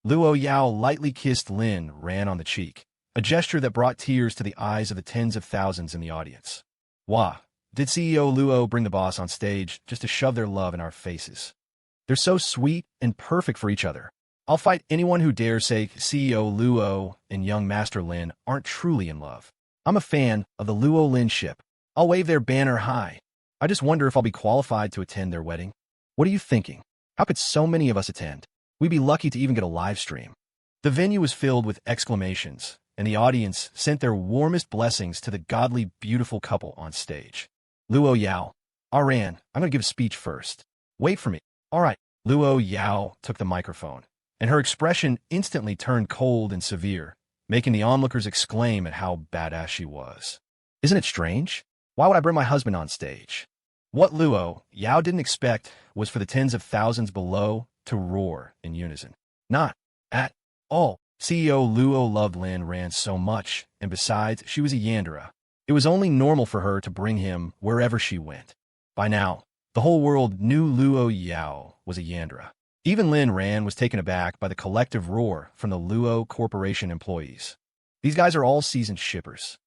Luo Yao lightly kissed Lin Ran on the cheek, a gesture that brought tears to the eyes of the tens of thousands in the audience. Wah, did CEO Luo bring the boss on stage just to shove their love in our faces? They're so sweet and perfect for each other. I'll fight anyone who dares say CEO Luo and young Master Lin aren't truly in love. I'm a fan of the Luo-Lin ship. I'll wave their banner high. I just wonder if I'll be qualified to attend their wedding. What are you thinking? How could so many of us attend? We'd be lucky to even get a live stream. The venue was filled with exclamations, and the audience sent their warmest blessings to the godly, beautiful couple on stage. Luo Yao. Ran, I'm going to give a speech first. Wait for me. All right. Luo Yao took the microphone, and her expression instantly turned cold and severe, making the onlookers exclaim at how badass she was. Isn't it strange? Why would I bring my husband on stage? What Luo Yao didn't expect was for the tens of thousands below to roar in unison. Not at all. CEO Luo loved Lin Ran so much, and besides, she was a Yandera. It was only normal for her to bring him wherever she went. By now, the whole world knew Luo Yao was a Yandera. Even Lin Ran was taken aback by the collective roar from the Luo Corporation employees. These guys are all seasoned shippers.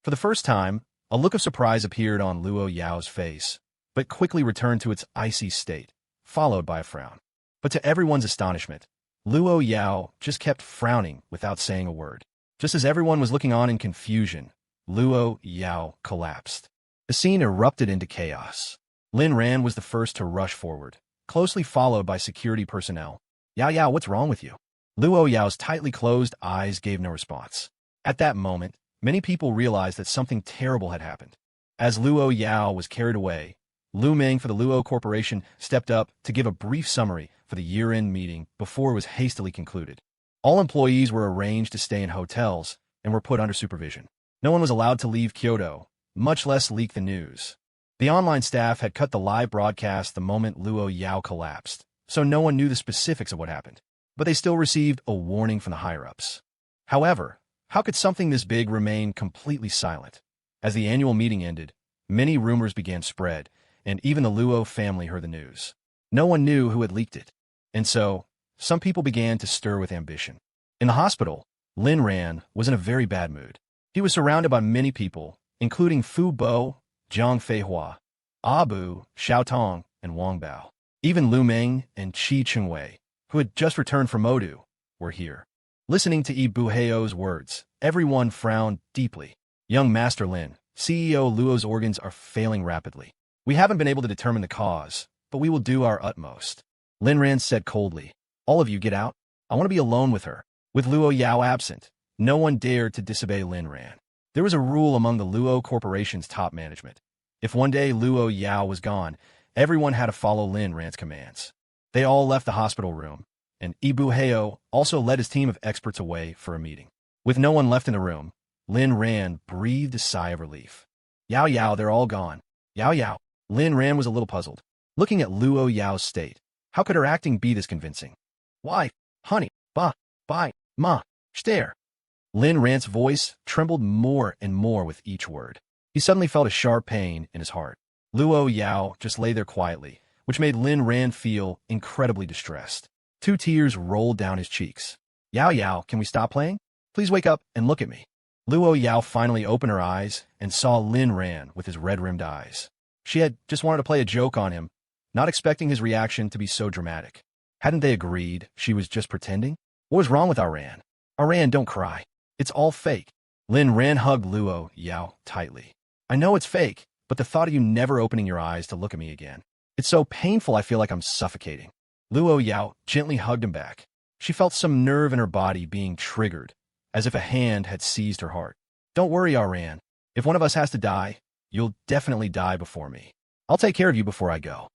For the first time, a look of surprise appeared on Luo Yao's face, but quickly returned to its icy state, followed by a frown. But to everyone's astonishment, Luo Yao just kept frowning without saying a word. Just as everyone was looking on in confusion, Luo Yao collapsed. The scene erupted into chaos. Lin Ran was the first to rush forward, closely followed by security personnel. Yao, what's wrong with you? Luo Yao's tightly closed eyes gave no response. At that moment, many people realized that something terrible had happened. As Luo Yao was carried away, Lu Meng for the Luo Corporation stepped up to give a brief summary for the year-end meeting before it was hastily concluded. All employees were arranged to stay in hotels and were put under supervision. No one was allowed to leave Kyoto, much less leak the news. The online staff had cut the live broadcast the moment Luo Yao collapsed, so no one knew the specifics of what happened. But they still received a warning from the higher-ups. However, how could something this big remain completely silent? As the annual meeting ended, many rumors began to spread, and even the Luo family heard the news. No one knew who had leaked it. And so, some people began to stir with ambition. In the hospital, Lin Ran was in a very bad mood. He was surrounded by many people, including Fu Bo, Zhang Feihua, Abu, Xiao Tong, and Wang Bao. Even Lu Meng and Qi Chengwei, who had just returned from Modu, were here. Listening to Buhoi's words, everyone frowned deeply. Young Master Lin, CEO Luo's organs are failing rapidly. We haven't been able to determine the cause, but we will do our utmost. Lin Ran said coldly, all of you get out. I want to be alone with her. With Luo Yao absent, no one dared to disobey Lin Ran. There was a rule among the Luo Corporation's top management. If one day Luo Yao was gone, everyone had to follow Lin Ran's commands. They all left the hospital room, and Buhoi also led his team of experts away for a meeting. With no one left in the room, Lin Ran breathed a sigh of relief. Yao, they're all gone. Yao. Lin Ran was a little puzzled. Looking at Luo Yao's state, how could her acting be this convincing? Wife, honey, bye, ma, stare. Lin Ran's voice trembled more and more with each word. He suddenly felt a sharp pain in his heart. Luo Yao just lay there quietly, which made Lin Ran feel incredibly distressed. 2 tears rolled down his cheeks. Yao, can we stop playing? Please wake up and look at me. Luo Yao finally opened her eyes and saw Lin Ran with his red-rimmed eyes. She had just wanted to play a joke on him, not expecting his reaction to be so dramatic. Hadn't they agreed she was just pretending? What was wrong with Ran? Ran, don't cry. It's all fake. Lin Ran hugged Luo Yao tightly. I know it's fake, but the thought of you never opening your eyes to look at me again. It's so painful I feel like I'm suffocating. Luo Yao gently hugged him back. She felt some nerve in her body being triggered, as if a hand had seized her heart. Don't worry, Ran. If one of us has to die, you'll definitely die before me. I'll take care of you before I go.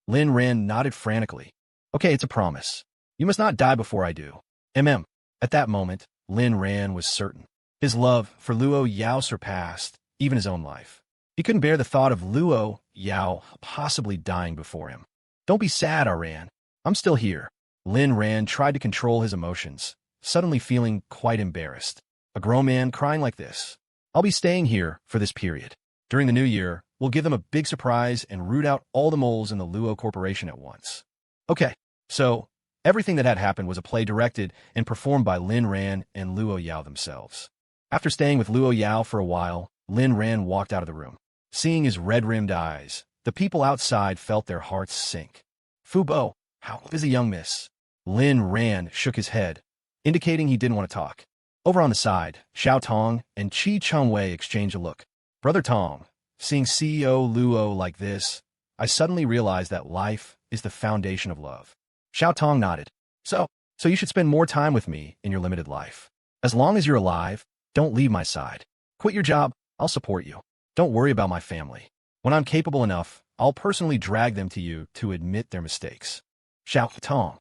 Lin Ran nodded frantically. Okay, it's a promise. You must not die before I do. At that moment, Lin Ran was certain. His love for Luo Yao surpassed even his own life. He couldn't bear the thought of Luo Yao possibly dying before him. Don't be sad, Ran. I'm still here. Lin Ran tried to control his emotions, suddenly feeling quite embarrassed. A grown man crying like this. I'll be staying here for this period. During the new year, we'll give them a big surprise and root out all the moles in the Luo Corporation at once. Okay, so Everything that had happened was a play directed and performed by Lin Ran and Luo Yao themselves. After staying with Luo Yao for a while, Lin Ran walked out of the room. Seeing his red-rimmed eyes, the people outside felt their hearts sink. "Fu Bo, how is the young miss?" Lin Ran shook his head, indicating he didn't want to talk. Over on the side, Xiao Tong and Chi Chengwei exchanged a look. "Brother Tong, seeing CEO Luo like this, I suddenly realized that life is the foundation of love." Xiao Tong nodded. So you should spend more time with me in your limited life. As long as you're alive, don't leave my side. Quit your job, I'll support you. Don't worry about my family. When I'm capable enough, I'll personally drag them to you to admit their mistakes." Xiao Tong.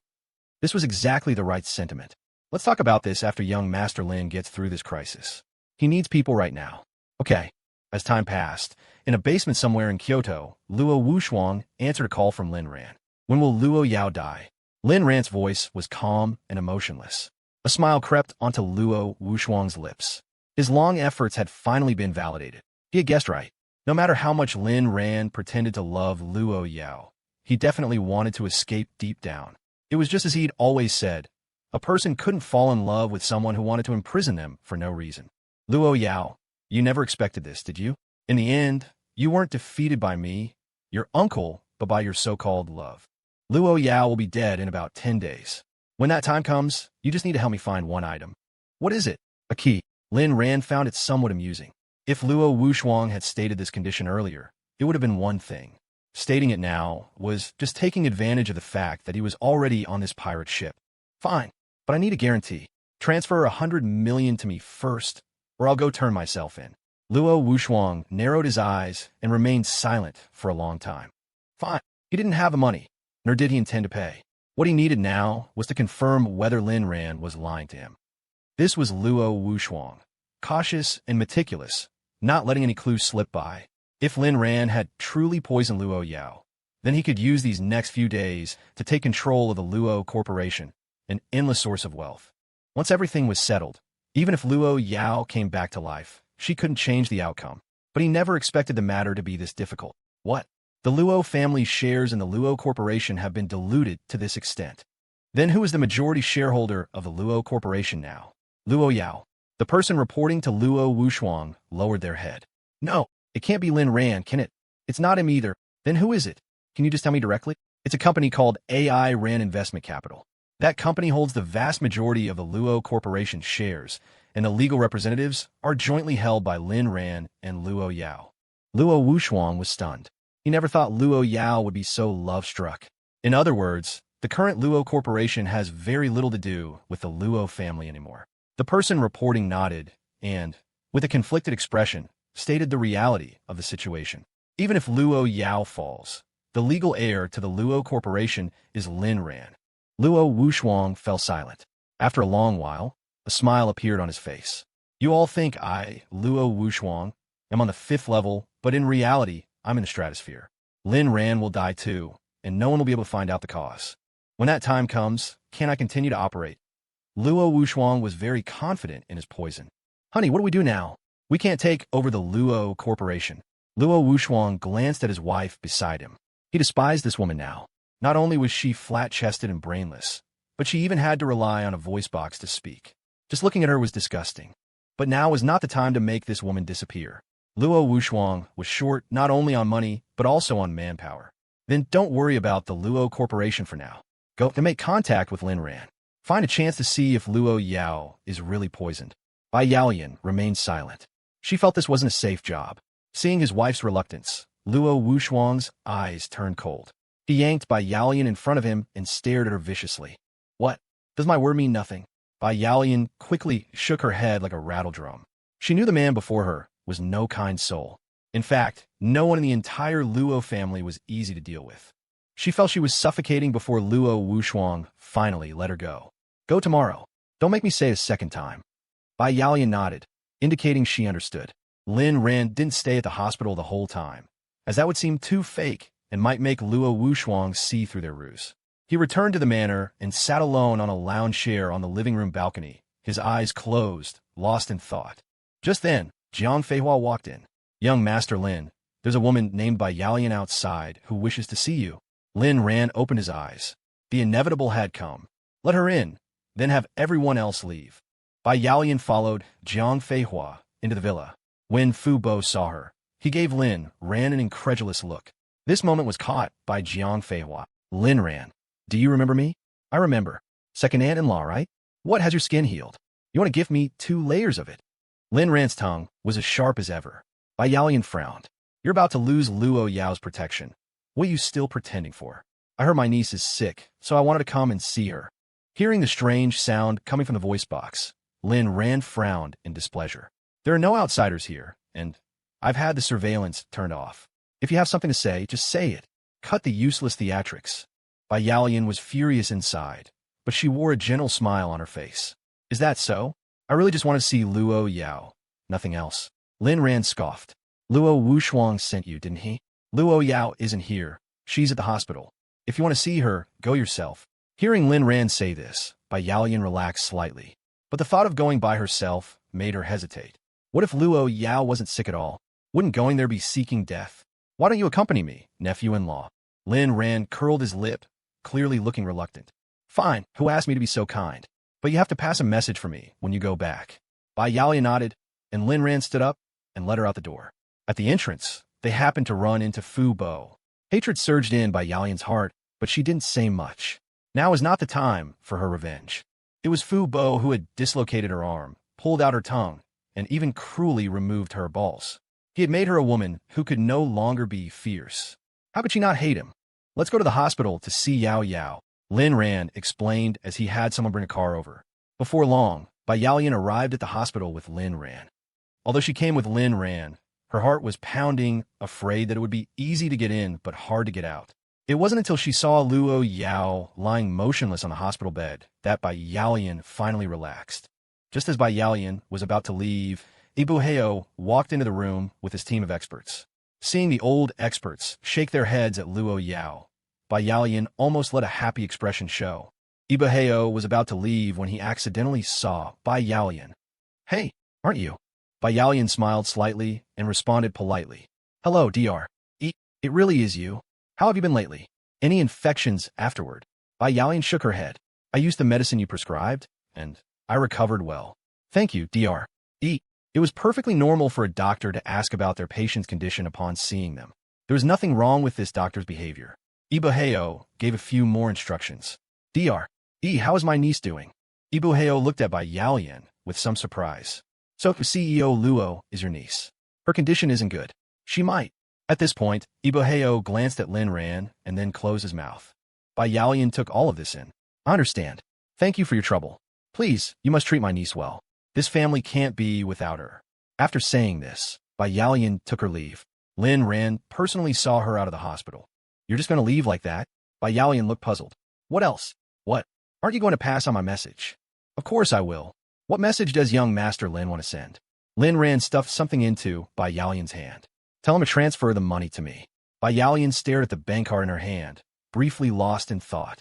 This was exactly the right sentiment. Let's talk about this after young Master Lin gets through this crisis. He needs people right now. Okay. As time passed, in a basement somewhere in Kyoto, Luo Wuwang answered a call from Lin Ran. "When will Luo Yao die?" Lin Ran's voice was calm and emotionless. A smile crept onto Luo Wuwang's lips. His long efforts had finally been validated. He had guessed right. No matter how much Lin Ran pretended to love Luo Yao, he definitely wanted to escape deep down. It was just as he'd always said. A person couldn't fall in love with someone who wanted to imprison them for no reason. "Luo Yao, you never expected this, did you? In the end, you weren't defeated by me, your uncle, but by your so-called love. Luo Yao will be dead in about 10 days. When that time comes, you just need to help me find one item." "What is it?" "A key." Lin Ran found it somewhat amusing. If Luo Wuwang had stated this condition earlier, it would have been one thing. Stating it now was just taking advantage of the fact that he was already on this pirate ship. "Fine, but I need a guarantee. Transfer 100 million to me first, or I'll go turn myself in." Luo Wuwang narrowed his eyes and remained silent for a long time. Fine. He didn't have the money, nor did he intend to pay. What he needed now was to confirm whether Lin Ran was lying to him. This was Luo Wuwang, cautious and meticulous, not letting any clues slip by. If Lin Ran had truly poisoned Luo Yao, then he could use these next few days to take control of the Luo Corporation, an endless source of wealth. Once everything was settled, even if Luo Yao came back to life, she couldn't change the outcome. But he never expected the matter to be this difficult. What? The Luo family's shares in the Luo Corporation have been diluted to this extent. Then who is the majority shareholder of the Luo Corporation now? Luo Yao. The person reporting to Luo Wuwang lowered their head. "No, it can't be Lin Ran, can it? It's not him either. Then who is it? Can you just tell me directly?" "It's a company called AI Ran Investment Capital. That company holds the vast majority of the Luo Corporation shares, and the legal representatives are jointly held by Lin Ran and Luo Yao." Luo Wuwang was stunned. He never thought Luo Yao would be so love-struck. In other words, the current Luo Corporation has very little to do with the Luo family anymore. The person reporting nodded and, with a conflicted expression, stated the reality of the situation. Even if Luo Yao falls, the legal heir to the Luo Corporation is Lin Ran. Luo Wuwang fell silent. After a long while, a smile appeared on his face. "You all think I, Luo Wuwang, am on the 5th level, but in reality, I'm in the stratosphere. Lin Ran will die too, and no one will be able to find out the cause. When that time comes, can I continue to operate?" Luo Wuwang was very confident in his poison. "Honey, what do we do now? We can't take over the Luo Corporation." Luo Wuwang glanced at his wife beside him. He despised this woman now. Not only was she flat-chested and brainless, but she even had to rely on a voice box to speak. Just looking at her was disgusting. But now was not the time to make this woman disappear. Luo Wuwang was short not only on money, but also on manpower. "Then don't worry about the Luo Corporation for now. Go to make contact with Lin Ran. Find a chance to see if Luo Yao is really poisoned." Bai Yaoyan remained silent. She felt this wasn't a safe job. Seeing his wife's reluctance, Luo Wuwang's eyes turned cold. He yanked Bai Yaoyan in front of him and stared at her viciously. "What? Does my word mean nothing?" Bai Yaoyan quickly shook her head like a rattledrum. She knew the man before her was no kind soul. In fact, no one in the entire Luo family was easy to deal with. She felt she was suffocating before Luo Wuwang finally let her go. "Go tomorrow. Don't make me say it a second time." Bai Yaoyan nodded, indicating she understood. Lin Ran didn't stay at the hospital the whole time, as that would seem too fake and might make Luo Wuwang see through their ruse. He returned to the manor and sat alone on a lounge chair on the living room balcony, his eyes closed, lost in thought. Just then, Jiang Feihua walked in. "Young Master Lin, there's a woman named Bai Yaoyan outside who wishes to see you." Lin Ran opened his eyes. The inevitable had come. Let her in, then have everyone else leave. Bai Yaolian followed Jiang Feihua into the villa. When Fu Bo saw her, he gave Lin Ran an incredulous look. This moment was caught by Jiang Feihua. Lin Ran, do you remember me? I remember. Second aunt-in-law, right? What, has your skin healed? You want to give me 2 layers of it? Lin Ran's tongue was as sharp as ever. Bai Yaolian frowned. You're about to lose Luo Yao's protection. What are you still pretending for? I heard my niece is sick, so I wanted to come and see her. Hearing the strange sound coming from the voice box, Lin Ran frowned in displeasure. There are no outsiders here, and I've had the surveillance turned off. If you have something to say, just say it. Cut the useless theatrics. Bai Yaolian was furious inside, but she wore a gentle smile on her face. Is that so? I really just want to see Luo Yao. Nothing else. Lin Ran scoffed. Luo Wuwang sent you, didn't he? Luo Yao isn't here. She's at the hospital. If you want to see her, go yourself. Hearing Lin Ran say this, Bai Yaolian relaxed slightly. But the thought of going by herself made her hesitate. What if Luo Yao wasn't sick at all? Wouldn't going there be seeking death? Why don't you accompany me, nephew-in-law? Lin Ran curled his lip, clearly looking reluctant. Fine, who asked me to be so kind? But you have to pass a message for me when you go back. Bai Yaolian nodded, and Lin Ran stood up and led her out the door. At the entrance, they happened to run into Fu Bo. Hatred surged in Bai Yaolian's heart, but she didn't say much. Now is not the time for her revenge. It was Fu Bo who had dislocated her arm, pulled out her tongue, and even cruelly removed her balls. He had made her a woman who could no longer be fierce. How could she not hate him? Let's go to the hospital to see Yao Yao, Lin Ran explained as he had someone bring a car over. Before long, Bai Yaolian arrived at the hospital with Lin Ran. Although she came with Lin Ran, her heart was pounding, afraid that it would be easy to get in but hard to get out. It wasn't until she saw Luo Yao lying motionless on the hospital bed that Bai Yaolian finally relaxed. Just as Bai Yaolian was about to leave, Buhoui walked into the room with his team of experts. Seeing the old experts shake their heads at Luo Yao, Bai Yaolian almost let a happy expression show. Buhoui was about to leave when he accidentally saw Bai Yaolian. Hey, aren't you? Bai Yaolian smiled slightly and responded politely. Hello, Dr. It really is you. How have you been lately? Any infections afterward? Bai Yaolian shook her head. I used the medicine you prescribed, and I recovered well. Thank you, Dr. It was perfectly normal for a doctor to ask about their patient's condition upon seeing them. There was nothing wrong with this doctor's behavior. Buhoui gave a few more instructions. Dr. How is my niece doing? Buhoui looked at Bai Yaolian with some surprise. So, CEO Luo is your niece. Her condition isn't good. She might. At this point, Buhoui glanced at Lin Ran and then closed his mouth. Bai Yaolian took all of this in. I understand. Thank you for your trouble. Please, you must treat my niece well. This family can't be without her. After saying this, Bai Yaolian took her leave. Lin Ran personally saw her out of the hospital. You're just going to leave like that? Bai Yaolian looked puzzled. What else? What? Aren't you going to pass on my message? Of course I will. What message does young Master Lin want to send? Lin Ran stuffed something into Bai Yaolian's hand. Tell him to transfer the money to me. Bai Yaolian stared at the bank card in her hand, briefly lost in thought.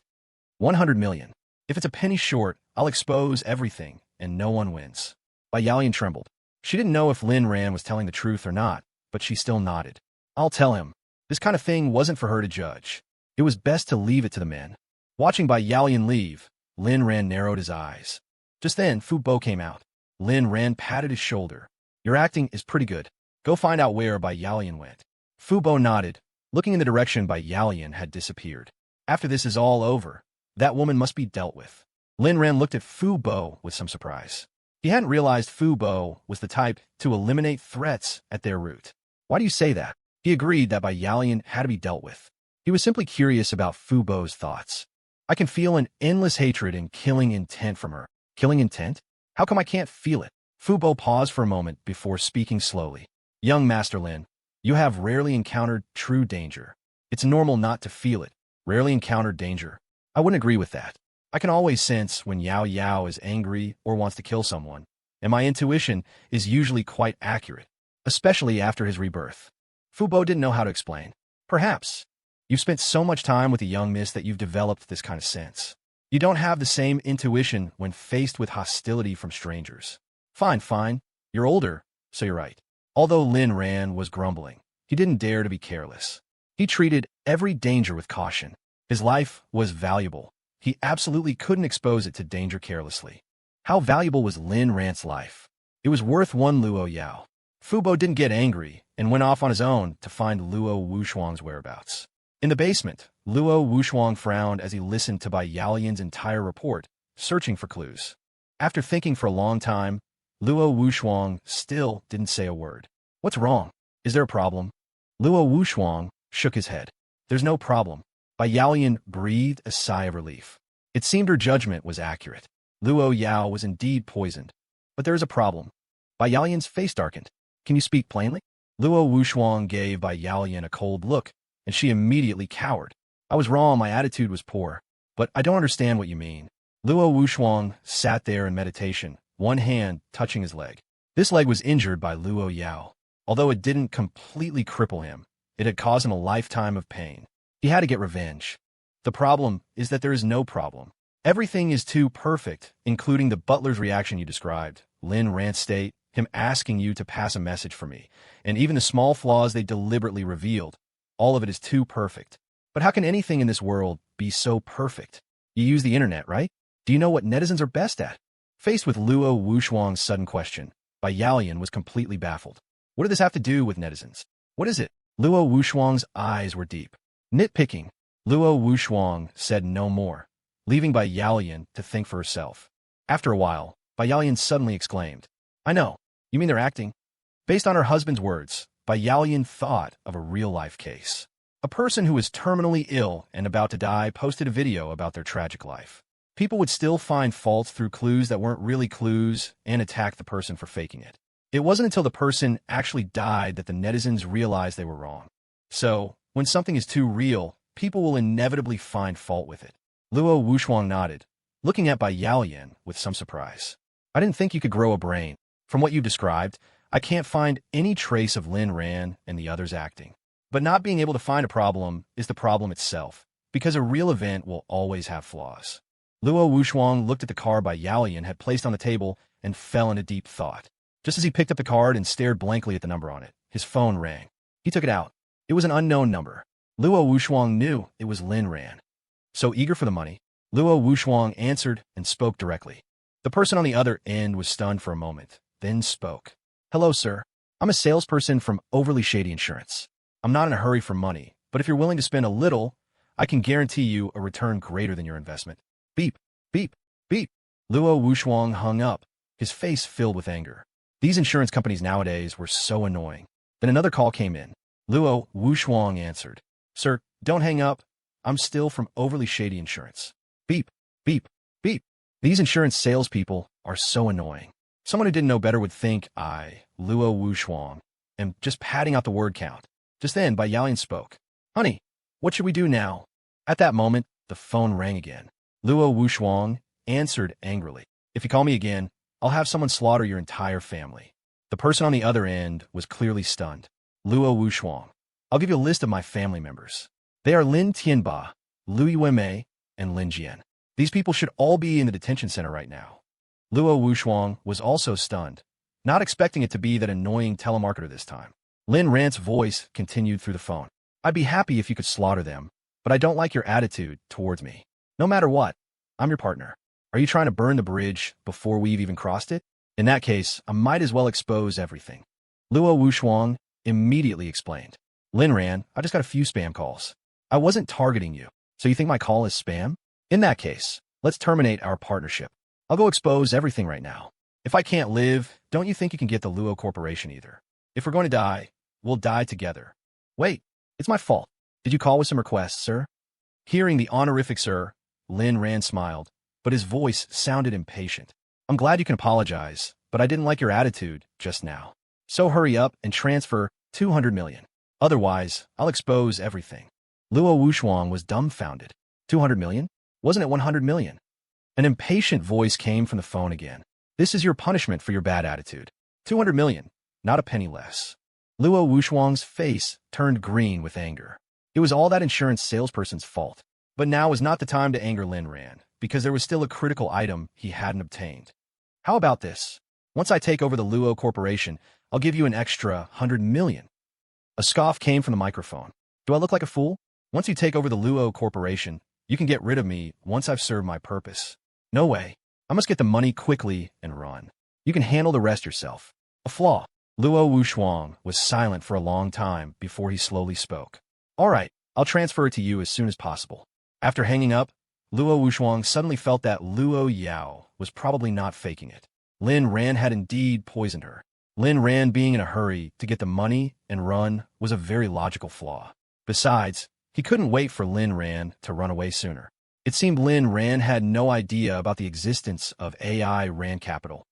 100 million. If it's a penny short, I'll expose everything, and no one wins. Bai Yaolian trembled. She didn't know if Lin Ran was telling the truth or not, but she still nodded. I'll tell him. This kind of thing wasn't for her to judge. It was best to leave it to the men. Watching Bai Yaolian leave, Lin Ran narrowed his eyes. Just then, Fu Bo came out. Lin Ran patted his shoulder. Your acting is pretty good. Go find out where Bai Yaolian went. Fu Bo nodded, looking in the direction Bai Yaolian had disappeared. After this is all over, that woman must be dealt with. Lin Ran looked at Fu Bo with some surprise. He hadn't realized Fu Bo was the type to eliminate threats at their root. Why do you say that? He agreed that Bai Yaolian had to be dealt with. He was simply curious about Fu Bo's thoughts. I can feel an endless hatred and killing intent from her. Killing intent? How come I can't feel it? Fu Bo paused for a moment before speaking slowly. Young Master Lin, you have rarely encountered true danger. It's normal not to feel it. Rarely encountered danger. I wouldn't agree with that. I can always sense when Yao Yao is angry or wants to kill someone, and my intuition is usually quite accurate, especially after his rebirth. Fu Bo didn't know how to explain. Perhaps. You've spent so much time with a young miss that you've developed this kind of sense. You don't have the same intuition when faced with hostility from strangers. Fine. You're older, so you're right. Although Lin Ran was grumbling, he didn't dare to be careless. He treated every danger with caution. His life was valuable, He absolutely couldn't expose it to danger carelessly. How valuable was Lin Ran's life? It was worth one Luo Yao. Fubo didn't get angry and went off on his own to find Luo Wuwang's whereabouts. In the basement, Luo Wuwang frowned as he listened to Bai Yaolian's entire report, searching for clues. After thinking for a long time, Luo Wuwang still didn't say a word. What's wrong? Is there a problem? Luo Wuwang shook his head. There's no problem. Bai Yaolian breathed a sigh of relief. It seemed her judgment was accurate. Luo Yao was indeed poisoned. But there is a problem. Bai Yaolian's face darkened. Can you speak plainly? Luo Wuwang gave Bai Yaolian a cold look, and she immediately cowered. I was wrong, my attitude was poor. But I don't understand what you mean. Luo Wuwang sat there in meditation, one hand touching his leg. This leg was injured by Luo Yao. Although it didn't completely cripple him, it had caused him a lifetime of pain. He had to get revenge. The problem is that there is no problem. Everything is too perfect, including the butler's reaction you described, Lin Ran's state, him asking you to pass a message for me, and even the small flaws they deliberately revealed. All of it is too perfect. But how can anything in this world be so perfect? You use the internet, right? Do you know what netizens are best at? Faced with Luo Wuwang's sudden question, Bai Yaolian was completely baffled. What did this have to do with netizens? What is it? Luo Wuwang's eyes were deep. Nitpicking. Luo Wuwang said no more, leaving Bai Yaolian to think for herself. After a while, Bai Yaolian suddenly exclaimed, I know. You mean they're acting? Based on her husband's words, Bai Yaolian thought of a real-life case. A person who was terminally ill and about to die posted a video about their tragic life. People would still find faults through clues that weren't really clues and attack the person for faking it. It wasn't until the person actually died that the netizens realized they were wrong. So, when something is too real, people will inevitably find fault with it. Luo Wuwang nodded, looking at Bai Yaolian with some surprise. I didn't think you could grow a brain. From what you described, I can't find any trace of Lin Ran and the others acting. But not being able to find a problem is the problem itself, because a real event will always have flaws. Luo Wuwang looked at the card Bai Yaolian had placed on the table and fell into deep thought. Just as he picked up the card and stared blankly at the number on it, his phone rang. He took it out. It was an unknown number. Luo Wuwang knew it was Lin Ran. So eager for the money, Luo Wuwang answered and spoke directly. The person on the other end was stunned for a moment, then spoke. Hello, sir. I'm a salesperson from Overly Shady Insurance. I'm not in a hurry for money, but if you're willing to spend a little, I can guarantee you a return greater than your investment. Beep, beep, beep. Luo Wuwang hung up, his face filled with anger. These insurance companies nowadays were so annoying. Then another call came in. Luo Wuwang answered. Sir, don't hang up. I'm still from Overly Shady Insurance. Beep, beep, beep. These insurance salespeople are so annoying. Someone who didn't know better would think I, Luo Wuwang, am just padding out the word count. Just then, Bai Yaolian spoke. Honey, what should we do now? At that moment, the phone rang again. Luo Wuwang answered angrily. If you call me again, I'll have someone slaughter your entire family. The person on the other end was clearly stunned. Luo Wuwang. I'll give you a list of my family members. They are Lynn Timba, Lu Yao, and Lin Jian. These people should all be in the detention center right now. Luo Wuwang was also stunned, not expecting it to be that annoying telemarketer this time. Lin Ran's voice continued through the phone. I'd be happy if you could slaughter them, but I don't like your attitude towards me. No matter what, I'm your partner. Are you trying to burn the bridge before we've even crossed it? In that case, I might as well expose everything. Luo Wuwang immediately explained. Lin Ran, I just got a few spam calls. I wasn't targeting you, so you think my call is spam? In that case, let's terminate our partnership. I'll go expose everything right now. If I can't live, don't you think you can get the Luo Corporation either? If we're going to die, we'll die together. Wait, it's my fault. Did you call with some requests, sir? Hearing the honorific sir, Lin Ran smiled, but his voice sounded impatient. I'm glad you can apologize, but I didn't like your attitude just now. So hurry up and transfer 200 million. Otherwise, I'll expose everything. Luo Wuwang was dumbfounded. 200 million? Wasn't it 100 million? An impatient voice came from the phone again. This is your punishment for your bad attitude. 200 million, not a penny less. Luo Wuwang's face turned green with anger. It was all that insurance salesperson's fault. But now was not the time to anger Lin Ran, because there was still a critical item he hadn't obtained. How about this? Once I take over the Luo Corporation, I'll give you an extra 100 million. A scoff came from the microphone. Do I look like a fool? Once you take over the Luo Corporation, You can get rid of me once I've served my purpose. No way. I must get the money quickly and run. You can handle the rest yourself. A flaw. Luo Wuwang was silent for a long time before he slowly spoke. All right, I'll transfer it to you as soon as possible. After hanging up, Luo Wuwang suddenly felt that Luo Yao was probably not faking it. Lin Ran had indeed poisoned her. Lin Ran being in a hurry to get the money and run was a very logical flaw. Besides, he couldn't wait for Lin Ran to run away sooner. It seemed Lin Ran had no idea about the existence of AI Ran Capital.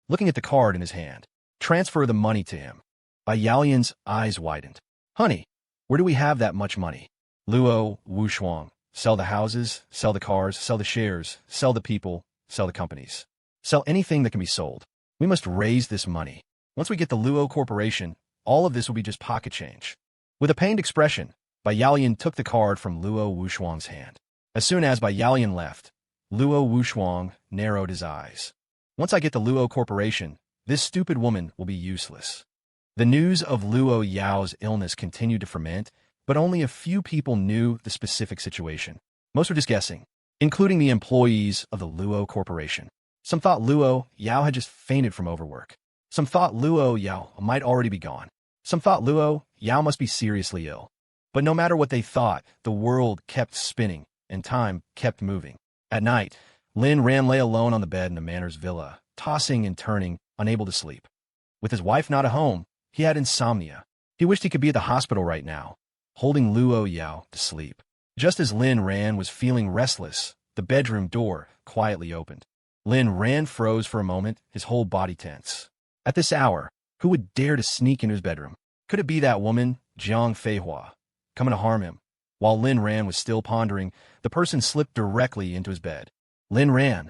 Looking at the card in his hand, transfer the money to him. Bai Yaolian's eyes widened. Honey, where do we have that much money? Luo Wuwang. Sell the houses, sell the cars, sell the shares, sell the people, sell the companies. Sell anything that can be sold. We must raise this money. Once we get the Luo Corporation, all of this will be just pocket change. With a pained expression, Bai Yaolian took the card from Luo Wuwang's hand. As soon as Bai Yaolian left, Luo Wuwang narrowed his eyes. Once I get the Luo Corporation, this stupid woman will be useless. The news of Luo Yao's illness continued to ferment, but only a few people knew the specific situation. Most were just guessing, including the employees of the Luo Corporation. Some thought Luo Yao had just fainted from overwork. Some thought Luo Yao might already be gone. Some thought Luo Yao must be seriously ill. But no matter what they thought, the world kept spinning, and time kept moving. At night, Lin Ran lay alone on the bed in the manor's villa, tossing and turning, unable to sleep. With his wife not at home, he had insomnia. He wished he could be at the hospital right now, holding Luo Yao to sleep. Just as Lin Ran was feeling restless, the bedroom door quietly opened. Lin Ran froze for a moment, his whole body tense. At this hour, who would dare to sneak into his bedroom? Could it be that woman, Jeang Seyan, coming to harm him? While Lin Ran was still pondering, the person slipped directly into his bed. Lin Ran.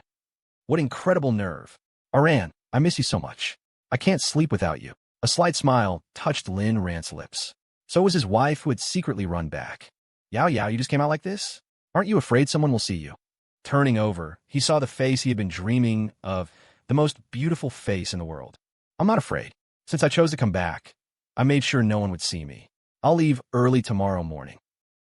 What incredible nerve. Aran, I miss you so much. I can't sleep without you. A slight smile touched Lin Ran's lips. So was his wife, who had secretly run back. Yao, you just came out like this? Aren't you afraid someone will see you? Turning over, he saw the face he had been dreaming of, the most beautiful face in the world. I'm not afraid. Since I chose to come back, I made sure no one would see me. I'll leave early tomorrow morning.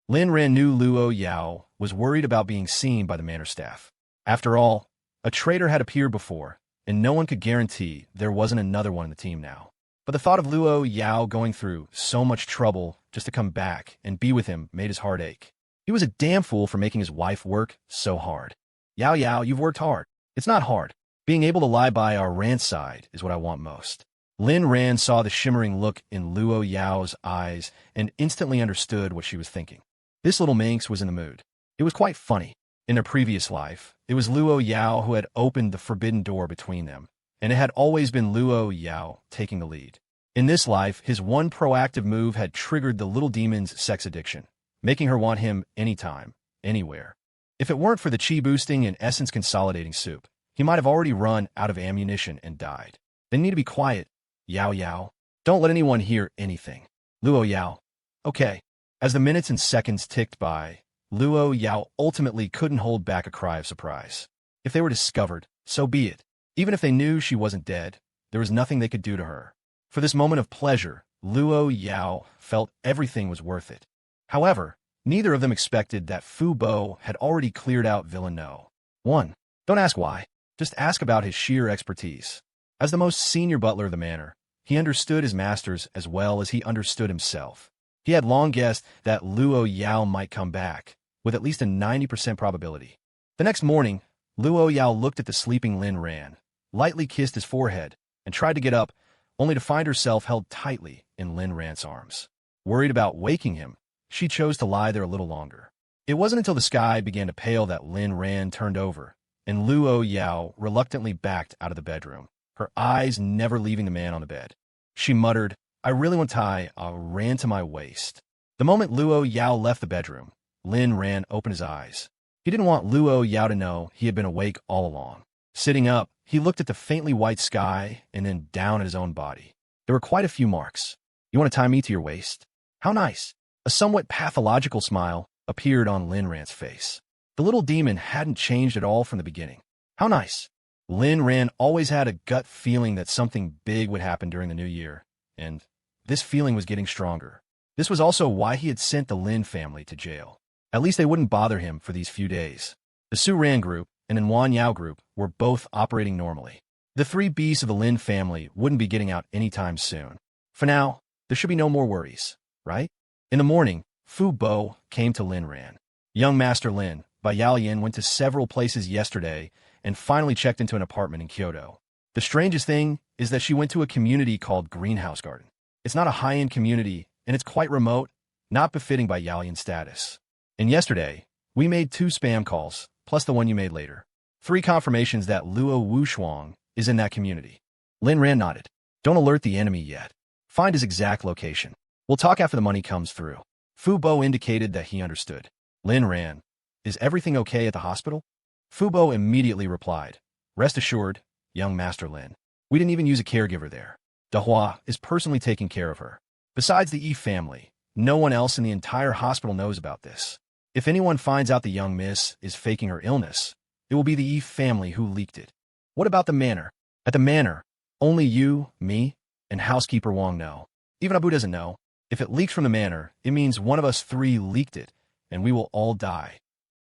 Lin Ran knew Luo Yao was worried about being seen by the manor staff. After all, a traitor had appeared before, and no one could guarantee there wasn't another one in the team now. But the thought of Luo Yao going through so much trouble just to come back and be with him made his heart ache. He was a damn fool for making his wife work so hard. Yao, you've worked hard. It's not hard. Being able to lie by our Ran's side is what I want most. Lin Ran saw the shimmering look in Luo Yao's eyes and instantly understood what she was thinking. This little minx was in the mood. It was quite funny. In a previous life, it was Luo Yao who had opened the forbidden door between them, and it had always been Luo Yao taking the lead. In this life, his one proactive move had triggered the little demon's sex addiction, making her want him anytime, anywhere. If it weren't for the chi-boosting and essence-consolidating soup, he might have already run out of ammunition and died. They need to be quiet. Yao. Don't let anyone hear anything. Luo Yao. Okay. As the minutes and seconds ticked by, Luo Yao ultimately couldn't hold back a cry of surprise. If they were discovered, so be it. Even if they knew she wasn't dead, there was nothing they could do to her. For this moment of pleasure, Luo Yao felt everything was worth it. However, neither of them expected that Fu Bo had already cleared out Villain No. 1. Don't ask why. Just ask about his sheer expertise. As the most senior butler of the manor, he understood his masters as well as he understood himself. He had long guessed that Luo Yao might come back, with at least a 90% probability. The next morning, Luo Yao looked at the sleeping Lin Ran, lightly kissed his forehead, and tried to get up, only to find herself held tightly in Lin Ran's arms. Worried about waking him, she chose to lie there a little longer. It wasn't until the sky began to pale that Lin Ran turned over, and Luo Yao reluctantly backed out of the bedroom, her eyes never leaving the man on the bed. She muttered, I really want to tie a Ran to my waist. The moment Luo Yao left the bedroom, Lin Ran opened his eyes. He didn't want Luo Yao to know he had been awake all along. Sitting up, he looked at the faintly white sky and then down at his own body. There were quite a few marks. You want to tie me to your waist? How nice. A somewhat pathological smile appeared on Lin Ran's face. The little demon hadn't changed at all from the beginning. How nice. Lin Ran always had a gut feeling that something big would happen during the new year, and this feeling was getting stronger. This was also why he had sent the Lin family to jail. At least they wouldn't bother him for these few days. The Su Ran group and Luo Yao group were both operating normally. The three beasts of the Lin family wouldn't be getting out anytime soon. For now, there should be no more worries, right? In the morning, Fu Bo came to Lin Ran. Young Master Lin, by Yao Yin, went to several places yesterday and finally checked into an apartment in Kyoto. The strangest thing is that she went to a community called Greenhouse Garden. It's not a high-end community, and it's quite remote, not befitting by Yao Yin's status. And yesterday, we made 2 spam calls, plus the one you made later. 3 confirmations that Luo Wuwang is in that community. Lin Ran nodded. Don't alert the enemy yet. Find his exact location. We'll talk after the money comes through. Fu Bo indicated that he understood. Lin Ran, is everything okay at the hospital? Fu Bo immediately replied, rest assured, young Master Lin. We didn't even use a caregiver there. Dahua is personally taking care of her. Besides the Yi family, no one else in the entire hospital knows about this. If anyone finds out the young miss is faking her illness, it will be the Yi family who leaked it. What about the manor? At the manor, only you, me, and housekeeper Wong know. Even Abu doesn't know. If it leaks from the manor, it means one of us 3 leaked it, and we will all die.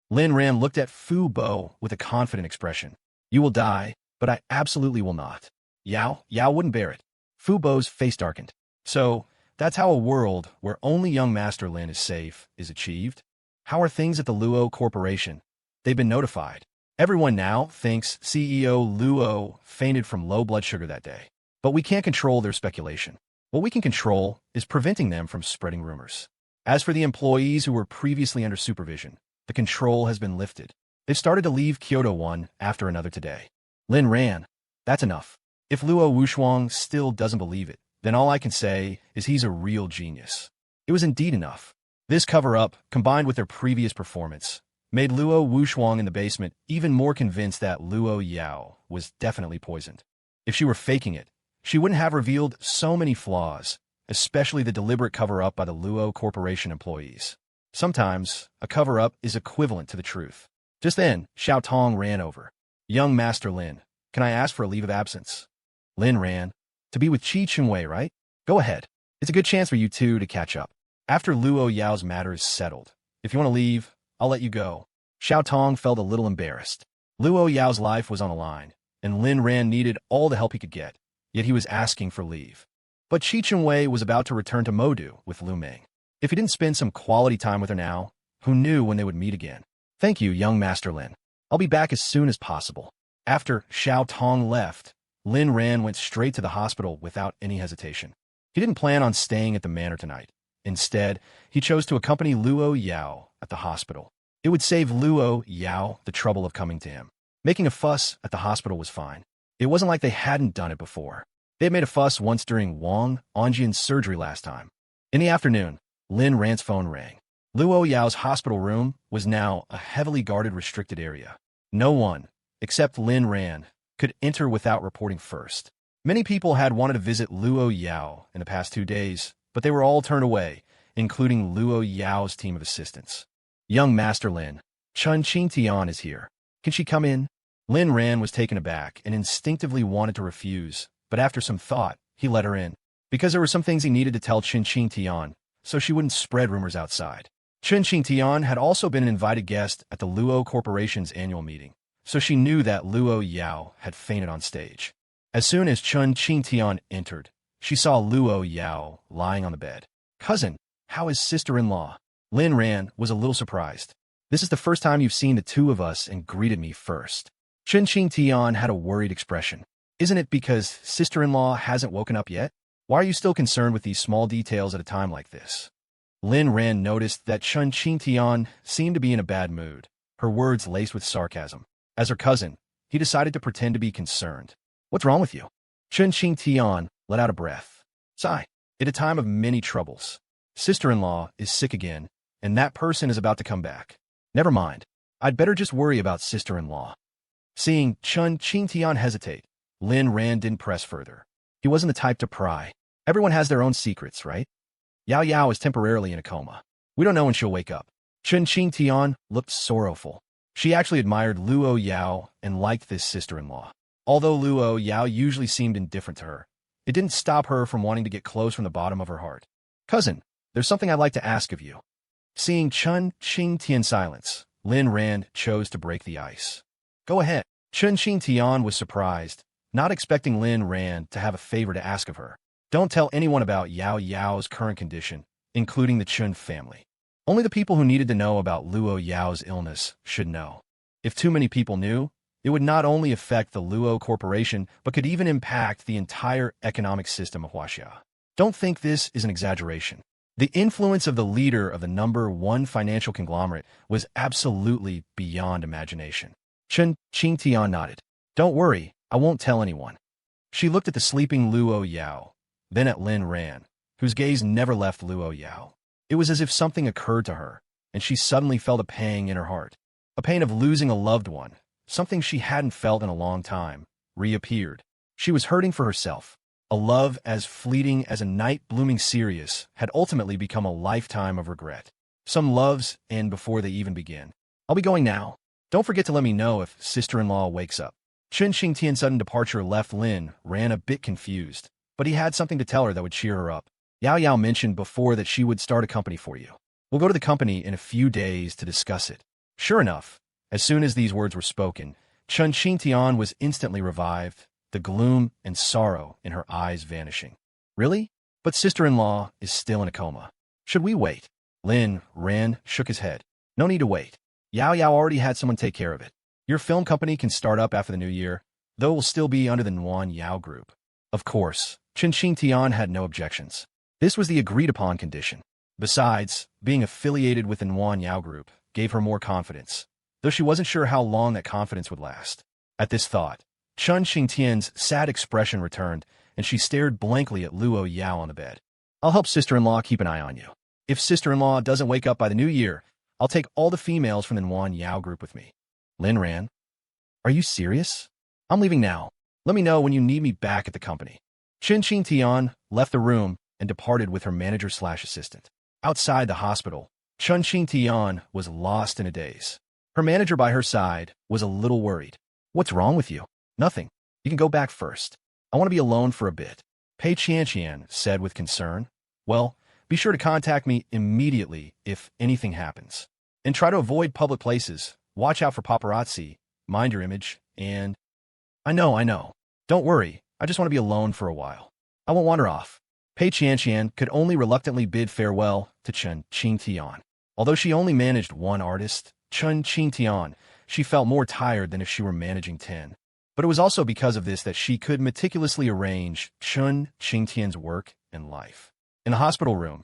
Lin Ran looked at Fu Bo with a confident expression. You will die, but I absolutely will not. Yao wouldn't bear it. Fu Bo's face darkened. So, that's how a world where only young Master Lin is safe is achieved? How are things at the Luo Corporation? They've been notified. Everyone now thinks CEO Luo fainted from low blood sugar that day. But we can't control their speculation. What we can control is preventing them from spreading rumors. As for the employees who were previously under supervision, the control has been lifted. They've started to leave Kyoto one after another today. Lin Ran, that's enough. If Luo Wuwang still doesn't believe it, then all I can say is he's a real genius. It was indeed enough. This cover-up, combined with their previous performance, made Luo Wuwang in the basement even more convinced that Luo Yao was definitely poisoned. If she were faking it, she wouldn't have revealed so many flaws, especially the deliberate cover-up by the Luo Corporation employees. Sometimes, a cover-up is equivalent to the truth. Just then, Xiao Tong ran over. Young Master Lin, can I ask for a leave of absence? Lin Ran, to be with Qi Chunwei, right? Go ahead. It's a good chance for you two to catch up. After Luo Yao's matter is settled, if you want to leave, I'll let you go. Xiao Tong felt a little embarrassed. Luo Yao's life was on the line, and Lin Ran needed all the help he could get, yet he was asking for leave. But Qi Chunwei was about to return to Modu with Lu Ming. If he didn't spend some quality time with her now, who knew when they would meet again? Thank you, young Master Lin. I'll be back as soon as possible. After Xiao Tong left, Lin Ran went straight to the hospital without any hesitation. He didn't plan on staying at the manor tonight. Instead, he chose to accompany Luo Yao at the hospital. It would save Luo Yao the trouble of coming to him. Making a fuss at the hospital was fine. It wasn't like they hadn't done it before. They had made a fuss once during Wong Anjian's surgery last time. In the afternoon, Lin Ran's phone rang. Luo Yao's hospital room was now a heavily guarded restricted area. No one, except Lin Ran, could enter without reporting first. Many people had wanted to visit Luo Yao in the past 2 days, but they were all turned away, including Luo Yao's team of assistants. Young Master Lin, Chunqing Tian is here. Can she come in? Lin Ran was taken aback and instinctively wanted to refuse, but after some thought, he let her in. Because there were some things he needed to tell Chunqing Tian, so she wouldn't spread rumors outside. Chunqing Tian had also been an invited guest at the Luo Corporation's annual meeting, so she knew that Luo Yao had fainted on stage. As soon as Chunqing Tian entered, she saw Luo Yao lying on the bed. Cousin, how is sister-in-law? Lin Ran was a little surprised. This is the first time you've seen the two of us and greeted me first. Chunqing Tian had a worried expression. Isn't it because sister-in-law hasn't woken up yet? Why are you still concerned with these small details at a time like this? Lin Ran noticed that Chunqing Tian seemed to be in a bad mood, her words laced with sarcasm. As her cousin, he decided to pretend to be concerned. What's wrong with you? Chunqing Tian let out a breath. Sigh. At a time of many troubles, sister-in-law is sick again, and that person is about to come back. Never mind. I'd better just worry about sister-in-law. Seeing Chunqing Tian hesitate, Lin Ran didn't press further. He wasn't the type to pry. Everyone has their own secrets, right? Yao is temporarily in a coma. We don't know when she'll wake up. Chunqing Tian looked sorrowful. She actually admired Luo Yao and liked this sister-in-law. Although Luo Yao usually seemed indifferent to her, it didn't stop her from wanting to get close from the bottom of her heart. Cousin, there's something I'd like to ask of you. Seeing Chunqing Tian silence, Lin Ran chose to break the ice. Go ahead. Chunqing Tian was surprised, not expecting Lin Ran to have a favor to ask of her. Don't tell anyone about Yao Yao's current condition, including the Chun family. Only the people who needed to know about Luo Yao's illness should know. If too many people knew, it would not only affect the Luo Corporation, but could even impact the entire economic system of Huaxia. Don't think this is an exaggeration. The influence of the leader of the #1 financial conglomerate was absolutely beyond imagination. Chunqing Tian nodded. Don't worry, I won't tell anyone. She looked at the sleeping Luo Yao, then at Lin Ran, whose gaze never left Luo Yao. It was as if something occurred to her, and she suddenly felt a pang in her heart. A pain of losing a loved one, something she hadn't felt in a long time, reappeared. She was hurting for herself. A love as fleeting as a night blooming cereus had ultimately become a lifetime of regret. Some loves end before they even begin. I'll be going now. Don't forget to let me know if sister-in-law wakes up. Chunqing Tian's sudden departure left Lin Ran a bit confused, but he had something to tell her that would cheer her up. Yao Yao mentioned before that she would start a company for you. We'll go to the company in a few days to discuss it. Sure enough, as soon as these words were spoken, Chunqing Tian was instantly revived, the gloom and sorrow in her eyes vanishing. Really? But sister-in-law is still in a coma. Should we wait? Lin Ran shook his head. No need to wait. Yao Yao already had someone take care of it. Your film company can start up after the new year, though it will still be under the Luo Yao group. Of course, Chunqing Tian had no objections. This was the agreed-upon condition. Besides, being affiliated with the Luo Yao group gave her more confidence, though she wasn't sure how long that confidence would last. At this thought, Chunqing Tian's sad expression returned, and she stared blankly at Luo Yao on the bed. I'll help sister-in-law keep an eye on you. If sister-in-law doesn't wake up by the new year, I'll take all the females from the Luo Yao group with me. Lin Ran? Are you serious? I'm leaving now. Let me know when you need me back at the company. Chunqing Tian left the room and departed with her manager/assistant. Outside the hospital, Chunqing Tian was lost in a daze. Her manager by her side was a little worried. What's wrong with you? Nothing. You can go back first. I want to be alone for a bit. P14.Reborn said with concern. Well, be sure to contact me immediately if anything happens. And try to avoid public places. Watch out for paparazzi. Mind your image. And... I know. Don't worry. I just want to be alone for a while. I won't wander off. P14.Reborn could only reluctantly bid farewell to Chunqing Tian. Although she only managed one artist, Chunqing Tian, she felt more tired than if she were managing 10. But it was also because of this that she could meticulously arrange Chunqing Tian's work and life. In the hospital room,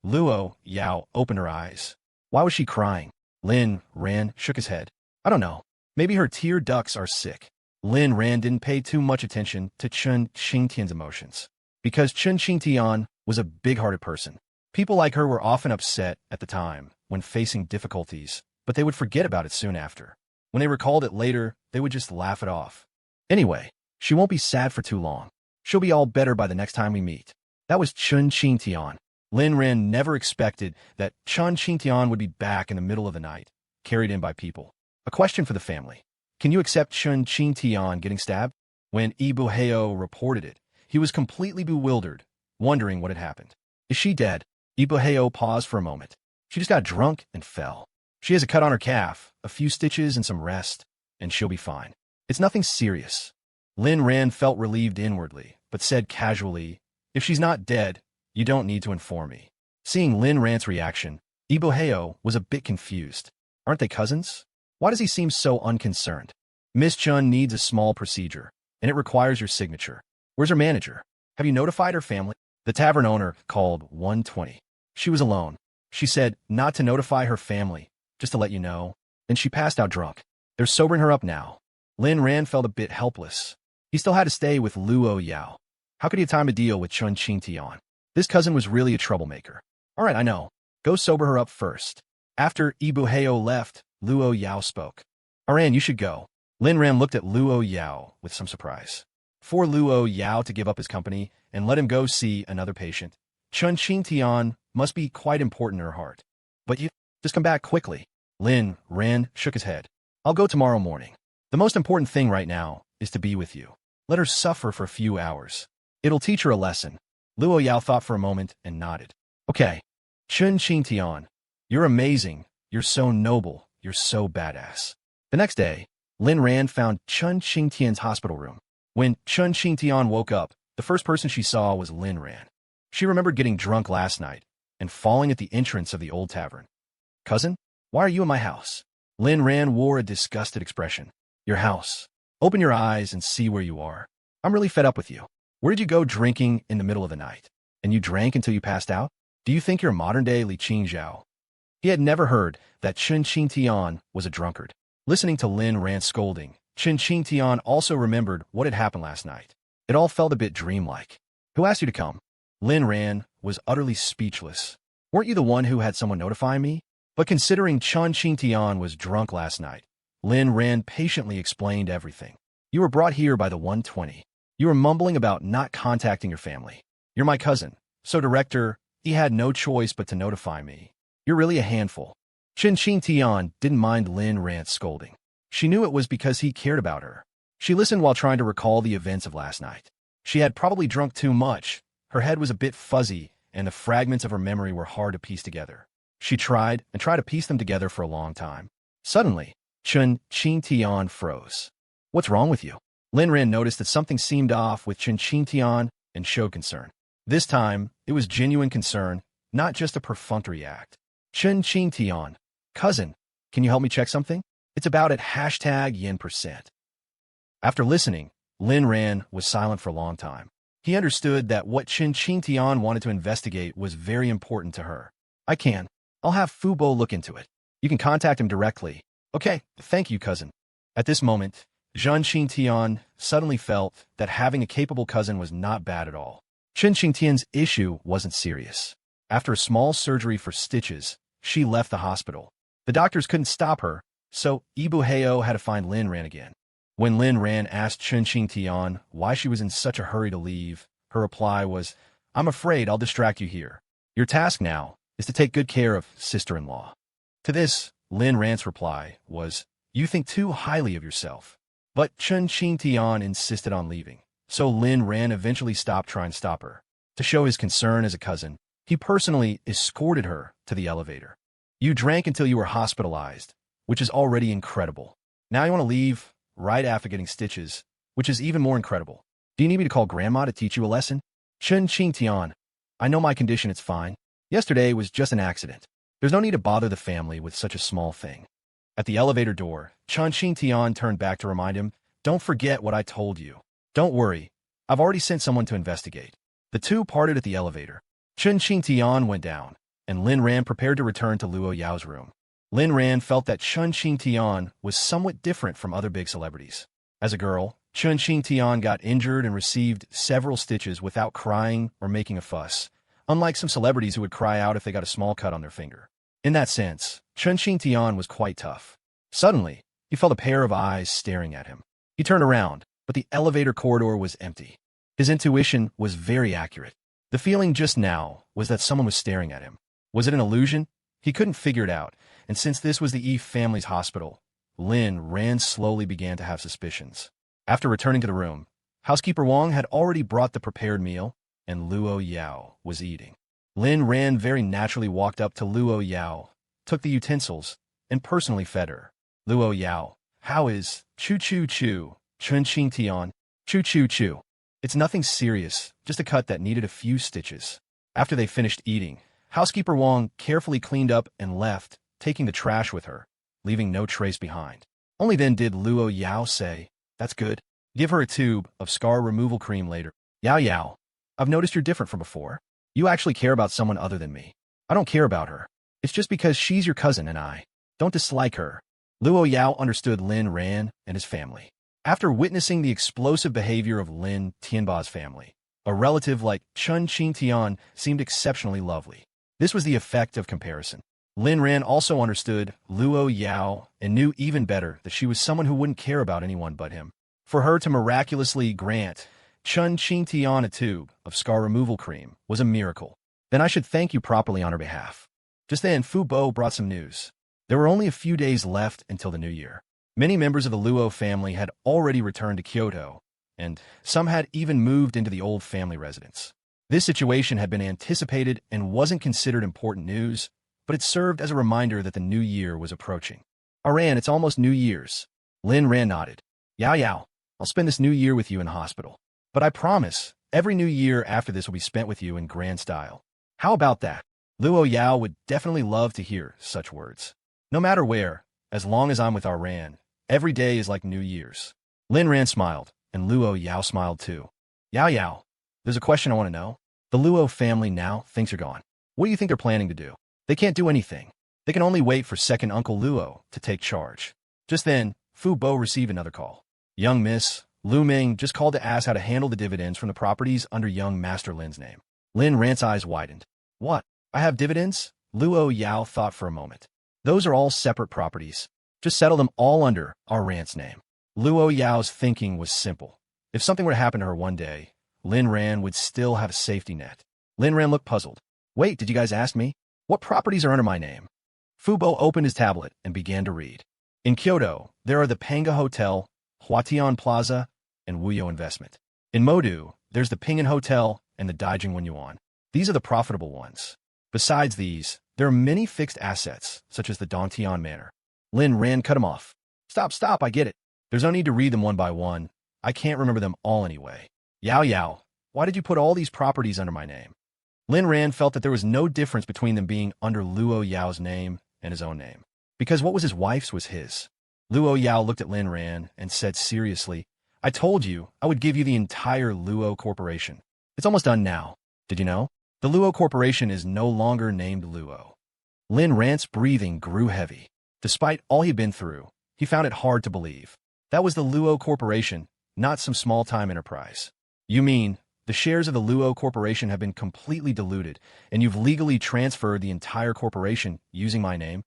Luo Yao opened her eyes. Why was she crying? Lin Ran shook his head. I don't know. Maybe her tear ducts are sick. Lin Ran didn't pay too much attention to Chunqing Tian's emotions. Because Chunqing Tian was a big-hearted person. People like her were often upset at the time when facing difficulties, but they would forget about it soon after. When they recalled it later, they would just laugh it off. Anyway, she won't be sad for too long. She'll be all better by the next time we meet. That was Chunqing Tian. Lin Ran never expected that Chunqing Tian would be back in the middle of the night, carried in by people. A question for the family. Can you accept Chunqing Tian getting stabbed? When Buhoui reported it, he was completely bewildered, wondering what had happened. Is she dead? Buhoui paused for a moment. She just got drunk and fell. She has a cut on her calf, a few stitches and some rest, and she'll be fine. It's nothing serious. Lin Ran felt relieved inwardly, but said casually, if she's not dead, you don't need to inform me. Seeing Lin Ran's reaction, Buhoui was a bit confused. Aren't they cousins? Why does he seem so unconcerned? Miss Chun needs a small procedure, and it requires your signature. Where's her manager? Have you notified her family? The tavern owner called 120. She was alone. She said not to notify her family, just to let you know. Then she passed out drunk. They're sobering her up now. Lin Ran felt a bit helpless. He still had to stay with Luo Yao. How could he have time to deal with Chunqing Tian? This cousin was really a troublemaker. All right, I know. Go sober her up first. After Buhoui left, Luo Yao spoke. Aran, you should go. Lin Ran looked at Luo Yao with some surprise. For Luo Yao to give up his company and let him go see another patient, Chunqing Tian must be quite important in her heart. But you just come back quickly. Lin Ran shook his head. I'll go tomorrow morning. The most important thing right now is to be with you. Let her suffer for a few hours. It'll teach her a lesson. Luo Yao thought for a moment and nodded. Okay. Chunqing Tian. You're amazing. You're so noble. You're so badass. The next day, Lin Ran found Chunqing Tian's hospital room. When Chunqing Tian woke up, the first person she saw was Lin Ran. She remembered getting drunk last night and falling at the entrance of the old tavern. Cousin, why are you in my house? Lin Ran wore a disgusted expression. Your house. Open your eyes and see where you are. I'm really fed up with you. Where did you go drinking in the middle of the night? And you drank until you passed out? Do you think you're modern-day Li Qingzhao? He had never heard that Chunqing Tian was a drunkard. Listening to Lin Ran's scolding, Chunqing Tian also remembered what had happened last night. It all felt a bit dreamlike. Who asked you to come? Lin Ran was utterly speechless. Weren't you the one who had someone notify me? But considering Chunqing Tian was drunk last night, Lin Ran patiently explained everything. You were brought here by the 120. You were mumbling about not contacting your family. You're my cousin, so director, he had no choice but to notify me. You're really a handful. Chunqing Tian didn't mind Lin Ran's scolding. She knew it was because he cared about her. She listened while trying to recall the events of last night. She had probably drunk too much. Her head was a bit fuzzy, and the fragments of her memory were hard to piece together. She tried to piece them together for a long time. Suddenly, Chunqing Tian froze. What's wrong with you? Lin Ran noticed that something seemed off with Chunqing Tian and showed concern. This time, it was genuine concern, not just a perfunctory act. Chunqing Tian, cousin, can you help me check something? It's about at #yen%. After listening, Lin Ran was silent for a long time. He understood that what Chunqing Tian wanted to investigate was very important to her. I can. I'll have Fu Bo look into it. You can contact him directly. Okay, thank you, cousin. At this moment, Chunqing Tian suddenly felt that having a capable cousin was not bad at all. Chunqing Tian's issue wasn't serious. After a small surgery for stitches, she left the hospital. The doctors couldn't stop her, so Buhoui had to find Lin Ran again. When Lin Ran asked Chunqing Tian why she was in such a hurry to leave, her reply was, I'm afraid I'll distract you here. Your task now is to take good care of sister-in-law. To this, Lin Ran's reply was, you think too highly of yourself. But Chunqing Tian insisted on leaving, so Lin Ran eventually stopped trying to stop her. To show his concern as a cousin, he personally escorted her to the elevator. You drank until you were hospitalized, which is already incredible. Now you want to leave right after getting stitches, which is even more incredible. Do you need me to call Grandma to teach you a lesson? Chunqing Tian, I know my condition, it's fine. Yesterday was just an accident. There's no need to bother the family with such a small thing. At the elevator door, Chunqing Tian turned back to remind him, don't forget what I told you. Don't worry, I've already sent someone to investigate. The two parted at the elevator. Chunqing Tian went down, and Lin Ran prepared to return to Luo Yao's room. Lin Ran felt that Chunqing Tian was somewhat different from other big celebrities. As a girl, Chunqing Tian got injured and received several stitches without crying or making a fuss, unlike some celebrities who would cry out if they got a small cut on their finger. In that sense, Chunqing Tian was quite tough. Suddenly, he felt a pair of eyes staring at him. He turned around, but the elevator corridor was empty. His intuition was very accurate. The feeling just now was that someone was staring at him. Was it an illusion? He couldn't figure it out, and since this was the Yi family's hospital, Lin Ran slowly began to have suspicions. After returning to the room, housekeeper Wong had already brought the prepared meal, and Luo Yao was eating. Lin Ran very naturally walked up to Luo Yao, took the utensils, and personally fed her. Luo Yao, how is Chu-chu-chu, Chunqing Tian, Chu-chu-chu. It's nothing serious, just a cut that needed a few stitches. After they finished eating, housekeeper Wong carefully cleaned up and left, taking the trash with her, leaving no trace behind. Only then did Luo Yao say, that's good. Give her a tube of scar removal cream later. Yao Yao, I've noticed you're different from before. You actually care about someone other than me. I don't care about her. It's just because she's your cousin and I don't dislike her. Luo Yao understood Lin Ran and his family. After witnessing the explosive behavior of Lynn Timba's family, a relative like Chunqing Tian seemed exceptionally lovely. This was the effect of comparison. Lin Ran also understood Luo Yao and knew even better that she was someone who wouldn't care about anyone but him. For her to miraculously grant Chunqing Tian a tube of scar removal cream was a miracle. Then I should thank you properly on her behalf. Just then, Fu Bo brought some news. There were only a few days left until the new year. Many members of the Luo family had already returned to Kyoto, and some had even moved into the old family residence. This situation had been anticipated and wasn't considered important news, but it served as a reminder that the new year was approaching. Ran, it's almost New Year's. Lin Ran nodded. Yao Yao, I'll spend this new year with you in hospital. But I promise, every new year after this will be spent with you in grand style. How about that? Luo Yao would definitely love to hear such words. No matter where, as long as I'm with Ran, every day is like New Year's. Lin Ran smiled, and Luo Yao smiled too. Yao Yao, there's a question I want to know. The Luo family now thinks you're gone. What do you think they're planning to do? They can't do anything. They can only wait for second Uncle Luo to take charge. Just then, Fu Bo received another call. Young Miss Lu Ming just called to ask how to handle the dividends from the properties under young Master Lin's name. Lin Ran's eyes widened. What? I have dividends? Luo Yao thought for a moment. Those are all separate properties. Just settle them all under Ran's name. Luo Yao's thinking was simple. If something were to happen to her one day, Lin Ran would still have a safety net. Lin Ran looked puzzled. Wait, did you guys ask me? What properties are under my name? Fu Bo opened his tablet and began to read. In Kyoto, there are the Panga Hotel, Huatian Plaza, and Wu Yao Investment. In Modu, there's the Ping'an Hotel and the Daijing Wenyuan. These are the profitable ones. Besides these, there are many fixed assets, such as the Dongtian Manor. Lin Ran cut him off. Stop, I get it. There's no need to read them one by one. I can't remember them all anyway. Yao Yao, why did you put all these properties under my name? Lin Ran felt that there was no difference between them being under Luo Yao's name and his own name, because what was his wife's was his. Luo Yao looked at Lin Ran and said seriously, I told you I would give you the entire Luo Corporation. It's almost done now. Did you know? The Luo Corporation is no longer named Luo. Lin Ran's breathing grew heavy. Despite all he'd been through, he found it hard to believe. That was the Luo Corporation, not some small-time enterprise. You mean, the shares of the Luo Corporation have been completely diluted, and you've legally transferred the entire corporation using my name?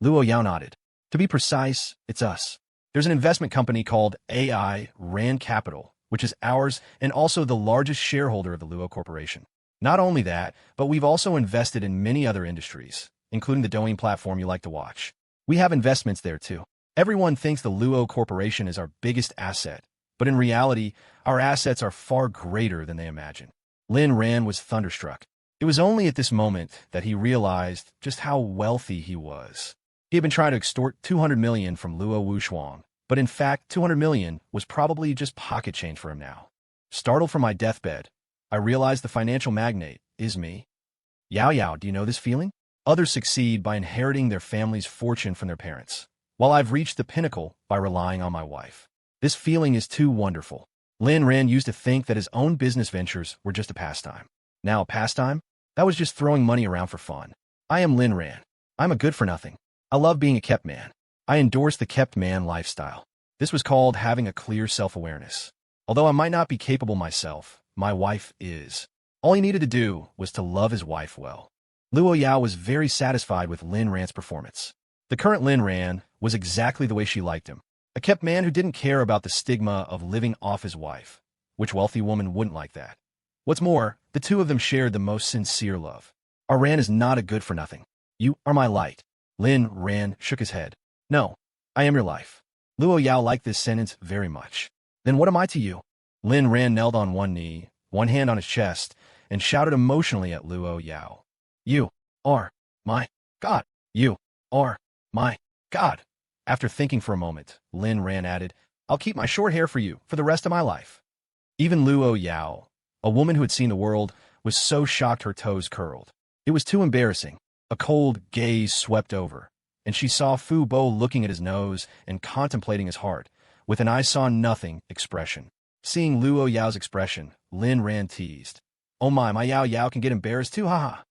Luo Yao nodded. To be precise, it's us. There's an investment company called AI Ran Capital, which is ours and also the largest shareholder of the Luo Corporation. Not only that, but we've also invested in many other industries, including the Douyin platform you like to watch. We have investments there too. Everyone thinks the Luo Corporation is our biggest asset, but in reality, our assets are far greater than they imagine. Lin Ran was thunderstruck. It was only at this moment that he realized just how wealthy he was. He had been trying to extort 200 million from Luo Wuwang, but in fact, 200 million was probably just pocket change for him now. Startled from my deathbed, I realized the financial magnate is me. Yao Yao, do you know this feeling? Others succeed by inheriting their family's fortune from their parents, while I've reached the pinnacle by relying on my wife. This feeling is too wonderful. Lin Ran used to think that his own business ventures were just a pastime. Now a pastime? That was just throwing money around for fun. I am Lin Ran. I'm a good-for-nothing. I love being a kept man. I endorse the kept man lifestyle. This was called having a clear self-awareness. Although I might not be capable myself, my wife is. All he needed to do was to love his wife well. Luo Yao was very satisfied with Lin Ran's performance. The current Lin Ran was exactly the way she liked him. A kept man who didn't care about the stigma of living off his wife. Which wealthy woman wouldn't like that? What's more, the two of them shared the most sincere love. Ran is not a good-for-nothing. You are my light. Lin Ran shook his head. No, I am your life. Luo Yao liked this sentence very much. Then what am I to you? Lin Ran knelt on one knee, one hand on his chest, and shouted emotionally at Luo Yao. You are my God. You are my God. After thinking for a moment, Lin Ran added, I'll keep my short hair for you for the rest of my life. Even Luo Yao, a woman who had seen the world, was so shocked her toes curled. It was too embarrassing. A cold gaze swept over, and she saw Fu Bo looking at his nose and contemplating his heart, with an I-saw-nothing expression. Seeing Luo Yao's expression, Lin Ran teased. Oh my Yao Yao can get embarrassed too, haha.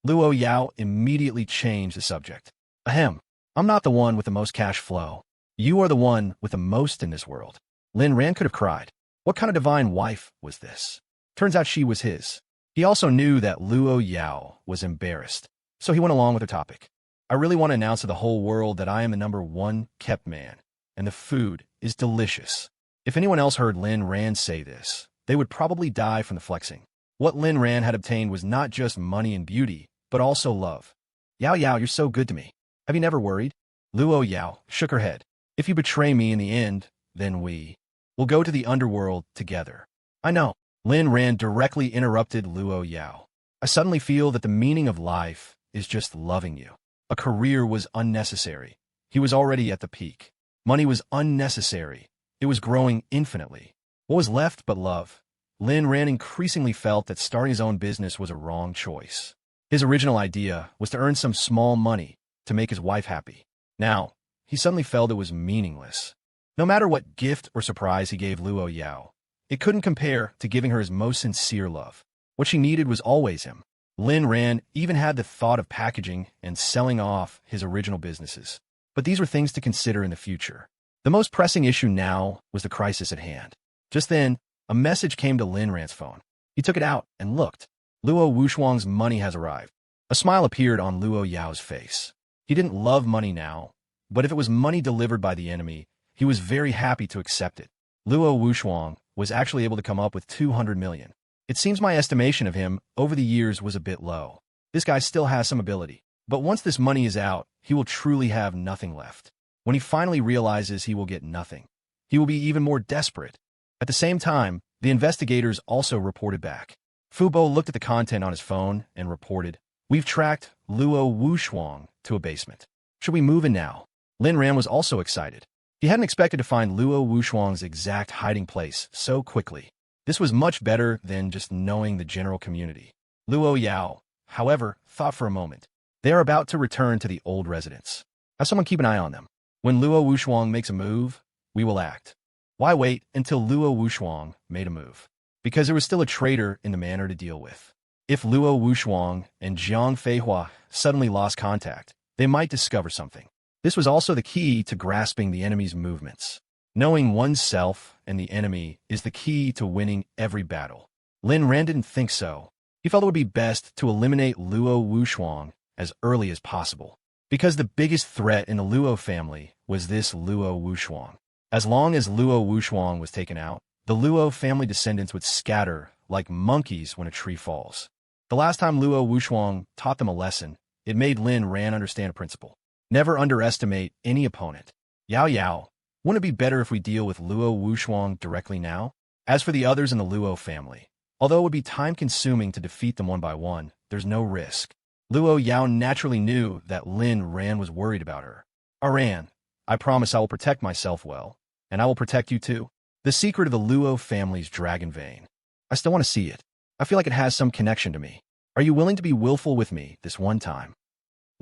Luo Yao immediately changed the subject. Ahem, I'm not the one with the most cash flow. You are the one with the most in this world. Lin Ran could have cried. What kind of divine wife was this? Turns out she was his. He also knew that Luo Yao was embarrassed, so he went along with the topic. I really want to announce to the whole world that I am the #1 kept man, and the food is delicious. If anyone else heard Lin Ran say this, they would probably die from the flexing. What Lin Ran had obtained was not just money and beauty, but also love. Yao Yao, you're so good to me. Have you never worried? Luo Yao shook her head. If you betray me in the end, then we will go to the underworld together. I know. Lin Ran directly interrupted Luo Yao. I suddenly feel that the meaning of life is just loving you. A career was unnecessary. He was already at the peak. Money was unnecessary. It was growing infinitely. What was left but love? Lin Ran increasingly felt that starting his own business was a wrong choice. His original idea was to earn some small money to make his wife happy. Now, he suddenly felt it was meaningless. No matter what gift or surprise he gave Luo Yao, it couldn't compare to giving her his most sincere love. What she needed was always him. Lin Ran even had the thought of packaging and selling off his original businesses. But these were things to consider in the future. The most pressing issue now was the crisis at hand. Just then, a message came to Lin Ran's phone. He took it out and looked. Luo Wuwang's money has arrived. A smile appeared on Luo Yao's face. He didn't love money now, but if it was money delivered by the enemy, he was very happy to accept it. Luo Wuwang was actually able to come up with 200 million. It seems my estimation of him over the years was a bit low. This guy still has some ability, but once this money is out, he will truly have nothing left. When he finally realizes he will get nothing, he will be even more desperate. At the same time, the investigators also reported back. Fubo looked at the content on his phone and reported, "We've tracked Luo Wuwang to a basement. Should we move in now?" Lin Ran was also excited. He hadn't expected to find Luo Wuwang's exact hiding place so quickly. This was much better than just knowing the general community. Luo Yao, however, thought for a moment. They are about to return to the old residence. Have someone keep an eye on them. When Luo Wuwang makes a move, we will act. Why wait until Luo Wuwang made a move? Because there was still a traitor in the manor to deal with. If Luo Wuwang and Jiang Feihua suddenly lost contact, they might discover something. This was also the key to grasping the enemy's movements. Knowing oneself and the enemy is the key to winning every battle. Lin Ran didn't think so. He felt it would be best to eliminate Luo Wuwang as early as possible, because the biggest threat in the Luo family was this Luo Wuwang. As long as Luo Wuwang was taken out, the Luo family descendants would scatter like monkeys when a tree falls. The last time Luo Wuwang taught them a lesson, it made Lin Ran understand a principle. Never underestimate any opponent. Yao, wouldn't it be better if we deal with Luo Wuwang directly now? As for the others in the Luo family, although it would be time-consuming to defeat them one by one, there's no risk. Luo Yao naturally knew that Lin Ran was worried about her. "Ran, I promise I will protect myself well, and I will protect you too." The secret of the Luo family's dragon vein. I still want to see it. I feel like it has some connection to me. Are you willing to be willful with me this one time?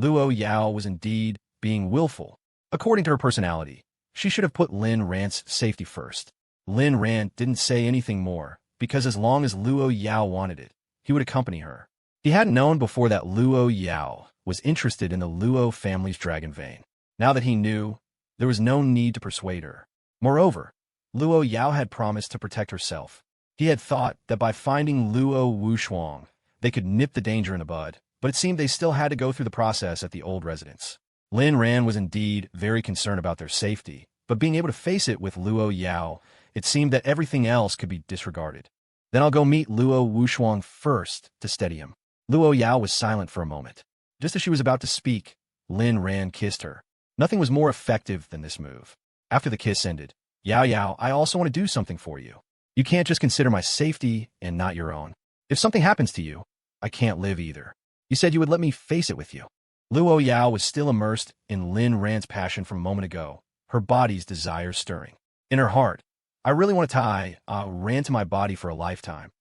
Luo Yao was indeed being willful. According to her personality, she should have put Lin Ran's safety first. Lin Ran didn't say anything more, because as long as Luo Yao wanted it, he would accompany her. He hadn't known before that Luo Yao was interested in the Luo family's dragon vein. Now that he knew, there was no need to persuade her. Moreover, Luo Yao had promised to protect herself. He had thought that by finding Luo Wuwang, they could nip the danger in the bud, but it seemed they still had to go through the process at the old residence. Lin Ran was indeed very concerned about their safety, but being able to face it with Luo Yao, it seemed that everything else could be disregarded. "Then I'll go meet Luo Wuwang first to steady him." Luo Yao was silent for a moment. Just as she was about to speak, Lin Ran kissed her. Nothing was more effective than this move. After the kiss ended, "Yao, I also want to do something for you. You can't just consider my safety and not your own. If something happens to you, I can't live either. You said you would let me face it with you." Luo Yao was still immersed in Lin Ran's passion from a moment ago, her body's desire stirring. In her heart, "I really want to tie Ran to my body for a lifetime."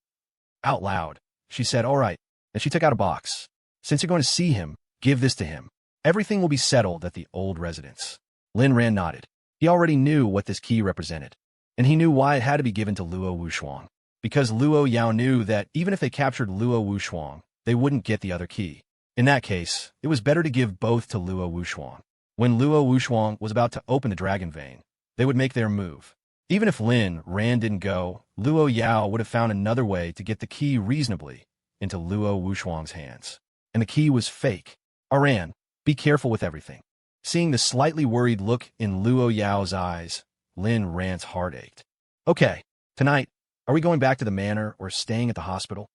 Out loud, she said, "All right." Then she took out a box. "Since you're going to see him, give this to him. Everything will be settled at the old residence." Lin Ran nodded. He already knew what this key represented, and he knew why it had to be given to Luo Wuwang. Because Luo Yao knew that even if they captured Luo Wuwang, they wouldn't get the other key. In that case, it was better to give both to Luo Wuwang. When Luo Wuwang was about to open the dragon vein, they would make their move. Even if Lin Ran didn't go, Luo Yao would have found another way to get the key reasonably into Luo Wuwang's hands. And the key was fake. "Ran, be careful with everything." Seeing the slightly worried look in Luo Yao's eyes, Lin Ran's heart ached. "Okay, tonight, are we going back to the manor or staying at the hospital?"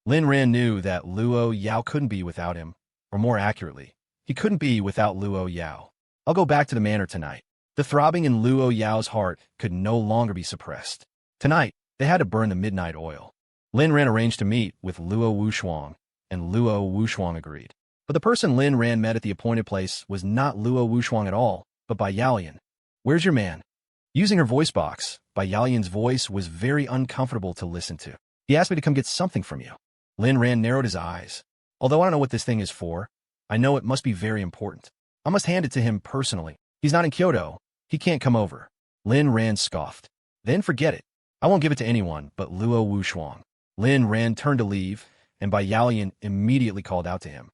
Lin Ran knew that Luo Yao couldn't be without him, or more accurately, he couldn't be without Luo Yao. "I'll go back to the manor tonight." The throbbing in Luo Yao's heart could no longer be suppressed. Tonight, they had to burn the midnight oil. Lin Ran arranged to meet with Luo Wuwang, and Luo Wuwang agreed. But the person Lin Ran met at the appointed place was not Luo Wuwang at all, but Bai Yaolian. "Where's your man?" Using her voice box, Bai Yaolian's voice was very uncomfortable to listen to. "He asked me to come get something from you." Lin Ran narrowed his eyes. "Although I don't know what this thing is for, I know it must be very important. I must hand it to him personally. He's not in Kyoto. He can't come over." Lin Ran scoffed. "Then forget it. I won't give it to anyone but Luo Wuwang." Lin Ran turned to leave, and Bai Yaolian immediately called out to him.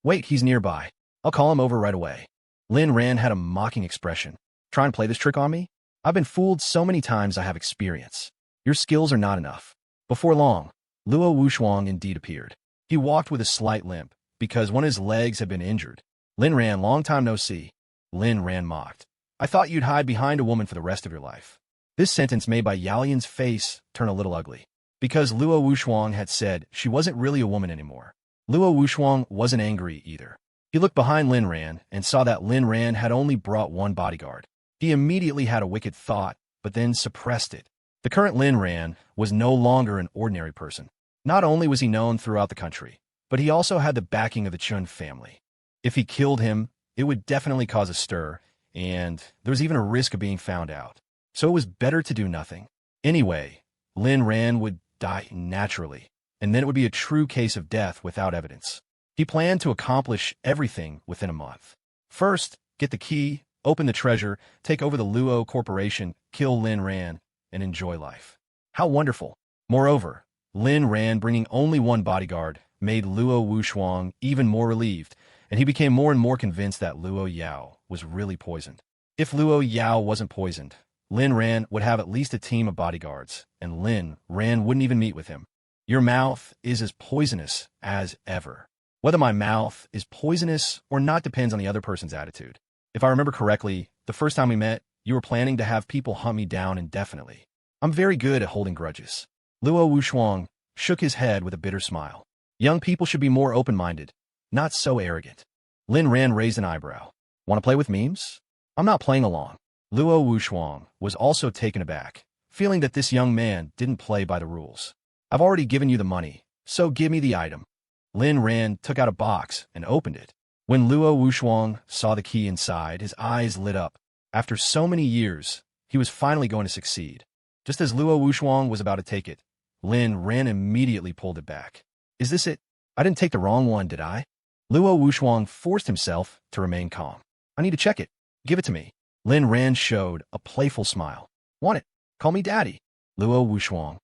"Wait, he's nearby. I'll call him over right away." Lin Ran had a mocking expression. "Try and play this trick on me? I've been fooled so many times I have experience. Your skills are not enough." Before long, Luo Wuwang indeed appeared. He walked with a slight limp, because one of his legs had been injured. "Lin Ran, long time no see." Lin Ran mocked. "I thought you'd hide behind a woman for the rest of your life." This sentence made Bai Yaolian's face turn a little ugly, because Luo Wuwang had said she wasn't really a woman anymore. Luo Wuwang wasn't angry either. He looked behind Lin Ran and saw that Lin Ran had only brought one bodyguard. He immediately had a wicked thought, but then suppressed it. The current Lin Ran was no longer an ordinary person. Not only was he known throughout the country, but he also had the backing of the Chun family. If he killed him, it would definitely cause a stir, and there was even a risk of being found out. So it was better to do nothing. Anyway, Lin Ran would die naturally, and then it would be a true case of death without evidence. He planned to accomplish everything within a month. First, get the key, open the treasure, take over the Luo Corporation, kill Lin Ran, and enjoy life. How wonderful! Moreover, Lin Ran bringing only one bodyguard made Luo Wuwang even more relieved, and he became more and more convinced that Luo Yao was really poisoned. If Luo Yao wasn't poisoned, Lin Ran would have at least a team of bodyguards, and Lin Ran wouldn't even meet with him. "Your mouth is as poisonous as ever." Whether my mouth is poisonous or not depends on the other person's attitude. If I remember correctly, the first time we met, you were planning to have people hunt me down indefinitely. I'm very good at holding grudges. Luo Wuwang shook his head with a bitter smile. Young people should be more open-minded, not so arrogant. Lin Ran raised an eyebrow. "Want to play with memes?" "I'm not playing along." Luo Wuwang was also taken aback, feeling that this young man didn't play by the rules. "I've already given you the money, so give me the item." Lin Ran took out a box and opened it. When Luo Wuwang saw the key inside, his eyes lit up. After so many years, he was finally going to succeed. Just as Luo Wuwang was about to take it, Lin Ran immediately pulled it back. "Is this it? I didn't take the wrong one, did I?" Luo Wuwang forced himself to remain calm. "I need to check it. Give it to me." Lin Ran showed a playful smile. "Want it? Call me Daddy." Luo Wuwang.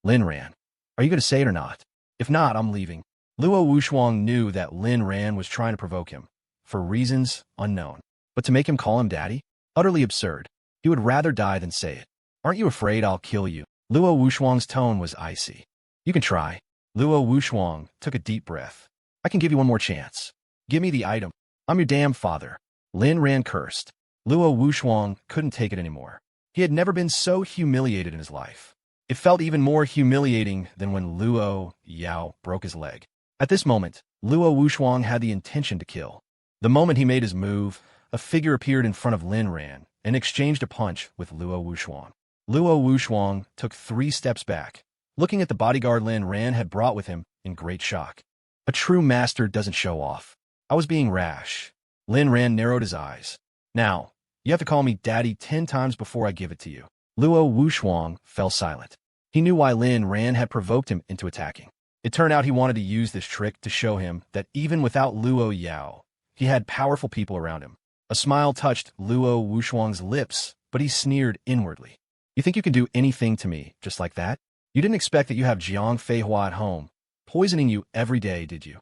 "Lin Ran, are you going to say it or not? If not, I'm leaving." Luo Wuwang knew that Lin Ran was trying to provoke him, for reasons unknown. But to make him call him Daddy? Utterly absurd. He would rather die than say it. "Aren't you afraid I'll kill you?" Luo Wuwang's tone was icy. "You can try." Luo Wuwang took a deep breath. "I can give you one more chance. Give me the item. I'm your damn father." Lin Ran cursed. Luo Wuwang couldn't take it anymore. He had never been so humiliated in his life. It felt even more humiliating than when Luo Yao broke his leg. At this moment, Luo Wuwang had the intention to kill. The moment he made his move, a figure appeared in front of Lin Ran and exchanged a punch with Luo Wuwang. Luo Wuwang took 3 steps back, looking at the bodyguard Lin Ran had brought with him in great shock. A true master doesn't show off. I was being rash. Lin Ran narrowed his eyes. "Now, you have to call me Daddy 10 times before I give it to you." Luo Wuwang fell silent. He knew why Lin Ran had provoked him into attacking. It turned out he wanted to use this trick to show him that even without Luo Yao, he had powerful people around him. A smile touched Luo Wuwang's lips, but he sneered inwardly. "You think you can do anything to me just like that? You didn't expect that you have Jeang Seyan at home, poisoning you every day, did you?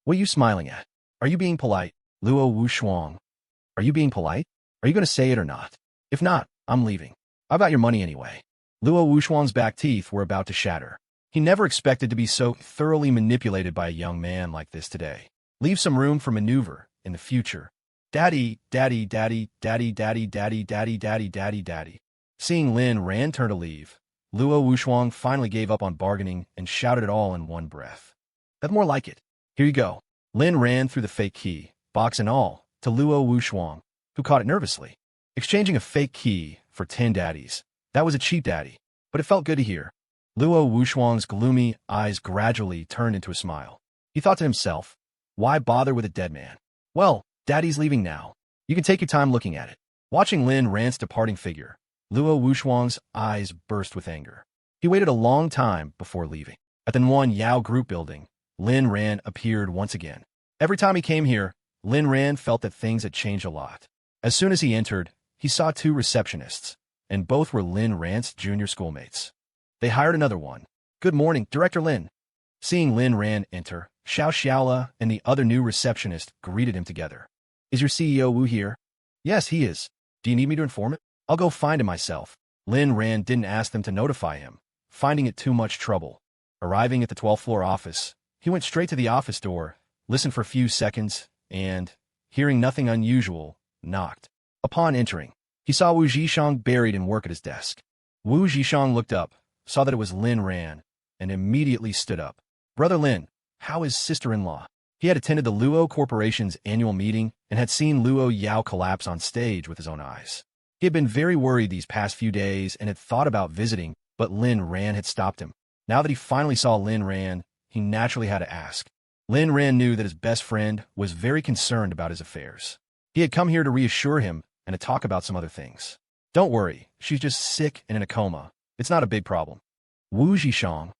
What are you smiling at? Are you being polite?" Luo Wuwang. "Are you being polite? Are you going to say it or not? If not, I'm leaving. I've got your money anyway." Luo Wuwang's back teeth were about to shatter. He never expected to be so thoroughly manipulated by a young man like this today. Leave some room for maneuver in the future. "Daddy, daddy, daddy, daddy, daddy, daddy, daddy, daddy, daddy, daddy." Seeing Lin Ran turn to leave, Luo Wuwang finally gave up on bargaining and shouted it all in one breath. "That's more like it. Here you go." Lin ran through the fake key, box and all, to Luo Wuwang, who caught it nervously. Exchanging a fake key for 10 daddies. That was a cheap daddy, but it felt good to hear. Luo Wuwang's gloomy eyes gradually turned into a smile. He thought to himself, Why bother with a dead man? Well, Daddy's leaving now. You can take your time looking at it. Watching Lin Ran's departing figure, Luo Wuwang's eyes burst with anger. He waited a long time before leaving. At the Luo Yao group building, Lin Ran appeared once again. Every time he came here, Lin Ran felt that things had changed a lot. As soon as he entered, he saw two receptionists, and both were Lin Ran's junior schoolmates. They hired another one. Good morning, Director Lin. Seeing Lin Ran enter, Xiao and the other new receptionist greeted him together. Is your CEO Wu here? Yes, he is. Do you need me to inform it? I'll go find him myself. Lin Ran didn't ask them to notify him, finding it too much trouble. Arriving at the 12th floor office, he went straight to the office door, listened for a few seconds, and, hearing nothing unusual, knocked. Upon entering, he saw Wu Zhishang buried in work at his desk. Wu Zhishang looked up, saw that it was Lin Ran, and immediately stood up. Brother Lin, how is sister-in-law? He had attended the Luo Corporation's annual meeting and had seen Luo Yao collapse on stage with his own eyes. He had been very worried these past few days and had thought about visiting, but Lin Ran had stopped him. Now that he finally saw Lin Ran, he naturally had to ask. Lin Ran knew that his best friend was very concerned about his affairs. He had come here to reassure him and to talk about some other things. Don't worry, she's just sick and in a coma. It's not a big problem. Wu Zhishang.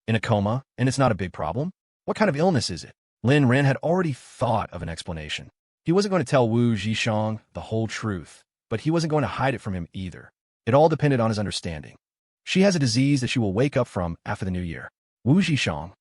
In a coma, and it's not a big problem? What kind of illness is it? Lin Ran had already thought of an explanation. He wasn't going to tell Wu Zhishang the whole truth, but he wasn't going to hide it from him either. It all depended on his understanding. She has a disease that she will wake up from after the new year. Wu Zhishang,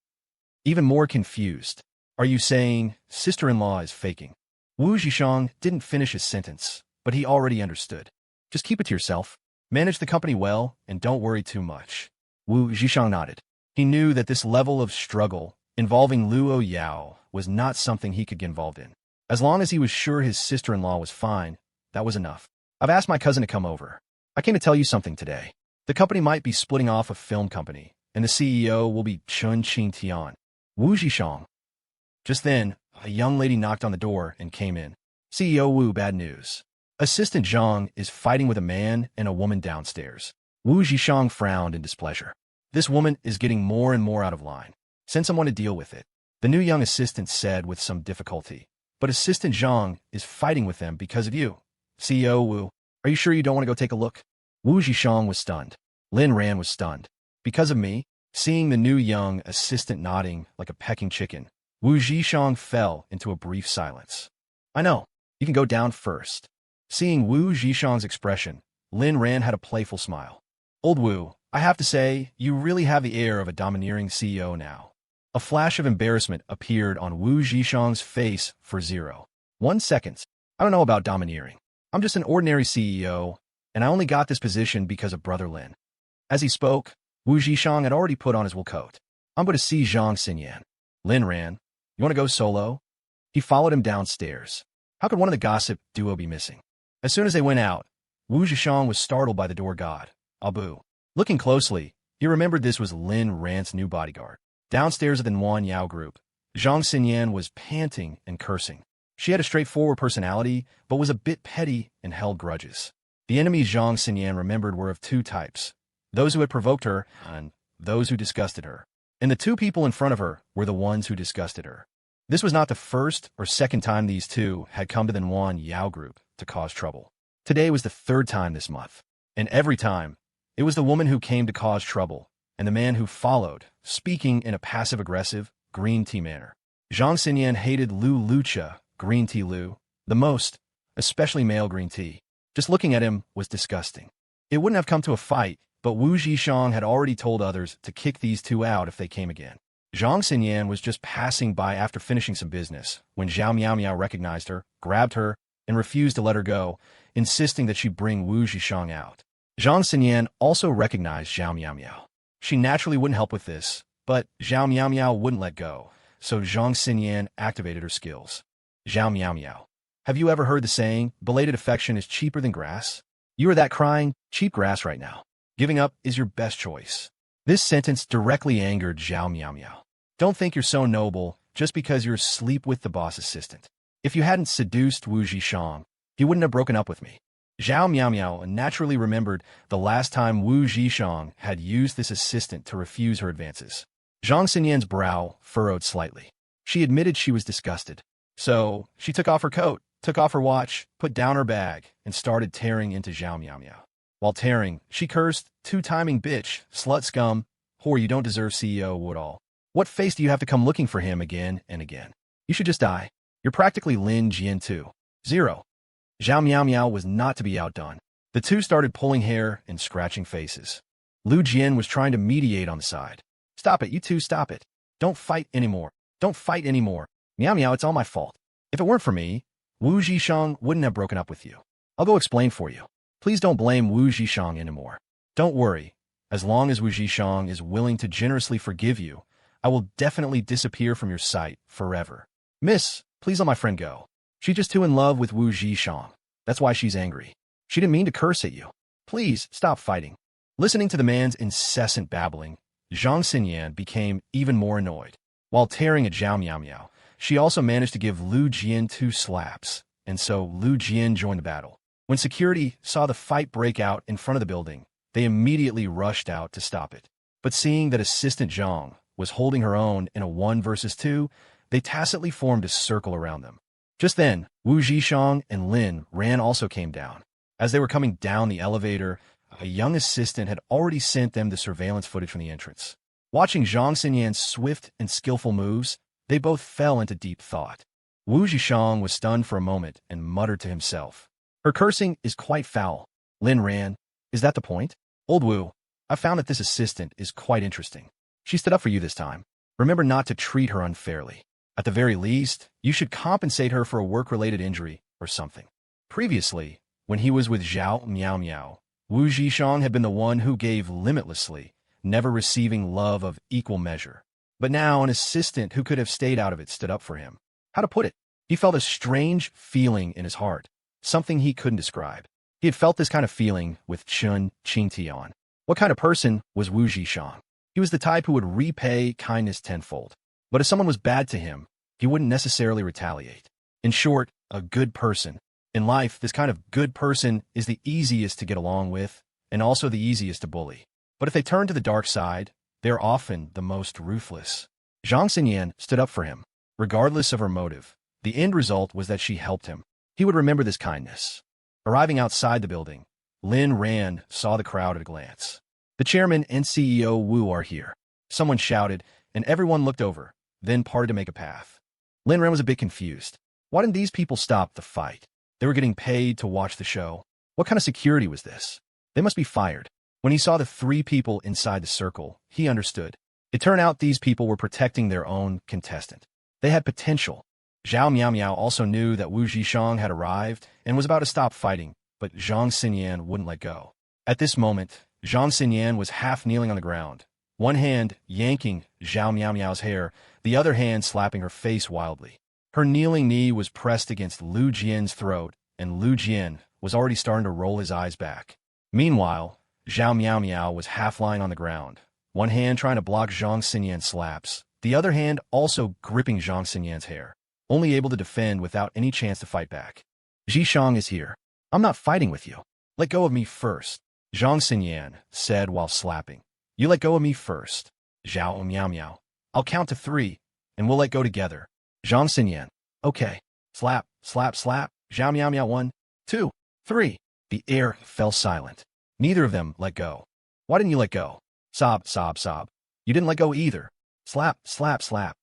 even more confused. Are you saying sister-in-law is faking? Wu Zhishang didn't finish his sentence, but he already understood. Just keep it to yourself. Manage the company well, and don't worry too much. Wu Zhishang nodded. He knew that this level of struggle involving Luo Yao was not something he could get involved in. As long as he was sure his sister-in-law was fine, that was enough. I've asked my cousin to come over. I came to tell you something today. The company might be splitting off a film company, and the CEO will be Chunqing Tian. Wu Zhishang. Just then, a young lady knocked on the door and came in. CEO Wu, bad news. Assistant Jeang is fighting with a man and a woman downstairs. Wu Zhishang frowned in displeasure. This woman is getting more and more out of line. Send someone to deal with it. The new young assistant said with some difficulty. But Assistant Jeang is fighting with them because of you. CEO Wu, are you sure you don't want to go take a look? Wu Zhishang was stunned. Lin Ran was stunned. Because of me? Seeing the new young assistant nodding like a pecking chicken, Wu Zhishang fell into a brief silence. I know. You can go down first. Seeing Wu Zhishang's expression, Lin Ran had a playful smile. Old Wu, I have to say, you really have the air of a domineering CEO now. A flash of embarrassment appeared on Wu Zhishang's face for 1 second. I don't know about domineering. I'm just an ordinary CEO, and I only got this position because of Brother Lin. As he spoke, Wu Zhishang had already put on his wool coat. I'm going to see Jeang Seyan. Lin Ran, you want to go solo? He followed him downstairs. How could one of the gossip duo be missing? As soon as they went out, Wu Zhishang was startled by the door god, Abu. Looking closely, he remembered this was Lin Ran's new bodyguard. Downstairs at the Luo Yao group, Jeang Seyan was panting and cursing. She had a straightforward personality, but was a bit petty and held grudges. The enemies Jeang Seyan remembered were of two types, those who had provoked her and those who disgusted her. And the two people in front of her were the ones who disgusted her. This was not the first or second time these two had come to the Luo Yao group to cause trouble. Today was the third time this month, and every time, it was the woman who came to cause trouble, and the man who followed, speaking in a passive-aggressive, green tea manner. Jeang Seyan hated Lu Lucha, green tea Lu, the most, especially male green tea. Just looking at him was disgusting. It wouldn't have come to a fight, but Wu Zhishang had already told others to kick these two out if they came again. Jeang Seyan was just passing by after finishing some business, when Zhao Miao recognized her, grabbed her, and refused to let her go, insisting that she bring Wu Zhishang out. Jeang Seyan also recognized Zhao Miao. She naturally wouldn't help with this, but Zhao Miao wouldn't let go, so Jeang Seyan activated her skills. Zhao Miao. Have you ever heard the saying, belated affection is cheaper than grass? You are that crying, cheap grass right now. Giving up is your best choice. This sentence directly angered Zhao Miao. Don't think you're so noble just because you're asleep with the boss assistant. If you hadn't seduced Wu Zhishang, he wouldn't have broken up with me. Zhao Miao naturally remembered the last time Wu Zhishang had used this assistant to refuse her advances. Jeang Seyan's brow furrowed slightly. She admitted she was disgusted. So, she took off her coat, took off her watch, put down her bag, and started tearing into Zhao Miao. While tearing, she cursed, "Two-timing bitch, slut scum, whore, you don't deserve CEO Woodall. What face do you have to come looking for him again and again? You should just die. You're practically Lin Jian too." 0. Zhao Miao was not to be outdone. The two started pulling hair and scratching faces. Lu Jian was trying to mediate on the side. "Stop it, you two, stop it. Don't fight anymore. Don't fight anymore. Miao, it's all my fault. If it weren't for me, Wu Zhishang wouldn't have broken up with you. I'll go explain for you. Please don't blame Wu Zhishang anymore. Don't worry. As long as Wu Zhishang is willing to generously forgive you, I will definitely disappear from your sight forever. Miss, please let my friend go. She's just too in love with Wu Zhishang. That's why she's angry. She didn't mean to curse at you. Please, stop fighting." Listening to the man's incessant babbling, Jeang Seyan became even more annoyed. While tearing at Zhao Miao, she also managed to give Lu Jian 2 slaps, and so Lu Jian joined the battle. When security saw the fight break out in front of the building, they immediately rushed out to stop it. But seeing that Assistant Zhang was holding her own in a 1 versus 2, they tacitly formed a circle around them. Just then, Wu Zhishang and Lin Ran also came down. As they were coming down the elevator, a young assistant had already sent them the surveillance footage from the entrance. Watching Jeang Seyan's swift and skillful moves, they both fell into deep thought. Wu Zhishang was stunned for a moment and muttered to himself, "Her cursing is quite foul. Lin Ran, is that the point? Old Wu, I found that this assistant is quite interesting. She stood up for you this time. Remember not to treat her unfairly. At the very least, you should compensate her for a work-related injury or something." Previously, when he was with Zhao Miao, Wu Zhishang had been the one who gave limitlessly, never receiving love of equal measure. But now an assistant who could have stayed out of it stood up for him. How to put it? He felt a strange feeling in his heart, something he couldn't describe. He had felt this kind of feeling with Chunqing Tian. What kind of person was Wu Zhishang? He was the type who would repay kindness tenfold. But if someone was bad to him, he wouldn't necessarily retaliate. In short, a good person. In life, this kind of good person is the easiest to get along with, and also the easiest to bully. But if they turn to the dark side, they are often the most ruthless. Jeang Seyan stood up for him. Regardless of her motive, the end result was that she helped him. He would remember this kindness. Arriving outside the building, Lin Ran saw the crowd at a glance. "The chairman and CEO Wu are here," someone shouted, and everyone looked over, then parted to make a path. Lin Ran was a bit confused. Why didn't these people stop the fight? They were getting paid to watch the show. What kind of security was this? They must be fired. When he saw the 3 people inside the circle, he understood. It turned out these people were protecting their own contestant. They had potential. Zhao Miao also knew that Wu Zhishang had arrived and was about to stop fighting, but Jeang Seyan wouldn't let go. At this moment, Jeang Seyan was half kneeling on the ground, one hand yanking Zhao Miao's hair, the other hand slapping her face wildly. Her kneeling knee was pressed against Lu Jian's throat, and Lu Jian was already starting to roll his eyes back. Meanwhile, Zhao Miao was half lying on the ground, one hand trying to block Jeang Seyan's slaps, the other hand also gripping Jeang Seyan's hair, only able to defend without any chance to fight back. "Zhishang is here. I'm not fighting with you. Let go of me first," Jeang Seyan said while slapping. "You let go of me first, Zhao Miao. I'll count to 3, and we'll let go together." Jeang Seyan. "Okay." Slap, slap, slap. Zhao Miao 1, 2, 3. The air fell silent. Neither of them let go. "Why didn't you let go?" Sob, sob, sob. "You didn't let go either." Slap, slap, slap.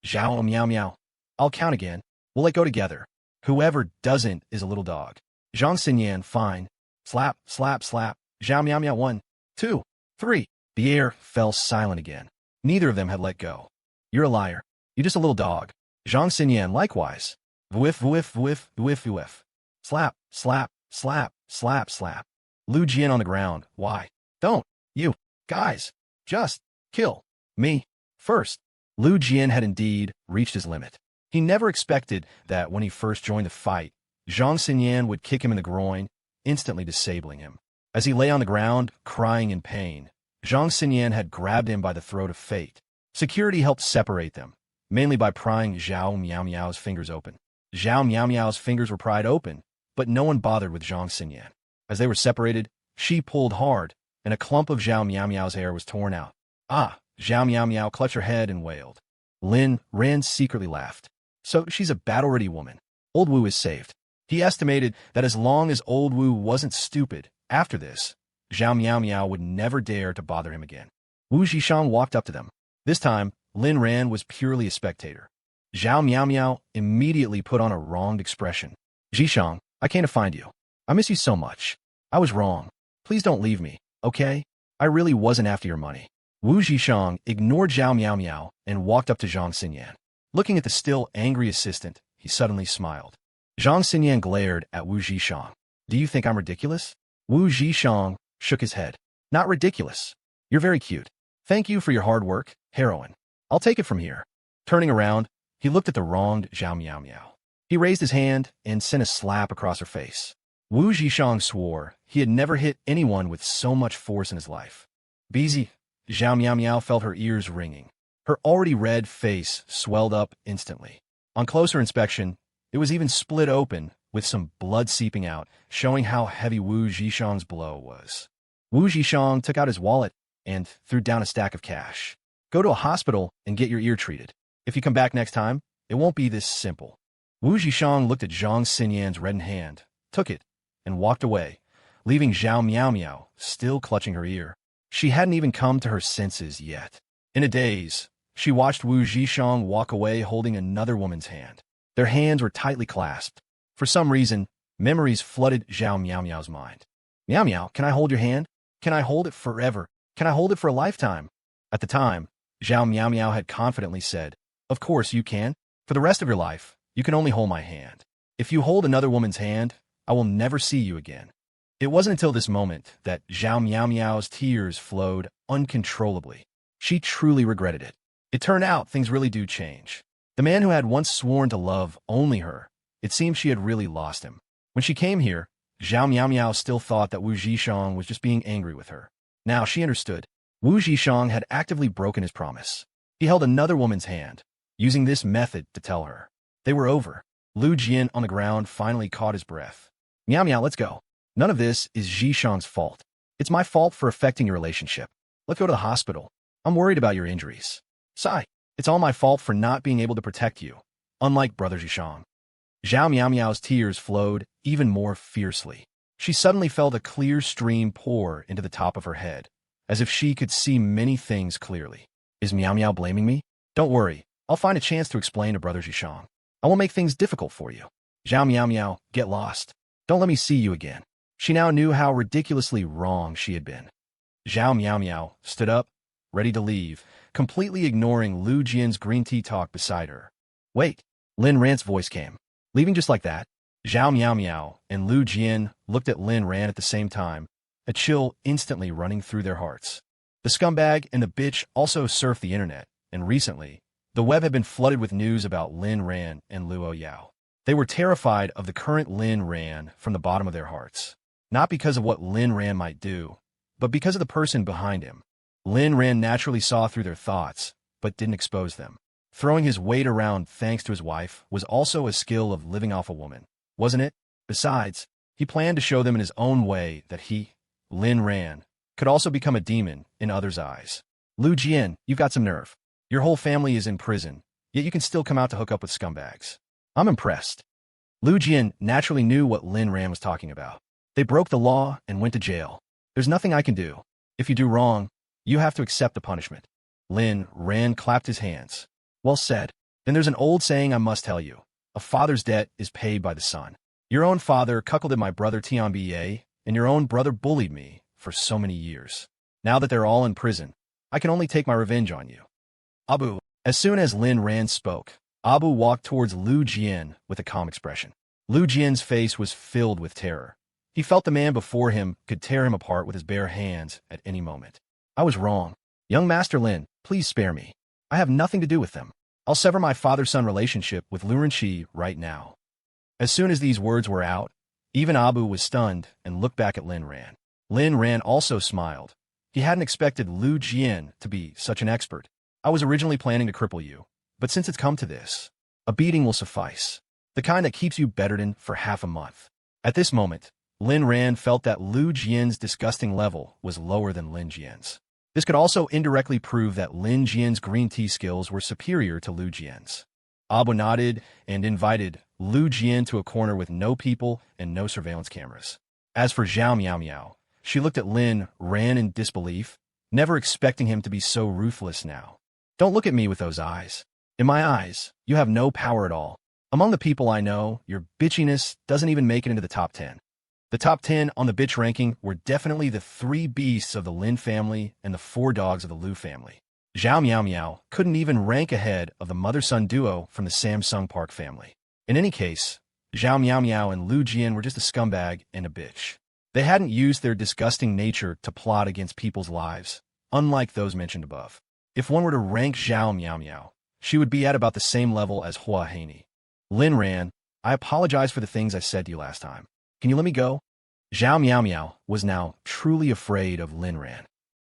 Zhao Miao. "I'll count again. We'll let go together. Whoever doesn't is a little dog." Jeang Seyan. "Fine." Slap, slap, slap. Zhao Miao 1, 2, 3. The air fell silent again. Neither of them had let go. "You're a liar. You're just a little dog." Jeang Seyan likewise. "Whiff, whiff, whiff, whiff, whiff." Slap, slap, slap, slap, slap. Lu Jian on the ground. "Why? Don't you guys just kill me first?" Lu Jian had indeed reached his limit. He never expected that when he first joined the fight, Jeang Seyan would kick him in the groin, instantly disabling him. As he lay on the ground, crying in pain, Jeang Seyan had grabbed him by the throat of fate. Security helped separate them, mainly by prying Zhao Miao's fingers open. Zhao Miao's fingers were pried open, but no one bothered with Jeang Seyan. As they were separated, she pulled hard, and a clump of Zhao Miao's hair was torn out. "Ah!" Zhao Miao clutched her head and wailed. Lin Ran secretly laughed. So she's a battle-ready woman. Old Wu is saved. He estimated that as long as Old Wu wasn't stupid, after this, Zhao Miao Miao would never dare to bother him again. Wu Zhishang walked up to them. This time, Lin Ran was purely a spectator. Zhao Miao Miao immediately put on a wronged expression. Zhishang, I came to find you. I miss you so much. I was wrong. Please don't leave me, okay? I really wasn't after your money. Wu Zhishang ignored Zhao Miao Miao and walked up to Jeang Seyan. Looking at the still angry assistant, he suddenly smiled. Jeang Seyan glared at Wu Zhishang. Do you think I'm ridiculous? Wu Zhishang shook his head. Not ridiculous. You're very cute. Thank you for your hard work, heroine. I'll take it from here. Turning around, he looked at the wronged Zhao Miao Miao. He raised his hand and sent a slap across her face. Wu Zhishang swore he had never hit anyone with so much force in his life. Busy, Zhao Miao Miao felt her ears ringing. Her already red face swelled up instantly. On closer inspection, it was even split open with some blood seeping out, showing how heavy Wu Zhishang's blow was. Wu Zhishang took out his wallet and threw down a stack of cash. Go to a hospital and get your ear treated. If you come back next time, it won't be this simple. Wu Zhishang looked at Jeang Seyan's reddened hand, took it, and walked away, leaving Zhao Miao Miao still clutching her ear. She hadn't even come to her senses yet. In a daze, she watched Wu Zhishang walk away holding another woman's hand. Their hands were tightly clasped. For some reason, memories flooded Zhao Miao Miao's mind. Miao Miao, can I hold your hand? Can I hold it forever? Can I hold it for a lifetime? At the time, Zhao Miao Miao had confidently said, Of course you can. For the rest of your life, you can only hold my hand. If you hold another woman's hand, I will never see you again. It wasn't until this moment that Zhao Miao Miao's tears flowed uncontrollably. She truly regretted it. It turned out things really do change. The man who had once sworn to love only her, it seemed she had really lost him. When she came here, Zhao Miao Miao still thought that Wu Zhishang was just being angry with her. Now she understood. Wu Zhishang had actively broken his promise. He held another woman's hand, using this method to tell her. They were over. Lu Jian on the ground finally caught his breath. Miao Miao, let's go. None of this is Zhishang's fault. It's my fault for affecting your relationship. Let's go to the hospital. I'm worried about your injuries. Sigh. It's all my fault for not being able to protect you, unlike Brother Zhishang. Zhao Miao Miao's tears flowed even more fiercely. She suddenly felt a clear stream pour into the top of her head, as if she could see many things clearly. Is Miao Miao blaming me? Don't worry. I'll find a chance to explain to Brother Zhishang. I will make things difficult for you. Zhao Miao Miao, get lost. Don't let me see you again. She now knew how ridiculously wrong she had been. Zhao Miao Miao stood up, ready to leave, completely ignoring Lu Jian's green tea talk beside her. Wait, Lin Ran's voice came. Leaving just like that? Zhao Miao Miao and Lu Jian looked at Lin Ran at the same time, a chill instantly running through their hearts. The scumbag and the bitch also surfed the internet, and recently, the web had been flooded with news about Lin Ran and Luo Yao. They were terrified of the current Lin Ran from the bottom of their hearts. Not because of what Lin Ran might do, but because of the person behind him. Lin Ran naturally saw through their thoughts, but didn't expose them. Throwing his weight around thanks to his wife was also a skill of living off a woman, wasn't it? Besides, he planned to show them in his own way that he, Lin Ran, could also become a demon in others' eyes. Lu Jian, you've got some nerve. Your whole family is in prison, yet you can still come out to hook up with scumbags. I'm impressed. Lu Jian naturally knew what Lin Ran was talking about. They broke the law and went to jail. There's nothing I can do. If you do wrong, you have to accept the punishment. Lin Ran clapped his hands. Well said. Then there's an old saying I must tell you. A father's debt is paid by the son. Your own father cuckolded my brother Tianba, and your own brother bullied me for so many years. Now that they're all in prison, I can only take my revenge on you. Abu. As soon as Lin Ran spoke, Abu walked towards Lu Jian with a calm expression. Lu Jian's face was filled with terror. He felt the man before him could tear him apart with his bare hands at any moment. I was wrong. Young Master Lin, please spare me. I have nothing to do with them. I'll sever my father-son relationship with Lu Ran right now. As soon as these words were out, even Abu was stunned and looked back at Lin Ran. Lin Ran also smiled. He hadn't expected Lu Jian to be such an expert. I was originally planning to cripple you, but since it's come to this, a beating will suffice. The kind that keeps you bedridden for half a month. At this moment, Lin Ran felt that Lu Jian's disgusting level was lower than Lin Jian's. This could also indirectly prove that Lin Jian's green tea skills were superior to Lu Jian's. Abu nodded and invited Lu Jian to a corner with no people and no surveillance cameras. As for Zhao Miao, she looked at Lin Ran in disbelief, never expecting him to be so ruthless now. Don't look at me with those eyes. In my eyes, you have no power at all. Among the people I know, your bitchiness doesn't even make it into the top 10. The top 10 on the bitch ranking were definitely the 3 beasts of the Lin family and the 4 dogs of the Lu family. Zhao Miao couldn't even rank ahead of the mother-son duo from the Samsung Park family. In any case, Zhao Miao and Lu Jian were just a scumbag and a bitch. They hadn't used their disgusting nature to plot against people's lives, unlike those mentioned above. If one were to rank Zhao Miao, she would be at about the same level as Hua Haney. Lin Ran, I apologize for the things I said to you last time. Can you let me go? Zhao Miao was now truly afraid of Lin Ran.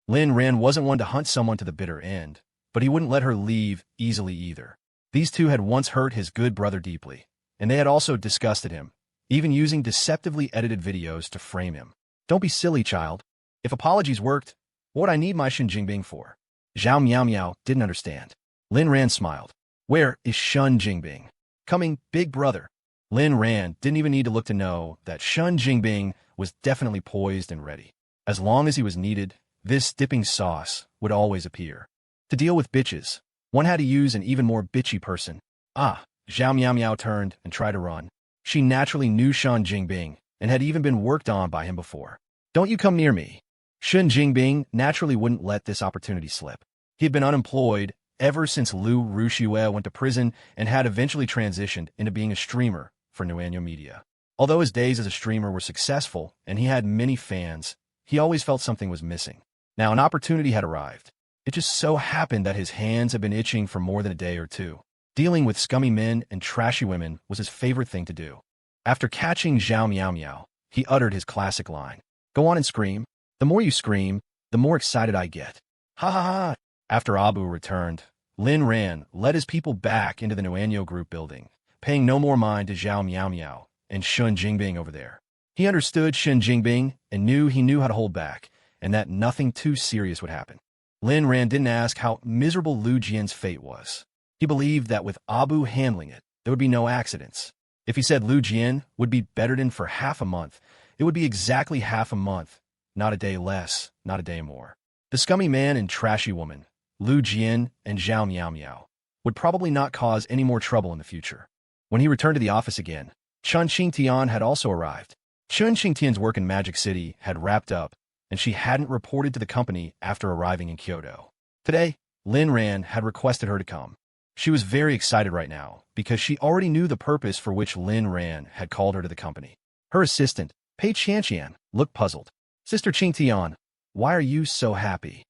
Lin Ran wasn't one to hunt someone to the bitter end, but he wouldn't let her leave easily either. These two had once hurt his good brother deeply, and they had also disgusted him, even using deceptively edited videos to frame him. Don't be silly, child. If apologies worked, what would I need my Xinjingbing for? Zhao Miao didn't understand. Lin Ran smiled. Where is Shun Jingbing? Coming, big brother. Lin Ran didn't even need to look to know that Shun Jingbing was definitely poised and ready. As long as he was needed, this dipping sauce would always appear. To deal with bitches, one had to use an even more bitchy person. Zhao Miao turned and tried to run. She naturally knew Shun Jingbing and had even been worked on by him before. Don't you come near me. Shun Jingbing naturally wouldn't let this opportunity slip. He had been unemployed ever since Lu Rushiwe went to prison and had eventually transitioned into being a streamer for Nuanyo Media. Although his days as a streamer were successful and he had many fans, he always felt something was missing. Now an opportunity had arrived. It just so happened that his hands had been itching for more than a day or two. Dealing with scummy men and trashy women was his favorite thing to do. After catching Zhao Miao, he uttered his classic line. Go on and scream. The more you scream, the more excited I get. Ha ha ha. After Abu returned, Lin Ran led his people back into the Nuanyo group building, paying no more mind to Zhao Miao and Shun Jingbing over there. He understood Shun Jingbing and knew he knew how to hold back, and that nothing too serious would happen. Lin Ran didn't ask how miserable Lu Jian's fate was. He believed that with Abu handling it, there would be no accidents. If he said Lu Jian would be bettered in for half a month, it would be exactly half a month, not a day less, not a day more. The scummy man and trashy woman, Lu Jian and Zhao Miao, would probably not cause any more trouble in the future. When he returned to the office again, Chunqing Tian had also arrived. Chunqing Tian's work in Magic City had wrapped up, and she hadn't reported to the company after arriving in Kyoto. Today, Lin Ran had requested her to come. She was very excited right now because she already knew the purpose for which Lin Ran had called her to the company. Her assistant, P14.Reborn, looked puzzled. Sister Qing Tian, why are you so happy?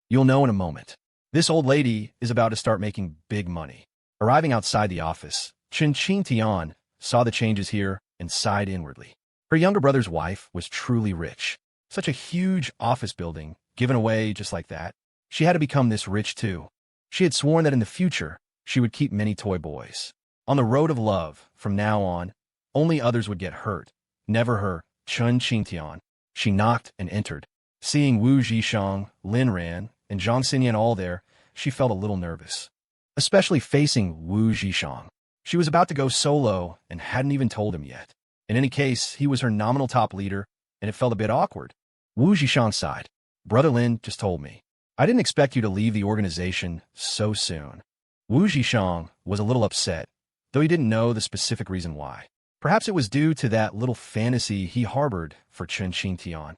You'll know in a moment. This old lady is about to start making big money. Arriving outside the office, Chunqing Tian saw the changes here and sighed inwardly. Her younger brother's wife was truly rich. Such a huge office building, given away just like that. She had to become this rich too. She had sworn that in the future, she would keep many toy boys. On the road of love, from now on, only others would get hurt. Never her, Chunqing Tian. She knocked and entered. Seeing Wu Zhishang, Lin Ran, and Jeang Seyan all there, she felt a little nervous. Especially facing Wu Zhishang. She was about to go solo and hadn't even told him yet. In any case, he was her nominal top leader, and it felt a bit awkward. Wu Zhishang sighed. Brother Lin just told me. I didn't expect you to leave the organization so soon. Wu Zhishang was a little upset, though he didn't know the specific reason why. Perhaps it was due to that little fantasy he harbored for Chunqing Tian.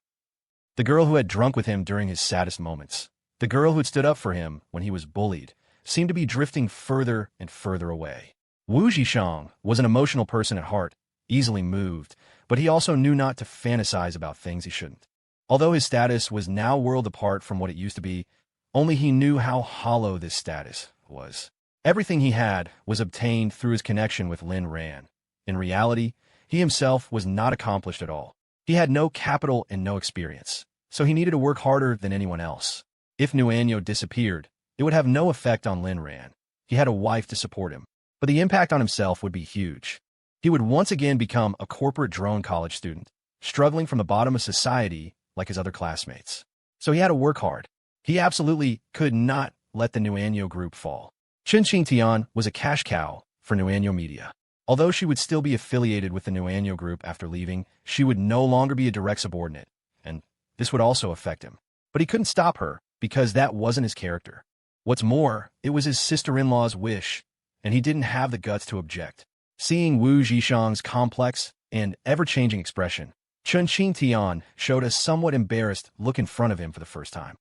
The girl who had drunk with him during his saddest moments, the girl who had stood up for him when he was bullied, seemed to be drifting further and further away. Wu Zhishang was an emotional person at heart, easily moved, but he also knew not to fantasize about things he shouldn't. Although his status was now a world apart from what it used to be, only he knew how hollow this status was. Everything he had was obtained through his connection with Lin Ran. In reality, he himself was not accomplished at all. He had no capital and no experience, so he needed to work harder than anyone else. If Nuanyo disappeared, it would have no effect on Lin Ran. He had a wife to support him, but the impact on himself would be huge. He would once again become a corporate drone college student, struggling from the bottom of society like his other classmates. So he had to work hard. He absolutely could not let the Nuanyo group fall. Chunqing Tian was a cash cow for Nuanyo Media. Although she would still be affiliated with the Nuanyo group after leaving, she would no longer be a direct subordinate, and this would also affect him. But he couldn't stop her, because that wasn't his character. What's more, it was his sister-in-law's wish, and he didn't have the guts to object. Seeing Wu Zhishang's complex and ever-changing expression, Chunqing Tian showed a somewhat embarrassed look in front of him for the first time.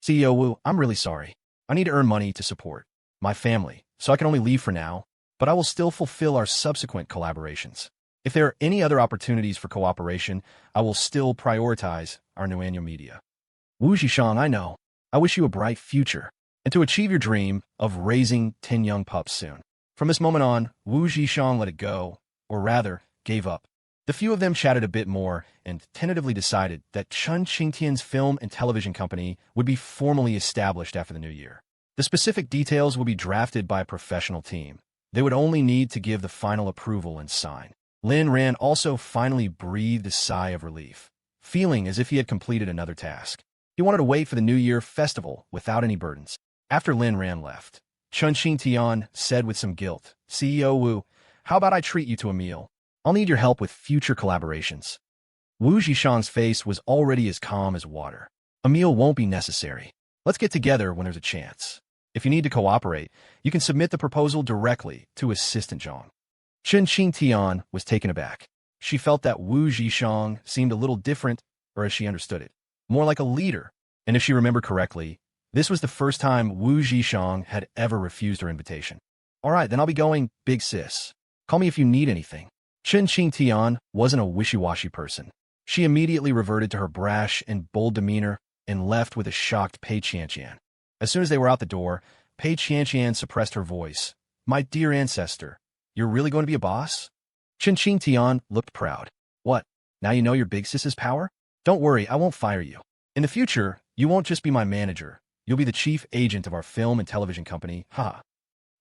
CEO Wu, I'm really sorry. I need to earn money to support my family, so I can only leave for now, but I will still fulfill our subsequent collaborations. If there are any other opportunities for cooperation, I will still prioritize our Nuanyo Media. Wu Zhishang, I know. I wish you a bright future, and to achieve your dream of raising 10 young pups soon. From this moment on, Wu Zhishang let it go, or rather, gave up. The few of them chatted a bit more and tentatively decided that Chunqing Tian's film and television company would be formally established after the new year. The specific details would be drafted by a professional team. They would only need to give the final approval and sign. Lin Ran also finally breathed a sigh of relief, feeling as if he had completed another task. He wanted to wait for the New Year festival without any burdens. After Lin Ran left, Chunqing Tian said with some guilt, CEO Wu, how about I treat you to a meal? I'll need your help with future collaborations. Wu Zhishang's face was already as calm as water. A meal won't be necessary. Let's get together when there's a chance. If you need to cooperate, you can submit the proposal directly to Assistant Jeang. Chunqing Tian was taken aback. She felt that Wu Zhishang seemed a little different, or as she understood it, more like a leader. And if she remembered correctly, this was the first time Wu Zhishang had ever refused her invitation. All right, then I'll be going, big sis. Call me if you need anything. Chunqing Tian wasn't a wishy-washy person. She immediately reverted to her brash and bold demeanor and left with a shocked P14.Reborn. As soon as they were out the door, P14.Reborn suppressed her voice. My dear ancestor, you're really going to be a boss? Chunqing Tian looked proud. What, now you know your big sis's power? Don't worry, I won't fire you. In the future, you won't just be my manager. You'll be the chief agent of our film and television company, ha.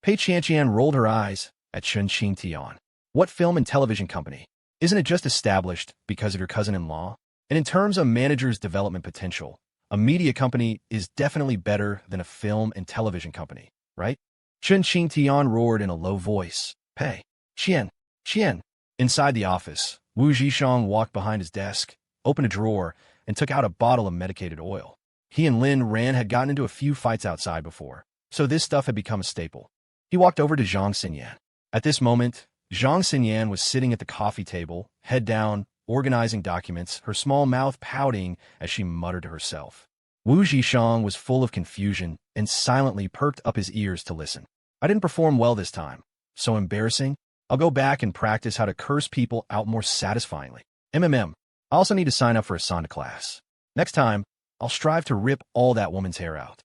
P14.Reborn rolled her eyes at Chunqing Tian. What film and television company? Isn't it just established because of your cousin-in-law? And in terms of manager's development potential, a media company is definitely better than a film and television company, right? Chunqing Tian roared in a low voice. Pei. Qian. Inside the office, Wu Zhishang walked behind his desk, opened a drawer, and took out a bottle of medicated oil. He and Lin Ran had gotten into a few fights outside before, so this stuff had become a staple. He walked over to Jeang Seyan. At this moment, Jeang Seyan was sitting at the coffee table, head down, organizing documents, her small mouth pouting as she muttered to herself. Wu Zhishang was full of confusion and silently perked up his ears to listen. I didn't perform well this time. So embarrassing. I'll go back and practice how to curse people out more satisfyingly. I also need to sign up for a Sanda class. Next time, I'll strive to rip all that woman's hair out.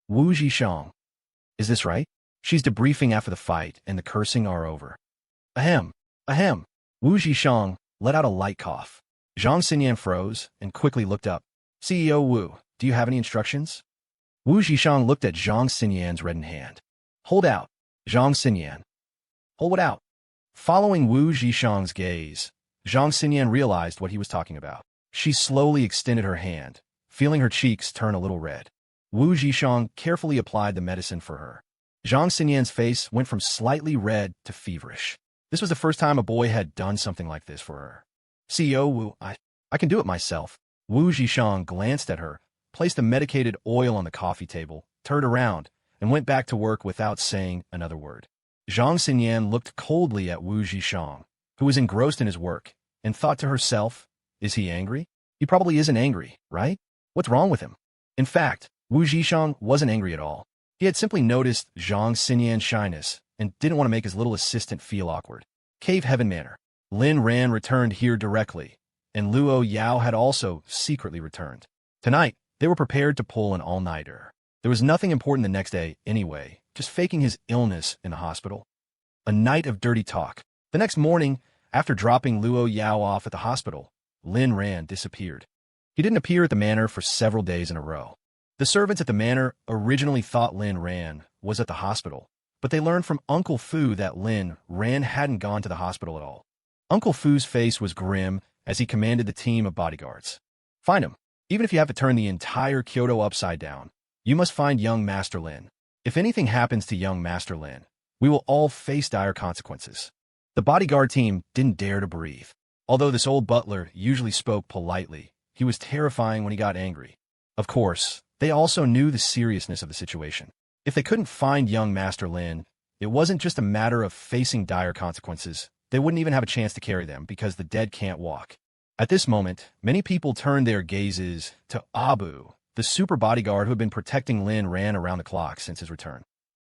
Wu Zhishang. Is this right? She's debriefing after the fight and the cursing are over. Ahem. Wu Zhishang let out a light cough. Jeang Seyan froze and quickly looked up. CEO Wu, do you have any instructions? Wu Zhishang looked at Jeang Seyan's reddened hand. Hold out. Jeang Seyan. Hold it out. Following Wu Zhishang's gaze, Jeang Seyan realized what he was talking about. She slowly extended her hand, feeling her cheeks turn a little red. Wu Zhishang carefully applied the medicine for her. Jeang Seyan's face went from slightly red to feverish. This was the first time a boy had done something like this for her. CEO Wu, I can do it myself. Wu Zhishang glanced at her, placed the medicated oil on the coffee table, turned around, and went back to work without saying another word. Jeang Seyan looked coldly at Wu Zhishang, who was engrossed in his work, and thought to herself, is he angry? He probably isn't angry, right? What's wrong with him? In fact, Wu Zhishang wasn't angry at all. He had simply noticed Jeang Seyan's shyness and didn't want to make his little assistant feel awkward. Cave Heaven Manor. Lin Ran returned here directly, and Luo Yao had also secretly returned. Tonight, they were prepared to pull an all-nighter. There was nothing important the next day anyway, just faking his illness in the hospital. A night of dirty talk. The next morning, after dropping Luo Yao off at the hospital, Lin Ran disappeared. He didn't appear at the manor for several days in a row. The servants at the manor originally thought Lin Ran was at the hospital, but they learned from Uncle Fu that Lin Ran hadn't gone to the hospital at all. Uncle Fu's face was grim as he commanded the team of bodyguards. Find him. Even if you have to turn the entire Kyoto upside down, You must find young Master Lin. If anything happens to young Master Lin, we will all face dire consequences. The bodyguard team didn't dare to breathe. Although this old butler usually spoke politely, he was terrifying when he got angry. Of course, they also knew the seriousness of the situation. If they couldn't find young Master Lin, it wasn't just a matter of facing dire consequences. They wouldn't even have a chance to carry them because the dead can't walk. At this moment, many people turned their gazes to Abu, the super bodyguard who had been protecting Lin Ran around the clock since his return.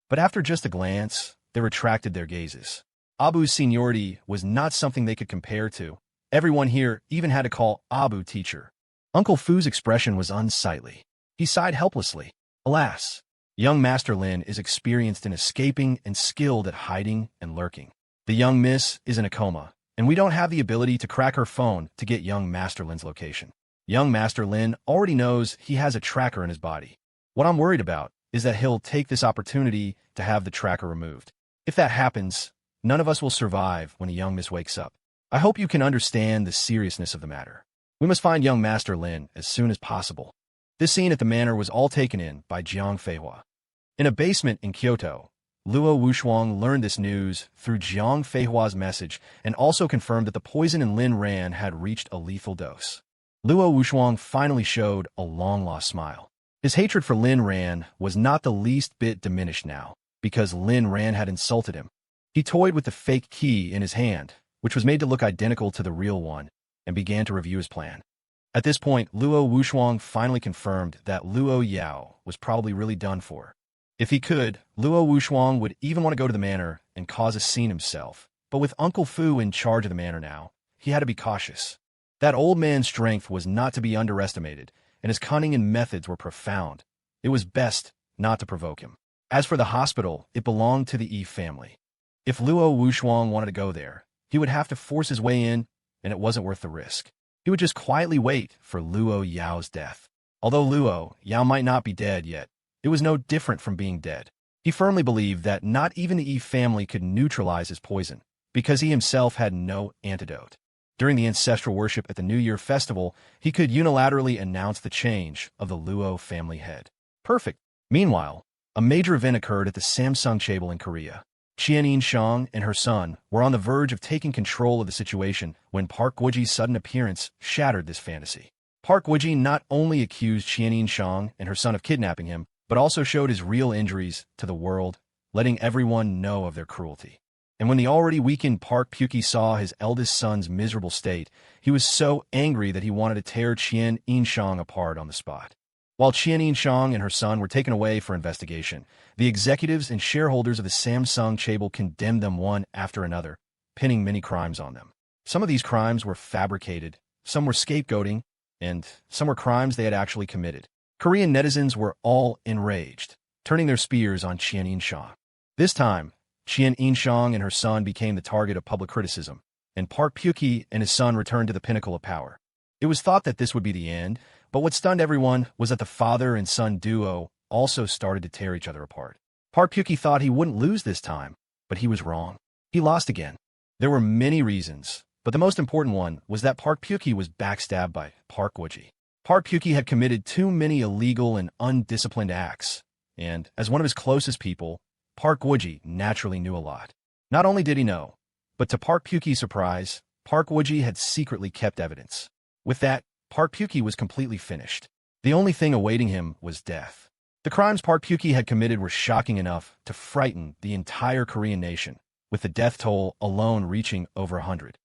But after just a glance, they retracted their gazes. Abu's seniority was not something they could compare to. Everyone here even had to call Abu teacher. Uncle Fu's expression was unsightly. He sighed helplessly. Alas, young Master Lin is experienced in escaping and skilled at hiding and lurking. The young miss is in a coma, and we don't have the ability to crack her phone to get young Master Lin's location. Young Master Lin already knows he has a tracker in his body. What I'm worried about is that he'll take this opportunity to have the tracker removed. If that happens, none of us will survive when a young miss wakes up. I hope you can understand the seriousness of the matter. We must find young Master Lin as soon as possible. This scene at the manor was all taken in by Jeang Seyan. In a basement in Kyoto, Luo Wuwang learned this news through Jeang Seyan's message and also confirmed that the poison in Lin Ran had reached a lethal dose. Luo Wuwang finally showed a long-lost smile. His hatred for Lin Ran was not the least bit diminished now, because Lin Ran had insulted him. He toyed with the fake key in his hand, which was made to look identical to the real one, and began to review his plan. At this point, Luo Wuwang finally confirmed that Luo Yao was probably really done for. If he could, Luo Wuwang would even want to go to the manor and cause a scene himself. But with Uncle Fu in charge of the manor now, he had to be cautious. That old man's strength was not to be underestimated, and his cunning and methods were profound. It was best not to provoke him. As for the hospital, it belonged to the Yi family. If Luo Wuwang wanted to go there, he would have to force his way in, and it wasn't worth the risk. He would just quietly wait for Luo Yao's death. Although Luo Yao might not be dead yet, it was no different from being dead. He firmly believed that not even the Yi family could neutralize his poison, because he himself had no antidote. During the ancestral worship at the New Year festival, he could unilaterally announce the change of the Luo family head. Perfect. Meanwhile, a major event occurred at the Samsung Chable in Korea. Xiang and her son were on the verge of taking control of the situation when Park Gouge's sudden appearance shattered this fantasy. Park Gouge not only accused Xiang and her son of kidnapping him, but also showed his real injuries to the world, letting everyone know of their cruelty. And when the already weakened Park Pyuki saw his eldest son's miserable state, he was so angry that he wanted to tear Xiang apart on the spot. While Xiang and her son were taken away for investigation, the executives and shareholders of the Samsung Chable condemned them one after another, pinning many crimes on them. Some of these crimes were fabricated, some were scapegoating, and some were crimes they had actually committed. Korean netizens were all enraged, turning their spears on Xiang. This time, Xiang and her son became the target of public criticism, and Park Pyuki and his son returned to the pinnacle of power. It was thought that this would be the end, but what stunned everyone was that the father and son duo also started to tear each other apart. Park Pyuki thought he wouldn't lose this time, but he was wrong. He lost again. There were many reasons, but the most important one was that Park Pyuki was backstabbed by Park Gouge. Park Pyuki had committed too many illegal and undisciplined acts, and as one of his closest people, Park Gouge naturally knew a lot. Not only did he know, but to Park Pyuki's surprise, Park Gouge had secretly kept evidence. With that, Park Pyuki was completely finished. The only thing awaiting him was death. The crimes Park Pyuki had committed were shocking enough to frighten the entire Korean nation, with the death toll alone reaching over 100.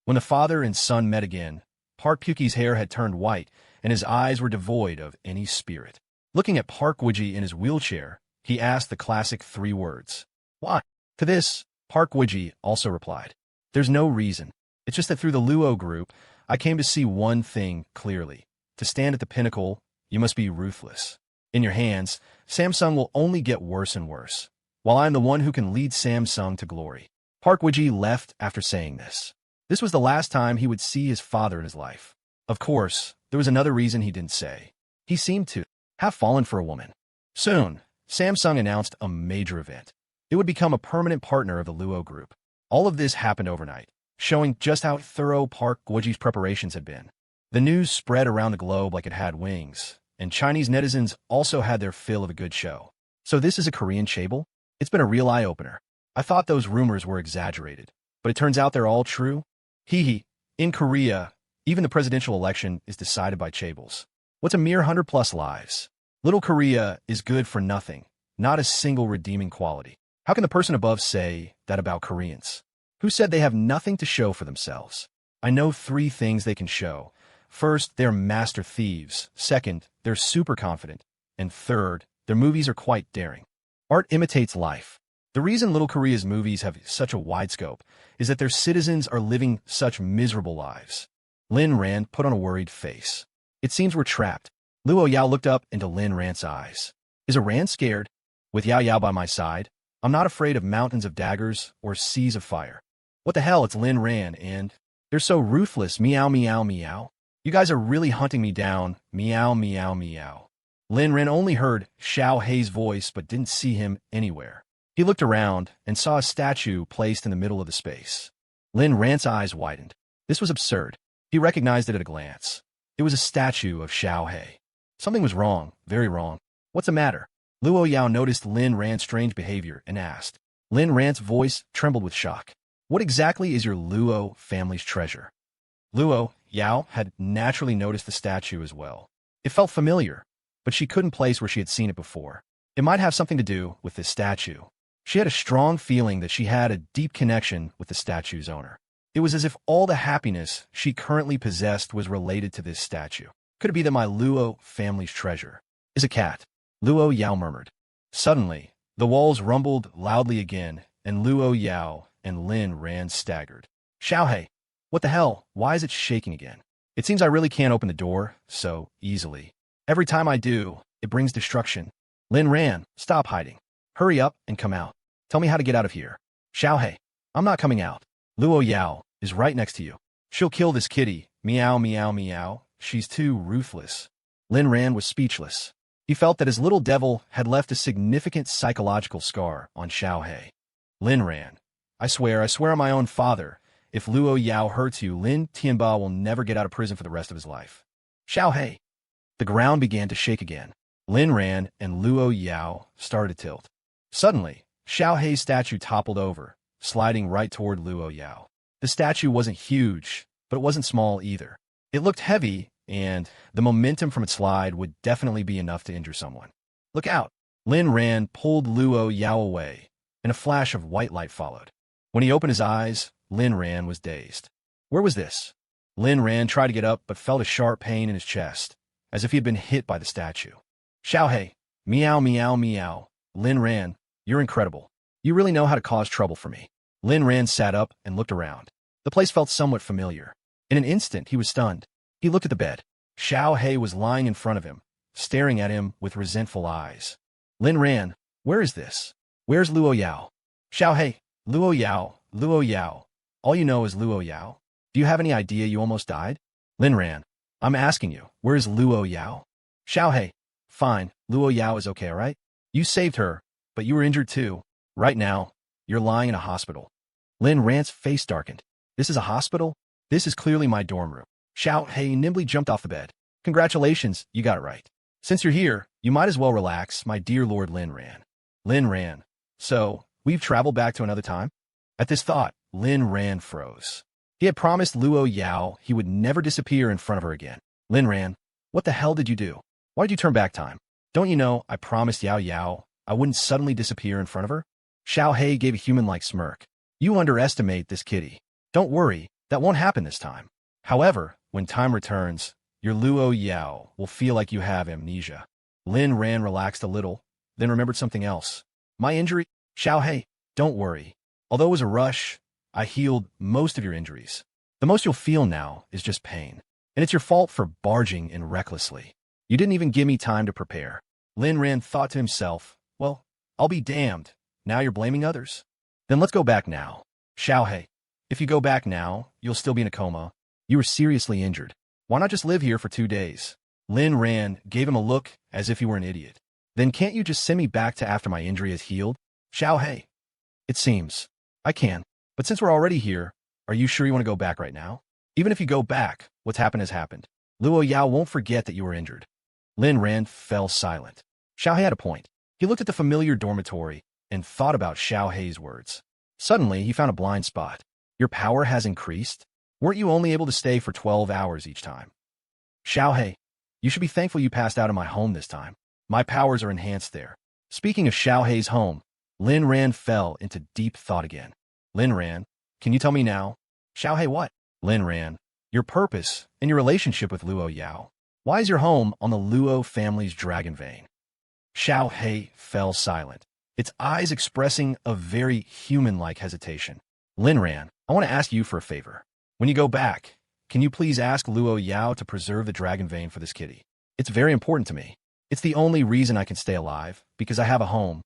When the father and son met again, Park Pyuki's hair had turned white, and his eyes were devoid of any spirit. Looking at Park Gouge in his wheelchair, he asked the classic 3 words. Why? To this, Park Gouge also replied, there's no reason. It's just that through the Luo group, I came to see one thing clearly. To stand at the pinnacle, you must be ruthless. In your hands, Samsung will only get worse and worse, while I'm the one who can lead Samsung to glory. Park Gouge left after saying this. This was the last time he would see his father in his life. Of course, there was another reason he didn't say. He seemed to have fallen for a woman. Soon, Samsung announced a major event. It would become a permanent partner of the Luo group. All of this happened overnight, showing just how thorough Park Gouge's preparations had been. The news spread around the globe like it had wings, and Chinese netizens also had their fill of a good show. So this is a Korean chable? It's been a real eye-opener. I thought those rumors were exaggerated, but it turns out they're all true? Hee hee. In Korea, even the presidential election is decided by chables. What's a mere 100+ lives? Little Korea is good for nothing, not a single redeeming quality. How can the person above say that about Koreans? Who said they have nothing to show for themselves? I know 3 things they can show. First, they're master thieves. Second, they're super confident. And third, their movies are quite daring. Art imitates life. The reason Little Korea's movies have such a wide scope is that their citizens are living such miserable lives. Lin Ran put on a worried face. It seems we're trapped. Luo Yao looked up into Lin Ran's eyes. Is a Ran scared? With Yao Yao by my side, I'm not afraid of mountains of daggers or seas of fire. What the hell, it's Lin Ran, and they're so ruthless, meow meow meow. You guys are really hunting me down, meow meow meow. Lin Ran only heard Xiao Hei's voice but didn't see him anywhere. He looked around and saw a statue placed in the middle of the space. Lin Ran's eyes widened. This was absurd. He recognized it at a glance. It was a statue of Xiao Hei. Something was wrong, very wrong. What's the matter? Luo Yao noticed Lin Ran's strange behavior and asked. Lin Ran's voice trembled with shock. What exactly is your Luo family's treasure? Luo Yao had naturally noticed the statue as well. It felt familiar, but she couldn't place where she had seen it before. It might have something to do with this statue. She had a strong feeling that she had a deep connection with the statue's owner. It was as if all the happiness she currently possessed was related to this statue. Could it be that my Luo family's treasure is a cat? Luo Yao murmured. Suddenly, the walls rumbled loudly again, and Luo Yao and Lin Ran staggered. Xiao Hei, what the hell? Why is it shaking again? It seems I really can't open the door so easily. Every time I do, it brings destruction. Lin Ran, stop hiding. Hurry up and come out. Tell me how to get out of here. Xiao Hei, I'm not coming out. Luo Yao is right next to you. She'll kill this kitty. Meow meow meow. She's too ruthless. Lin Ran was speechless. He felt that his little devil had left a significant psychological scar on Xiao Hei. Lin Ran, I swear on my own father, if Luo Yao hurts you, Lynn Timba will never get out of prison for the rest of his life. Xiao Hei. The ground began to shake again. Lin Ran and Luo Yao started to tilt. Suddenly, Xiao Hei's statue toppled over, sliding right toward Luo Yao. The statue wasn't huge, but it wasn't small either. It looked heavy, and the momentum from its slide would definitely be enough to injure someone. Look out! Lin Ran pulled Luo Yao away, and a flash of white light followed. When he opened his eyes, Lin Ran was dazed. Where was this? Lin Ran tried to get up but felt a sharp pain in his chest, as if he had been hit by the statue. Xiao Hei, meow meow meow. Lin Ran, you're incredible. You really know how to cause trouble for me. Lin Ran sat up and looked around. The place felt somewhat familiar. In an instant, he was stunned. He looked at the bed. Xiao Hei was lying in front of him, staring at him with resentful eyes. Lin Ran, where is this? Where's Luo Yao? Xiao Hei, Luo Yao, Luo Yao. All you know is Luo Yao. Do you have any idea you almost died? Lin Ran, I'm asking you, where is Luo Yao? Xiao Hei, fine, Luo Yao is okay, alright? You saved her, but you were injured too. Right now, you're lying in a hospital. Lin Ran's face darkened. This is a hospital? This is clearly my dorm room. Xiao Hei nimbly jumped off the bed. Congratulations, you got it right. Since you're here, you might as well relax, my dear Lord Lin Ran. Lin Ran, so, we've traveled back to another time? At this thought, Lin Ran froze. He had promised Luo Yao he would never disappear in front of her again. Lin Ran, what the hell did you do? Why did you turn back time? Don't you know I promised Yao Yao I wouldn't suddenly disappear in front of her? Xiao Hei gave a human-like smirk. You underestimate this kitty. Don't worry, that won't happen this time. However, when time returns, your Luo Yao will feel like you have amnesia. Lin Ran relaxed a little, then remembered something else. My injury? Xiao Hei, don't worry. Although it was a rush, I healed most of your injuries. The most you'll feel now is just pain. And it's your fault for barging in recklessly. You didn't even give me time to prepare. Lin Ran thought to himself, well, I'll be damned. Now you're blaming others? Then let's go back now. Xiao Hei, if you go back now, you'll still be in a coma. You were seriously injured. Why not just live here for 2 days? Lin Ran gave him a look as if he were an idiot. Then can't you just send me back to after my injury is healed? Xiao Hei, it seems. I can. But since we're already here, are you sure you want to go back right now? Even if you go back, what's happened has happened. Luo Yao won't forget that you were injured. Lin Ran fell silent. Xiao He had a point. He looked at the familiar dormitory and thought about Xiao Hei's words. Suddenly, he found a blind spot. Your power has increased? Weren't you only able to stay for 12 hours each time? Xiao Hei, you should be thankful you passed out of my home this time. My powers are enhanced there. Speaking of Xiao Hei's home, Lin Ran fell into deep thought again. Lin Ran, can you tell me now? Xiao Hei what? Lin Ran, your purpose and your relationship with Luo Yao. Why is your home on the Luo family's dragon vein? Xiao Hei fell silent, its eyes expressing a very human-like hesitation. Lin Ran, I want to ask you for a favor. When you go back, can you please ask Luo Yao to preserve the dragon vein for this kitty? It's very important to me. It's the only reason I can stay alive, because I have a home.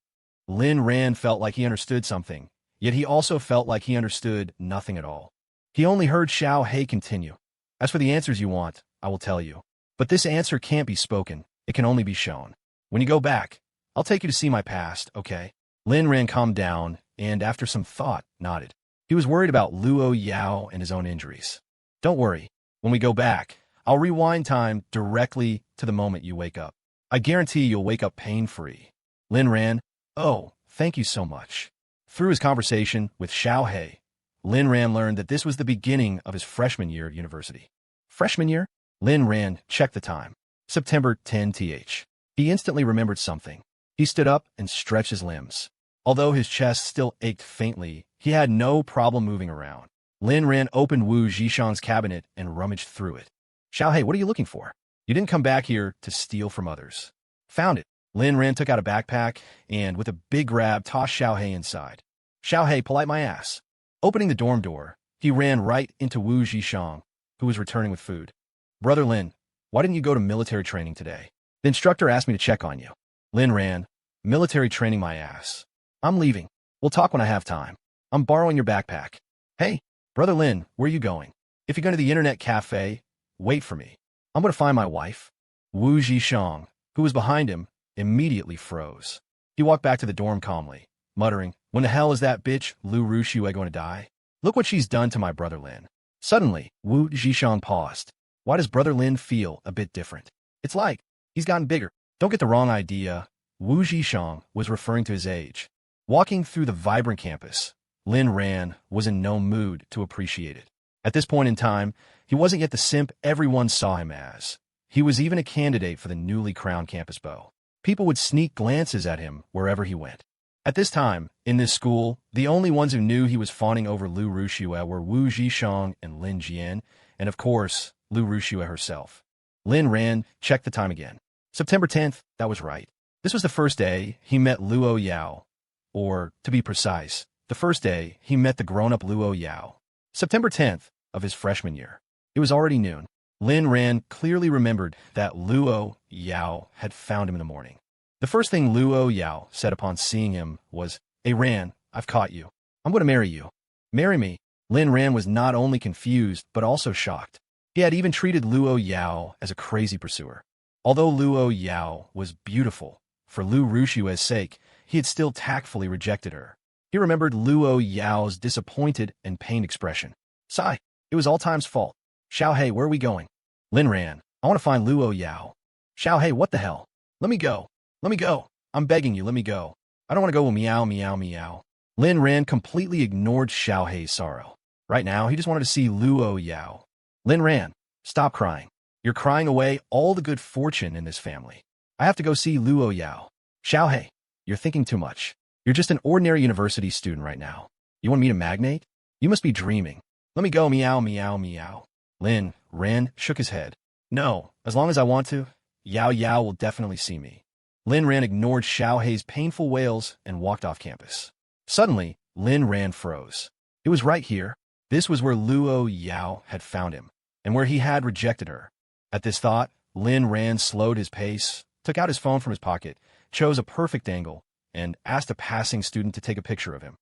Lin Ran felt like he understood something, yet he also felt like he understood nothing at all. He only heard Xiao Hei continue. As for the answers you want, I will tell you. But this answer can't be spoken, it can only be shown. When you go back, I'll take you to see my past, okay? Lin Ran calmed down, and after some thought, nodded. He was worried about Luo Yao and his own injuries. Don't worry, when we go back, I'll rewind time directly to the moment you wake up. I guarantee you'll wake up pain-free. Lin Ran, oh, thank you so much. Through his conversation with Xiao Hei, Lin Ran learned that this was the beginning of his freshman year at university. Freshman year? Lin Ran checked the time. September 10th. He instantly remembered something. He stood up and stretched his limbs. Although his chest still ached faintly, he had no problem moving around. Lin Ran opened Wu Zhishang's cabinet and rummaged through it. Xiao Hei, what are you looking for? You didn't come back here to steal from others. Found it. Lin Ran took out a backpack and, with a big grab, tossed Xiao Hei inside. Xiao Hei, polite my ass. Opening the dorm door, he ran right into Wu Zhishang, who was returning with food. Brother Lin, why didn't you go to military training today? The instructor asked me to check on you. Lin Ran, military training my ass. I'm leaving. We'll talk when I have time. I'm borrowing your backpack. Hey, Brother Lin, where are you going? If you're going to the internet cafe, wait for me. I'm going to find my wife. Wu Zhishang, who was behind him, immediately froze. He walked back to the dorm calmly, muttering, when the hell is that bitch Lu Ruxue going to die? Look what she's done to my brother Lin. Suddenly, Wu Zhishang paused. Why does Brother Lin feel a bit different? It's like he's gotten bigger. Don't get the wrong idea. Wu Zhishang was referring to his age. Walking through the vibrant campus, Lin Ran was in no mood to appreciate it. At this point in time, he wasn't yet the simp everyone saw him as. He was even a candidate for the newly crowned campus beau. People would sneak glances at him wherever he went. At this time, in this school, the only ones who knew he was fawning over Lu Ruxue were Wu Zhishang and Lin Jian, and of course, Lu Ruxue herself. Lin Ran checked the time again. September 10th, that was right. This was the first day he met Luo Yao. Or, to be precise, the first day he met the grown-up Luo Yao. September 10th of his freshman year. It was already noon. Lin Ran clearly remembered that Luo Yao had found him in the morning. The first thing Luo Yao said upon seeing him was, "Hey Ran, I've caught you. I'm going to marry you." Marry me? Lin Ran was not only confused, but also shocked. He had even treated Luo Yao as a crazy pursuer. Although Luo Yao was beautiful, for Lu Ruxue's sake, he had still tactfully rejected her. He remembered Luo Yao's disappointed and pained expression. Sigh, it was all time's fault. Xiao Hei, where are we going? Lin Ran, I want to find Luo Yao. Xiao Hei, what the hell? Let me go. Let me go. I'm begging you, let me go. I don't want to go meow, meow, meow. Lin Ran completely ignored Xiao Hei's sorrow. Right now, he just wanted to see Luo Yao. Lin Ran, stop crying. You're crying away all the good fortune in this family. I have to go see Luo Yao. Xiao Hei, you're thinking too much. You're just an ordinary university student right now. You want to meet a magnate? You must be dreaming. Let me go, meow, meow, meow. Lin Ran shook his head. No, as long as I want to, Yao Yao will definitely see me. Lin Ran ignored Xiao Hei's painful wails and walked off campus. Suddenly, Lin Ran froze. It was right here. This was where Luo Yao had found him, and where he had rejected her. At this thought, Lin Ran slowed his pace, took out his phone from his pocket, chose a perfect angle, and asked a passing student to take a picture of him.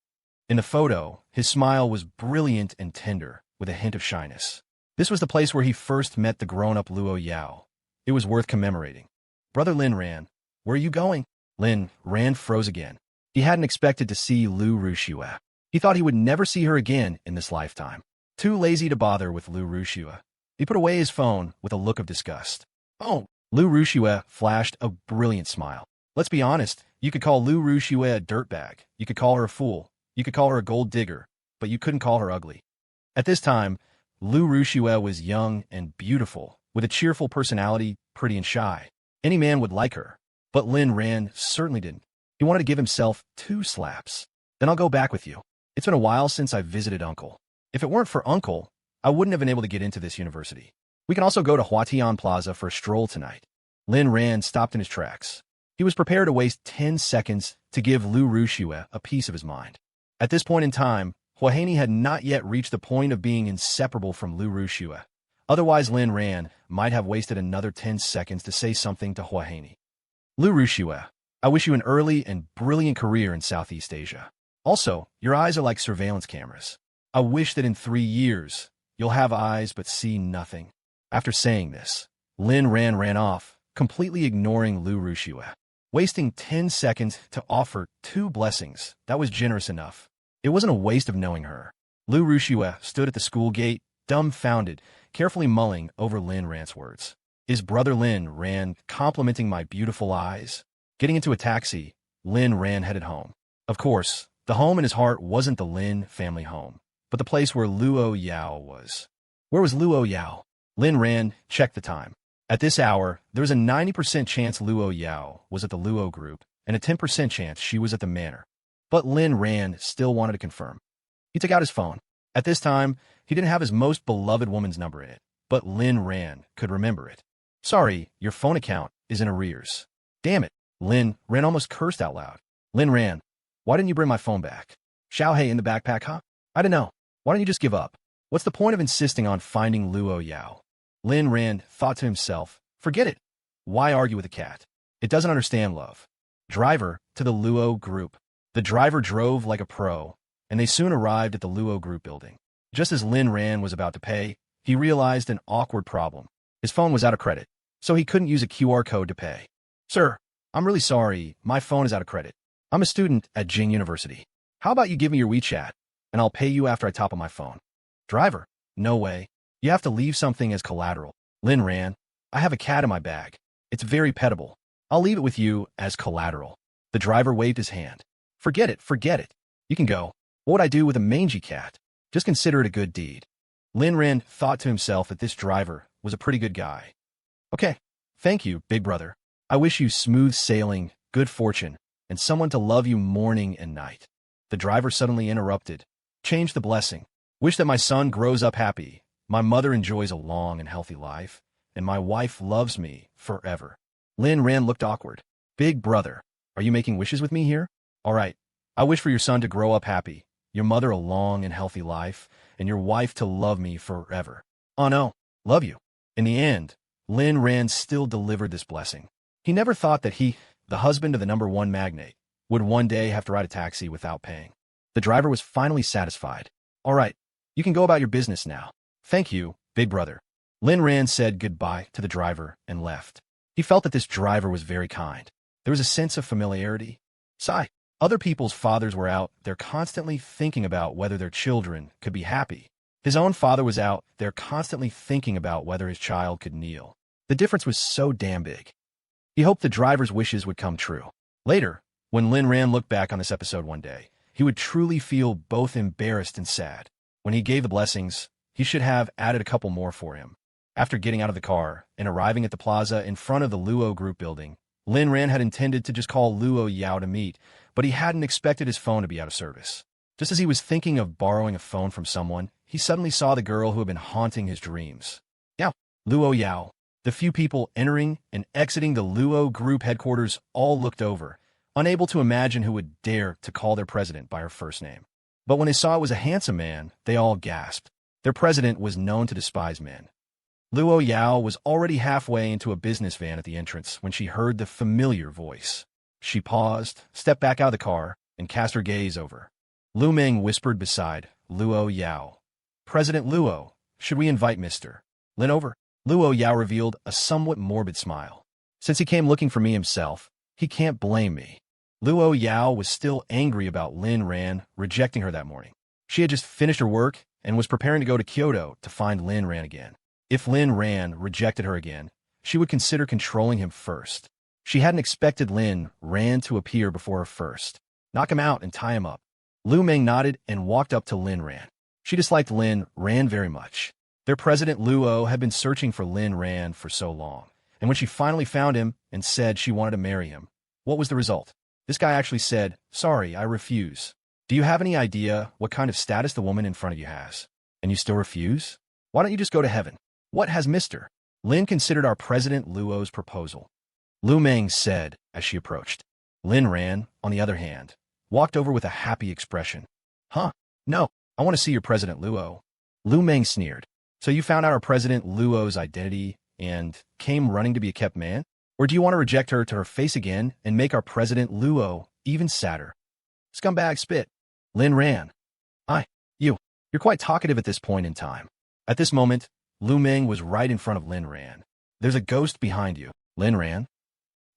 In the photo, his smile was brilliant and tender, with a hint of shyness. This was the place where he first met the grown-up Luo Yao. It was worth commemorating. Brother Lin Ran, where are you going? Lin Ran froze again. He hadn't expected to see Lu Ruxue. He thought he would never see her again in this lifetime. Too lazy to bother with Lu Ruxue. He put away his phone with a look of disgust. Oh, Lu Rushue flashed a brilliant smile. Let's be honest, you could call Lu Rushue a dirtbag, you could call her a fool, you could call her a gold digger, but you couldn't call her ugly. At this time, Lu Rushue was young and beautiful, with a cheerful personality, pretty and shy. Any man would like her, but Lin Ran certainly didn't. He wanted to give himself 2 slaps. Then I'll go back with you. It's been a while since I visited Uncle. If it weren't for Uncle, I wouldn't have been able to get into this university. We can also go to Huatian Plaza for a stroll tonight. Lin Ran stopped in his tracks. He was prepared to waste 10 seconds to give Lu Rushue a piece of his mind. At this point in time, Huahaney had not yet reached the point of being inseparable from Lu Rushue. Otherwise, Lin Ran might have wasted another 10 seconds to say something to Huahaney. Lu Rushue, I wish you an early and brilliant career in Southeast Asia. Also, your eyes are like surveillance cameras. I wish that in 3 years, you'll have eyes but see nothing. After saying this, Lin Ran ran off, completely ignoring Lu Rushue. Wasting 10 seconds to offer 2 blessings, that was generous enough. It wasn't a waste of knowing her. Lu Rushue stood at the school gate, dumbfounded, carefully mulling over Lin Ran's words. Is brother Lin Ran complimenting my beautiful eyes? Getting into a taxi, Lin Ran headed home. Of course, the home in his heart wasn't the Lin family home, but the place where Luo Yao was. Where was Luo Yao? Lin Ran checked the time. At this hour, there was a 90% chance Luo Yao was at the Luo group and a 10% chance she was at the manor. But Lin Ran still wanted to confirm. He took out his phone. At this time, he didn't have his most beloved woman's number in it, but Lin Ran could remember it. Sorry, your phone account is in arrears. Damn it, Lin Ran almost cursed out loud. Lin Ran, why didn't you bring my phone back? Xiaohei in the backpack, huh? I don't know. Why don't you just give up? What's the point of insisting on finding Luo Yao? Lin Ran thought to himself, forget it. Why argue with a cat? It doesn't understand love. Driver to the Luo group. The driver drove like a pro, and they soon arrived at the Luo group building. Just as Lin Ran was about to pay, he realized an awkward problem. His phone was out of credit, so he couldn't use a QR code to pay. Sir, I'm really sorry, my phone is out of credit. I'm a student at Jing University. How about you give me your WeChat, and I'll pay you after I top up my phone. Driver, no way. You have to leave something as collateral. Lin Ran, I have a cat in my bag. It's very pettable. I'll leave it with you as collateral. The driver waved his hand. Forget it, forget it. You can go. What would I do with a mangy cat? Just consider it a good deed. Lin Ran thought to himself that this driver was a pretty good guy. Okay, thank you, big brother. I wish you smooth sailing, good fortune, and someone to love you morning and night. The driver suddenly interrupted. Change the blessing. Wish that my son grows up happy. My mother enjoys a long and healthy life, and my wife loves me forever. Lin Ran looked awkward. Big brother, are you making wishes with me here? All right, I wish for your son to grow up happy, your mother a long and healthy life, and your wife to love me forever. Oh no, love you. In the end, Lin Ran still delivered this blessing. He never thought that he, the husband of the #1 magnate, would one day have to ride a taxi without paying. The driver was finally satisfied. All right, you can go about your business now. Thank you, big brother. Lin Ran said goodbye to the driver and left. He felt that this driver was very kind. There was a sense of familiarity. Sigh. Other people's fathers were out there constantly thinking about whether their children could be happy. His own father was out there constantly thinking about whether his child could kneel. The difference was so damn big. He hoped the driver's wishes would come true. Later, when Lin Ran looked back on this episode one day, he would truly feel both embarrassed and sad. When he gave the blessings, he should have added a couple more for him. After getting out of the car and arriving at the plaza in front of the Luo group building, Lin Ran had intended to just call Luo Yao to meet, but he hadn't expected his phone to be out of service. Just as he was thinking of borrowing a phone from someone, he suddenly saw the girl who had been haunting his dreams. Yao, Luo Yao. The few people entering and exiting the Luo group headquarters all looked over, unable to imagine who would dare to call their president by her first name. But when they saw it was a handsome man, they all gasped. Their president was known to despise men. Luo Yao was already halfway into a business van at the entrance when she heard the familiar voice. She paused, stepped back out of the car, and cast her gaze over. Lu Meng whispered beside Luo Yao. President Luo, should we invite Mr. Lin over? Luo Yao revealed a somewhat morbid smile. Since he came looking for me himself, he can't blame me. Luo Yao was still angry about Lin Ran rejecting her that morning. She had just finished her work and was preparing to go to Kyoto to find Lin Ran again. If Lin Ran rejected her again, she would consider controlling him first. She hadn't expected Lin Ran to appear before her first. Knock him out and tie him up. Lu Meng nodded and walked up to Lin Ran. She disliked Lin Ran very much. Their president Luo had been searching for Lin Ran for so long, and when she finally found him and said she wanted to marry him, what was the result? This guy actually said, "Sorry, I refuse." Do you have any idea what kind of status the woman in front of you has? And you still refuse? Why don't you just go to heaven? What has Mr. Lin considered our president Luo's proposal? Lu Meng said as she approached. Lin Ran, on the other hand, walked over with a happy expression. Huh? No, I want to see your president Luo. Lu Meng sneered. So you found out our president Luo's identity and came running to be a kept man? Or do you want to reject her to her face again and make our president Luo even sadder? Scumbag spit. Lin Ran. You're quite talkative at this point in time. At this moment, Lu Meng was right in front of Lin Ran. There's a ghost behind you, Lin Ran.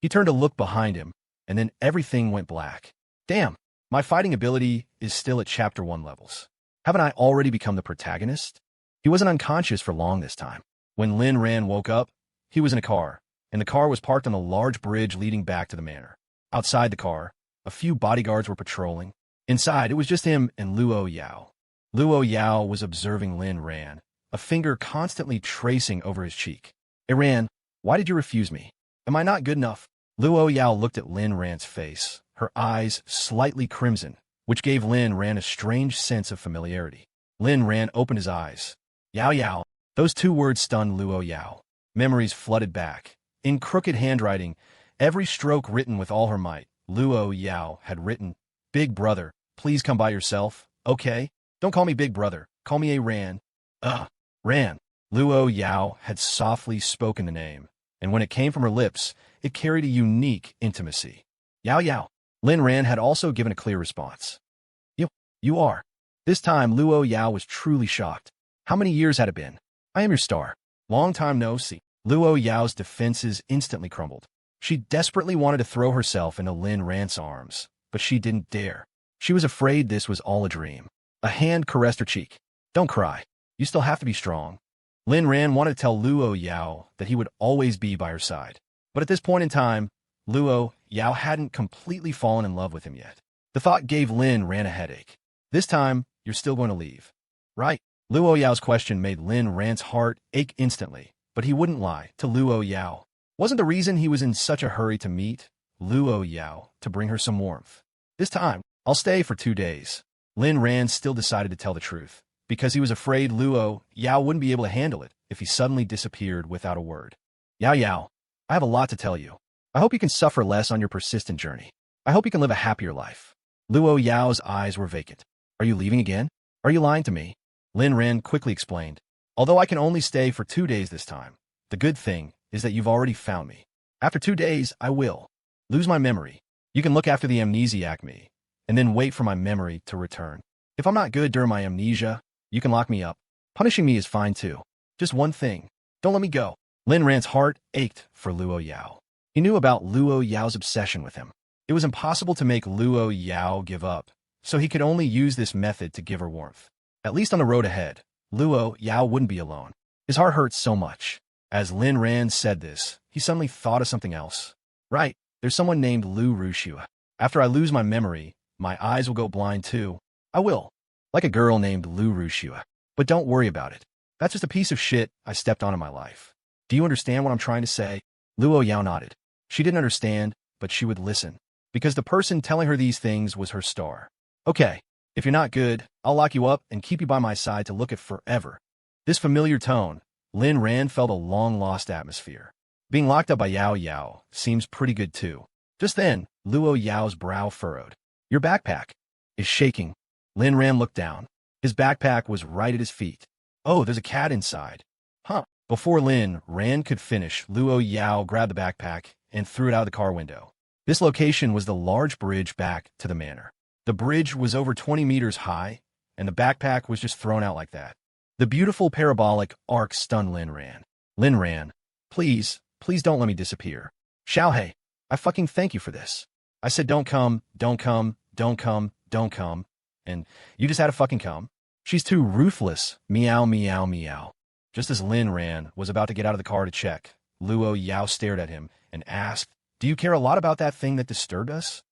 He turned to look behind him, and then everything went black. Damn, my fighting ability is still at Chapter 1 levels. Haven't I already become the protagonist? He wasn't unconscious for long this time. When Lin Ran woke up, he was in a car, and the car was parked on a large bridge leading back to the manor. Outside the car, a few bodyguards were patrolling. Inside, it was just him and Luo Yao. Luo Yao was observing Lin Ran, a finger constantly tracing over his cheek. Hey Ran, why did you refuse me? Am I not good enough? Luo Yao looked at Lin Ran's face, her eyes slightly crimson, which gave Lin Ran a strange sense of familiarity. Lin Ran opened his eyes. Yao Yao. Those two words stunned Luo Yao. Memories flooded back. In crooked handwriting, every stroke written with all her might, Luo Yao had written, Big brother, please come by yourself, okay? Don't call me Big Brother. Call me a Ran. Ran. Luo Yao had softly spoken the name, and when it came from her lips, it carried a unique intimacy. Yao Yao. Lin Ran had also given a clear response. You are. This time, Luo Yao was truly shocked. How many years had it been? I am your star. Long time no see. Luo Yao's defenses instantly crumbled. She desperately wanted to throw herself into Lin Ran's arms, but she didn't dare. She was afraid this was all a dream. A hand caressed her cheek. Don't cry. You still have to be strong. Lin Ran wanted to tell Luo Yao that he would always be by her side. But at this point in time, Luo Yao hadn't completely fallen in love with him yet. The thought gave Lin Ran a headache. This time, you're still going to leave. Right? Luo Yao's question made Lin Ran's heart ache instantly, but he wouldn't lie to Luo Yao. Wasn't the reason he was in such a hurry to meet Luo Yao to bring her some warmth? This time, I'll stay for 2 days. Lin Ran still decided to tell the truth, because he was afraid Luo Yao wouldn't be able to handle it if he suddenly disappeared without a word. Yao Yao, I have a lot to tell you. I hope you can suffer less on your persistent journey. I hope you can live a happier life. Luo Yao's eyes were vacant. Are you leaving again? Are you lying to me? Lin Ran quickly explained. Although I can only stay for 2 days this time, the good thing is that you've already found me. After 2 days, I will lose my memory. You can look after the amnesiac me, and then wait for my memory to return. If I'm not good during my amnesia, you can lock me up. Punishing me is fine too. Just one thing. Don't let me go. Lin Ran's heart ached for Luo Yao. He knew about Luo Yao's obsession with him. It was impossible to make Luo Yao give up, so he could only use this method to give her warmth. At least on the road ahead, Luo Yao wouldn't be alone. His heart hurt so much. As Lin Ran said this, he suddenly thought of something else. Right, there's someone named Lu Shia. After I lose my memory, my eyes will go blind too. I will. Like a girl named Lu Shia. But don't worry about it. That's just a piece of shit I stepped on in my life. Do you understand what I'm trying to say? Luo Yao nodded. She didn't understand, but she would listen. Because the person telling her these things was her star. Okay, if you're not good, I'll lock you up and keep you by my side to look at forever. This familiar tone, Lin Ran felt a long-lost atmosphere. Being locked up by Yao Yao seems pretty good too. Just then, Luo Yao's brow furrowed. Your backpack is shaking. Lin Ran looked down. His backpack was right at his feet. Oh, there's a cat inside. Huh. Before Lin Ran could finish, Luo Yao grabbed the backpack and threw it out the car window. This location was the large bridge back to the manor. The bridge was over 20 meters high, and the backpack was just thrown out like that. The beautiful parabolic arc stunned Lin Ran. Lin Ran, please don't let me disappear. Xiaohei, I fucking thank you for this. I said don't come, don't come, don't come, don't come, and you just had to fucking come. She's too ruthless. Meow, meow, meow. Just as Lin Ran was about to get out of the car to check, Luo Yao stared at him and asked, "Do you care a lot about that thing that disturbed us?"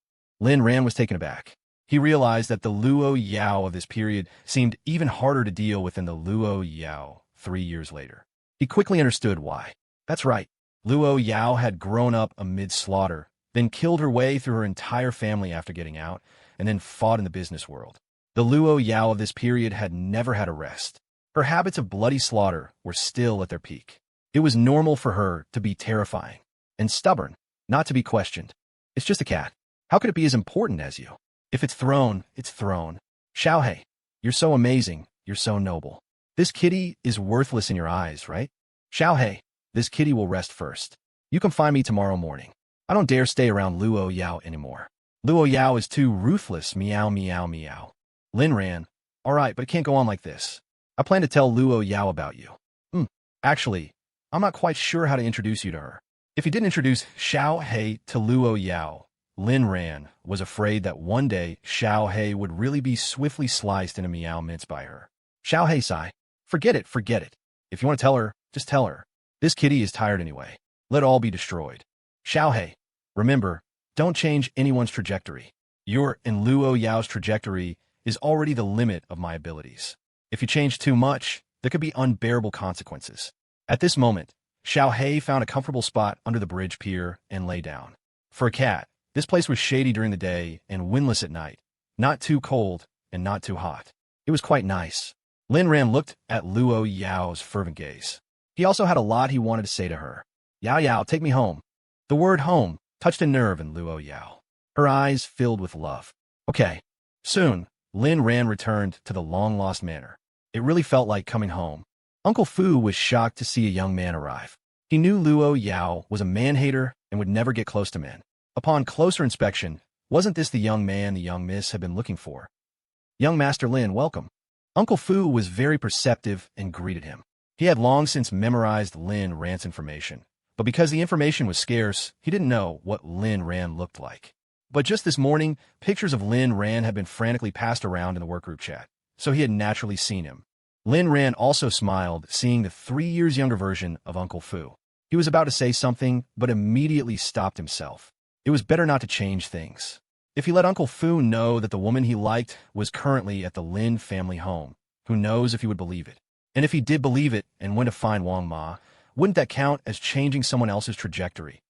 Lin Ran was taken aback. He realized that the Luo Yao of this period seemed even harder to deal with than the Luo Yao 3 years later. He quickly understood why. That's right. Luo Yao had grown up amid slaughter, then killed her way through her entire family after getting out, and then fought in the business world. The Luo Yao of this period had never had a rest. Her habits of bloody slaughter were still at their peak. It was normal for her to be terrifying and stubborn, not to be questioned. It's just a cat. How could it be as important as you? If it's thrown, it's thrown. Xiaohei, you're so amazing, you're so noble. This kitty is worthless in your eyes, right? Xiaohei, this kitty will rest first. You can find me tomorrow morning. I don't dare stay around Luo Yao anymore. Luo Yao is too ruthless, meow meow meow. Lin Ran, all right, but it can't go on like this. I plan to tell Luo Yao about you. Actually, I'm not quite sure how to introduce you to her. If he didn't introduce Xiaohei to Luo Yao, Lin Ran was afraid that one day Xiaohei would really be swiftly sliced into meow mince by her. Xiaohei-sai, forget it. If you want to tell her, just tell her. This kitty is tired anyway. Let all be destroyed. Xiaohei, remember, don't change anyone's trajectory. Your and Luo Yao's trajectory is already the limit of my abilities. If you change too much, there could be unbearable consequences. At this moment, Xiaohei found a comfortable spot under the bridge pier and lay down. For a cat, this place was shady during the day and windless at night, not too cold and not too hot. It was quite nice. Lin Ran looked at Luo Yao's fervent gaze. He also had a lot he wanted to say to her. Yao Yao, take me home. The word home touched a nerve in Luo Yao. Her eyes filled with love. Okay. Soon, Lin Ran returned to the long-lost manor. It really felt like coming home. Uncle Fu was shocked to see a young man arrive. He knew Luo Yao was a man-hater and would never get close to men. Upon closer inspection, wasn't this the young man the young miss had been looking for? Young Master Lin, welcome. Uncle Fu was very perceptive and greeted him. He had long since memorized Lin Ran's information, but because the information was scarce, he didn't know what Lin Ran looked like. But just this morning, pictures of Lin Ran had been frantically passed around in the workgroup chat, so he had naturally seen him. Lin Ran also smiled, seeing the 3 years younger version of Uncle Fu. He was about to say something, but immediately stopped himself. It was better not to change things. If he let Uncle Fu know that the woman he liked was currently at the Lin family home, who knows if he would believe it? And if he did believe it and went to find Wang Ma, wouldn't that count as changing someone else's trajectory?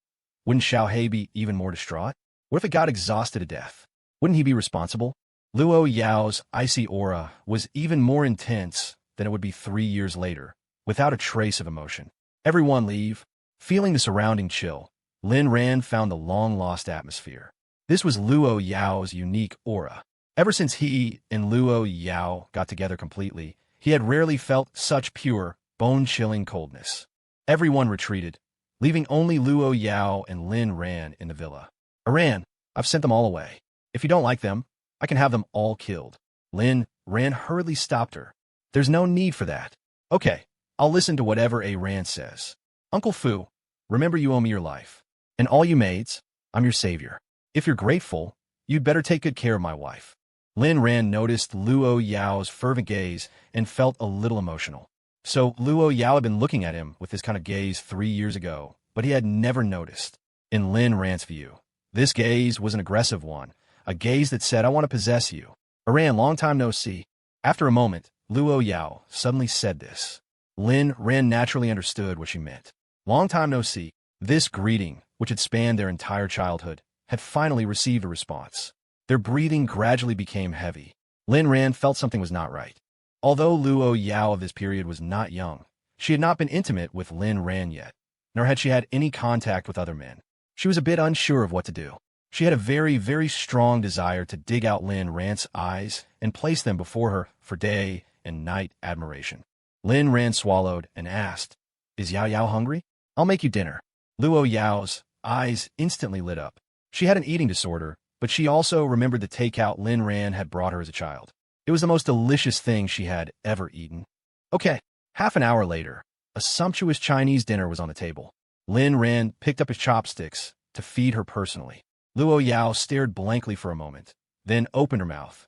Wouldn't Xiaohei be even more distraught? What if it got exhausted to death? Wouldn't he be responsible? Luo Yao's icy aura was even more intense than it would be 3 years later, without a trace of emotion. Everyone leave. Feeling the surrounding chill, Lin Ran found the long-lost atmosphere. This was Luo Yao's unique aura. Ever since he and Luo Yao got together completely, he had rarely felt such pure, bone-chilling coldness. Everyone retreated, leaving only Luo Yao and Lin Ran in the villa. Ran, I've sent them all away. If you don't like them, I can have them all killed. Lin Ran hurriedly stopped her. There's no need for that. Okay, I'll listen to whatever A. Ran says. Uncle Fu, remember you owe me your life. And all you maids, I'm your savior. If you're grateful, you'd better take good care of my wife. Lin Ran noticed Luo Yao's fervent gaze and felt a little emotional. So Luo Yao had been looking at him with this kind of gaze 3 years ago, but he had never noticed. In Lin Ran's view, this gaze was an aggressive one, a gaze that said, I want to possess you. Ran, long time no see. After a moment, Luo Yao suddenly said this. Lin Ran naturally understood what she meant. Long time no see. This greeting, which had spanned their entire childhood, had finally received a response. Their breathing gradually became heavy. Lin Ran felt something was not right. Although Luo Yao of this period was not young, she had not been intimate with Lin Ran yet, nor had she had any contact with other men. She was a bit unsure of what to do. She had a very, very strong desire to dig out Lin Ran's eyes and place them before her for day and night admiration. Lin Ran swallowed and asked, Is Yao Yao hungry? I'll make you dinner. Luo Yao's eyes instantly lit up. She had an eating disorder, but she also remembered the takeout Lin Ran had brought her as a child. It was the most delicious thing she had ever eaten. Okay, half an hour later, a sumptuous Chinese dinner was on the table. Lin Ran picked up his chopsticks to feed her personally. Luo Yao stared blankly for a moment, then opened her mouth.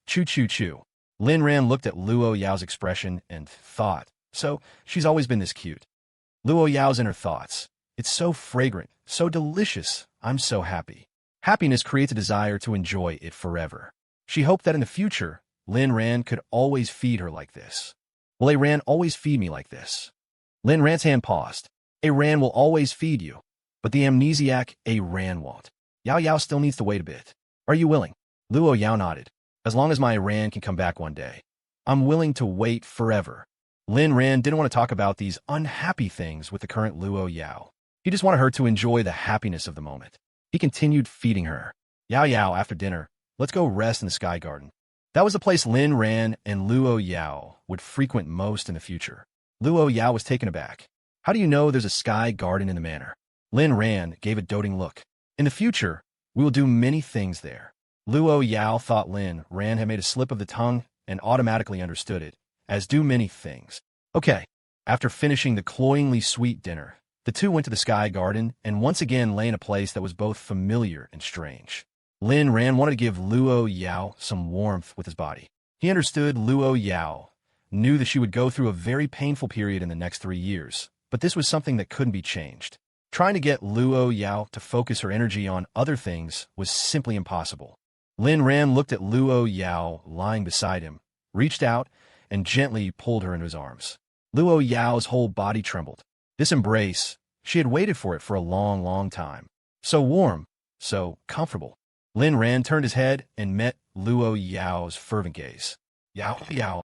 Choo choo choo. Lin Ran looked at Luo Yao's expression and thought, so she's always been this cute. Luo Yao's inner thoughts. It's so fragrant, so delicious. I'm so happy. Happiness creates a desire to enjoy it forever. She hoped that in the future, Lin Ran could always feed her like this. Will A Ran always feed me like this? Lin Ran's hand paused. A Ran will always feed you. But the amnesiac A Ran won't. Yao Yao still needs to wait a bit. Are you willing? Luo Yao nodded. As long as my Ran can come back one day. I'm willing to wait forever. Lin Ran didn't want to talk about these unhappy things with the current Luo Yao. He just wanted her to enjoy the happiness of the moment. He continued feeding her. Yao Yao, after dinner, let's go rest in the Sky Garden. That was the place Lin Ran and Luo Yao would frequent most in the future. Luo Yao was taken aback. How do you know there's a Sky Garden in the manor? Lin Ran gave a doting look. In the future, we will do many things there. Luo Yao thought Lin Ran had made a slip of the tongue and automatically understood it, as do many things. Okay. After finishing the cloyingly sweet dinner, the two went to the Sky Garden and once again lay in a place that was both familiar and strange. Lin Ran wanted to give Luo Yao some warmth with his body. He understood Luo Yao, knew that she would go through a very painful period in the next 3 years, but this was something that couldn't be changed. Trying to get Luo Yao to focus her energy on other things was simply impossible. Lin Ran looked at Luo Yao lying beside him, reached out, and gently pulled her into his arms. Luo Yao's whole body trembled. This embrace, she had waited for it for a long, long time. So warm, so comfortable. Lin Ran turned his head and met Luo Yao's fervent gaze. Yao, Yao.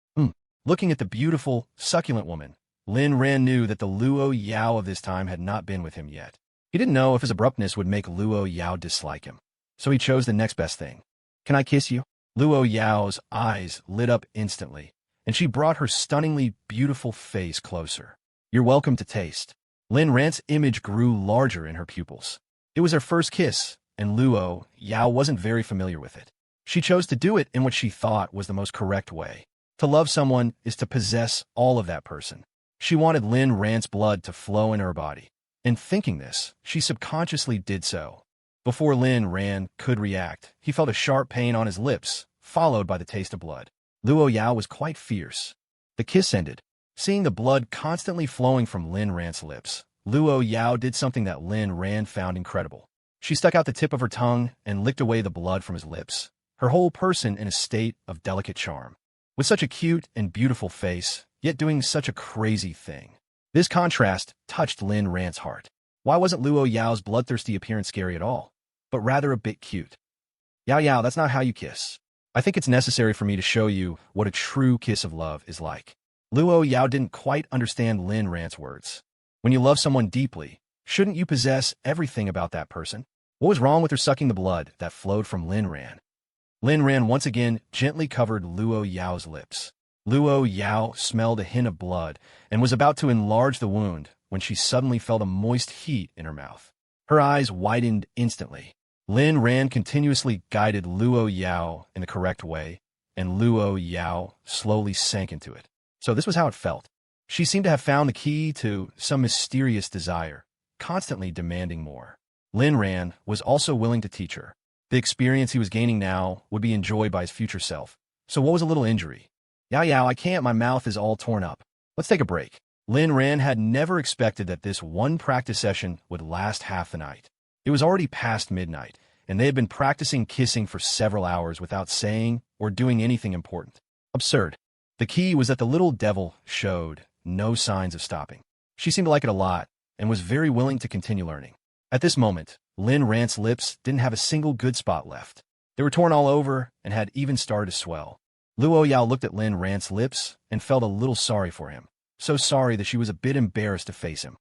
Looking at the beautiful, succulent woman, Lin Ran knew that the Luo Yao of this time had not been with him yet. He didn't know if his abruptness would make Luo Yao dislike him. So he chose the next best thing. Can I kiss you? Luo Yao's eyes lit up instantly, and she brought her stunningly beautiful face closer. You're welcome to taste. Lin Ran's image grew larger in her pupils. It was her first kiss, and Luo Yao wasn't very familiar with it. She chose to do it in what she thought was the most correct way. To love someone is to possess all of that person. She wanted Lin Ran's blood to flow in her body. In thinking this, she subconsciously did so. Before Lin Ran could react, he felt a sharp pain on his lips, followed by the taste of blood. Luo Yao was quite fierce. The kiss ended. Seeing the blood constantly flowing from Lin Ran's lips, Luo Yao did something that Lin Ran found incredible. She stuck out the tip of her tongue and licked away the blood from his lips, her whole person in a state of delicate charm. With such a cute and beautiful face, yet doing such a crazy thing. This contrast touched Lin Ran's heart. Why wasn't Luo Yao's bloodthirsty appearance scary at all, but rather a bit cute? Yao Yao, that's not how you kiss. I think it's necessary for me to show you what a true kiss of love is like. Luo Yao didn't quite understand Lin Ran's words. When you love someone deeply, shouldn't you possess everything about that person? What was wrong with her sucking the blood that flowed from Lin Ran? Lin Ran once again gently covered Luo Yao's lips. Luo Yao smelled a hint of blood and was about to enlarge the wound when she suddenly felt a moist heat in her mouth. Her eyes widened instantly. Lin Ran continuously guided Luo Yao in the correct way, and Luo Yao slowly sank into it. So this was how it felt. She seemed to have found the key to some mysterious desire, constantly demanding more. Lin Ran was also willing to teach her. The experience he was gaining now would be enjoyed by his future self. So what was a little injury? Yao Yao, I can't, my mouth is all torn up. Let's take a break. Lin Ran had never expected that this one practice session would last half the night. It was already past midnight, and they had been practicing kissing for several hours without saying or doing anything important. Absurd. The key was that the little devil showed no signs of stopping. She seemed to like it a lot, and was very willing to continue learning. At this moment, Lin Ran's lips didn't have a single good spot left. They were torn all over and had even started to swell. Luo Yao looked at Lin Ran's lips and felt a little sorry for him. So sorry that she was a bit embarrassed to face him.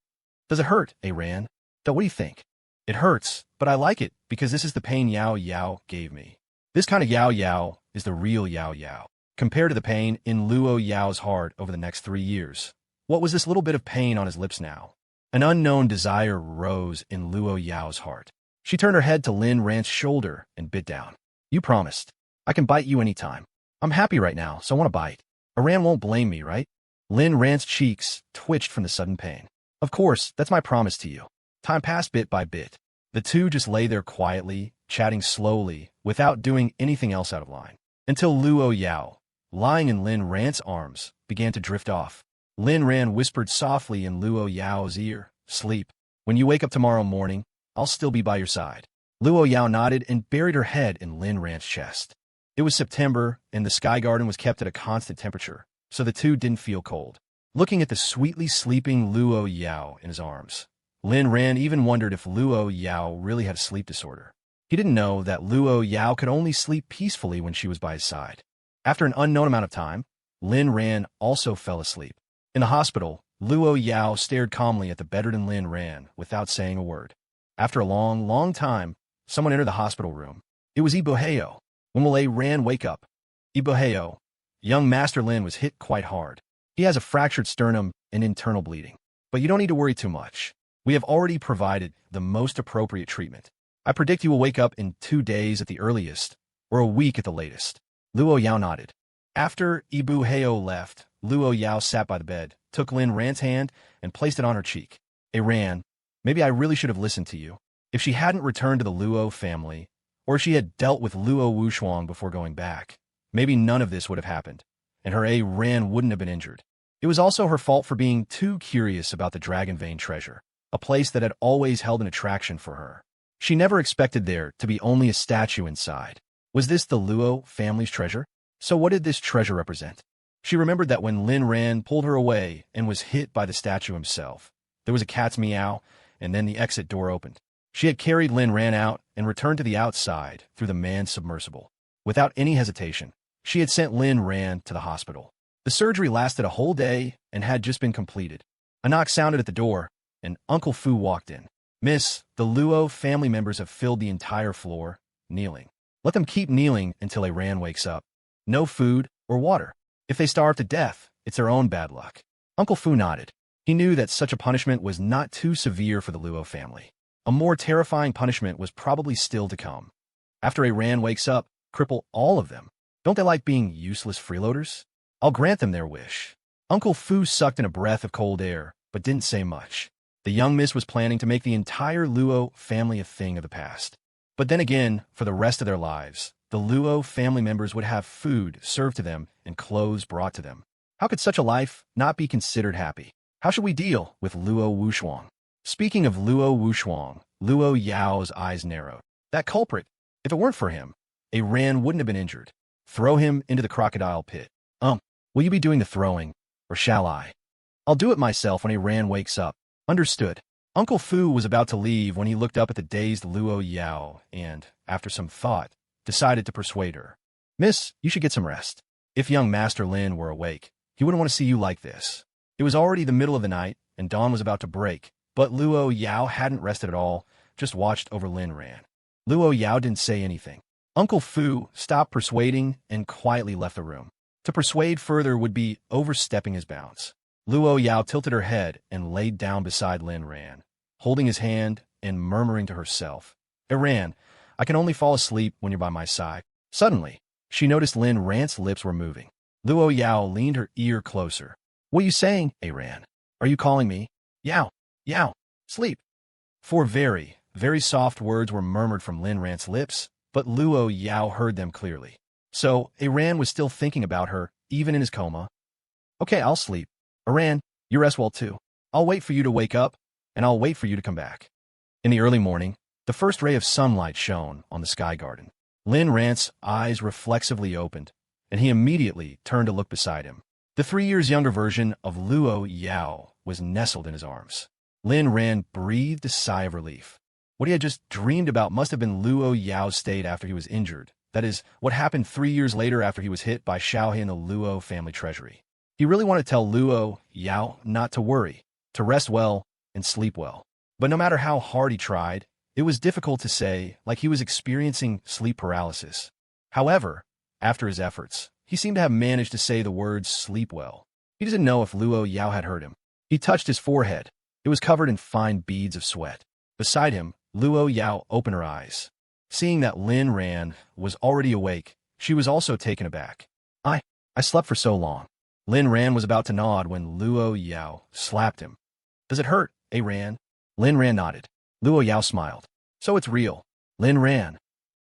Does it hurt, A Ran? What do you think? It hurts, but I like it because this is the pain Yao Yao gave me. This kind of Yao Yao is the real Yao Yao. Compared to the pain in Luo Yao's heart over the next 3 years, what was this little bit of pain on his lips now? An unknown desire rose in Luo Yao's heart. She turned her head to Lin Ran's shoulder and bit down. You promised. I can bite you anytime. I'm happy right now, so I want to bite. A Ran won't blame me, right? Lin Ran's cheeks twitched from the sudden pain. Of course, that's my promise to you. Time passed bit by bit. The two just lay there quietly, chatting slowly, without doing anything else out of line. Until Luo Yao, lying in Lin Ran's arms, began to drift off. Lin Ran whispered softly in Luo Yao's ear. Sleep. When you wake up tomorrow morning, I'll still be by your side. Luo Yao nodded and buried her head in Lin Ran's chest. It was September, and the sky garden was kept at a constant temperature, so the two didn't feel cold. Looking at the sweetly sleeping Luo Yao in his arms, Lin Ran even wondered if Luo Yao really had a sleep disorder. He didn't know that Luo Yao could only sleep peacefully when she was by his side. After an unknown amount of time, Lin Ran also fell asleep. In the hospital, Luo Yao stared calmly at the bedridden Lin Ran without saying a word. After a long, long time, someone entered the hospital room. It was Ibuheo. When will A Ran wake up? Ibuheo. Young Master Lin was hit quite hard. He has a fractured sternum and internal bleeding. But you don't need to worry too much. We have already provided the most appropriate treatment. I predict you will wake up in 2 days at the earliest, or a week at the latest. Luo Yao nodded. After Ibuheo left, Luo Yao sat by the bed, took Lin Ran's hand, and placed it on her cheek. A Ran, maybe I really should have listened to you. If she hadn't returned to the Luo family, or if she had dealt with Luo Wuwang before going back, maybe none of this would have happened, and her A Ran wouldn't have been injured. It was also her fault for being too curious about the Dragon Vein treasure, a place that had always held an attraction for her. She never expected there to be only a statue inside. Was this the Luo family's treasure? So what did this treasure represent? She remembered that when Lin Ran pulled her away and was hit by the statue himself, there was a cat's meow, and then the exit door opened. She had carried Lin Ran out and returned to the outside through the man's submersible. Without any hesitation, she had sent Lin Ran to the hospital. The surgery lasted a whole day and had just been completed. A knock sounded at the door, and Uncle Fu walked in. Miss, the Luo family members have filled the entire floor, kneeling. Let them keep kneeling until A Ran wakes up. No food or water. If they starve to death, it's their own bad luck. Uncle Fu nodded. He knew that such a punishment was not too severe for the Luo family. A more terrifying punishment was probably still to come. After A Ran wakes up, cripple all of them. Don't they like being useless freeloaders? I'll grant them their wish. Uncle Fu sucked in a breath of cold air, but didn't say much. The young miss was planning to make the entire Luo family a thing of the past. But then again, for the rest of their lives, the Luo family members would have food served to them and clothes brought to them. How could such a life not be considered happy? How should we deal with Luo Wuwang? Speaking of Luo Wuwang, Luo Yao's eyes narrowed. That culprit, if it weren't for him, A Ran wouldn't have been injured. Throw him into the crocodile pit. Will you be doing the throwing, or shall I? I'll do it myself when A Ran wakes up. Understood. Uncle Fu was about to leave when he looked up at the dazed Luo Yao and, after some thought, decided to persuade her. Miss, you should get some rest. If young Master Lin were awake, he wouldn't want to see you like this. It was already the middle of the night, and dawn was about to break, but Luo Yao hadn't rested at all, just watched over Lin Ran. Luo Yao didn't say anything. Uncle Fu stopped persuading and quietly left the room. To persuade further would be overstepping his bounds. Luo Yao tilted her head and laid down beside Lin Ran, holding his hand and murmuring to herself, A Ran, I can only fall asleep when you're by my side. Suddenly, she noticed Lin Ran's lips were moving. Luo Yao leaned her ear closer. What are you saying, A Ran? Are you calling me? Yao, Yao, sleep. 4 very, very soft words were murmured from Lin Ran's lips, but Luo Yao heard them clearly. So, A Ran was still thinking about her, even in his coma. Okay, I'll sleep. A Ran, you rest well too. I'll wait for you to wake up, and I'll wait for you to come back. In the early morning, the first ray of sunlight shone on the sky garden. Lin Ran's eyes reflexively opened, and he immediately turned to look beside him. The 3 years younger version of Luo Yao was nestled in his arms. Lin Ran breathed a sigh of relief. What he had just dreamed about must have been Luo Yao's state after he was injured. That is, what happened 3 years later after he was hit by Xiaohe in the Luo family treasury. He really wanted to tell Luo Yao not to worry, to rest well and sleep well. But no matter how hard he tried, it was difficult to say, like he was experiencing sleep paralysis. However, after his efforts, he seemed to have managed to say the words sleep well. He didn't know if Luo Yao had heard him. He touched his forehead. It was covered in fine beads of sweat. Beside him, Luo Yao opened her eyes. Seeing that Lin Ran was already awake, she was also taken aback. I slept for so long. Lin Ran was about to nod when Luo Yao slapped him. Does it hurt, A Ran? Lin Ran nodded. Luo Yao smiled. So it's real. Lin Ran.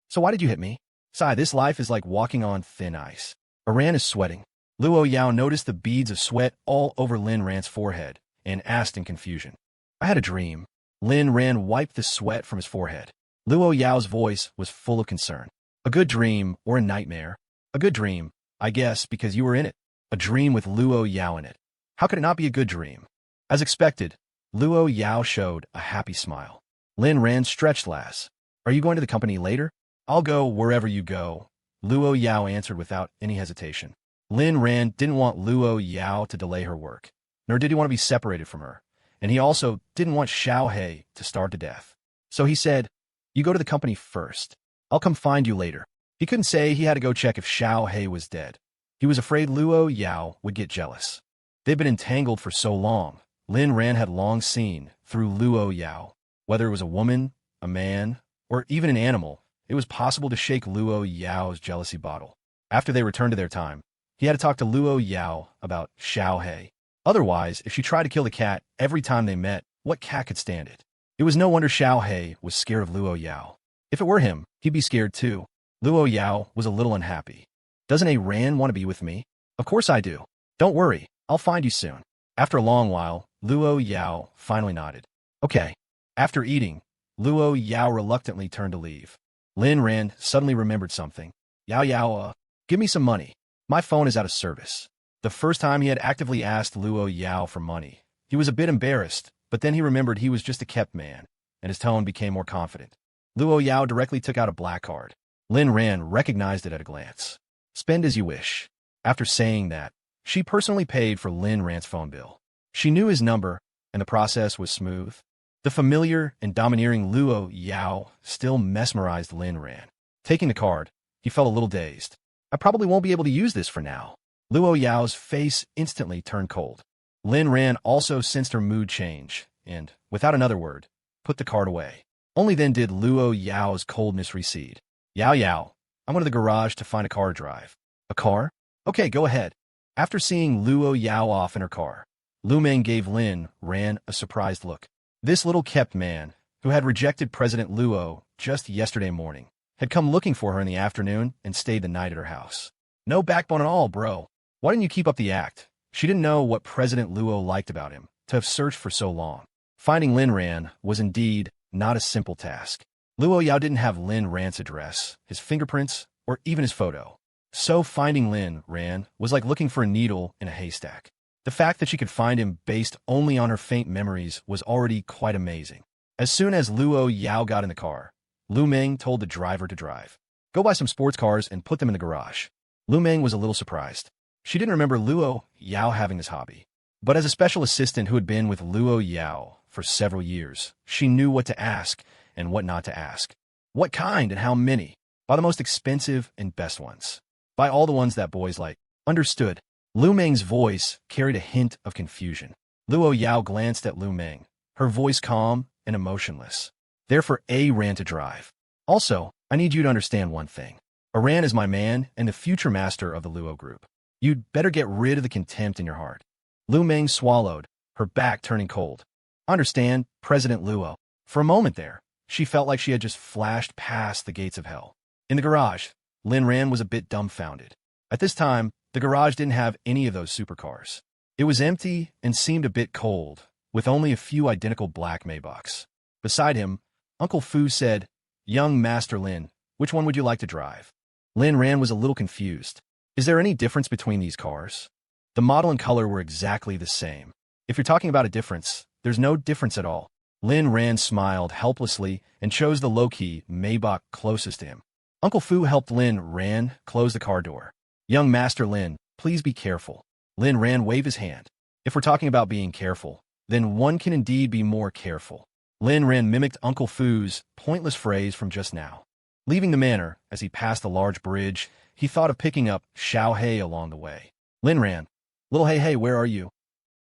So why did you hit me? Sigh, this life is like walking on thin ice. A Ran is sweating. Luo Yao noticed the beads of sweat all over Lin Ran's forehead and asked in confusion. I had a dream. Lin Ran wiped the sweat from his forehead. Luo Yao's voice was full of concern. A good dream or a nightmare? A good dream, I guess, because you were in it. A dream with Luo Yao in it. How could it not be a good dream? As expected, Luo Yao showed a happy smile. Lin Ran stretched last. Are you going to the company later? I'll go wherever you go, Luo Yao answered without any hesitation. Lin Ran didn't want Luo Yao to delay her work, nor did he want to be separated from her, and he also didn't want Xiao to starve to death. So he said, you go to the company first. I'll come find you later. He couldn't say he had to go check if Xiao was dead. He was afraid Luo Yao would get jealous. They'd been entangled for so long. Lin Ran had long seen through Luo Yao. Whether it was a woman, a man, or even an animal, it was possible to shake Luo Yao's jealousy bottle. After they returned to their time, he had to talk to Luo Yao about Xiao. Otherwise, if she tried to kill the cat every time they met, what cat could stand it? It was no wonder Xiao was scared of Luo Yao. If it were him, he'd be scared too. Luo Yao was a little unhappy. Doesn't a Ran want to be with me? Of course I do. Don't worry, I'll find you soon. After a long while, Luo Yao finally nodded. Okay. After eating, Luo Yao reluctantly turned to leave. Lin Ran suddenly remembered something. Yao, give me some money. My phone is out of service. The first time he had actively asked Luo Yao for money, he was a bit embarrassed, but then he remembered he was just a kept man, and his tone became more confident. Luo Yao directly took out a black card. Lin Ran recognized it at a glance. Spend as you wish. After saying that, she personally paid for Lin Ran's phone bill. She knew his number, and the process was smooth. The familiar and domineering Luo Yao still mesmerized Lin Ran. Taking the card, he felt a little dazed. I probably won't be able to use this for now. Luo Yao's face instantly turned cold. Lin Ran also sensed her mood change, and, without another word, put the card away. Only then did Luo Yao's coldness recede. Yao, I'm going to the garage to find a car to drive. A car? Okay, go ahead. After seeing Luo Yao off in her car, Lu Meng gave Lin Ran a surprised look. This little kept man, who had rejected President Luo just yesterday morning, had come looking for her in the afternoon and stayed the night at her house. No backbone at all, bro. Why didn't you keep up the act? She didn't know what President Luo liked about him, to have searched for so long. Finding Lin Ran was indeed not a simple task. Luo Yao didn't have Lin Ran's address, his fingerprints, or even his photo. So finding Lin Ran was like looking for a needle in a haystack. The fact that she could find him based only on her faint memories was already quite amazing. As soon as Luo Yao got in the car, Lu Meng told the driver to drive. Go buy some sports cars and put them in the garage. Lu Meng was a little surprised. She didn't remember Luo Yao having this hobby. But as a special assistant who had been with Luo Yao for several years, she knew what to ask and what not to ask. What kind and how many? Buy the most expensive and best ones. Buy all the ones that boys like. Understood. Lu Meng's voice carried a hint of confusion. Luo Yao glanced at Lu Meng, her voice calm and emotionless. Therefore, A ran to drive. Also, I need you to understand one thing. Aran is my man and the future master of the Luo group. You'd better get rid of the contempt in your heart. Lu Meng swallowed, her back turning cold. Understand, President Luo. For a moment there, she felt like she had just flashed past the gates of hell. In the garage, Lin Ran was a bit dumbfounded. At this time, the garage didn't have any of those supercars. It was empty and seemed a bit cold, with only a few identical black Maybachs. Beside him, Uncle Fu said, Young Master Lin, which one would you like to drive? Lin Ran was a little confused. Is there any difference between these cars? The model and color were exactly the same. If you're talking about a difference, there's no difference at all. Lin Ran smiled helplessly and chose the low-key Maybach closest to him. Uncle Fu helped Lin Ran close the car door. Young Master Lin, please be careful. Lin Ran waved his hand. If we're talking about being careful, then one can indeed be more careful. Lin Ran mimicked Uncle Fu's pointless phrase from just now. Leaving the manor, as he passed the large bridge, he thought of picking up Xiao along the way. Lin Ran, little hey, where are you?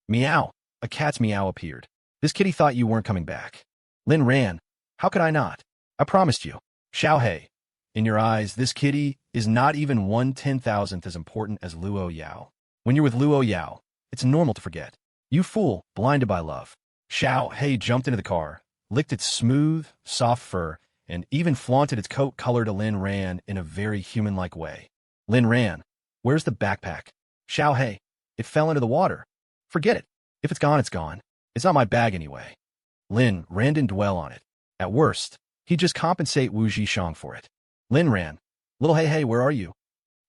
Meow. A cat's meow appeared. This kitty thought you weren't coming back. Lin Ran, how could I not? I promised you. Xiao. In your eyes, this kitty is not even 1/10,000th as important as Luo Yao. When you're with Luo Yao, it's normal to forget. You fool, blinded by love. Xiao jumped into the car, licked its smooth, soft fur, and even flaunted its coat color to Lin Ran in a very human-like way. Lin Ran, where's the backpack? Xiao, it fell into the water. Forget it. If it's gone, it's gone. It's not my bag anyway. Lin Ran didn't dwell on it. At worst, he'd just compensate Wu Xiang for it. Lin Ran. Little hey, where are you?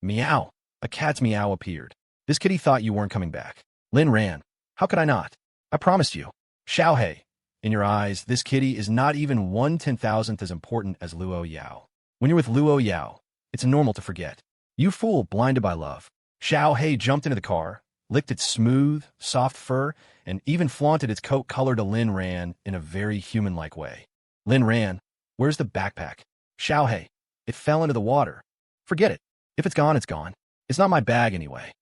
Meow. A cat's meow appeared. This kitty thought you weren't coming back. Lin Ran. How could I not? I promised you. Xiao. In your eyes, this kitty is not even 1/10,000th as important as Luo Yao. When you're with Luo Yao, it's normal to forget. You fool, blinded by love. Xiao jumped into the car, licked its smooth, soft fur, and even flaunted its coat color to Lin Ran in a very human-like way. Lin Ran, where's the backpack? Xiao, it fell into the water. Forget it. If it's gone, it's gone. It's not my bag anyway.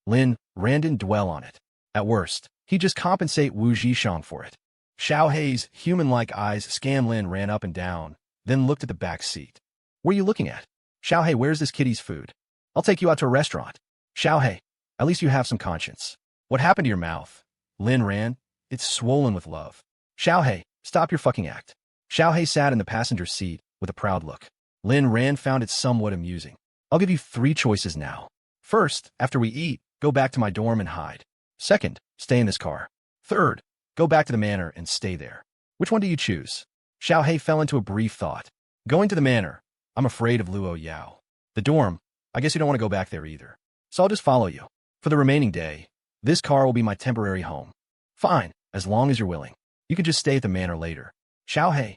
Lin Ran didn't dwell on it. At worst, he'd just compensate Wu Xiang for it. Xiao's human-like eyes scanned Lin Ran up and down, then looked at the back seat. What are you looking at? Xiao, where's this kitty's food? I'll take you out to a restaurant. Xiao, at least you have some conscience. What happened to your mouth? Lin Ran, it's swollen with love. Xiao, stop your fucking act. Xiao sat in the passenger seat with a proud look. Lin Ran found it somewhat amusing. I'll give you 3 choices now. First, after we eat, go back to my dorm and hide. Second, stay in this car. Third, go back to the manor and stay there. Which one do you choose? Xiao fell into a brief thought. Going to the manor. I'm afraid of Luo Yao. The dorm. I guess you don't want to go back there either. So I'll just follow you. For the remaining day, this car will be my temporary home. Fine, as long as you're willing. You can just stay at the manor later. Xiao,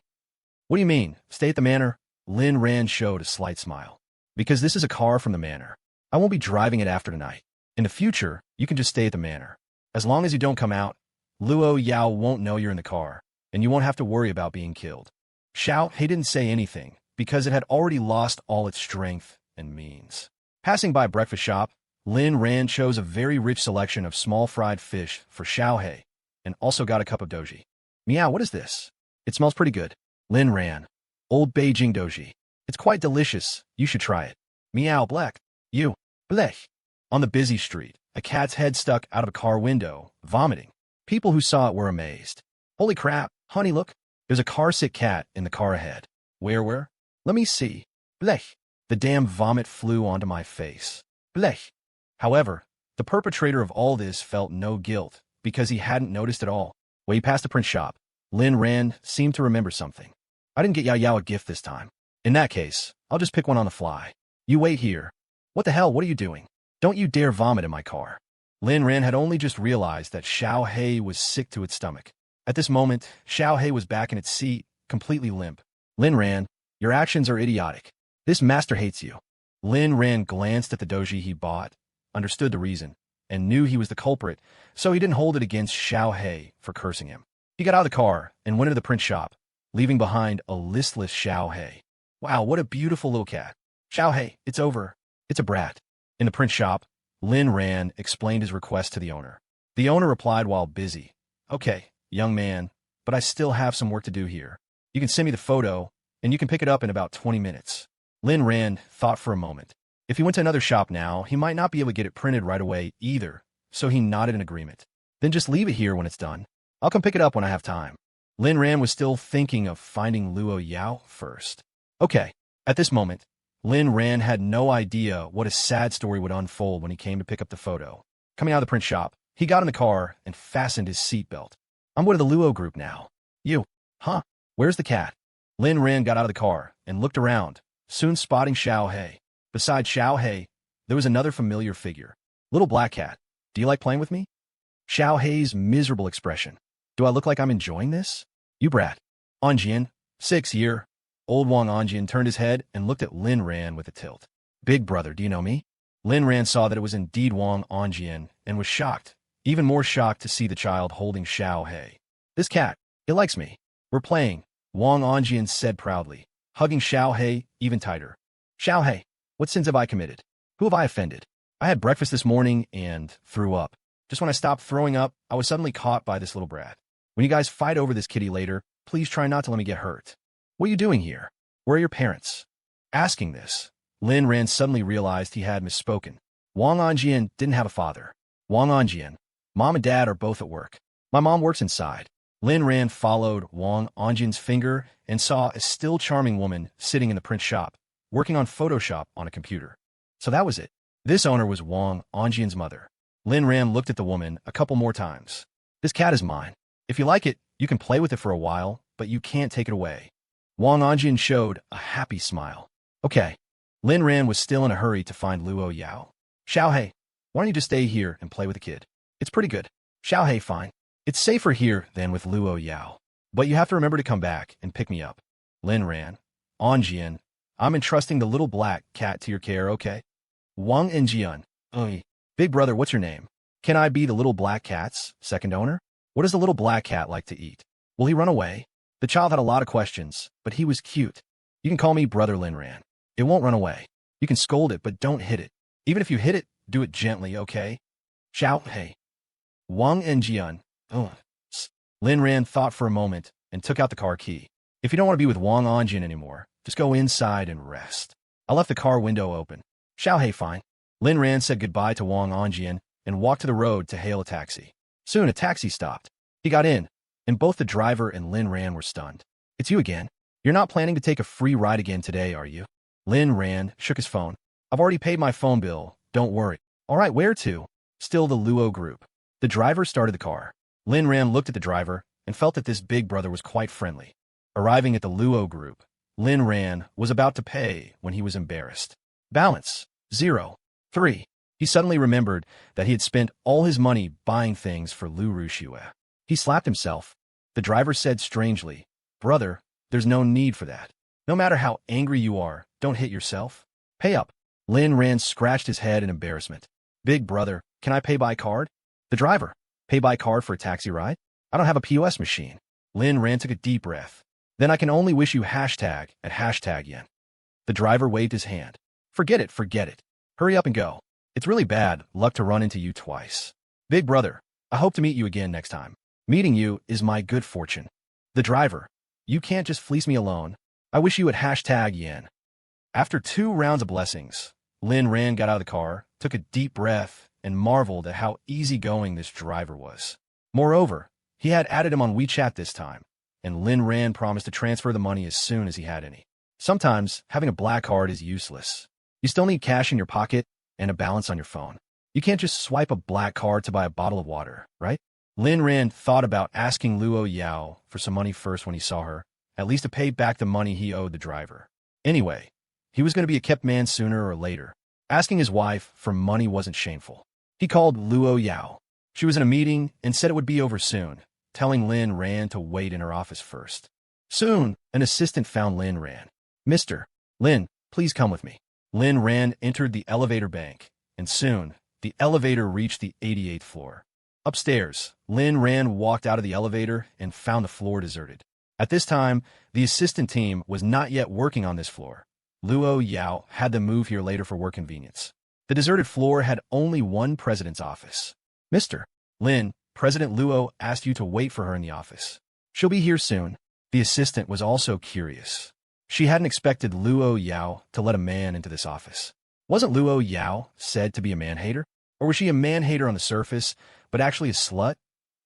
what do you mean, stay at the manor? Lin Ran showed a slight smile. Because this is a car from the manor. I won't be driving it after tonight. In the future, you can just stay at the manor. As long as you don't come out, Luo Yao won't know you're in the car, and you won't have to worry about being killed. Xiao didn't say anything, because it had already lost all its strength and means. Passing by a breakfast shop, Lin Ran chose a very rich selection of small fried fish for Xiao, and also got a cup of doji. Meow, what is this? It smells pretty good. Lin Ran. Old Beijing doji. It's quite delicious. You should try it. Meow, black. You. Blech. On the busy street, a cat's head stuck out of a car window, vomiting. People who saw it were amazed. Holy crap, honey, look. There's a car-sick cat in the car ahead. Where? Let me see. Blech. The damn vomit flew onto my face. Blech. However, the perpetrator of all this felt no guilt, because he hadn't noticed at all. Way past the print shop, Lin Ran seemed to remember something. I didn't get Yao a gift this time. In that case, I'll just pick one on the fly. You wait here. What the hell, what are you doing? Don't you dare vomit in my car. Lin Ran had only just realized that Xiao was sick to its stomach. At this moment, Xiao was back in its seat, completely limp. Lin Ran, your actions are idiotic. This master hates you. Lin Ran glanced at the doji he bought, understood the reason, and knew he was the culprit, so he didn't hold it against Xiao for cursing him. He got out of the car and went into the print shop, leaving behind a listless Xiao. Wow, what a beautiful little cat. Xiao, it's over. It's a brat. In the print shop, Lin Ran explained his request to the owner. The owner replied while busy. Okay, young man, but I still have some work to do here. You can send me the photo, and you can pick it up in about 20 minutes. Lin Ran thought for a moment. If he went to another shop now, he might not be able to get it printed right away either, so he nodded in agreement. Then just leave it here when it's done. I'll come pick it up when I have time. Lin Ran was still thinking of finding Luo Yao first. Okay, at this moment, Lin Ran had no idea what a sad story would unfold when he came to pick up the photo. Coming out of the print shop, he got in the car and fastened his seatbelt. I'm with the Luo group now. You. Huh? Where's the cat? Lin Ran got out of the car and looked around, soon spotting Xiao. Besides Xiao, there was another familiar figure. Little black cat. Do you like playing with me? Xiao's miserable expression. Do I look like I'm enjoying this? You brat. Anjian, 6-year. Old Wong Anjian turned his head and looked at Lin Ran with a tilt. Big brother, do you know me? Lin Ran saw that it was indeed Wong Anjian and was shocked, even more shocked to see the child holding Xiao. This cat, it likes me. We're playing, Wong Anjian said proudly, hugging Xiao even tighter. Xiao, what sins have I committed? Who have I offended? I had breakfast this morning and threw up. Just when I stopped throwing up, I was suddenly caught by this little brat. When you guys fight over this kitty later, please try not to let me get hurt. What are you doing here? Where are your parents? Asking this, Lin Ran suddenly realized he had misspoken. Wong Anjian didn't have a father. Wong Anjian, mom and dad are both at work. My mom works inside. Lin Ran followed Wong Anjian's finger and saw a still charming woman sitting in the print shop, working on Photoshop on a computer. So that was it. This owner was Wong Anjian's mother. Lin Ran looked at the woman a couple more times. This cat is mine. If you like it, you can play with it for a while, but you can't take it away. Wong Anjian showed a happy smile. Okay. Lin Ran was still in a hurry to find Luo Yao. Xiaohei, why don't you just stay here and play with the kid? It's pretty good. Xiaohei, fine. It's safer here than with Luo Yao. But you have to remember to come back and pick me up. Lin Ran. Anjian, I'm entrusting the little black cat to your care, okay? Wong Anjian. Big brother, what's your name? Can I be the little black cat's second owner? What does the little black cat like to eat? Will he run away? The child had a lot of questions, but he was cute. You can call me Brother Lin Ran. It won't run away. You can scold it, but don't hit it. Even if you hit it, do it gently, okay? Xiaohei. Wang Anjian. Lin Ran thought for a moment and took out the car key. If you don't want to be with Wong Anjian anymore, just go inside and rest. I left the car window open. Xiaohei, fine. Lin Ran said goodbye to Wong Anjian and walked to the road to hail a taxi. Soon a taxi stopped. He got in, and both the driver and Lin Ran were stunned. It's you again. You're not planning to take a free ride again today, are you? Lin Ran shook his phone. I've already paid my phone bill. Don't worry. All right, where to? Still the Luo group. The driver started the car. Lin Ran looked at the driver and felt that this big brother was quite friendly. Arriving at the Luo group, Lin Ran was about to pay when he was embarrassed. Balance, 0. 3. He suddenly remembered that he had spent all his money buying things for Lu Shia. He slapped himself. The driver said strangely, Brother, there's no need for that. No matter how angry you are, don't hit yourself. Pay up. Lin Ran scratched his head in embarrassment. Big brother, can I pay by card? The driver, pay by card for a taxi ride? I don't have a POS machine. Lin Ran took a deep breath. Then I can only wish you hashtag at hashtag yen. The driver waved his hand. Forget it, forget it. Hurry up and go. It's really bad luck to run into you twice. Big brother, I hope to meet you again next time. Meeting you is my good fortune. The driver, you can't just fleece me alone. I wish you at hashtag yen. After 2 rounds of blessings, Lin Ran got out of the car, took a deep breath, and marveled at how easygoing this driver was. Moreover, he had added him on WeChat this time, and Lin Ran promised to transfer the money as soon as he had any. Sometimes, having a black card is useless. You still need cash in your pocket and a balance on your phone. You can't just swipe a black card to buy a bottle of water, right? Lin Ran thought about asking Luo Yao for some money first when he saw her, at least to pay back the money he owed the driver. Anyway, he was going to be a kept man sooner or later. Asking his wife for money wasn't shameful. He called Luo Yao. She was in a meeting and said it would be over soon, telling Lin Ran to wait in her office first. Soon, an assistant found Lin Ran. Mr. Lin, please come with me. Lin Ran entered the elevator bank, and soon, the elevator reached the 88th floor. Upstairs, Lin Ran walked out of the elevator and found the floor deserted. At this time, the assistant team was not yet working on this floor. Luo Yao had them move here later for work convenience. The deserted floor had only one president's office. Mr. Lin, President Luo asked you to wait for her in the office. She'll be here soon. The assistant was also curious. She hadn't expected Luo Yao to let a man into this office. Wasn't Luo Yao said to be a man-hater? Or was she a man-hater on the surface, but actually a slut?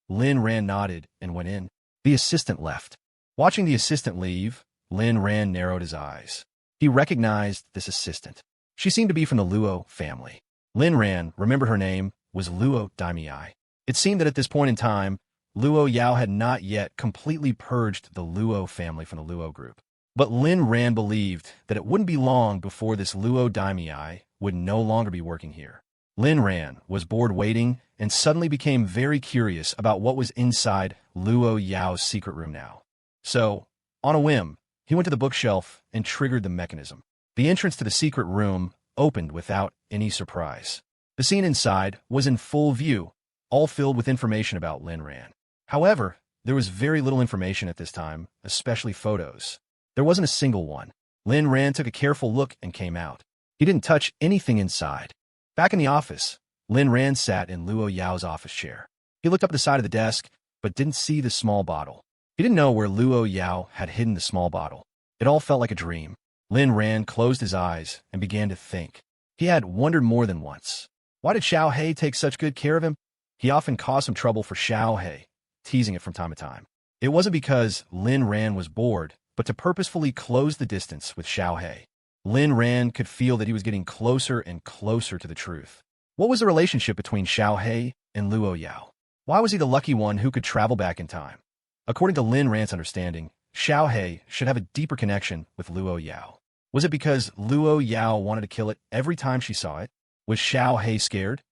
Lin Ran nodded and went in. The assistant left. Watching the assistant leave, Lin Ran narrowed his eyes. He recognized this assistant. She seemed to be from the Luo family. Lin Ran remembered her name was Luo Daimiai. It seemed that at this point in time, Luo Yao had not yet completely purged the Luo family from the Luo group. But Lin Ran believed that it wouldn't be long before this Luo Daimiai would no longer be working here. Lin Ran was bored waiting and suddenly became very curious about what was inside Luo Yao's secret room now. So, on a whim, he went to the bookshelf and triggered the mechanism. The entrance to the secret room opened without any surprise. The scene inside was in full view, all filled with information about Lin Ran. However, there was very little information at this time, especially photos. There wasn't a single one. Lin Ran took a careful look and came out. He didn't touch anything inside. Back in the office, Lin Ran sat in Luo Yao's office chair. He looked up the side of the desk, but didn't see the small bottle. He didn't know where Luo Yao had hidden the small bottle. It all felt like a dream. Lin Ran closed his eyes and began to think. He had wondered more than once. Why did Xiaohei take such good care of him? He often caused some trouble for Xiaohei, teasing it from time to time. It wasn't because Lin Ran was bored, but to purposefully close the distance with Xiaohei. Lin Ran could feel that he was getting closer and closer to the truth. What was the relationship between Xiao and Luo Yao? Why was he the lucky one who could travel back in time? According to Lin Ran's understanding, Xiao should have a deeper connection with Luo Yao. Was it because Luo Yao wanted to kill it every time she saw it? Was Xiao scared?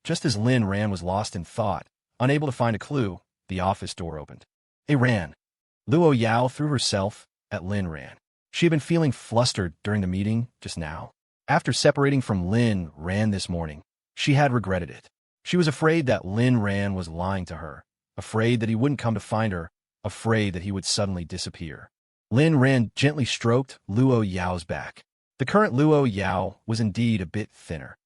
Just as Lin Ran was lost in thought, unable to find a clue, the office door opened. Hey Ran. Luo Yao threw herself at Lin Ran. She had been feeling flustered during the meeting just now. After separating from Lin Ran this morning, she had regretted it. She was afraid that Lin Ran was lying to her, afraid that he wouldn't come to find her, afraid that he would suddenly disappear. Lin Ran gently stroked Luo Yao's back. The current Luo Yao was indeed a bit thinner.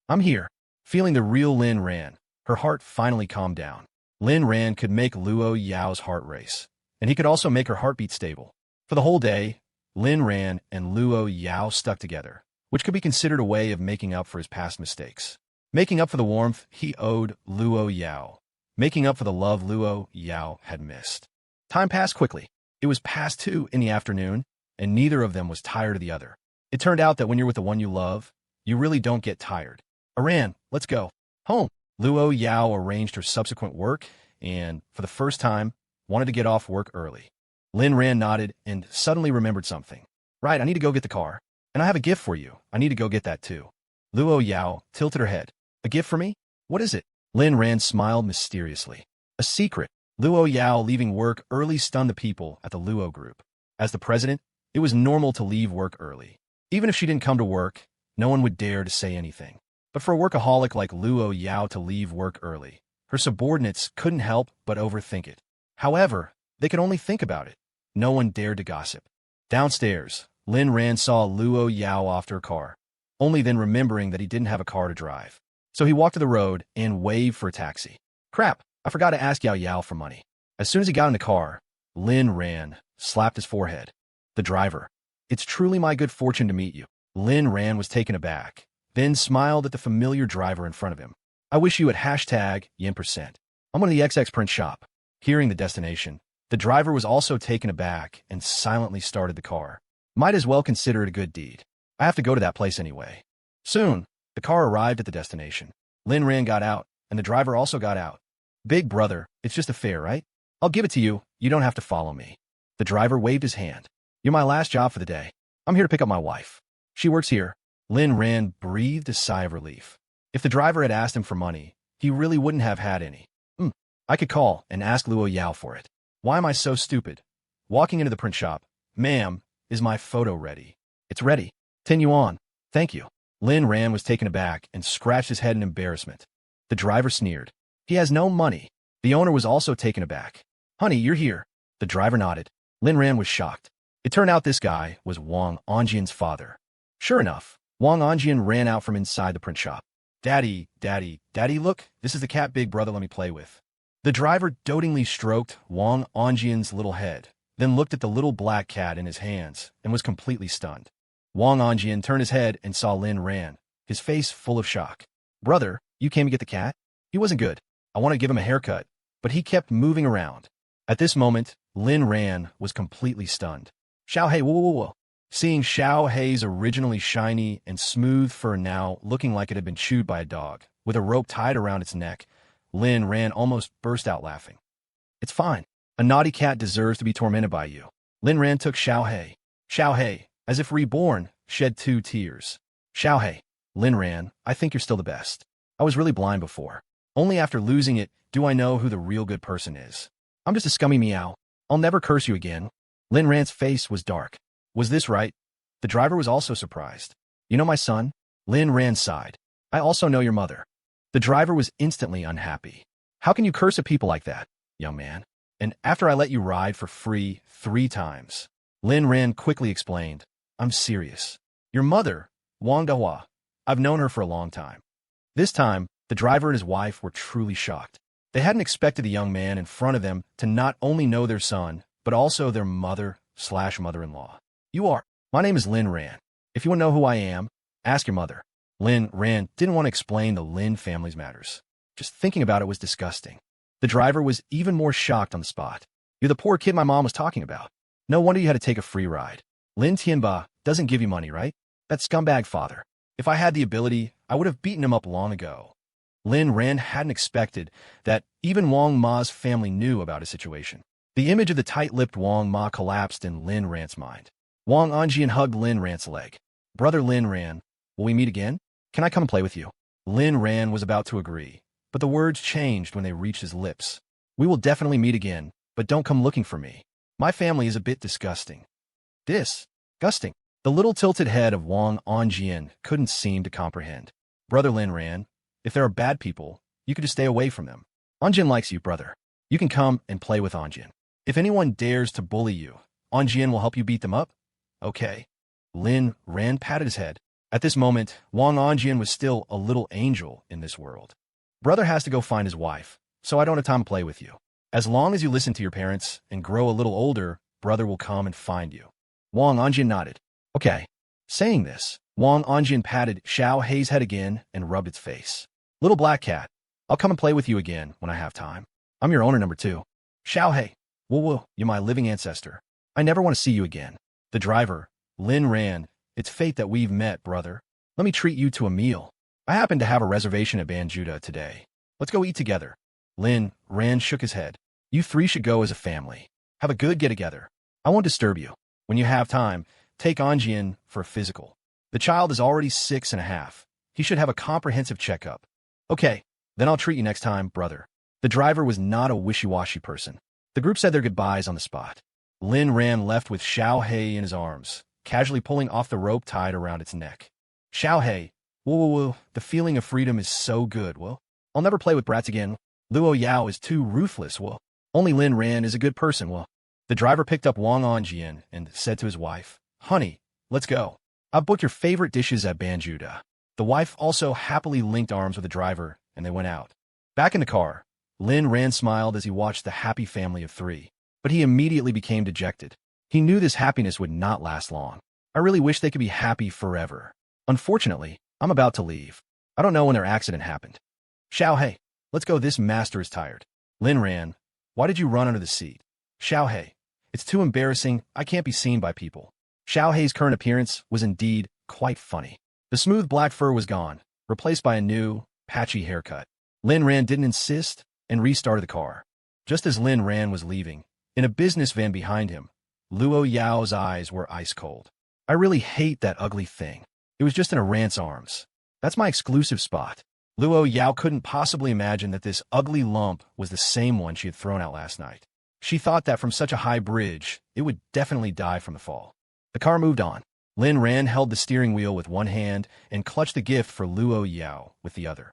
I'm here. Feeling the real Lin Ran, her heart finally calmed down. Lin Ran could make Luo Yao's heart race, and he could also make her heartbeat stable. For the whole day, Lin Ran and Luo Yao stuck together, which could be considered a way of making up for his past mistakes. Making up for the warmth he owed Luo Yao. Making up for the love Luo Yao had missed. Time passed quickly. It was past 2 in the afternoon, and neither of them was tired of the other. It turned out that when you're with the one you love, you really don't get tired. Aran, let's go. Home. Luo Yao arranged her subsequent work and, for the first time, wanted to get off work early. Lin Ran nodded and suddenly remembered something. Right, I need to go get the car. And I have a gift for you. I need to go get that too. Luo Yao tilted her head. A gift for me? What is it? Lin Ran smiled mysteriously. A secret. Luo Yao leaving work early stunned the people at the Luo group. As the president, it was normal to leave work early. Even if she didn't come to work, no one would dare to say anything. But for a workaholic like Luo Yao to leave work early, her subordinates couldn't help but overthink it. However, they could only think about it. No one dared to gossip. Downstairs, Lin Ran saw Luo Yao off to her car, only then remembering that he didn't have a car to drive. So he walked to the road and waved for a taxi. Crap, I forgot to ask Yao for money. As soon as he got in the car, Lin Ran slapped his forehead. The driver. It's truly my good fortune to meet you. Lin Ran was taken aback, then smiled at the familiar driver in front of him. I wish you at #yen%. I'm going to the XX print shop. Hearing the destination, the driver was also taken aback and silently started the car. Might as well consider it a good deed. I have to go to that place anyway. Soon, the car arrived at the destination. Lin Ran got out, and the driver also got out. Big brother, it's just a fare, right? I'll give it to you. You don't have to follow me. The driver waved his hand. You're my last job for the day. I'm here to pick up my wife. She works here. Lin Ran breathed a sigh of relief. If the driver had asked him for money, he really wouldn't have had any. I could call and ask Luo Yao for it. Why am I so stupid? Walking into the print shop. Ma'am, is my photo ready? It's ready. 10 yuan. Thank you. Lin Ran was taken aback and scratched his head in embarrassment. The driver sneered. He has no money. The owner was also taken aback. Honey, you're here. The driver nodded. Lin Ran was shocked. It turned out this guy was Wong Anjian's father. Sure enough, Wong Anjian ran out from inside the print shop. Daddy, look, this is the cat big brother let me play with. The driver dotingly stroked Wong Anjian's little head, then looked at the little black cat in his hands and was completely stunned. Wong Anjian turned his head and saw Lin Ran, his face full of shock. Brother, you came to get the cat? He wasn't good. I want to give him a haircut, but he kept moving around. At this moment, Lin Ran was completely stunned. Xiao whoa. Seeing Xiao's originally shiny and smooth fur now looking like it had been chewed by a dog, with a rope tied around its neck, Lin Ran almost burst out laughing. It's fine. A naughty cat deserves to be tormented by you. Lin Ran took Xiao. Xiao, as if reborn, shed 2 tears. Xiao, Lin Ran, I think you're still the best. I was really blind before. Only after losing it do I know who the real good person is. I'm just a scummy meow. I'll never curse you again. Lin Ran's face was dark. Was this right? The driver was also surprised. You know my son? Lin Ran sighed. I also know your mother. The driver was instantly unhappy. How can you curse at people like that, young man? And after I let you ride for free 3 times. Lin Ran quickly explained. I'm serious. Your mother, Wang Dahua. I've known her for a long time. This time, the driver and his wife were truly shocked. They hadn't expected the young man in front of them to not only know their son, but also their mother/mother-in-law. You are. My name is Lin Ran. If you want to know who I am, ask your mother. Lin Ran didn't want to explain the Lin family's matters. Just thinking about it was disgusting. The driver was even more shocked on the spot. You're the poor kid my mom was talking about. No wonder you had to take a free ride. Lynn Timba doesn't give you money, right? That scumbag father. If I had the ability, I would have beaten him up long ago. Lin Ran hadn't expected that even Wang Ma's family knew about his situation. The image of the tight-lipped Wang Ma collapsed in Lin Ran's mind. Wong Anjian hugged Lin Ran's leg. "Brother Lin Ran, will we meet again? Can I come and play with you?" Lin Ran was about to agree, but the words changed when they reached his lips. "We will definitely meet again, but don't come looking for me. My family is a bit disgusting." Disgusting? The little tilted head of Wong Anjian couldn't seem to comprehend. "Brother Lin Ran, if there are bad people, you could just stay away from them. Anjian likes you, brother. You can come and play with Anjian. If anyone dares to bully you, Anjian will help you beat them up." "Okay." Lin Ran patted his head. At this moment, Wong Anjian was still a little angel in this world. "Brother has to go find his wife, so I don't have time to play with you. As long as you listen to your parents and grow a little older, brother will come and find you." Wong Anjian nodded. "Okay." Saying this, Wong Anjian patted Xiao Hei's head again and rubbed its face. "Little black cat, I'll come and play with you again when I have time. I'm your owner number 2. Xiao Hei, whoa, you're my living ancestor. I never want to see you again." The driver, Lin Ran, "It's fate that we've met, brother. Let me treat you to a meal. I happen to have a reservation at Banjuda today. Let's go eat together." Lin Ran shook his head. "You 3 should go as a family. Have a good get-together. I won't disturb you. When you have time, take Anjian for a physical. The child is already 6.5. He should have a comprehensive checkup." "Okay, then I'll treat you next time, brother." The driver was not a wishy-washy person. The group said their goodbyes on the spot. Lin Ran left with Xiao Hei in his arms, casually pulling off the rope tied around its neck. "Xiao Hei, whoa, the feeling of freedom is so good, whoa. I'll never play with brats again. Luo Yao is too ruthless, whoa. Only Lin Ran is a good person, whoa." The driver picked up Wong Anjian and said to his wife, "Honey, let's go. I've booked your favorite dishes at Banjuda." The wife also happily linked arms with the driver, and they went out. Back in the car, Lin Ran smiled as he watched the happy family of 3, but he immediately became dejected. He knew this happiness would not last long. "I really wish they could be happy forever. Unfortunately, I'm about to leave. I don't know when their accident happened. Xiao Hei, let's go, this master is tired." Lin Ran, "Why did you run under the seat?" Xiao Hei, "It's too embarrassing, I can't be seen by people." Xiao Hei's current appearance was indeed quite funny. The smooth black fur was gone, replaced by a new, patchy haircut. Lin Ran didn't insist and restarted the car. Just as Lin Ran was leaving, in a business van behind him, Luo Yao's eyes were ice cold. "I really hate that ugly thing. It was just in a rant's arms. That's my exclusive spot." Luo Yao couldn't possibly imagine that this ugly lump was the same one she had thrown out last night. She thought that from such a high bridge, it would definitely die from the fall. The car moved on. Lin Ran held the steering wheel with one hand and clutched the gift for Luo Yao with the other.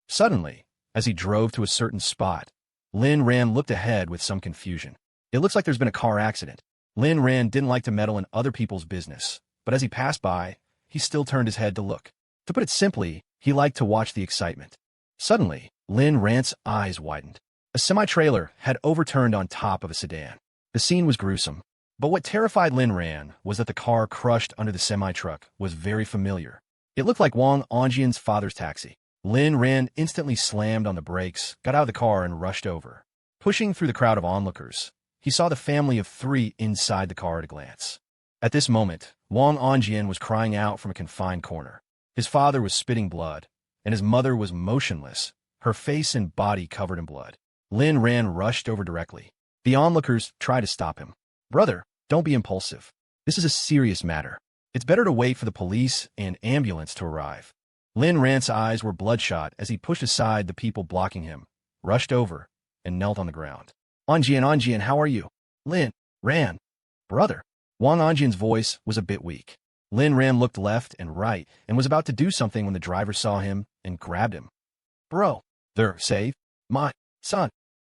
Suddenly, as he drove to a certain spot, Lin Ran looked ahead with some confusion. "It looks like there's been a car accident." Lin Ran didn't like to meddle in other people's business, but as he passed by, he still turned his head to look. To put it simply, he liked to watch the excitement. Suddenly, Lin Ran's eyes widened. A semi-trailer had overturned on top of a sedan. The scene was gruesome, but what terrified Lin Ran was that the car crushed under the semi-truck was very familiar. It looked like Wong Anjian's father's taxi. Lin Ran instantly slammed on the brakes, got out of the car, and rushed over. Pushing through the crowd of onlookers, he saw the family of 3 inside the car at a glance. At this moment, Wong Anjian was crying out from a confined corner. His father was spitting blood, and his mother was motionless, her face and body covered in blood. Lin Ran rushed over directly. The onlookers tried to stop him. "Brother, don't be impulsive. This is a serious matter. It's better to wait for the police and ambulance to arrive." Lin Ran's eyes were bloodshot as he pushed aside the people blocking him, rushed over, and knelt on the ground. Anjian, how are you?" "Lin Ran, brother." Wong Anjian's voice was a bit weak. Lin Ran looked left and right and was about to do something when the driver saw him and grabbed him. "Bro, they're safe? My son."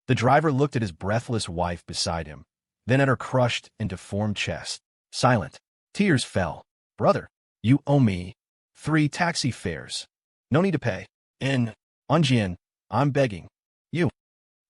The driver looked at his breathless wife beside him, then at her crushed and deformed chest. Silent. Tears fell. "Brother, you owe me 3 taxi fares. No need to pay. And, Anjian, I'm begging you."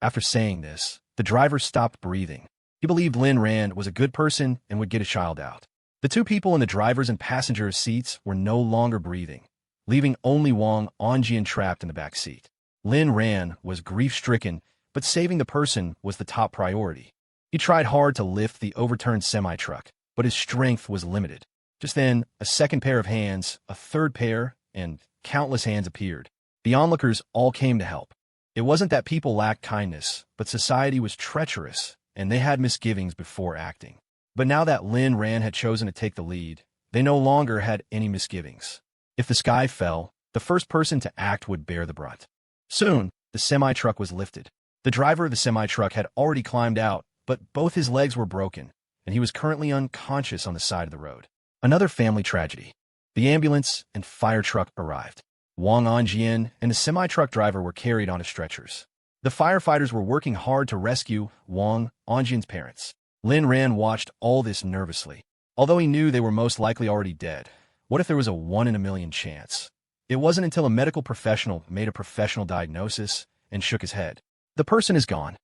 After saying this, the driver stopped breathing. He believed Lin Ran was a good person and would get his child out. The 2 people in the driver's and passenger's seats were no longer breathing, leaving only Wong Anjian trapped in the back seat. Lin Ran was grief-stricken, but saving the person was the top priority. He tried hard to lift the overturned semi-truck, but his strength was limited. Just then, a second pair of hands, a third pair, and countless hands appeared. The onlookers all came to help. It wasn't that people lacked kindness, but society was treacherous, and they had misgivings before acting. But now that Lin Ran had chosen to take the lead, they no longer had any misgivings. If the sky fell, the first person to act would bear the brunt. Soon, the semi-truck was lifted. The driver of the semi-truck had already climbed out, but both his legs were broken, and he was currently unconscious on the side of the road. Another family tragedy. The ambulance and fire truck arrived. Wong Anjian and the semi-truck driver were carried onto stretchers. The firefighters were working hard to rescue Wong Anjian's parents. Lin Ran watched all this nervously. Although he knew they were most likely already dead, what if there was a 1 in a million chance? It wasn't until a medical professional made a professional diagnosis and shook his head. The person is gone.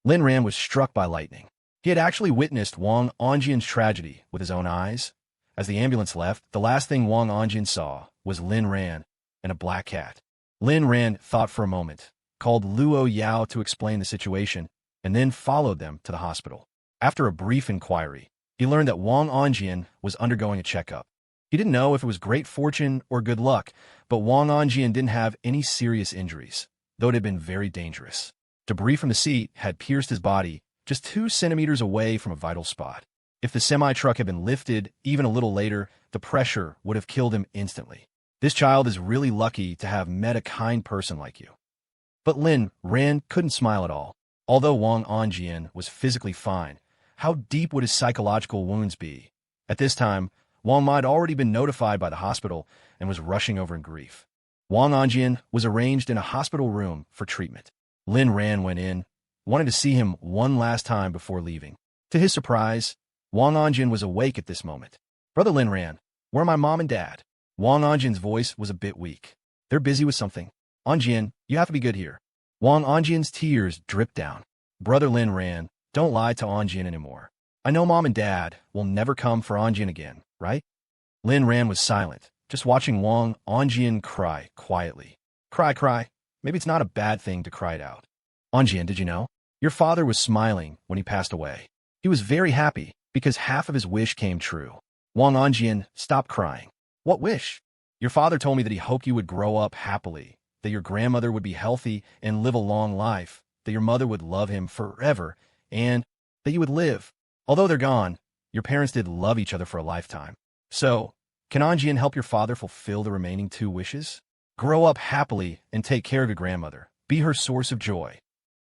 Lin Ran was struck by lightning. He had actually witnessed Wong Anjian's tragedy with his own eyes. As the ambulance left, the last thing Wong Anjian saw was Lin Ran and a black cat. Lin Ran thought for a moment, called Luo Yao to explain the situation, and then followed them to the hospital. After a brief inquiry, he learned that Wong Anjian was undergoing a checkup. He didn't know if it was great fortune or good luck, but Wong Anjian didn't have any serious injuries, though it had been very dangerous. Debris from the seat had pierced his body just 2 centimeters away from a vital spot. If the semi-truck had been lifted even a little later, the pressure would have killed him instantly. This child is really lucky to have met a kind person like you. But Lin Ran couldn't smile at all. Although Wong Anjian was physically fine, how deep would his psychological wounds be? At this time, Wong Ma had already been notified by the hospital and was rushing over in grief. Wong Anjian was arranged in a hospital room for treatment. Lin Ran went in, wanted to see him one last time before leaving. To his surprise, Wong Anjian was awake at this moment. "Brother Lin Ran, where are my mom and dad?" Wong Anjian's voice was a bit weak. "They're busy with something. Anjian, you have to be good here." Wong Anjian's tears dripped down. "Brother Lin Ran, don't lie to Anjian anymore. I know mom and dad will never come for Anjian again, right?" Lin Ran was silent, just watching Wong Anjian cry quietly. Cry. Maybe it's not a bad thing to cry it out. "Anjian, did you know? Your father was smiling when he passed away. He was very happy because half of his wish came true." Wong Anjian stopped crying. "What wish?" "Your father told me that he hoped you would grow up happily, that your grandmother would be healthy and live a long life, that your mother would love him forever, and that you would live. Although they're gone, your parents did love each other for a lifetime. So, can Anjian help your father fulfill the remaining 2 wishes? Grow up happily and take care of your grandmother. Be her source of joy."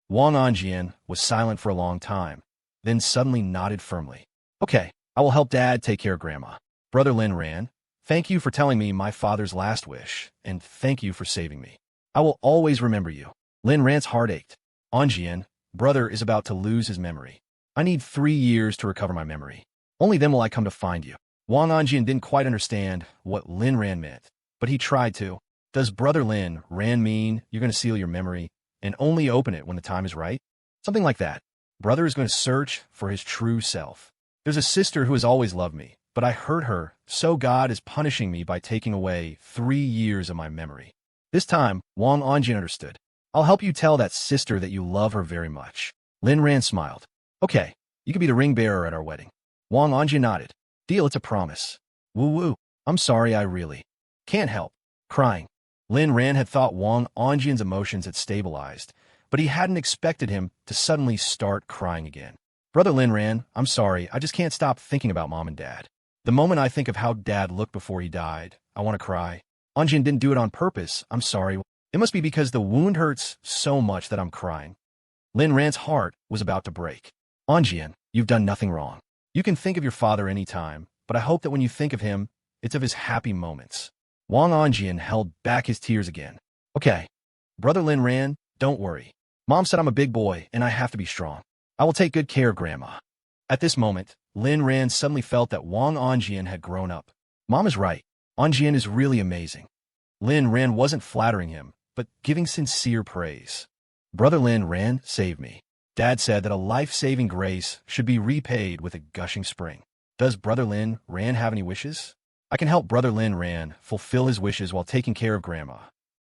Wong Anjian was silent for a long time, then suddenly nodded firmly. "Okay, I will help Dad take care of Grandma. Brother Lin Ran, thank you for telling me my father's last wish, and thank you for saving me. I will always remember you." Lin Ran's heart ached. "Anjian, brother is about to lose his memory. I need 3 years to recover my memory. Only then will I come to find you." Wong Anjian didn't quite understand what Lin Ran meant, but he tried to. "Does Brother Lin Ran mean you're going to seal your memory and only open it when the time is right?" "Something like that. Brother is going to search for his true self. There's a sister who has always loved me, but I hurt her, so God is punishing me by taking away 3 years of my memory." This time, Wong Anjian understood. "I'll help you tell that sister that you love her very much." Lin Ran smiled. "Okay, you can be the ring bearer at our wedding." Wong Anjian nodded. "Deal, it's a promise." "Woo. I'm sorry, I really can't help crying." Lin Ran had thought Wong Anjian's emotions had stabilized, but he hadn't expected him to suddenly start crying again. "Brother Lin Ran, I'm sorry, I just can't stop thinking about Mom and Dad. The moment I think of how Dad looked before he died, I want to cry. Anjian didn't do it on purpose, I'm sorry. It must be because the wound hurts so much that I'm crying." Lin Ran's heart was about to break. "Anjian, you've done nothing wrong. You can think of your father any time, but I hope that when you think of him, it's of his happy moments." Wong Anjian held back his tears again. "Okay, Brother Lin Ran, don't worry. Mom said I'm a big boy and I have to be strong. I will take good care of Grandma." At this moment, Lin Ran suddenly felt that Wong Anjian had grown up. Mom is right. Anjian is really amazing. Lin Ran wasn't flattering him, but giving sincere praise. "Brother Lin Ran saved me. Dad said that a life-saving grace should be repaid with a gushing spring. Does Brother Lin Ran have any wishes? I can help Brother Lin Ran fulfill his wishes while taking care of Grandma."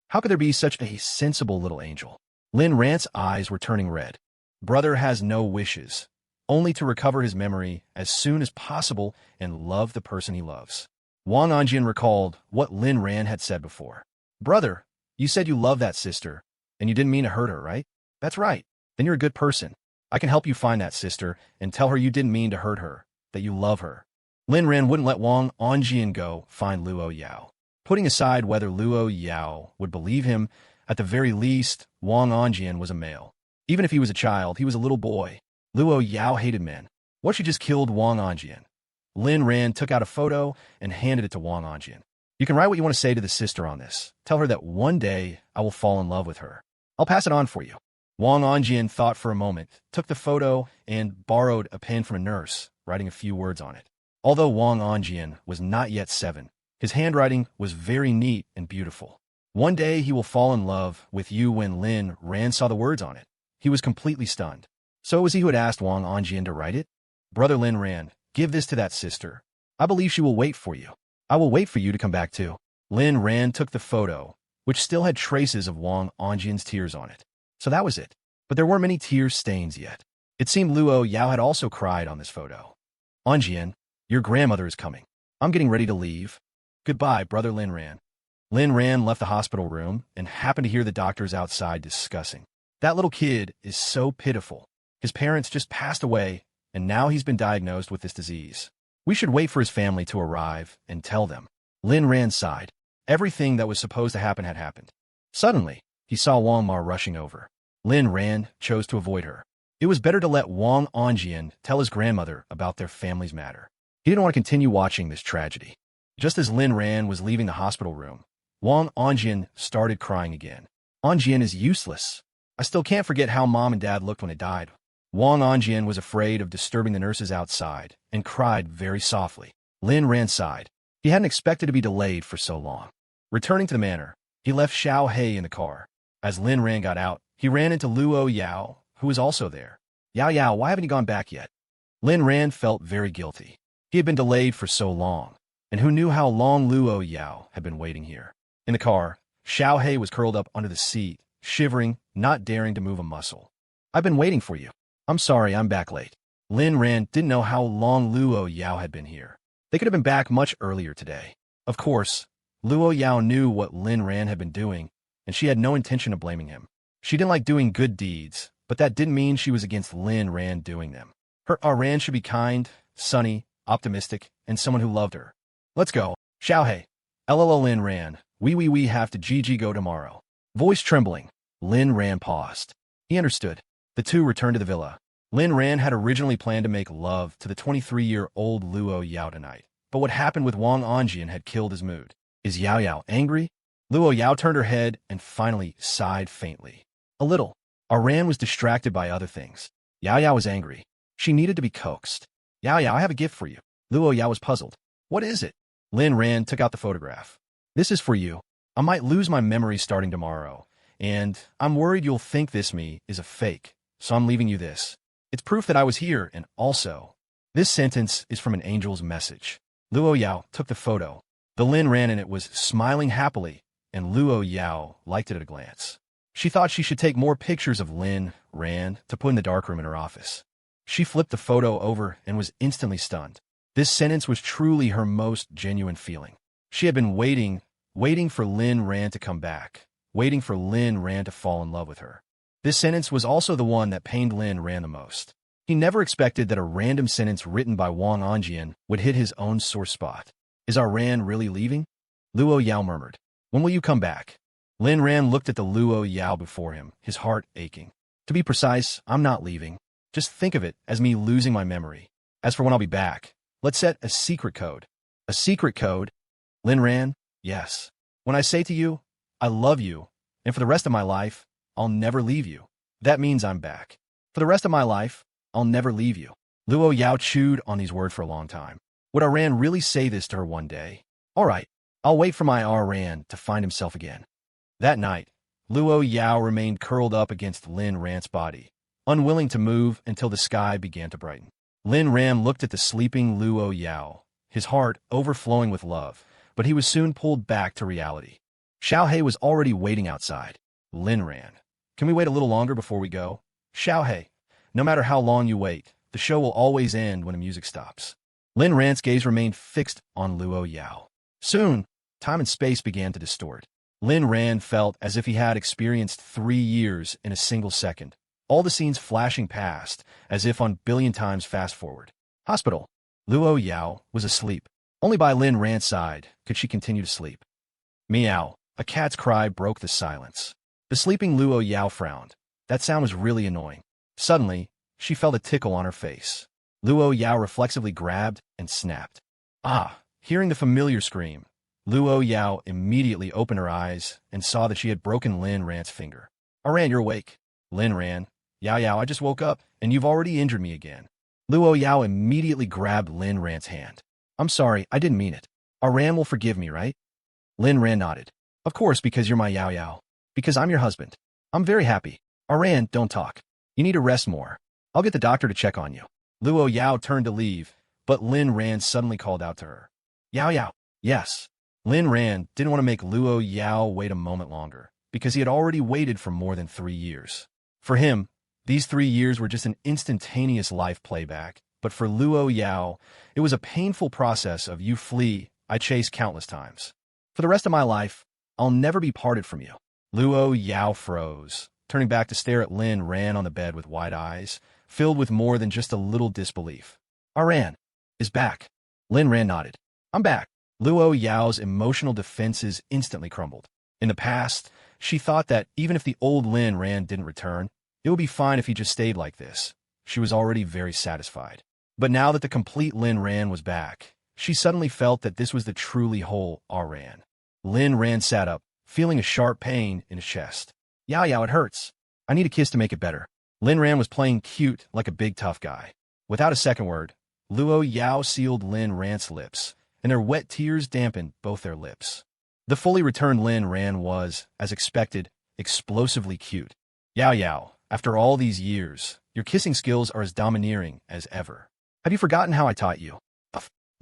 How could there be such a sensible little angel? Lin Ran's eyes were turning red. Brother has no wishes, only to recover his memory as soon as possible and love the person he loves. Wong Anjian recalled what Lin Ran had said before. Brother, you said you love that sister, and you didn't mean to hurt her, right? That's right. Then you're a good person. I can help you find that sister and tell her you didn't mean to hurt her, that you love her. Lin Ran wouldn't let Wong Anjian go find Luo Yao. Putting aside whether Luo Yao would believe him, at the very least, Wong Anjian was a male. Even if he was a child, he was a little boy. Luo Yao hated men. What she just killed Wong Anjian? Lin Ran took out a photo and handed it to Wong Anjian. You can write what you want to say to the sister on this. Tell her that one day I will fall in love with her. I'll pass it on for you. Wong Anjian thought for a moment, took the photo, and borrowed a pen from a nurse, writing a few words on it. Although Wong Anjian was not yet 7, his handwriting was very neat and beautiful. One day he will fall in love with you. When Lin Ran saw the words on it, he was completely stunned. So it was he who had asked Wong Anjian to write it? Brother Lin Ran, give this to that sister. I believe she will wait for you. I will wait for you to come back too. Lin Ran took the photo, which still had traces of Wong Anjian's tears on it. So that was it. But there weren't many tear stains yet. It seemed Luo Yao had also cried on this photo. Anjian, your grandmother is coming. I'm getting ready to leave. Goodbye, Brother Lin Ran. Lin Ran left the hospital room and happened to hear the doctors outside discussing. That little kid is so pitiful. His parents just passed away, and now he's been diagnosed with this disease. We should wait for his family to arrive and tell them. Lin Ran sighed. Everything that was supposed to happen had happened. Suddenly, he saw Wang Ma rushing over. Lin Ran chose to avoid her. It was better to let Wong Anjian tell his grandmother about their family's matter. He didn't want to continue watching this tragedy. Just as Lin Ran was leaving the hospital room, Wong Anjian started crying again. Anjian is useless. I still can't forget how Mom and Dad looked when it died. Wong Anjian was afraid of disturbing the nurses outside and cried very softly. Lin Ran sighed. He hadn't expected to be delayed for so long. Returning to the manor, he left Xiao He in the car. As Lin Ran got out, he ran into Luo Yao, who was also there. Yao, why haven't you gone back yet? Lin Ran felt very guilty. He had been delayed for so long, and who knew how long Luo Yao had been waiting here. In the car, Xiao He was curled up under the seat, shivering, not daring to move a muscle. I've been waiting for you. I'm sorry I'm back late. Lin Ran didn't know how long Luo Yao had been here. They could have been back much earlier today. Of course, Luo Yao knew what Lin Ran had been doing, and she had no intention of blaming him. She didn't like doing good deeds, but that didn't mean she was against Lin Ran doing them. Her Ran should be kind, sunny, optimistic, and someone who loved her. Let's go. Xiao He. LLO Lin Ran. We have to GG go tomorrow. Voice trembling. Lin Ran paused. He understood. The two returned to the villa. Lin Ran had originally planned to make love to the 23-year-old Luo Yao tonight, but what happened with Wong Anjian had killed his mood. Is Yao angry? Luo Yao turned her head and finally sighed faintly. A little. Ran was distracted by other things. Yao was angry. She needed to be coaxed. Yao, I have a gift for you. Luo Yao was puzzled. What is it? Lin Ran took out the photograph. This is for you. I might lose my memory starting tomorrow, and I'm worried you'll think this me is a fake, so I'm leaving you this. It's proof that I was here, and also, this sentence is from an angel's message. Luo Yao took the photo. The Lin Ran in it was smiling happily, and Luo Yao liked it at a glance. She thought she should take more pictures of Lin Ran to put in the darkroom in her office. She flipped the photo over and was instantly stunned. This sentence was truly her most genuine feeling. She had been waiting for Lin Ran to come back, waiting for Lin Ran to fall in love with her. This sentence was also the one that pained Lin Ran the most. He never expected that a random sentence written by Wong Anjian would hit his own sore spot. Is our Ran really leaving? Luo Yao murmured. When will you come back? Lin Ran looked at the Luo Yao before him, his heart aching. To be precise, I'm not leaving. Just think of it as me losing my memory. As for when I'll be back, let's set a secret code. A secret code? Lin Ran, yes. When I say to you, I love you, and for the rest of my life, I'll never leave you. That means I'm back. For the rest of my life, I'll never leave you. Luo Yao chewed on these words for a long time. Would Ran really say this to her one day? All right, I'll wait for my Ran to find himself again. That night, Luo Yao remained curled up against Lin Ran's body, unwilling to move until the sky began to brighten. Lin Ran looked at the sleeping Luo Yao, his heart overflowing with love, but he was soon pulled back to reality. Xiao He was already waiting outside. Lin Ran. Can we wait a little longer before we go? Xiao He. No matter how long you wait, the show will always end when the music stops. Lin Ran's gaze remained fixed on Luo Yao. Soon, time and space began to distort. Lin Ran felt as if he had experienced 3 years in a single second, all the scenes flashing past, as if on billion times fast forward. Hospital. Luo Yao was asleep. Only by Lin Ran's side could she continue to sleep. Meow. A cat's cry broke the silence. The sleeping Luo Yao frowned. That sound was really annoying. Suddenly, she felt a tickle on her face. Luo Yao reflexively grabbed and snapped. Ah! Hearing the familiar scream, Luo Yao immediately opened her eyes and saw that she had broken Lin Ran's finger. Ran, you're awake. Lin Ran. Yao, I just woke up, and you've already injured me again. Luo Yao immediately grabbed Lin Ran's hand. I'm sorry, I didn't mean it. Ran will forgive me, right? Lin Ran nodded. Of course, because you're my Yao. Because I'm your husband. I'm very happy. Ran, don't talk. You need to rest more. I'll get the doctor to check on you. Luo Yao turned to leave, but Lin Ran suddenly called out to her. Yao. Yes. Lin Ran didn't want to make Luo Yao wait a moment longer, because he had already waited for more than 3 years. For him, these 3 years were just an instantaneous life playback, but for Luo Yao, it was a painful process of you flee, I chase countless times. For the rest of my life, I'll never be parted from you. Luo Yao froze, turning back to stare at Lin Ran on the bed with wide eyes, filled with more than just a little disbelief. Ran is back. Lin Ran nodded. I'm back. Luo Yao's emotional defenses instantly crumbled. In the past, she thought that even if the old Lin Ran didn't return, it would be fine if he just stayed like this. She was already very satisfied. But now that the complete Lin Ran was back, she suddenly felt that this was the truly whole Ran. Lin Ran sat up, feeling a sharp pain in his chest. Yao, it hurts. I need a kiss to make it better. Lin Ran was playing cute like a big tough guy. Without a second word, Luo Yao sealed Lin Ran's lips, and their wet tears dampened both their lips. The fully returned Lin Ran was, as expected, explosively cute. Yao, after all these years, your kissing skills are as domineering as ever. Have you forgotten how I taught you?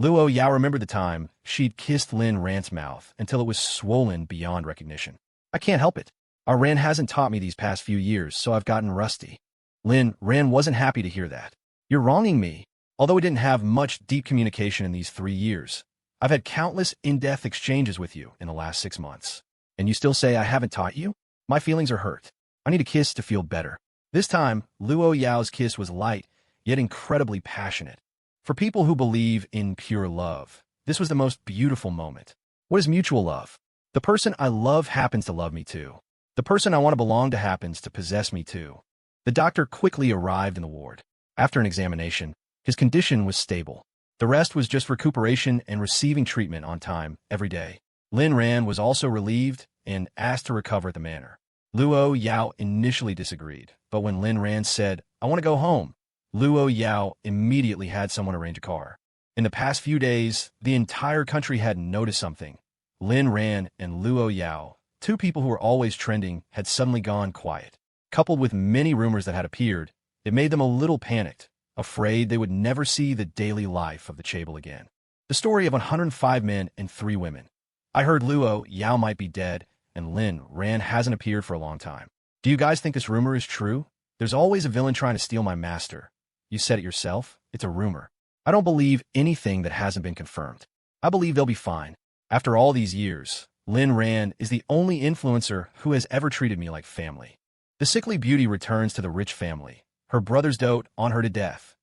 Luo Yao remembered the time she'd kissed Lin Ran's mouth until it was swollen beyond recognition. I can't help it. Ran hasn't taught me these past few years, so I've gotten rusty. Lin Ran wasn't happy to hear that. You're wronging me. Although we didn't have much deep communication in these 3 years, I've had countless in-depth exchanges with you in the last 6 months. And you still say I haven't taught you? My feelings are hurt. I need a kiss to feel better. This time, Luo Yao's kiss was light, yet incredibly passionate. For people who believe in pure love, this was the most beautiful moment. What is mutual love? The person I love happens to love me too. The person I want to belong to happens to possess me too. The doctor quickly arrived in the ward. After an examination, his condition was stable. The rest was just recuperation and receiving treatment on time every day. Lin Ran was also relieved and asked to recover at the manor. Luo Yao initially disagreed, but when Lin Ran said, I want to go home, Luo Yao immediately had someone arrange a car. In the past few days, the entire country had noticed something. Lin Ran and Luo Yao, two people who were always trending, had suddenly gone quiet. Coupled with many rumors that had appeared, it made them a little panicked, afraid they would never see the daily life of the Chaebol again. The story of 105 men and 3 women. I heard Luo Yao might be dead, and Lin Ran hasn't appeared for a long time. Do you guys think this rumor is true? There's always a villain trying to steal my master. You said it yourself. It's a rumor. I don't believe anything that hasn't been confirmed. I believe they'll be fine. After all these years, Lin Ran is the only influencer who has ever treated me like family. The sickly beauty returns to the rich family. Her brothers dote on her to death.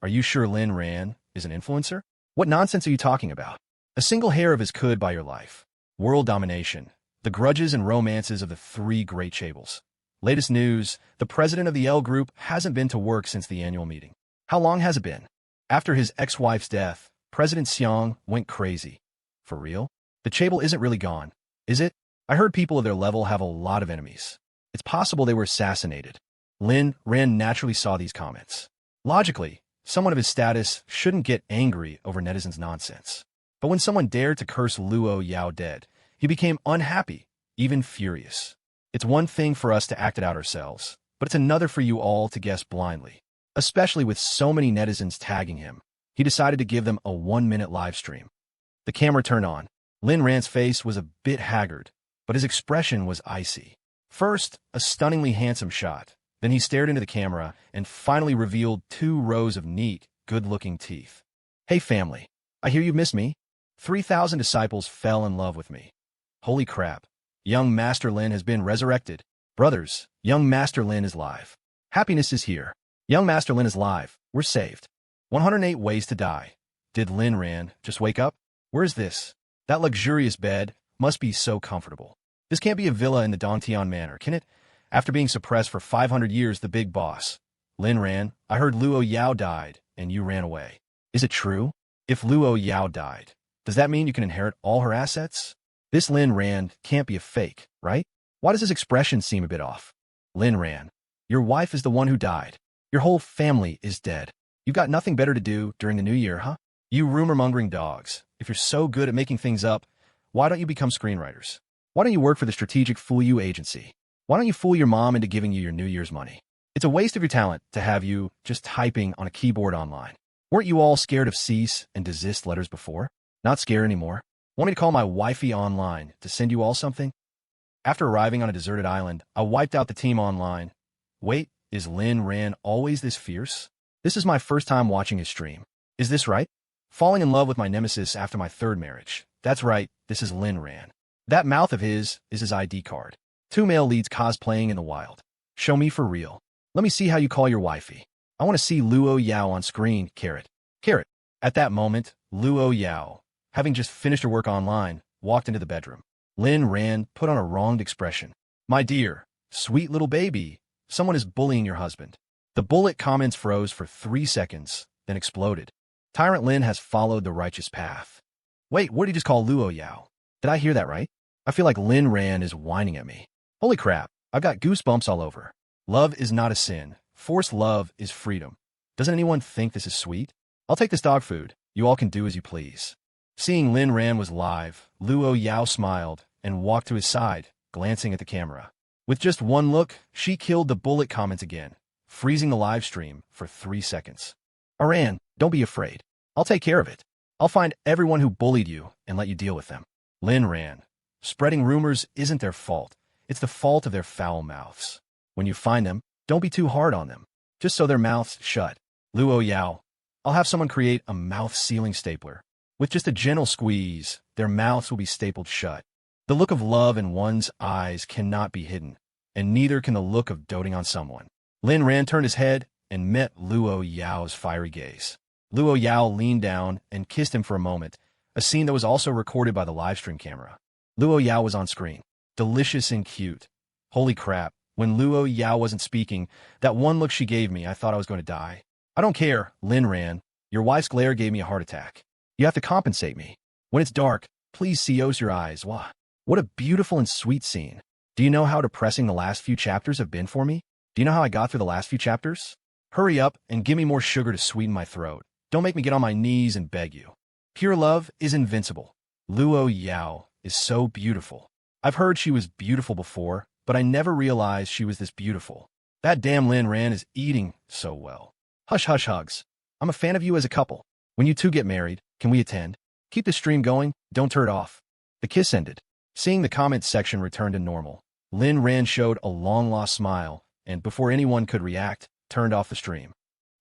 Are you sure Lin Ran is an influencer? What nonsense are you talking about? A single hair of his could buy your life. World domination. The grudges and romances of the 3 great Chaebols. Latest news, the president of the L Group hasn't been to work since the annual meeting. How long has it been? After his ex-wife's death, President Xiang went crazy. For real? The Chaebol isn't really gone, is it? I heard people of their level have a lot of enemies. It's possible they were assassinated. Lin Ran naturally saw these comments. Logically, someone of his status shouldn't get angry over netizens' nonsense. But when someone dared to curse Luo Yao dead, he became unhappy, even furious. It's one thing for us to act it out ourselves, but it's another for you all to guess blindly. Especially with so many netizens tagging him, he decided to give them a 1-minute live stream. The camera turned on. Lin Ran's face was a bit haggard, but his expression was icy. First, a stunningly handsome shot. Then he stared into the camera and finally revealed 2 rows of neat, good-looking teeth. Hey family, I hear you miss me. 3,000 disciples fell in love with me. Holy crap. Young Master Lin has been resurrected. Brothers, young Master Lin is live. Happiness is here. Young Master Lin is live. We're saved. 108 ways to die. Did Lin Ran just wake up? Where's this? That luxurious bed must be so comfortable. This can't be a villa in the Dongtian Manor, can it? After being suppressed for 500 years, the big boss. Lin Ran, I heard Luo Yao died, and you ran away. Is it true? If Luo Yao died, does that mean you can inherit all her assets? This Lin Ran can't be a fake, right? Why does his expression seem a bit off? Lin Ran, your wife is the one who died. Your whole family is dead. You've got nothing better to do during the new year, huh? You rumor-mongering dogs. If you're so good at making things up, why don't you become screenwriters? Why don't you work for the strategic Fool You agency? Why don't you fool your mom into giving you your New Year's money? It's a waste of your talent to have you just typing on a keyboard online. Weren't you all scared of cease and desist letters before? Not scared anymore? Want me to call my wifey online to send you all something? After arriving on a deserted island, I wiped out the team online. Wait, is Lin Ran always this fierce? This is my first time watching his stream. Is this right? Falling in love with my nemesis after my third marriage. That's right, this is Lin Ran. That mouth of his is his ID card. 2 male leads cosplaying in the wild. Show me for real. Let me see how you call your wifey. I want to see Luo Yao on screen, carrot. Carrot. At that moment, Luo Yao, having just finished her work online, walked into the bedroom. Lin Ran put on a wronged expression. My dear, sweet little baby, someone is bullying your husband. The bullet comments froze for 3 seconds, then exploded. Tyrant Lin has followed the righteous path. Wait, what did he just call Luo Yao? Did I hear that right? I feel like Lin Ran is whining at me. Holy crap, I've got goosebumps all over. Love is not a sin. Forced love is freedom. Doesn't anyone think this is sweet? I'll take this dog food. You all can do as you please. Seeing Lin Ran was live, Luo Yao smiled and walked to his side, glancing at the camera. With just one look, she killed the bullet comments again, freezing the live stream for 3 seconds. Aran, don't be afraid. I'll take care of it. I'll find everyone who bullied you and let you deal with them. Lin Ran. Spreading rumors isn't their fault. It's the fault of their foul mouths. When you find them, don't be too hard on them. Just so their mouths shut. Luo Yao. I'll have someone create a mouth-sealing stapler. With just a gentle squeeze, their mouths will be stapled shut. The look of love in one's eyes cannot be hidden, and neither can the look of doting on someone. Lin Ran turned his head and met Luo Yao's fiery gaze. Luo Yao leaned down and kissed him for a moment, a scene that was also recorded by the livestream camera. Luo Yao was on screen. Delicious and cute. Holy crap, when Luo Yao wasn't speaking, that one look she gave me, I thought I was going to die. I don't care, Lin Ran. Your wife's glare gave me a heart attack. You have to compensate me. When it's dark, please close your eyes. Wow. What a beautiful and sweet scene. Do you know how depressing the last few chapters have been for me? Do you know how I got through the last few chapters? Hurry up and give me more sugar to sweeten my throat. Don't make me get on my knees and beg you. Pure love is invincible. Luo Yao is so beautiful. I've heard she was beautiful before, but I never realized she was this beautiful. That damn Lin Ran is eating so well. Hush hush hugs. I'm a fan of you as a couple. When you two get married, can we attend? Keep the stream going, don't turn it off. The kiss ended. Seeing the comments section return to normal, Lin Ran showed a long-lost smile, and before anyone could react, turned off the stream.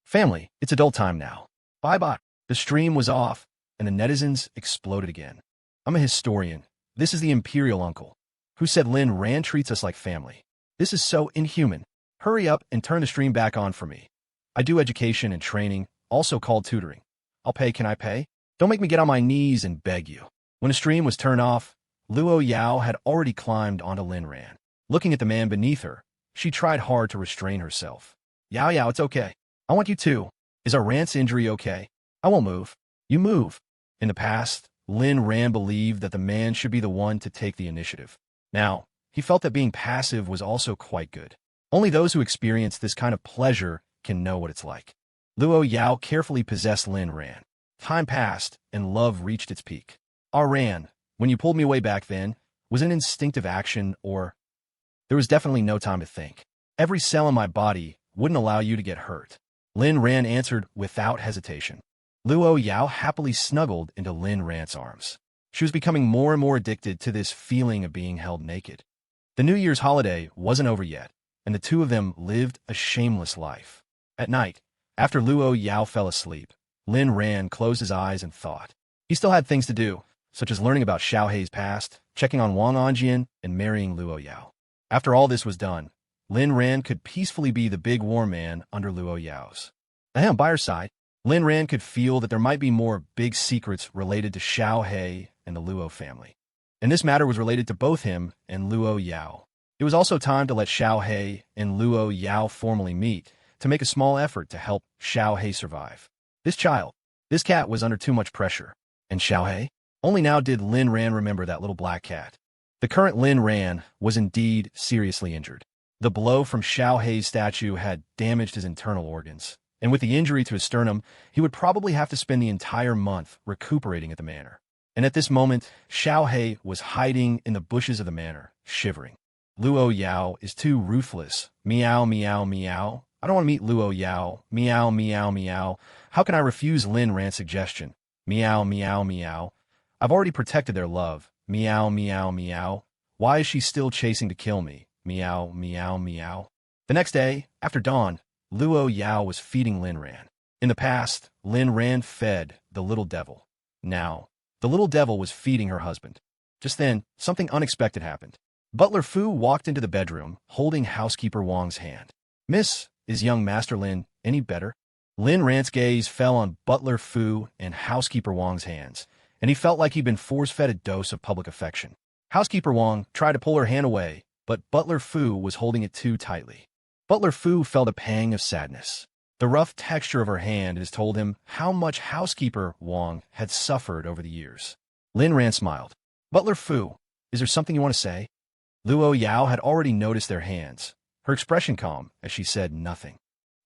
Family, it's adult time now. Bye-bye. The stream was off, and the netizens exploded again. I'm a historian. This is the imperial uncle, who said Lin Ran treats us like family. This is so inhuman. Hurry up and turn the stream back on for me. I do education and training, also called tutoring. I'll pay, can I pay? Don't make me get on my knees and beg you. When the stream was turned off, Luo Yao had already climbed onto Lin Ran. Looking at the man beneath her, she tried hard to restrain herself. Yao Yao, it's okay. I want you too. Is our Ran's injury okay? I won't move. You move. In the past, Lin Ran believed that the man should be the one to take the initiative. Now, he felt that being passive was also quite good. Only those who experience this kind of pleasure can know what it's like. Luo Yao carefully possessed Lin Ran. Time passed, and love reached its peak. Our Ran, when you pulled me away back then, was an instinctive action or... There was definitely no time to think. Every cell in my body wouldn't allow you to get hurt. Lin Ran answered without hesitation. Luo Yao happily snuggled into Lin Ran's arms. She was becoming more and more addicted to this feeling of being held naked. The New Year's holiday wasn't over yet, and the two of them lived a shameless life. At night, after Luo Yao fell asleep, Lin Ran closed his eyes and thought. He still had things to do, such as learning about Xiaohei's past, checking on Wong Anjian, and marrying Luo Yao. After all this was done, Lin Ran could peacefully be the big war man under Luo Yao's. On buyer's side, Lin Ran could feel that there might be more big secrets related to Xiaohei and the Luo family. And this matter was related to both him and Luo Yao. It was also time to let Xiaohei and Luo Yao formally meet to make a small effort to help Xiaohei survive. This cat was under too much pressure. And Xiaohei? Only now did Lin Ran remember that little black cat. The current Lin Ran was indeed seriously injured. The blow from Xiaohei's statue had damaged his internal organs, and with the injury to his sternum, he would probably have to spend the entire month recuperating at the manor. And at this moment, Xiaohei was hiding in the bushes of the manor, shivering. Luo Yao is too ruthless. Meow, meow, meow. I don't want to meet Luo Yao. Meow, meow, meow. How can I refuse Lin Ran's suggestion? Meow, meow, meow. I've already protected their love. Meow, meow, meow. Why is she still chasing to kill me? Meow, meow, meow. The next day, after dawn, Luo Yao was feeding Lin Ran. In the past, Lin Ran fed the little devil. Now, the little devil was feeding her husband. Just then, something unexpected happened. Butler Fu walked into the bedroom, holding housekeeper Wang's hand. Miss, is young Master Lin any better? Lin Ran's gaze fell on Butler Fu and housekeeper Wang's hands, and he felt like he'd been force-fed a dose of public affection. Housekeeper Wang tried to pull her hand away, but Butler Fu was holding it too tightly. Butler Fu felt a pang of sadness. The rough texture of her hand had told him how much housekeeper Wang had suffered over the years. Lin Ran smiled. Butler Fu, is there something you want to say? Luo Yao had already noticed their hands, her expression calm as she said nothing.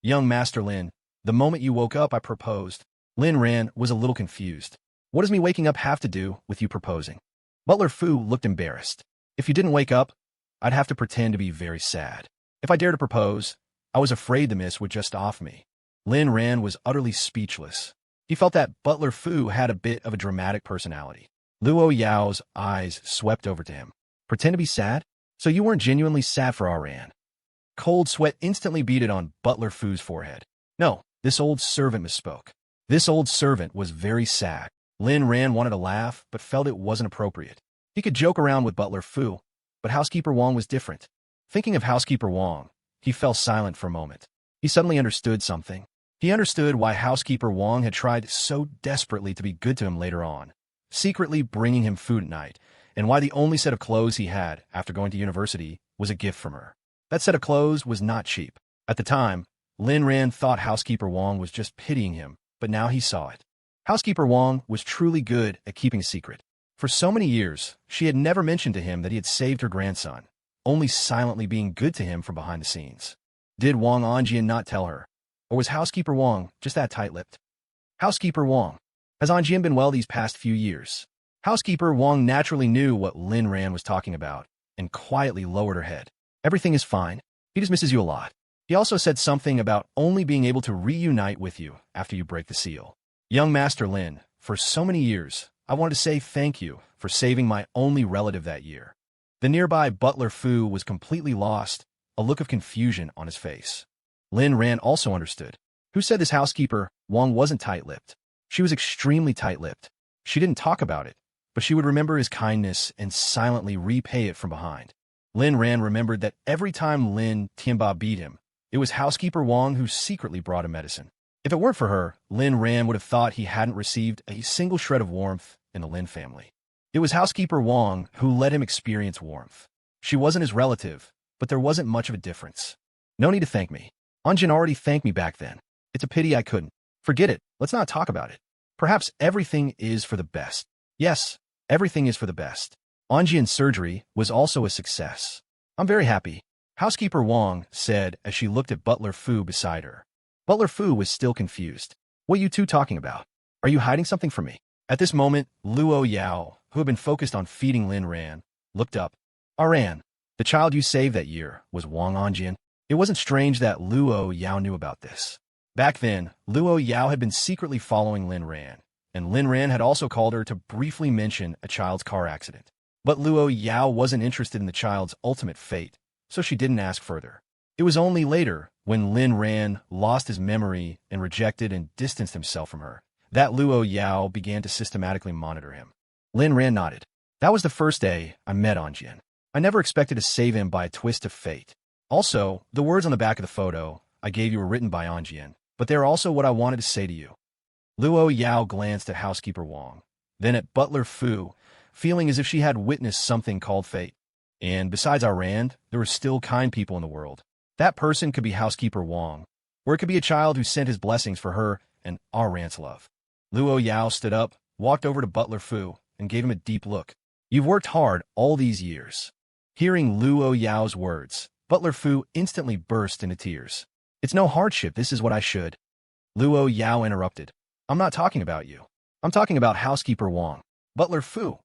Young Master Lin, the moment you woke up, I proposed. Lin Ran was a little confused. What does me waking up have to do with you proposing? Butler Fu looked embarrassed. If you didn't wake up, I'd have to pretend to be very sad. If I dared to propose, I was afraid the miss would just off me. Lin Ran was utterly speechless. He felt that Butler Fu had a bit of a dramatic personality. Luo Yao's eyes swept over to him. Pretend to be sad? So you weren't genuinely sad for our Ran? Cold sweat instantly beaded on Butler Fu's forehead. No, this old servant misspoke. This old servant was very sad. Lin Ran wanted to laugh, but felt it wasn't appropriate. He could joke around with Butler Fu, but housekeeper Wang was different. Thinking of housekeeper Wang, he fell silent for a moment. He suddenly understood something. He understood why housekeeper Wang had tried so desperately to be good to him later on, secretly bringing him food at night, and why the only set of clothes he had after going to university was a gift from her. That set of clothes was not cheap. At the time, Lin Ran thought housekeeper Wang was just pitying him, but now he saw it. Housekeeper Wang was truly good at keeping a secret. For so many years, she had never mentioned to him that he had saved her grandson, only silently being good to him from behind the scenes. Did Wong Anjian not tell her? Or was housekeeper Wang just that tight-lipped? Housekeeper Wang. Has Anjian been well these past few years? Housekeeper Wang naturally knew what Lin Ran was talking about, and quietly lowered her head. Everything is fine. He just misses you a lot. He also said something about only being able to reunite with you after you break the seal. Young Master Lin, for so many years, I wanted to say thank you for saving my only relative that year. The nearby Butler Fu was completely lost, a look of confusion on his face. Lin Ran also understood. Who said this housekeeper Wang wasn't tight-lipped? She was extremely tight-lipped. She didn't talk about it, but she would remember his kindness and silently repay it from behind. Lin Ran remembered that every time Lynn Timba beat him, it was housekeeper Wang who secretly brought him medicine. If it weren't for her, Lin Ran would have thought he hadn't received a single shred of warmth in the Lin family. It was housekeeper Wang who let him experience warmth. She wasn't his relative, but there wasn't much of a difference. No need to thank me. Anjian already thanked me back then. It's a pity I couldn't. Forget it. Let's not talk about it. Perhaps everything is for the best. Yes, everything is for the best. Anjian's surgery was also a success. I'm very happy, housekeeper Wang said as she looked at Butler Fu beside her. Butler Fu was still confused. What are you two talking about? Are you hiding something from me? At this moment, Luo Yao, who had been focused on feeding Lin Ran, looked up. Ran, the child you saved that year was Wong Anjian. It wasn't strange that Luo Yao knew about this. Back then, Luo Yao had been secretly following Lin Ran, and Lin Ran had also called her to briefly mention a child's car accident. But Luo Yao wasn't interested in the child's ultimate fate, so she didn't ask further. It was only later, when Lin Ran lost his memory and rejected and distanced himself from her, that Luo Yao began to systematically monitor him. Lin Ran nodded. That was the first day I met Anjian. I never expected to save him by a twist of fate. Also, the words on the back of the photo I gave you were written by Anjian, but they are also what I wanted to say to you. Luo Yao glanced at housekeeper Wong, then at Butler Fu, feeling as if she had witnessed something called fate. And besides our Rand, there were still kind people in the world. That person could be housekeeper Wong, or it could be a child who sent his blessings for her and our Rand's love. Luo Yao stood up, walked over to Butler Fu, and gave him a deep look. You've worked hard all these years. Hearing Luo Yao's words, Butler Fu instantly burst into tears. It's no hardship, this is what I should. Luo Yao interrupted. I'm not talking about you. I'm talking about housekeeper Wong. Butler Fu.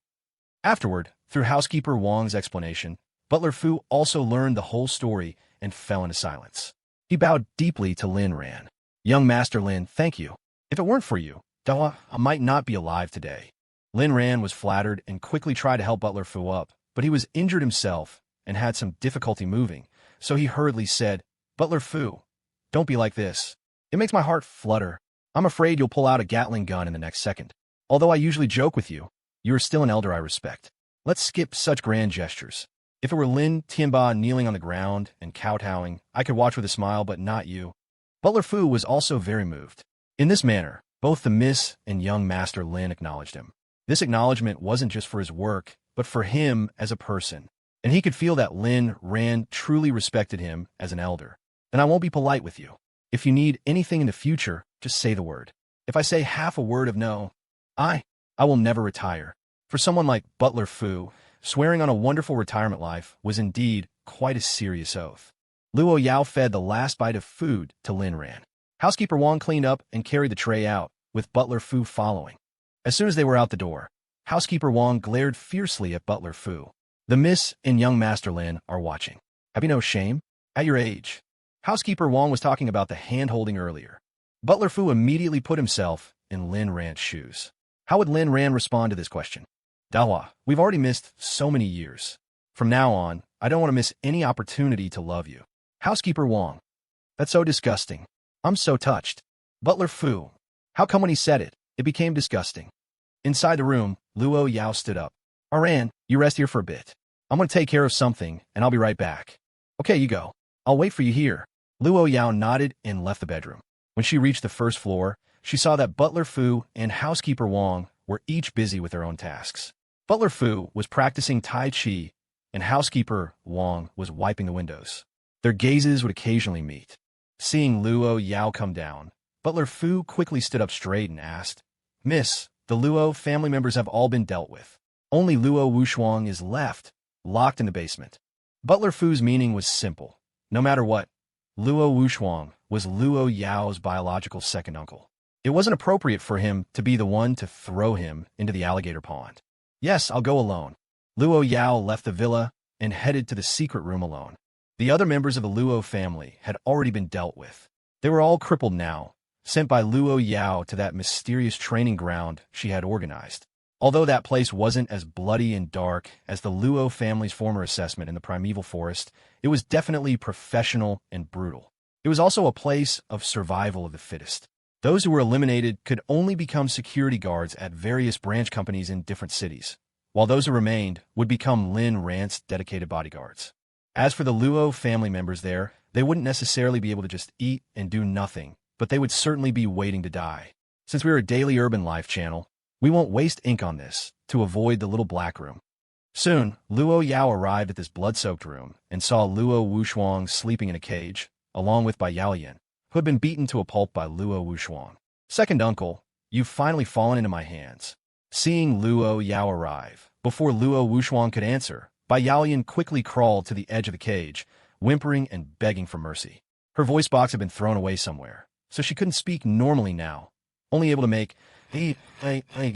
Afterward, through housekeeper Wong's explanation, Butler Fu also learned the whole story and fell into silence. He bowed deeply to Lin Ran. Young Master Lin, thank you. If it weren't for you, I might not be alive today. Lin Ran was flattered and quickly tried to help Butler Fu up, but he was injured himself and had some difficulty moving, so he hurriedly said, Butler Fu, don't be like this. It makes my heart flutter. I'm afraid you'll pull out a Gatling gun in the next second. Although I usually joke with you, you are still an elder I respect. Let's skip such grand gestures. If it were Lynn Timba kneeling on the ground and kowtowing, I could watch with a smile, but not you. Butler Fu was also very moved. In this manner, both the Miss and young Master Lin acknowledged him. This acknowledgement wasn't just for his work, but for him as a person, and he could feel that Lin Ran truly respected him as an elder. And I won't be polite with you. If you need anything in the future, just say the word. If I say half a word of no, I will never retire. For someone like Butler Fu, swearing on a wonderful retirement life was indeed quite a serious oath. Luo Yao fed the last bite of food to Lin Ran. Housekeeper Wong cleaned up and carried the tray out, with Butler Fu following. As soon as they were out the door, Housekeeper Wong glared fiercely at Butler Fu. The Miss and young Master Lin are watching. Have you no shame? At your age. Housekeeper Wong was talking about the hand-holding earlier. Butler Fu immediately put himself in Lin Ran's shoes. How would Lin Ran respond to this question? Dawa, we've already missed so many years. From now on, I don't want to miss any opportunity to love you. Housekeeper Wong. That's so disgusting. I'm so touched. Butler Fu. How come when he said it, it became disgusting? Inside the room, Luo Yao stood up. Aran, you rest here for a bit. I'm going to take care of something, and I'll be right back. Okay, you go. I'll wait for you here. Luo Yao nodded and left the bedroom. When she reached the first floor, she saw that Butler Fu and Housekeeper Wong were each busy with their own tasks. Butler Fu was practicing Tai Chi, and Housekeeper Wong was wiping the windows. Their gazes would occasionally meet. Seeing Luo Yao come down, Butler Fu quickly stood up straight and asked, Miss, the Luo family members have all been dealt with. Only Luo Wuwang is left, locked in the basement. Butler Fu's meaning was simple. No matter what, Luo Wuwang was Luo Yao's biological second uncle. It wasn't appropriate for him to be the one to throw him into the alligator pond. Yes, I'll go alone. Luo Yao left the villa and headed to the secret room alone. The other members of the Luo family had already been dealt with. They were all crippled now, sent by Luo Yao to that mysterious training ground she had organized. Although that place wasn't as bloody and dark as the Luo family's former assessment in the primeval forest, it was definitely professional and brutal. It was also a place of survival of the fittest. Those who were eliminated could only become security guards at various branch companies in different cities, while those who remained would become Lin Ran's dedicated bodyguards. As for the Luo family members there, they wouldn't necessarily be able to just eat and do nothing, but they would certainly be waiting to die. Since we're a daily urban life channel, we won't waste ink on this to avoid the little black room. Soon, Luo Yao arrived at this blood-soaked room and saw Luo Wuwang sleeping in a cage, along with Bai Yaoyan, who had been beaten to a pulp by Luo Wuwang. Second uncle, you've finally fallen into my hands. Seeing Luo Yao arrive, before Luo Wuwang could answer, Bai Yaoyan quickly crawled to the edge of the cage, whimpering and begging for mercy. Her voice box had been thrown away somewhere, so she couldn't speak normally now, only able to make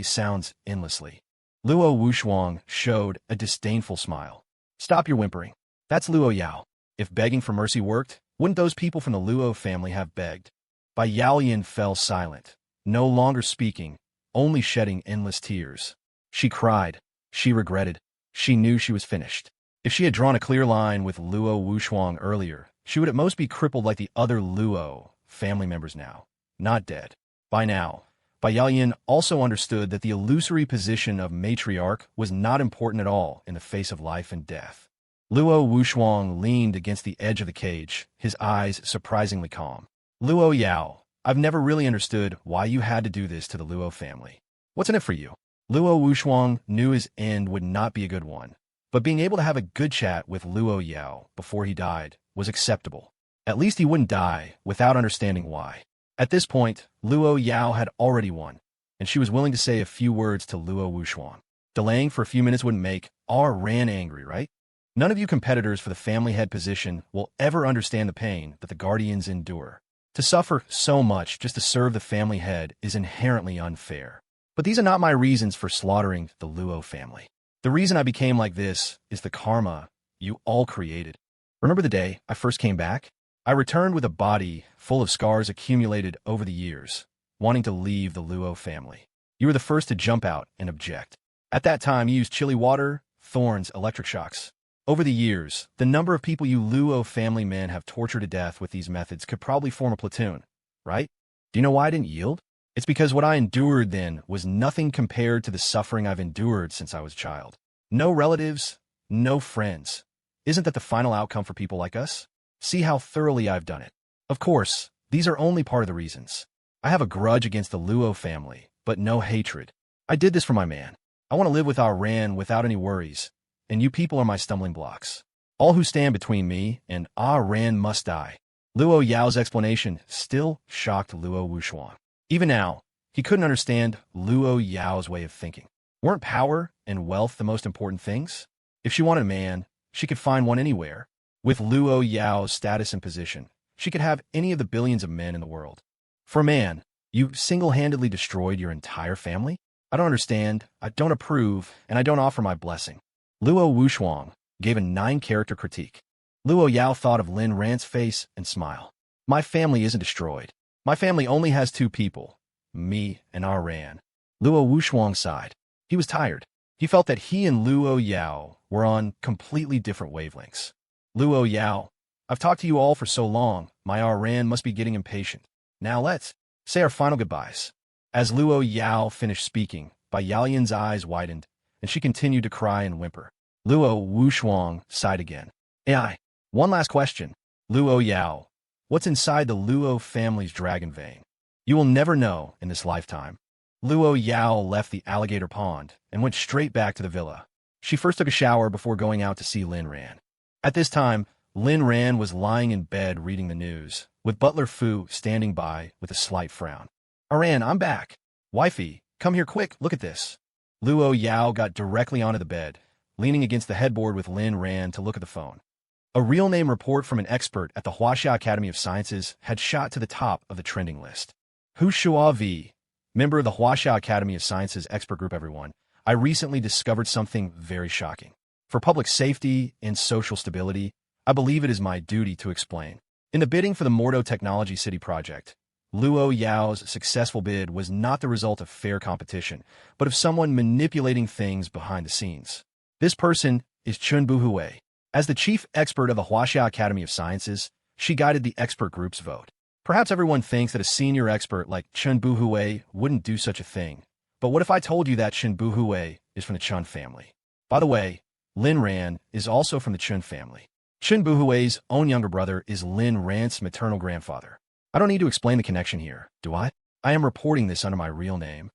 sounds endlessly. Luo Wuwang showed a disdainful smile. Stop your whimpering. That's Luo Yao. If begging for mercy worked, wouldn't those people from the Luo family have begged? Bai Yaoyan fell silent, no longer speaking, only shedding endless tears. She cried. She regretted. She knew she was finished. If she had drawn a clear line with Luo Wuwang earlier, she would at most be crippled like the other Luo family members now, not dead. By now, Bai Yaoyan also understood that the illusory position of matriarch was not important at all in the face of life and death. Luo Wuwang leaned against the edge of the cage, his eyes surprisingly calm. Luo Yao, I've never really understood why you had to do this to the Luo family. What's in it for you? Luo Wuwang knew his end would not be a good one, but being able to have a good chat with Luo Yao before he died was acceptable. At least he wouldn't die without understanding why. At this point, Luo Yao had already won, and she was willing to say a few words to Luo Wuwang. Delaying for a few minutes wouldn't make Ran angry, right? None of you competitors for the family head position will ever understand the pain that the guardians endure. To suffer so much just to serve the family head is inherently unfair. But these are not my reasons for slaughtering the Luo family. The reason I became like this is the karma you all created. Remember the day I first came back? I returned with a body full of scars accumulated over the years, wanting to leave the Luo family. You were the first to jump out and object. At that time, you used chilly water, thorns, electric shocks. Over the years, the number of people you Luo family men have tortured to death with these methods could probably form a platoon, right? Do you know why I didn't yield? It's because what I endured then was nothing compared to the suffering I've endured since I was a child. No relatives, no friends. Isn't that the final outcome for people like us? See how thoroughly I've done it. Of course, these are only part of the reasons. I have a grudge against the Luo family, but no hatred. I did this for my man. I want to live with our Ran without any worries, and you people are my stumbling blocks. All who stand between me and Ran must die. Luo Yao's explanation still shocked Luo Wuwang. Even now, he couldn't understand Luo Yao's way of thinking. Weren't power and wealth the most important things? If she wanted a man, she could find one anywhere. With Luo Yao's status and position, she could have any of the billions of men in the world. For a man, you single-handedly destroyed your entire family? I don't understand, I don't approve, and I don't offer my blessing. Luo Wuwang gave a 9-character critique. Luo Yao thought of Lin Ran's face and smiled. My family isn't destroyed. My family only has 2 people, me and Ran. Luo Wuwang sighed. He was tired. He felt that he and Luo Yao were on completely different wavelengths. Luo Yao, I've talked to you all for so long, my Ran must be getting impatient. Now let's say our final goodbyes. As Luo Yao finished speaking, Bai Yaoyan's eyes widened, and she continued to cry and whimper. Luo Wuwang sighed again. AI, one last question. Luo Yao, what's inside the Luo family's dragon vein? You will never know in this lifetime. Luo Yao left the alligator pond and went straight back to the villa. She first took a shower before going out to see Lin Ran. At this time, Lin Ran was lying in bed reading the news, with Butler Fu standing by with a slight frown. Ran, I'm back. Wifey, come here quick, look at this. Luo Yao got directly onto the bed, leaning against the headboard with Lin Ran to look at the phone. A real-name report from an expert at the Huaxia Academy of Sciences had shot to the top of the trending list. Hu Shuavi, member of the Huaxia Academy of Sciences expert group everyone, I recently discovered something very shocking. For public safety and social stability, I believe it is my duty to explain. In the bidding for the Mordo Technology City project, Luo Yao's successful bid was not the result of fair competition, but of someone manipulating things behind the scenes. This person is Chun Buhoui. As the chief expert of the Huaxia Academy of Sciences, she guided the expert group's vote. Perhaps everyone thinks that a senior expert like Chun Buhoui wouldn't do such a thing. But what if I told you that Chun Buhoui is from the Chun family? By the way, Lin Ran is also from the Chun family. Chun Buhoui's own younger brother is Lin Ran's maternal grandfather. I don't need to explain the connection here, do I? I am reporting this under my real name.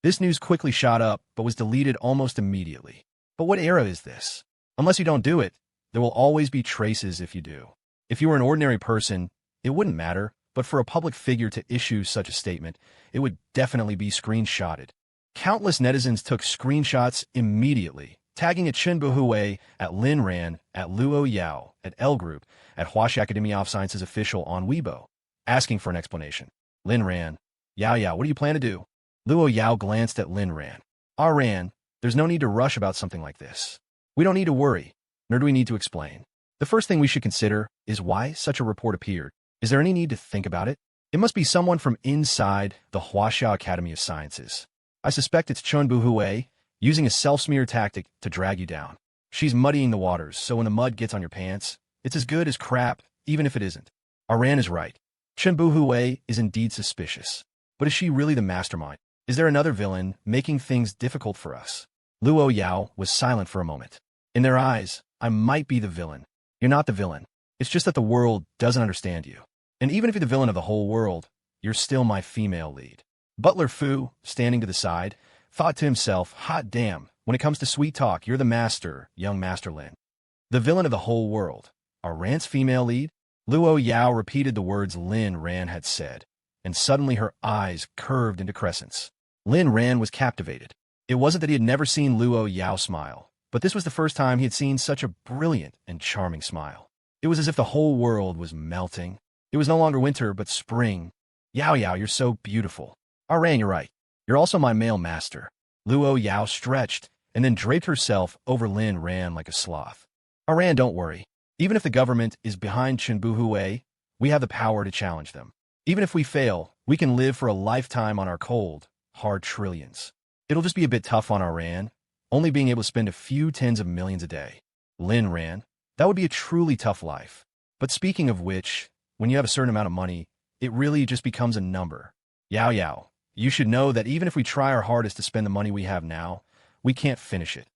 This news quickly shot up, but was deleted almost immediately. But what era is this? Unless you don't do it, there will always be traces if you do. If you were an ordinary person, it wouldn't matter, but for a public figure to issue such a statement, it would definitely be screenshotted. Countless netizens took screenshots immediately, tagging at Chun Buhoui, at Lin Ran, at Luo Yao, at L Group, at Huaxia Academy of Sciences official on Weibo, asking for an explanation. Lin Ran, Yao, what do you plan to do? Luo Yao glanced at Lin Ran. Ran, there's no need to rush about something like this. We don't need to worry, nor do we need to explain. The first thing we should consider is why such a report appeared. Is there any need to think about it? It must be someone from inside the Huaxia Academy of Sciences. I suspect it's Chun Buhoui, using a self-smear tactic to drag you down. She's muddying the waters, so when the mud gets on your pants, it's as good as crap, even if it isn't. Ran is right. Chun Buhoui is indeed suspicious. But is she really the mastermind? Is there another villain making things difficult for us? Luo Yao was silent for a moment. In their eyes, I might be the villain. You're not the villain. It's just that the world doesn't understand you. And even if you're the villain of the whole world, you're still my female lead. Butler Fu, standing to the side, thought to himself, hot damn, when it comes to sweet talk, you're the master, young Master Lin. The villain of the whole world. Our Ran's female lead? Luo Yao repeated the words Lin Ran had said, and suddenly her eyes curved into crescents. Lin Ran was captivated. It wasn't that he had never seen Luo Yao smile, but this was the first time he had seen such a brilliant and charming smile. It was as if the whole world was melting. It was no longer winter, but spring. Yao Yao, you're so beautiful. Ran, you're right. You're also my male master. Luo Yao stretched and then draped herself over Lin Ran like a sloth. Ran, don't worry. Even if the government is behind Chun Buhoui, we have the power to challenge them. Even if we fail, we can live for a lifetime on our cold, hard trillions. It'll just be a bit tough on our Ran, only being able to spend a few tens of millions a day. Lin Ran, that would be a truly tough life. But speaking of which, when you have a certain amount of money, it really just becomes a number. Yao Yao, you should know that even if we try our hardest to spend the money we have now, we can't finish it.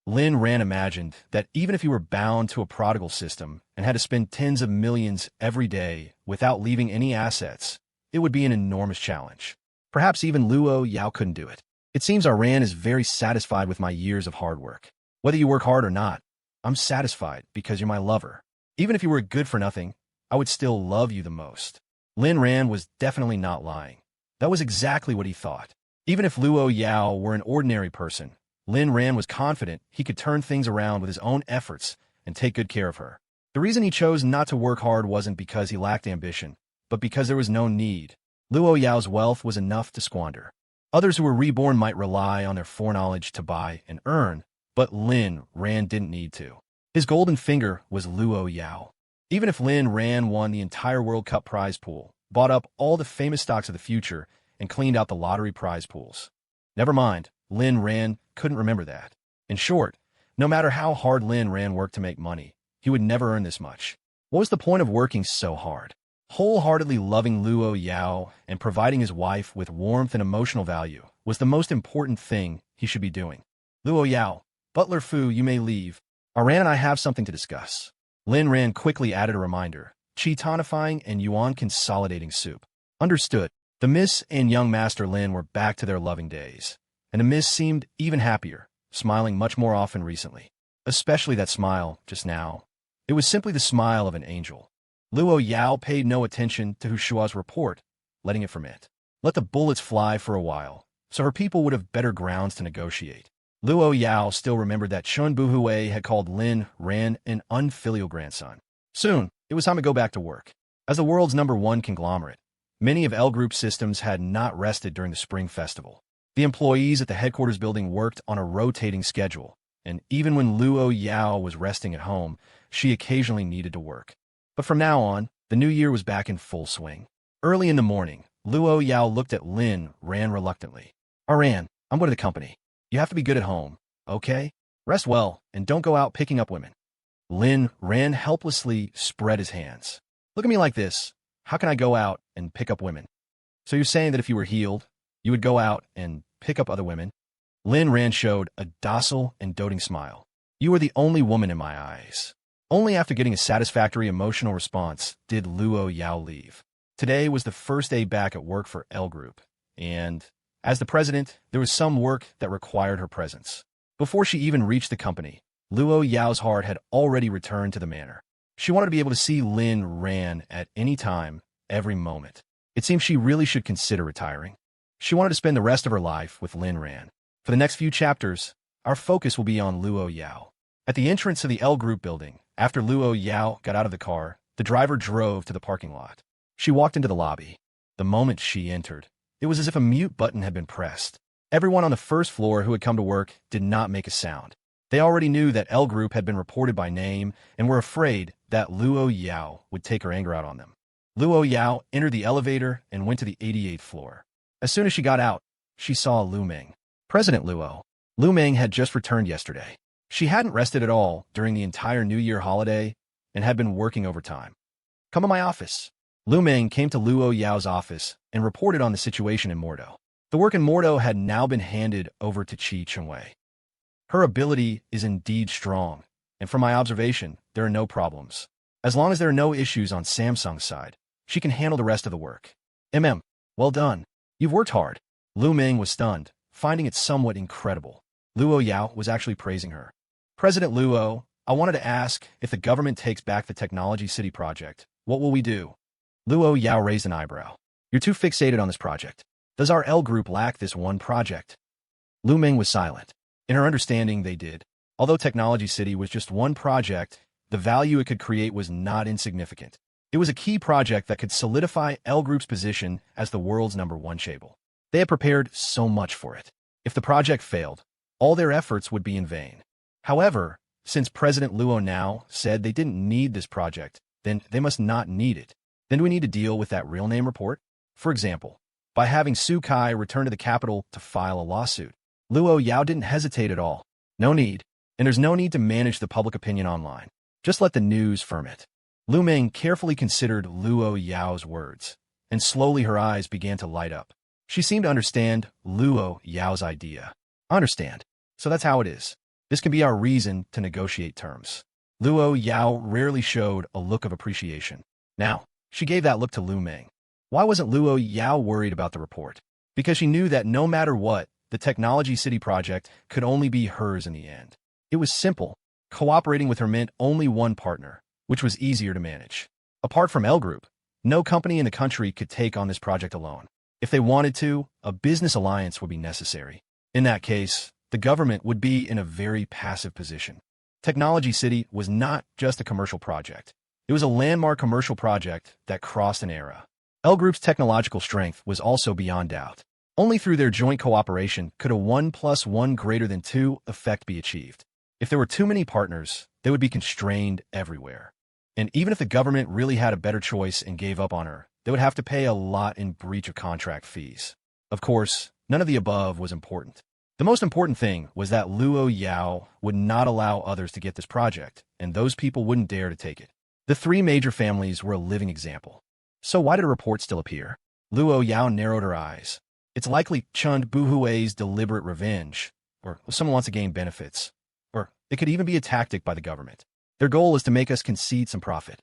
Lin Ran imagined that even if he were bound to a prodigal system and had to spend tens of millions every day without leaving any assets, it would be an enormous challenge. Perhaps even Luo Yao couldn't do it. It seems our Ran is very satisfied with my years of hard work. Whether you work hard or not, I'm satisfied because you're my lover. Even if you were good for nothing, I would still love you the most. Lin Ran was definitely not lying. That was exactly what he thought. Even if Luo Yao were an ordinary person, Lin Ran was confident he could turn things around with his own efforts and take good care of her. The reason he chose not to work hard wasn't because he lacked ambition, but because there was no need. Luo Yao's wealth was enough to squander. Others who were reborn might rely on their foreknowledge to buy and earn, but Lin Ran didn't need to. His golden finger was Luo Yao. Even if Lin Ran won the entire World Cup prize pool, bought up all the famous stocks of the future, and cleaned out the lottery prize pools. Never mind, Lin Ran couldn't remember that. In short, no matter how hard Lin Ran worked to make money, he would never earn this much. What was the point of working so hard? Wholeheartedly loving Luo Yao and providing his wife with warmth and emotional value was the most important thing he should be doing. Luo Yao, Butler Fu, you may leave. Ran and I have something to discuss. Lin Ran quickly added a reminder, qi tonifying and yuan consolidating soup. Understood. The Miss and young Master Lin were back to their loving days, and the Miss seemed even happier, smiling much more often recently. Especially that smile, just now. It was simply the smile of an angel. Luo Yao paid no attention to Hu Shua's report, letting it ferment. Let the bullets fly for a while, so her people would have better grounds to negotiate. Luo Yao still remembered that Chun Buhoui had called Lin Ran an unfilial grandson. Soon, it was time to go back to work. As the world's #1 conglomerate, many of L Group's systems had not rested during the Spring Festival. The employees at the headquarters building worked on a rotating schedule, and even when Luo Yao was resting at home, she occasionally needed to work. But from now on, the new year was back in full swing. Early in the morning, Luo Yao looked at Lin Ran reluctantly. Ran, I'm going to the company. You have to be good at home, okay? Rest well, and don't go out picking up women. Lin Ran helplessly spread his hands. Look at me like this. How can I go out and pick up women? So you're saying that if you were healed, you would go out and pick up other women? Lin Ran showed a docile and doting smile. You are the only woman in my eyes. Only after getting a satisfactory emotional response did Luo Yao leave. Today was the first day back at work for L Group, and as the president, there was some work that required her presence. Before she even reached the company, Luo Yao's heart had already returned to the manor. She wanted to be able to see Lin Ran at any time, every moment. It seemed she really should consider retiring. She wanted to spend the rest of her life with Lin Ran. For the next few chapters, our focus will be on Luo Yao. At the entrance to the L Group building, after Luo Yao got out of the car, the driver drove to the parking lot. She walked into the lobby. The moment she entered, it was as if a mute button had been pressed. Everyone on the first floor who had come to work did not make a sound. They already knew that L Group had been reported by name and were afraid that Luo Yao would take her anger out on them. Luo Yao entered the elevator and went to the 88th floor. As soon as she got out, she saw Lu Meng. President Luo. Lu Meng had just returned yesterday. She hadn't rested at all during the entire New Year holiday and had been working overtime. Come to my office. Lu Meng came to Luo Yao's office and reported on the situation in Mordo. The work in Mordo had now been handed over to Chi Chengwei. Her ability is indeed strong, and from my observation, there are no problems. As long as there are no issues on Samsung's side, she can handle the rest of the work. Well done. You've worked hard. Lu Ming was stunned, finding it somewhat incredible. Luo Yao was actually praising her. President Luo, I wanted to ask, if the government takes back the Technology City project, what will we do? Luo Yao raised an eyebrow. You're too fixated on this project. Does our L group lack this one project? Lu Ming was silent. In her understanding, they did. Although Technology City was just one project, the value it could create was not insignificant. It was a key project that could solidify L Group's position as the world's #1 chaebol. They had prepared so much for it. If the project failed, all their efforts would be in vain. However, since President Luo now said they didn't need this project, then they must not need it. Then do we need to deal with that real name report? For example, by having Su Kai return to the capital to file a lawsuit. Luo Yao didn't hesitate at all. No need. And there's no need to manage the public opinion online. Just let the news firm it. Lu Ming carefully considered Luo Yao's words, and slowly her eyes began to light up. She seemed to understand Luo Yao's idea. Understand. So that's how it is. This can be our reason to negotiate terms. Luo Yao rarely showed a look of appreciation. Now, she gave that look to Lu Ming. Why wasn't Luo Yao worried about the report? Because she knew that no matter what, the Technology City project could only be hers in the end. It was simple. Cooperating with her meant only one partner, which was easier to manage. Apart from L Group, no company in the country could take on this project alone. If they wanted to, a business alliance would be necessary. In that case, the government would be in a very passive position. Technology City was not just a commercial project. It was a landmark commercial project that crossed an era. L Group's technological strength was also beyond doubt. Only through their joint cooperation could a 1+1 greater than 2 effect be achieved. If there were too many partners, they would be constrained everywhere. And even if the government really had a better choice and gave up on her, they would have to pay a lot in breach of contract fees. Of course, none of the above was important. The most important thing was that Luo Yao would not allow others to get this project, and those people wouldn't dare to take it. The three major families were a living example. So why did a report still appear? Luo Yao narrowed her eyes. It's likely Chun Buhoui's deliberate revenge, or someone wants to gain benefits, or it could even be a tactic by the government. Their goal is to make us concede some profit.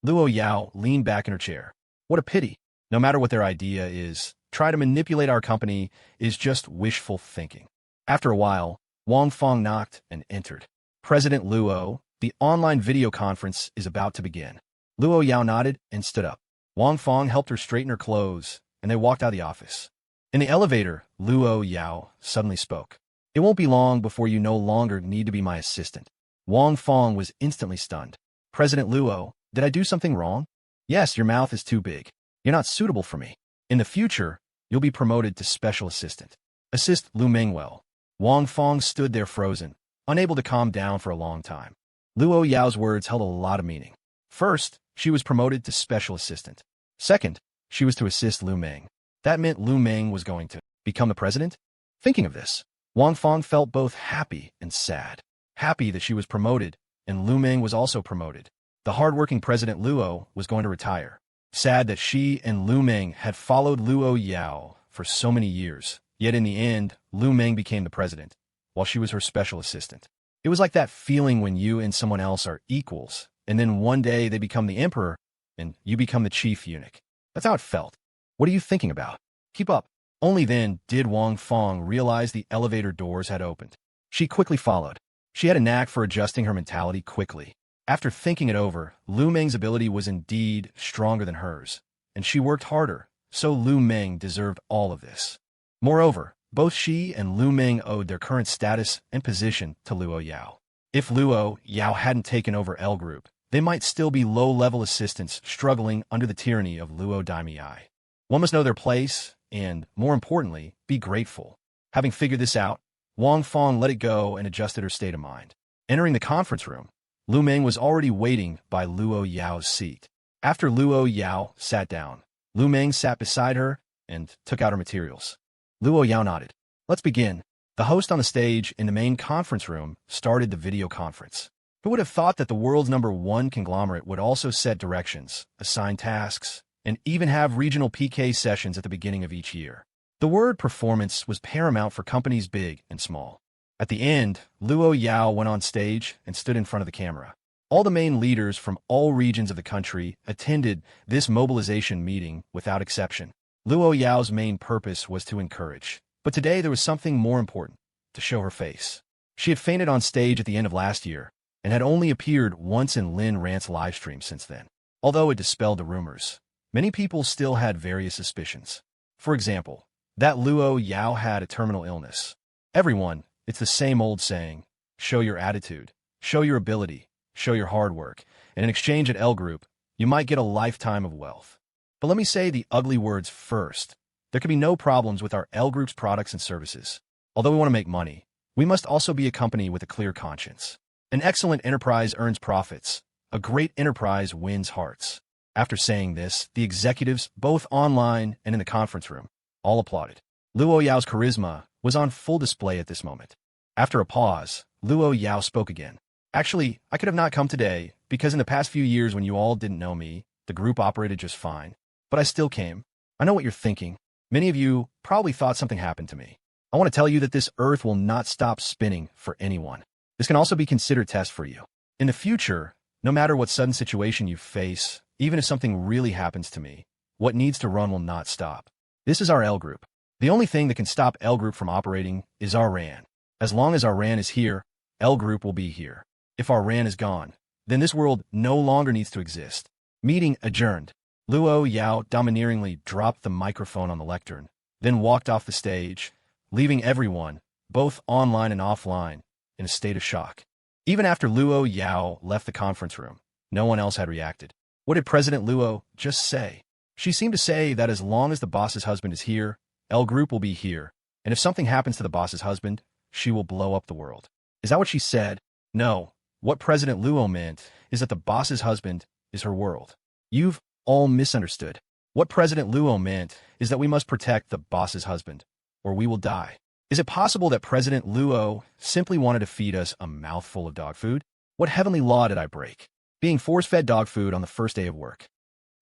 Luo Yao leaned back in her chair. What a pity. No matter what their idea is, try to manipulate our company is just wishful thinking. After a while, Wang Fong knocked and entered. President Luo, the online video conference is about to begin. Luo Yao nodded and stood up. Wang Fong helped her straighten her clothes, and they walked out of the office. In the elevator, Luo Yao suddenly spoke. It won't be long before you no longer need to be my assistant. Wang Fong was instantly stunned. President Luo, did I do something wrong? Yes, your mouth is too big. You're not suitable for me. In the future, you'll be promoted to special assistant. Assist Lu Ming well. Wang Fong stood there frozen, unable to calm down for a long time. Luo Yao's words held a lot of meaning. First, she was promoted to special assistant. Second, she was to assist Lu Ming. That meant Lu Ming was going to become the president? Thinking of this, Wang Fong felt both happy and sad. Happy that she was promoted, and Lu Ming was also promoted. The hardworking President Luo was going to retire. Sad that she and Lu Ming had followed Luo Yao for so many years. Yet in the end, Lu Ming became the president, while she was her special assistant. It was like that feeling when you and someone else are equals, and then one day they become the emperor, and you become the chief eunuch. That's how it felt. What are you thinking about? Keep up. Only then did Wang Fong realize the elevator doors had opened. She quickly followed. She had a knack for adjusting her mentality quickly. After thinking it over, Lu Ming's ability was indeed stronger than hers, and she worked harder, so Lu Ming deserved all of this. Moreover, both she and Lu Ming owed their current status and position to Luo Yao. If Luo Yao hadn't taken over L Group, they might still be low-level assistants struggling under the tyranny of Luo Daimiai. One must know their place and, more importantly, be grateful. Having figured this out, Wang Fong let it go and adjusted her state of mind. Entering the conference room, Lu Ming was already waiting by Luo Yao's seat. After Luo Yao sat down, Lu Ming sat beside her and took out her materials. Luo Yao nodded. Let's begin. The host on the stage in the main conference room started the video conference. Who would have thought that the world's #1 conglomerate would also set directions, assign tasks, and even have regional PK sessions at the beginning of each year? The word performance was paramount for companies big and small. At the end, Luo Yao went on stage and stood in front of the camera. All the main leaders from all regions of the country attended this mobilization meeting without exception. Luo Yao's main purpose was to encourage. But today there was something more important, to show her face. She had fainted on stage at the end of last year and had only appeared once in Lin Ran's livestream since then. Although it dispelled the rumors, many people still had various suspicions. For example, that Luo Yao had a terminal illness. Everyone, it's the same old saying, show your attitude, show your ability, show your hard work, and in exchange at L Group, you might get a lifetime of wealth. But let me say the ugly words first. There can be no problems with our L Group's products and services. Although we want to make money, we must also be a company with a clear conscience. An excellent enterprise earns profits. A great enterprise wins hearts. After saying this, the executives, both online and in the conference room, all applauded. Luo Yao's charisma was on full display at this moment. After a pause, Luo Yao spoke again. Actually, I could have not come today because in the past few years when you all didn't know me, the group operated just fine. But I still came. I know what you're thinking. Many of you probably thought something happened to me. I want to tell you that this earth will not stop spinning for anyone. This can also be considered a test for you. In the future, no matter what sudden situation you face, even if something really happens to me, what needs to run will not stop. This is our L Group. The only thing that can stop L Group from operating is our RAN. As long as our RAN is here, L Group will be here. If our RAN is gone, then this world no longer needs to exist. Meeting adjourned. Luo Yao domineeringly dropped the microphone on the lectern, then walked off the stage, leaving everyone, both online and offline, in a state of shock. Even after Luo Yao left the conference room, no one else had reacted. What did President Luo just say? She seemed to say that as long as the boss's husband is here, L Group will be here, and if something happens to the boss's husband, she will blow up the world. Is that what she said? No. What President Luo meant is that the boss's husband is her world. You've all misunderstood. What President Luo meant is that we must protect the boss's husband, or we will die. Is it possible that President Luo simply wanted to feed us a mouthful of dog food? What heavenly law did I break? Being force-fed dog food on the first day of work.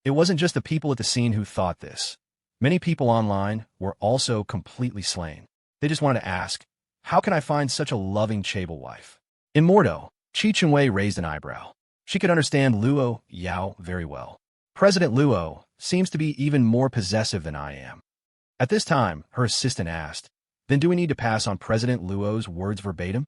It wasn't just the people at the scene who thought this. Many people online were also completely slain. They just wanted to ask, how can I find such a loving Chable wife? In Mordo, Chi Chunwei raised an eyebrow. She could understand Luo Yao very well. President Luo seems to be even more possessive than I am. At this time, her assistant asked, then do we need to pass on President Luo's words verbatim?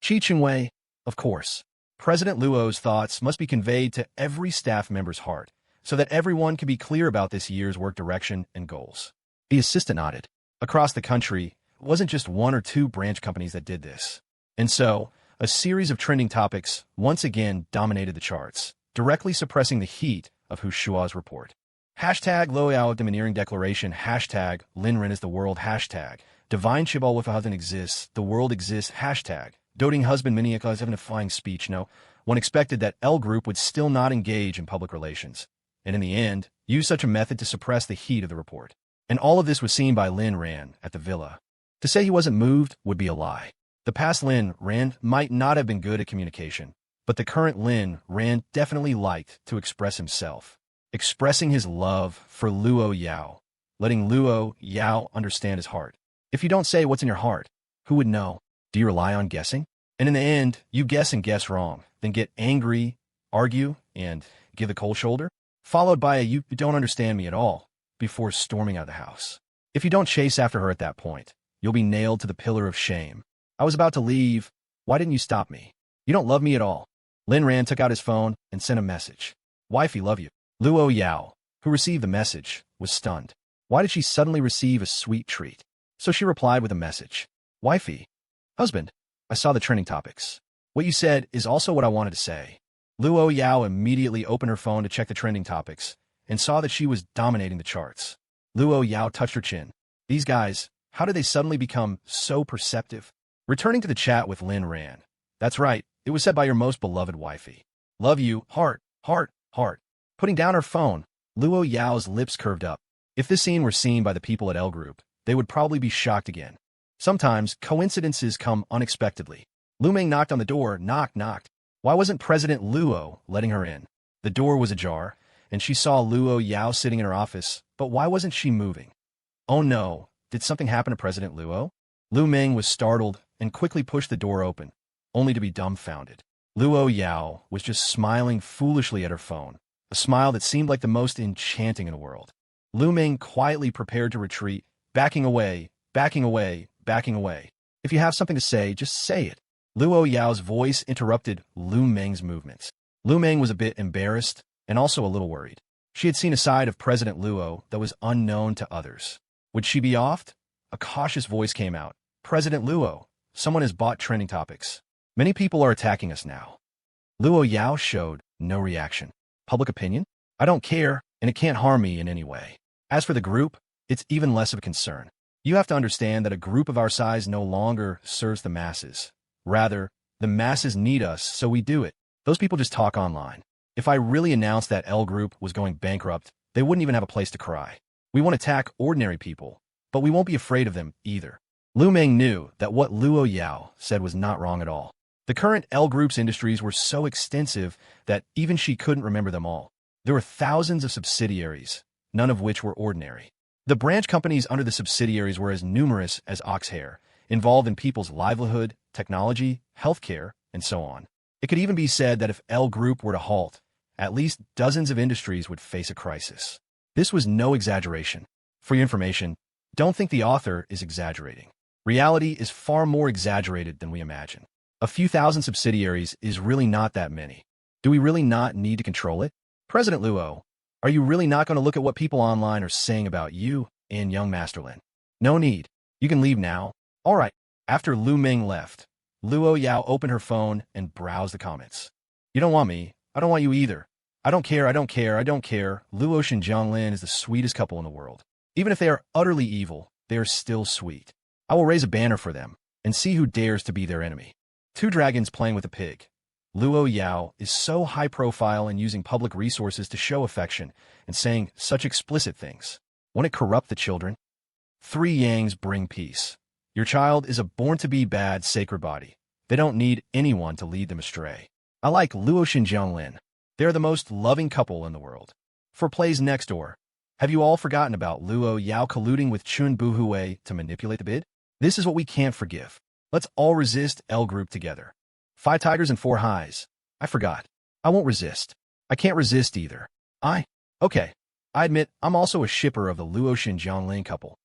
Chi Chunwei, of course. President Luo's thoughts must be conveyed to every staff member's heart, so that everyone can be clear about this year's work direction and goals. The assistant nodded. Across the country, it wasn't just one or two branch companies that did this. And so, a series of trending topics once again dominated the charts, directly suppressing the heat of Hu Shua's report. Hashtag Luo Yao domineering declaration, hashtag Lin Ran is the world, hashtag divine Chibal with a husband exists, the world exists, hashtag doting husband maniacals having a flying speech. No, one expected that L Group would still not engage in public relations, and in the end, use such a method to suppress the heat of the report. And all of this was seen by Lin Ran at the villa. To say he wasn't moved would be a lie. The past Lin Ran might not have been good at communication, but the current Lin Ran definitely liked to express himself, expressing his love for Luo Yao, letting Luo Yao understand his heart. If you don't say what's in your heart, who would know? Do you rely on guessing? And in the end, you guess and guess wrong, then get angry, argue, and give the cold shoulder, followed by a you don't understand me at all, before storming out of the house. If you don't chase after her at that point, you'll be nailed to the pillar of shame. I was about to leave. Why didn't you stop me? You don't love me at all. Lin Ran took out his phone and sent a message. Wifey, love you. Luo Yao, who received the message, was stunned. Why did she suddenly receive a sweet treat? So she replied with a message. Wifey. Husband. I saw the trending topics. What you said is also what I wanted to say. Luo Yao immediately opened her phone to check the trending topics and saw that she was dominating the charts. Luo Yao touched her chin. These guys, how did they suddenly become so perceptive? Returning to the chat with Lin Ran. That's right, it was said by your most beloved wifey. Love you, heart, heart, heart. Putting down her phone, Luo Yao's lips curved up. If this scene were seen by the people at L Group, they would probably be shocked again. Sometimes, coincidences come unexpectedly. Lu Ming knocked on the door, knocked. Why wasn't President Luo letting her in? The door was ajar, and she saw Luo Yao sitting in her office, but why wasn't she moving? Oh no, Did something happen to President Luo? Lu Meng was startled and quickly pushed the door open, only to be dumbfounded. Luo Yao was just smiling foolishly at her phone, a smile that seemed like the most enchanting in the world. Lu Meng quietly prepared to retreat, backing away, backing away, backing away. If you have something to say, just say it. Luo Yao's voice interrupted Lu Meng's movements. Lu Meng was a bit embarrassed and also a little worried. She had seen a side of President Luo that was unknown to others. Would she be offed? A cautious voice came out. President Luo, someone has bought trending topics. Many people are attacking us now. Luo Yao showed no reaction. Public opinion? I don't care, and it can't harm me in any way. As for the group, it's even less of a concern. You have to understand that a group of our size no longer serves the masses. Rather, the masses need us, so we do it. Those people just talk online. If I really announced that L group was going bankrupt, they wouldn't even have a place to cry. We won't attack ordinary people, but we won't be afraid of them either. Lu Meng knew that what Luo Yao said was not wrong at all. The current L group's industries were so extensive that even she couldn't remember them all. There were thousands of subsidiaries, none of which were ordinary. The branch companies under the subsidiaries were as numerous as ox hair, involved in people's livelihood, technology, healthcare, and so on. It could even be said that if L Group were to halt, at least dozens of industries would face a crisis. This was no exaggeration. For your information, don't think the author is exaggerating. Reality is far more exaggerated than we imagine. A few thousand subsidiaries is really not that many. Do we really not need to control it? President Luo, are you really not going to look at what people online are saying about you and young Master Lin? No need. You can leave now. All right. After Lu Meng left, Luo Yao opened her phone and browsed the comments. You don't want me. I don't want you either. I don't care, I don't care, I don't care. Luo and Lin is the sweetest couple in the world. Even if they are utterly evil, they are still sweet. I will raise a banner for them and see who dares to be their enemy. Two dragons playing with a pig. Luo Yao is so high profile in using public resources to show affection and saying such explicit things. Won't it corrupt the children? 3 Yangs bring peace. Your child is a born-to-be bad sacred body. They don't need anyone to lead them astray. I like Luo and Lin. They're the most loving couple in the world. For plays next door, have you all forgotten about Luo Yao colluding with Chun Buhoui to manipulate the bid? This is what we can't forgive. Let's all resist L Group together. 5 tigers and 4 highs. I forgot. I won't resist. I can't resist either. Okay. I admit I'm also a shipper of the Luo and Lin couple.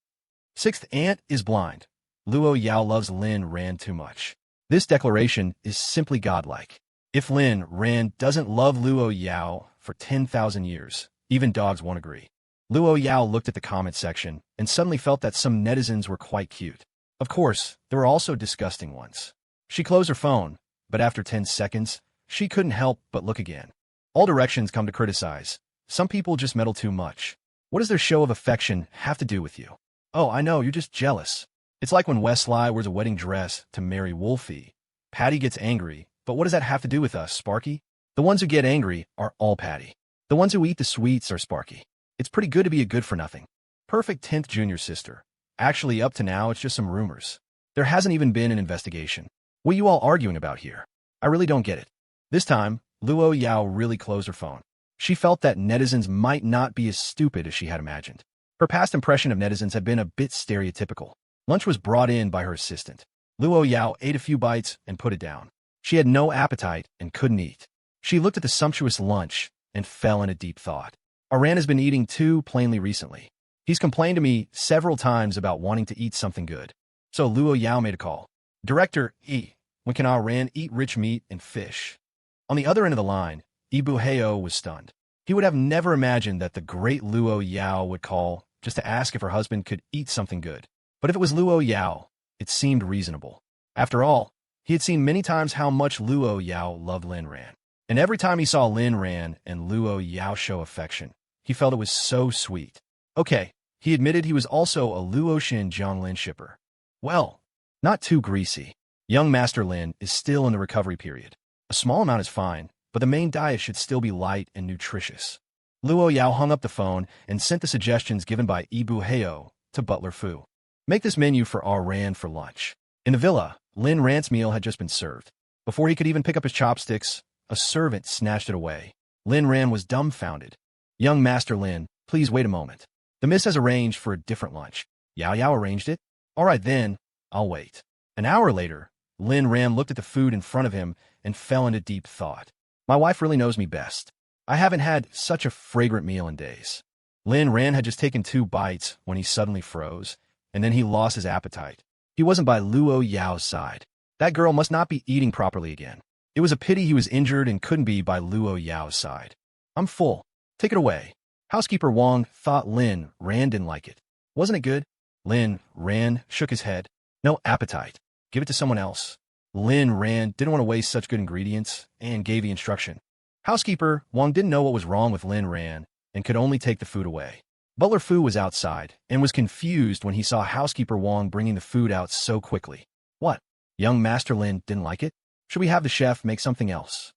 6th Ant is blind. Luo Yao loves Lin Ran too much. This declaration is simply godlike. If Lin Ran doesn't love Luo Yao for 10,000 years, even dogs won't agree. Luo Yao looked at the comment section and suddenly felt that some netizens were quite cute. Of course, there were also disgusting ones. She closed her phone, but after 10 seconds, she couldn't help but look again. All directions come to criticize. Some people just meddle too much. What does their show of affection have to do with you? Oh, I know, you're just jealous. It's like when Wesley wears a wedding dress to marry Wolfie. Patty gets angry, but what does that have to do with us, Sparky? The ones who get angry are all Patty. The ones who eat the sweets are Sparky. It's pretty good to be a good-for-nothing. Perfect 10th junior sister. Actually, up to now, it's just some rumors. There hasn't even been an investigation. What are you all arguing about here? I really don't get it. This time, Luo Yao really closed her phone. She felt that netizens might not be as stupid as she had imagined. Her past impression of netizens had been a bit stereotypical. Lunch was brought in by her assistant. Luo Yao ate a few bites and put it down. She had no appetite and couldn't eat. She looked at the sumptuous lunch and fell in a deep thought. Aran has been eating too plainly recently. He's complained to me several times about wanting to eat something good. So Luo Yao made a call. Director, when can Aran eat rich meat and fish? On the other end of the line, Buhoui was stunned. He would have never imagined that the great Luo Yao would call just to ask if her husband could eat something good. But if it was Luo Yao, it seemed reasonable. After all, he had seen many times how much Luo Yao loved Lin Ran. And every time he saw Lin Ran and Luo Yao show affection, he felt it was so sweet. Okay, he admitted he was also a Luo and Lin shipper. Well, not too greasy. Young Master Lin is still in the recovery period. A small amount is fine, but the main diet should still be light and nutritious. Luo Yao hung up the phone and sent the suggestions given by Buhoui to Butler Fu. Make this menu for Ran for lunch. In the villa, Lin Ran's meal had just been served. Before he could even pick up his chopsticks, a servant snatched it away. Lin Ran was dumbfounded. Young Master Lin, please wait a moment. The miss has arranged for a different lunch. Yao Yao arranged it? All right then, I'll wait. An hour later, Lin Ran looked at the food in front of him and fell into deep thought. My wife really knows me best. I haven't had such a fragrant meal in days. Lin Ran had just taken 2 bites when he suddenly froze, and then he lost his appetite. He wasn't by Luo Yao's side. That girl must not be eating properly again. It was a pity he was injured and couldn't be by Luo Yao's side. I'm full. Take it away. Housekeeper Wong thought Lin Ran didn't like it. Wasn't it good? Lin Ran shook his head. No appetite. Give it to someone else. Lin Ran didn't want to waste such good ingredients and gave the instruction. Housekeeper Wong didn't know what was wrong with Lin Ran and could only take the food away. Butler Fu was outside and was confused when he saw Housekeeper Wong bringing the food out so quickly. What? Young Master Lin didn't like it? Should we have the chef make something else?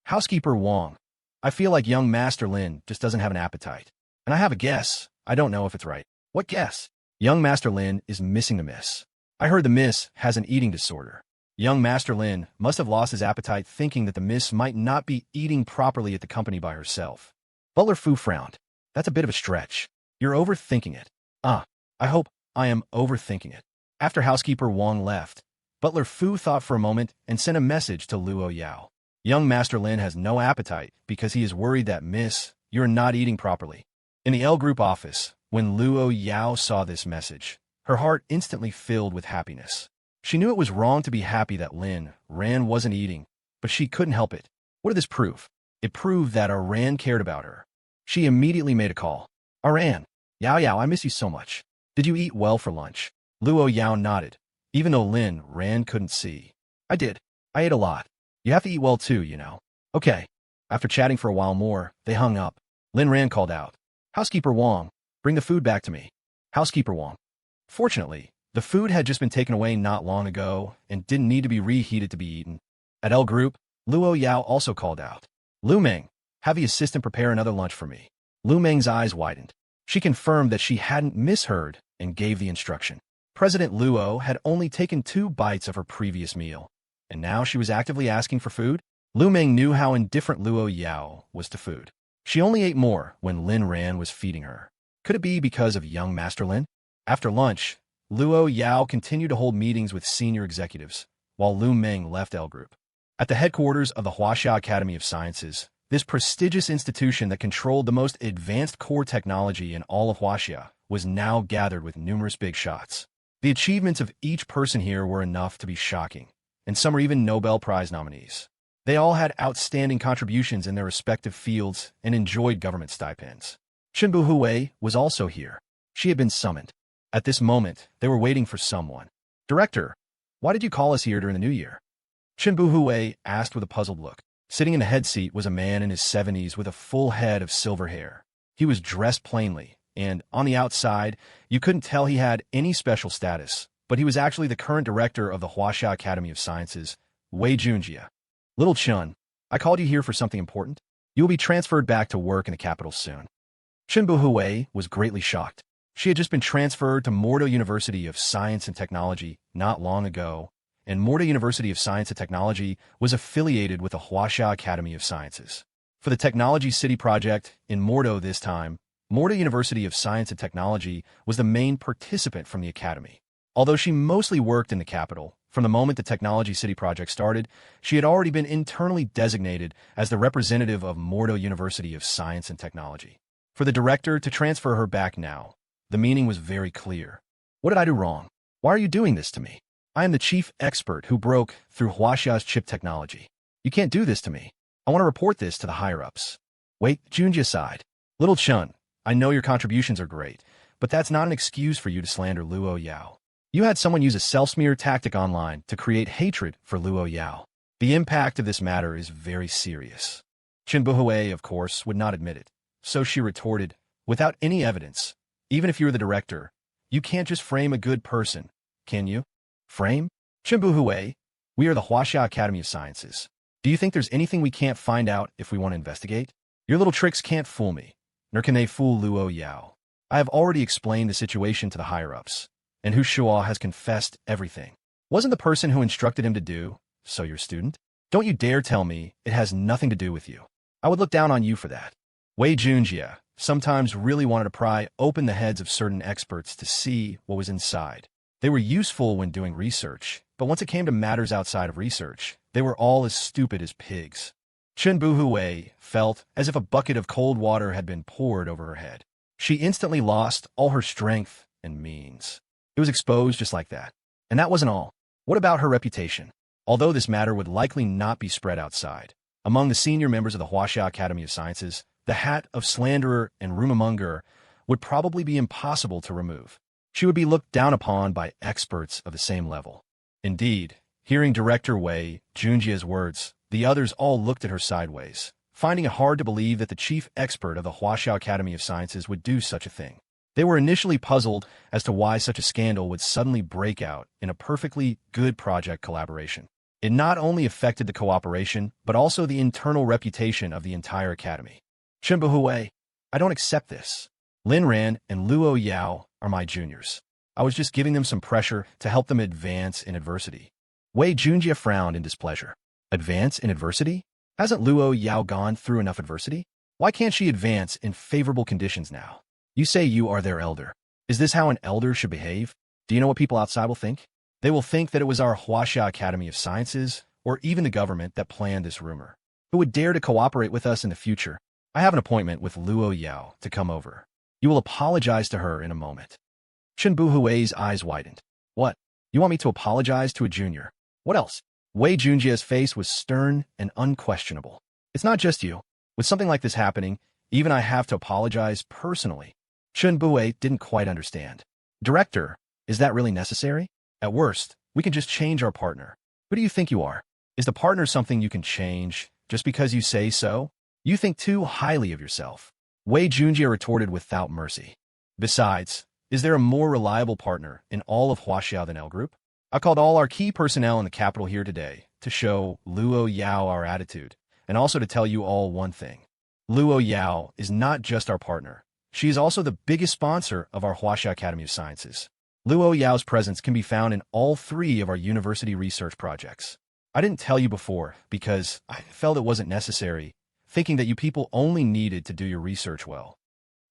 Housekeeper Wong. I feel like young Master Lin just doesn't have an appetite. And I have a guess. I don't know if it's right. What guess? Young Master Lin is missing the miss. I heard the miss has an eating disorder. Young Master Lin must have lost his appetite thinking that the miss might not be eating properly at the company by herself. Butler Fu frowned. That's a bit of a stretch. You're overthinking it. I hope I am overthinking it. After Housekeeper Wong left, Butler Fu thought for a moment and sent a message to Luo Yao. Young Master Lin has no appetite because he is worried that Miss, you're not eating properly. In the L Group office, when Luo Yao saw this message, her heart instantly filled with happiness. She knew it was wrong to be happy that Lin Ran wasn't eating, but she couldn't help it. What did this prove? It proved that Ran cared about her. She immediately made a call. Ran, Yao Yao, I miss you so much. Did you eat well for lunch? Luo Yao nodded, even though Lin Ran couldn't see. I did. I ate a lot. You have to eat well too, you know. Okay. After chatting for a while more, they hung up. Lin Ran called out, Housekeeper Wong, bring the food back to me. Housekeeper Wong. Fortunately, the food had just been taken away not long ago and didn't need to be reheated to be eaten. At L Group, Luo Yao also called out, Lu Meng, have the assistant prepare another lunch for me. Lu Meng's eyes widened. She confirmed that she hadn't misheard and gave the instruction. President Luo had only taken 2 bites of her previous meal, and now she was actively asking for food? Lu Meng knew how indifferent Luo Yao was to food. She only ate more when Lin Ran was feeding her. Could it be because of young Master Lin? After lunch, Luo Yao continued to hold meetings with senior executives, while Lu Meng left L Group. At the headquarters of the Huaxia Academy of Sciences, this prestigious institution that controlled the most advanced core technology in all of Huaxia was now gathered with numerous big shots. The achievements of each person here were enough to be shocking, and some are even Nobel Prize nominees. They all had outstanding contributions in their respective fields and enjoyed government stipends. Chun Buhoui was also here. She had been summoned. At this moment, they were waiting for someone. Director, why did you call us here during the new year? Chun Buhoui asked with a puzzled look. Sitting in the head seat was a man in his 70s with a full head of silver hair. He was dressed plainly, and on the outside, you couldn't tell he had any special status, but he was actually the current director of the Huaxia Academy of Sciences, Wei Junjia. Little Chun, I called you here for something important. You will be transferred back to work in the capital soon. Chun Buhoui was greatly shocked. She had just been transferred to Mordo University of Science and Technology not long ago, and Mordo University of Science and Technology was affiliated with the Huaxia Academy of Sciences. For the Technology City project in Mordo this time, Mordo University of Science and Technology was the main participant from the academy. Although she mostly worked in the capital, from the moment the Technology City project started, she had already been internally designated as the representative of Mordo University of Science and Technology. For the director to transfer her back now, the meaning was very clear. What did I do wrong? Why are you doing this to me? I am the chief expert who broke through Huaxia's chip technology. You can't do this to me. I want to report this to the higher-ups. Wait, Junjia sighed. Little Chun, I know your contributions are great, but that's not an excuse for you to slander Luo Yao. You had someone use a self-smear tactic online to create hatred for Luo Yao. The impact of this matter is very serious. Chun Buhoui, of course, would not admit it, so she retorted, without any evidence. Even if you're the director, you can't just frame a good person, can you? Frame? Chun Buhoui, we are the Huaxia Academy of Sciences. Do you think there's anything we can't find out if we want to investigate? Your little tricks can't fool me, nor can they fool Luo Yao. I have already explained the situation to the higher-ups, and Hu Shua has confessed everything. Wasn't the person who instructed him to do, so your student? Don't you dare tell me it has nothing to do with you. I would look down on you for that. Wei Junjia, sometimes really wanted to pry open the heads of certain experts to see what was inside. They were useful when doing research, but once it came to matters outside of research, they were all as stupid as pigs. Chun Buhoui felt as if a bucket of cold water had been poured over her head. She instantly lost all her strength and means. It was exposed just like that. And that wasn't all. What about her reputation? Although this matter would likely not be spread outside, among the senior members of the Huaxia Academy of Sciences, the hat of slanderer and rumormonger would probably be impossible to remove. She would be looked down upon by experts of the same level. Indeed, hearing Director Wei Junjia's words, the others all looked at her sideways, finding it hard to believe that the chief expert of the Huaxia Academy of Sciences would do such a thing. They were initially puzzled as to why such a scandal would suddenly break out in a perfectly good project collaboration. It not only affected the cooperation, but also the internal reputation of the entire academy. Chun Buhoui, I don't accept this. Lin Ran and Luo Yao are my juniors. I was just giving them some pressure to help them advance in adversity. Wei Junjia frowned in displeasure. Advance in adversity? Hasn't Luo Yao gone through enough adversity? Why can't she advance in favorable conditions now? You say you are their elder. Is this how an elder should behave? Do you know what people outside will think? They will think that it was our Huaxia Academy of Sciences, or even the government, that planned this rumor. Who would dare to cooperate with us in the future? I have an appointment with Luo Yao to come over. You will apologize to her in a moment. Chun Buhoui's eyes widened. What? You want me to apologize to a junior? What else? Wei Junjia's face was stern and unquestionable. It's not just you. With something like this happening, even I have to apologize personally. Chun Buhoui didn't quite understand. Director, is that really necessary? At worst, we can just change our partner. Who do you think you are? Is the partner something you can change just because you say so? You think too highly of yourself. Wei Junjia retorted without mercy. Besides, is there a more reliable partner in all of Huaxia than L Group? I called all our key personnel in the capital here today to show Luo Yao our attitude, and also to tell you all one thing. Luo Yao is not just our partner. She is also the biggest sponsor of our Huaxia Academy of Sciences. Luo Yao's presence can be found in all 3 of our university research projects. I didn't tell you before because I felt it wasn't necessary, thinking that you people only needed to do your research well.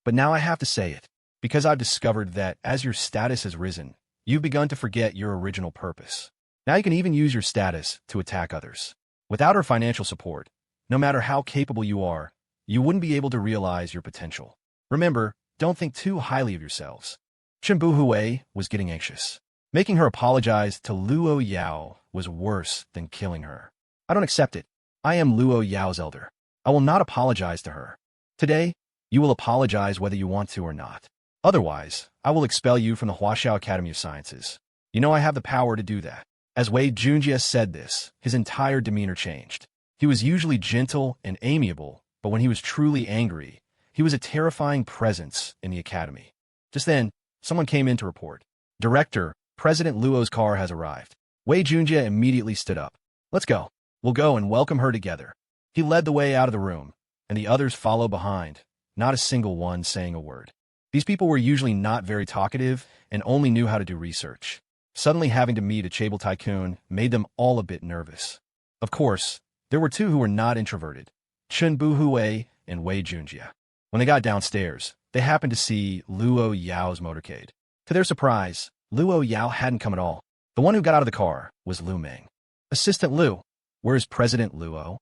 But now I have to say it, because I've discovered that as your status has risen, you've begun to forget your original purpose. Now you can even use your status to attack others. Without our financial support, no matter how capable you are, you wouldn't be able to realize your potential. Remember, don't think too highly of yourselves. Chun Buhoui was getting anxious. Making her apologize to Luo Yao was worse than killing her. I don't accept it. I am Luo Yao's elder. I will not apologize to her. Today, you will apologize whether you want to or not. Otherwise, I will expel you from the Huaxia Academy of Sciences. You know I have the power to do that. As Wei Junjia said this, his entire demeanor changed. He was usually gentle and amiable, but when he was truly angry, he was a terrifying presence in the academy. Just then, someone came in to report. Director, President Luo's car has arrived. Wei Junjia immediately stood up. Let's go. We'll go and welcome her together. He led the way out of the room, and the others followed behind, not a single one saying a word. These people were usually not very talkative and only knew how to do research. Suddenly having to meet a Chable tycoon made them all a bit nervous. Of course, there were 2 who were not introverted, Chun Buhoui and Wei Junjia. When they got downstairs, they happened to see Luo Yao's motorcade. To their surprise, Luo Yao hadn't come at all. The one who got out of the car was Lu Meng. Assistant Lu, where is President Luo?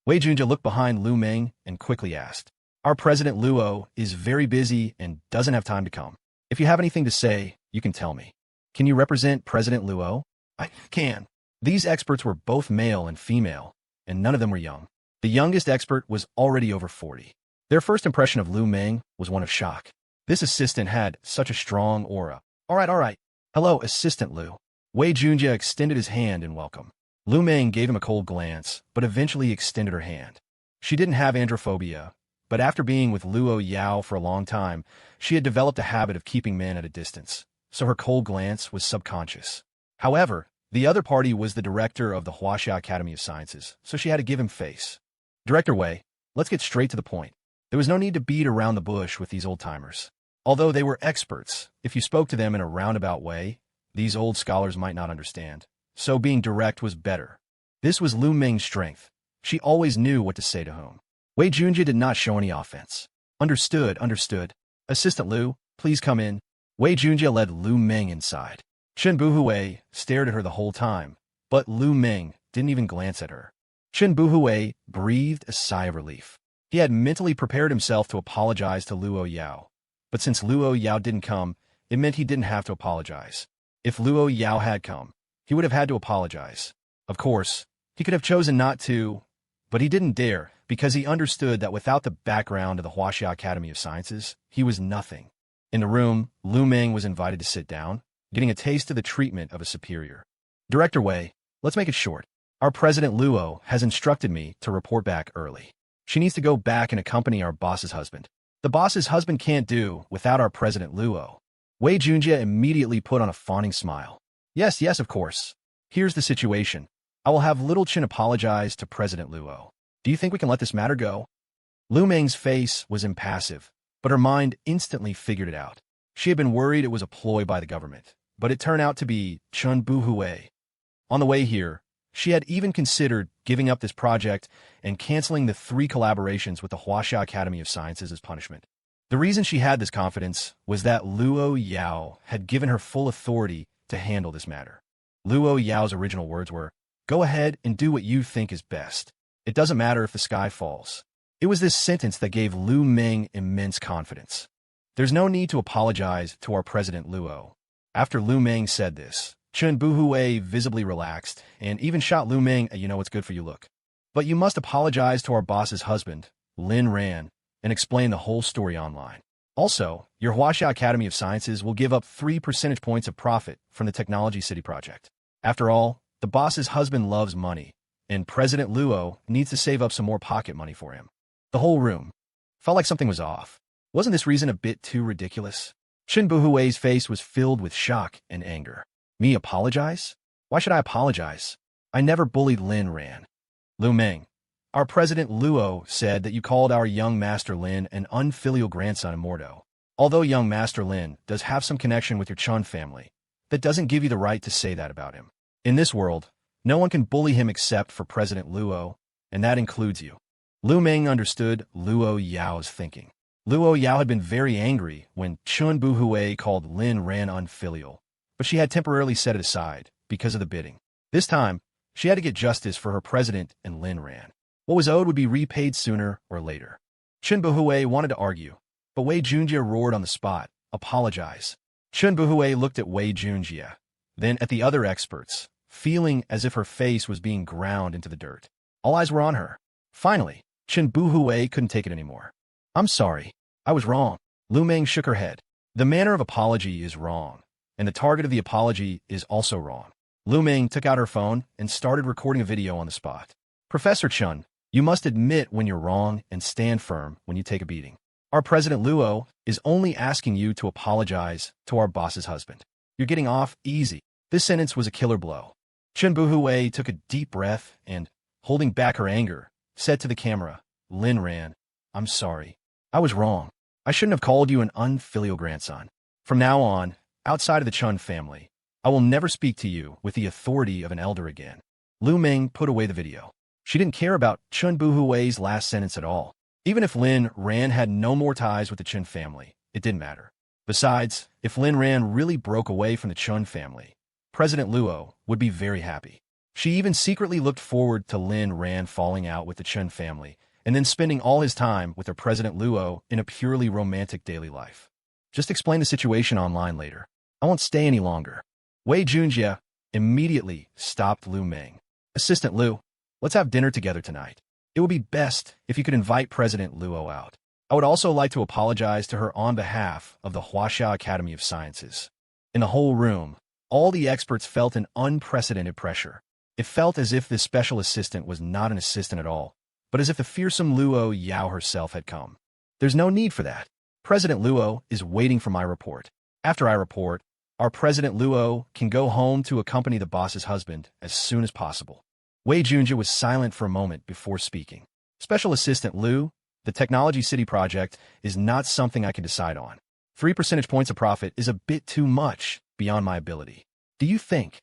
Wei Junjia looked behind Lu Meng and quickly asked. Our President Luo is very busy and doesn't have time to come. If you have anything to say, you can tell me. Can you represent President Luo? I can. These experts were both male and female, and none of them were young. The youngest expert was already over 40. Their first impression of Lu Meng was one of shock. This assistant had such a strong aura. All right. Hello, Assistant Lu. Wei Junjia extended his hand in welcome. Lu Meng gave him a cold glance, but eventually extended her hand. She didn't have androphobia, but after being with Luo Yao for a long time, she had developed a habit of keeping men at a distance, so her cold glance was subconscious. However, the other party was the director of the Huaxia Academy of Sciences, so she had to give him face. Director Wei, let's get straight to the point. There was no need to beat around the bush with these old-timers. Although they were experts, if you spoke to them in a roundabout way, these old scholars might not understand. So being direct was better. This was Lu Meng's strength. She always knew what to say to whom. Wei Junjia did not show any offense. Understood, understood. Assistant Lu, please come in. Wei Junjie led Lu Meng inside. Chun Buhoui stared at her the whole time, but Lu Meng didn't even glance at her. Chun Buhoui breathed a sigh of relief. He had mentally prepared himself to apologize to Luo Yao, but since Luo Yao didn't come, it meant he didn't have to apologize. If Luo Yao had come, he would have had to apologize. Of course, he could have chosen not to, but he didn't dare because he understood that without the background of the Huaxia Academy of Sciences, he was nothing. In the room, Lu Meng was invited to sit down, getting a taste of the treatment of a superior. Director Wei, let's make it short. Our president Luo has instructed me to report back early. She needs to go back and accompany our boss's husband. The boss's husband can't do without our president Luo. Wei Junjie immediately put on a fawning smile. Yes, yes, of course. Here's the situation. I will have Little Chin apologize to President Luo. Do you think we can let this matter go? Lu Meng's face was impassive, but her mind instantly figured it out. She had been worried it was a ploy by the government, but it turned out to be Chun Buhoui. On the way here, she had even considered giving up this project and canceling the 3 collaborations with the Huaxia Academy of Sciences as punishment. The reason she had this confidence was that Luo Yao had given her full authority to handle this matter. Luo Yao's original words were, "Go ahead and do what you think is best. It doesn't matter if the sky falls." It was this sentence that gave Lu Meng immense confidence. There's no need to apologize to our President Luo. After Lu Meng said this, Chun Buhoui visibly relaxed and even shot Lu Meng a you-know-what's-good-for-you look. But you must apologize to our boss's husband, Lin Ran, and explain the whole story online. Also, your Huaxia Academy of Sciences will give up 3 percentage points of profit from the Technology City project. After all, the boss's husband loves money, and President Luo needs to save up some more pocket money for him. The whole room felt like something was off. Wasn't this reason a bit too ridiculous? Chun Buhoi's face was filled with shock and anger. Me apologize? Why should I apologize? I never bullied Lin Ran. Lu Meng, our President Luo said that you called our young Master Lin an unfilial grandson of Mordo. Although young Master Lin does have some connection with your Chun family, that doesn't give you the right to say that about him. In this world, no one can bully him except for President Luo, and that includes you. Lu Meng understood Luo Yao's thinking. Luo Yao had been very angry when Chun Buhoui called Lin Ran unfilial, but she had temporarily set it aside because of the bidding. This time, she had to get justice for her president and Lin Ran. What was owed would be repaid sooner or later. Chun Buhoui wanted to argue, but Wei Junjie roared on the spot, "Apologize." Chun Buhoui looked at Wei Junjie, then at the other experts, feeling as if her face was being ground into the dirt. All eyes were on her. Finally, Chun Buhoui couldn't take it anymore. "I'm sorry. I was wrong." Lu Meng shook her head. The manner of apology is wrong, and the target of the apology is also wrong. Lu Meng took out her phone and started recording a video on the spot. "Professor Chun, you must admit when you're wrong and stand firm when you take a beating. Our President Luo is only asking you to apologize to our boss's husband. You're getting off easy." This sentence was a killer blow. Chun Buhoui took a deep breath and, holding back her anger, said to the camera, "Lin Ran, I'm sorry. I was wrong. I shouldn't have called you an unfilial grandson. From now on, outside of the Chun family, I will never speak to you with the authority of an elder again." Lu Meng put away the video. She didn't care about Chun Buhoi's last sentence at all. Even if Lin Ran had no more ties with the Chun family, it didn't matter. Besides, if Lin Ran really broke away from the Chun family, President Luo would be very happy. She even secretly looked forward to Lin Ran falling out with the Chun family and then spending all his time with her President Luo in a purely romantic daily life. Just explain the situation online later. I won't stay any longer. Wei Junjie immediately stopped Lu Meng. "Assistant Lu, let's have dinner together tonight. It would be best if you could invite President Luo out. I would also like to apologize to her on behalf of the Huaxia Academy of Sciences." In the whole room, all the experts felt an unprecedented pressure. It felt as if this special assistant was not an assistant at all, but as if the fearsome Luo Yao herself had come. There's no need for that. President Luo is waiting for my report. After I report, our President Luo can go home to accompany the boss's husband as soon as possible. Wei Junjie was silent for a moment before speaking. "Special Assistant Lu, the Technology City project is not something I can decide on. 3 percentage points of profit is a bit too much beyond my ability. Do you think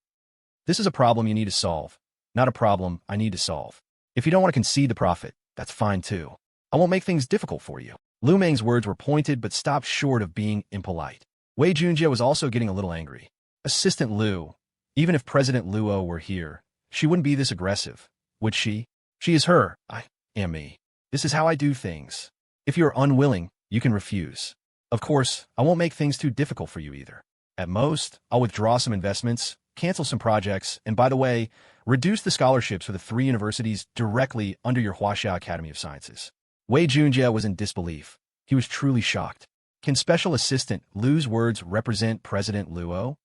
this is a problem you need to solve, not a problem I need to solve? If you don't want to concede the profit, that's fine too. I won't make things difficult for you." Lu Meng's words were pointed but stopped short of being impolite. Wei Junjie was also getting a little angry. Assistant Lu, even if President Luo were here, she wouldn't be this aggressive, would she? She is her, I am me. This is how I do things. If you're unwilling, you can refuse. Of course, I won't make things too difficult for you either. At most, I'll withdraw some investments, cancel some projects, and by the way, reduce the scholarships for the 3 universities directly under your Huaxia Academy of Sciences. Wei Junjie was in disbelief. He was truly shocked. Can Special Assistant Lu's words represent President Luo?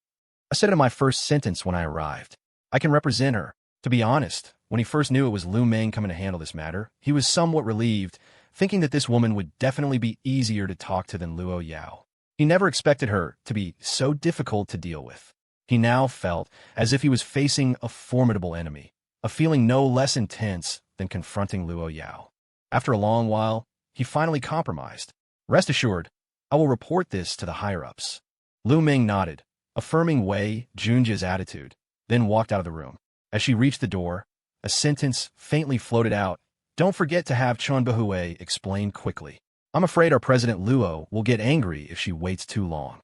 I said it in my first sentence when I arrived. I can represent her. To be honest, when he first knew it was Lu Meng coming to handle this matter, he was somewhat relieved, thinking that this woman would definitely be easier to talk to than Luo Yao. He never expected her to be so difficult to deal with. He now felt as if he was facing a formidable enemy, a feeling no less intense than confronting Luo Yao. After a long while, he finally compromised. Rest assured, I will report this to the higher-ups. Lu Meng nodded, affirming Wei Junjie's attitude, then walked out of the room. As she reached the door, a sentence faintly floated out. Don't forget to have Chun Buhoui explain quickly. I'm afraid our President Luo will get angry if she waits too long.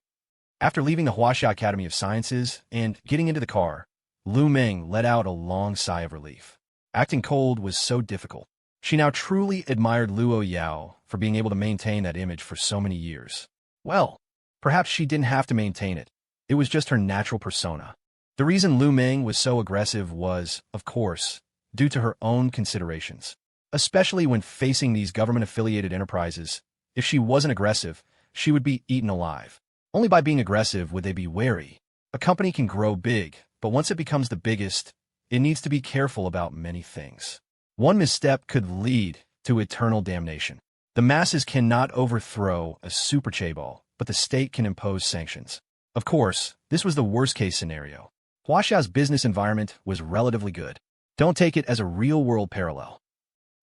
After leaving the Huaxia Academy of Sciences and getting into the car, Lu Meng let out a long sigh of relief. Acting cold was so difficult. She now truly admired Luo Yao for being able to maintain that image for so many years. Well, perhaps she didn't have to maintain it. It was just her natural persona. The reason Lu Meng was so aggressive was, of course, due to her own considerations. Especially when facing these government-affiliated enterprises, if she wasn't aggressive, she would be eaten alive. Only by being aggressive would they be wary. A company can grow big, but once it becomes the biggest, it needs to be careful about many things. One misstep could lead to eternal damnation. The masses cannot overthrow a super chaebol, but the state can impose sanctions. Of course, this was the worst-case scenario. Huaxia's business environment was relatively good. Don't take it as a real-world parallel.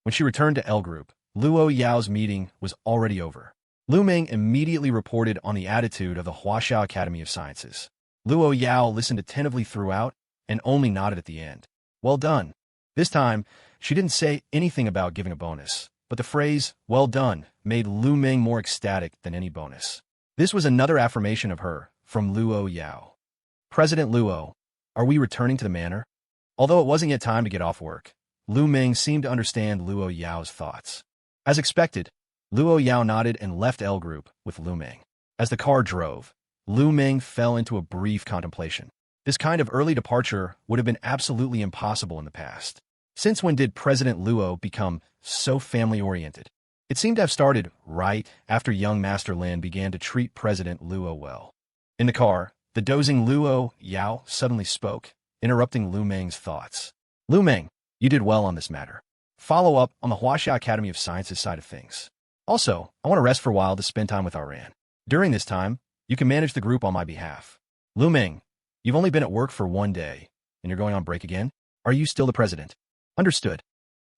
When she returned to L Group, Luo Yao's meeting was already over. Lu Meng immediately reported on the attitude of the Huaxia Academy of Sciences. Luo Yao listened attentively throughout and only nodded at the end. Well done. This time, she didn't say anything about giving a bonus, but the phrase, well done, made Lu Meng more ecstatic than any bonus. This was another affirmation of her from Luo Yao. President Luo, are we returning to the manor? Although it wasn't yet time to get off work, Lu Meng seemed to understand Luo Yao's thoughts. As expected, Luo Yao nodded and left L Group with Lu Meng. As the car drove, Lu Meng fell into a brief contemplation. This kind of early departure would have been absolutely impossible in the past. Since when did President Luo become so family-oriented? It seemed to have started right after young Master Lin began to treat President Luo well. In the car, the dozing Luo Yao suddenly spoke, interrupting Lu Meng's thoughts. Lu Meng, you did well on this matter. Follow up on the Huaxia Academy of Sciences side of things. Also, I want to rest for a while to spend time with Ran. During this time, you can manage the group on my behalf. Lu Meng, you've only been at work for 1 day, and you're going on break again? Are you still the president? Understood.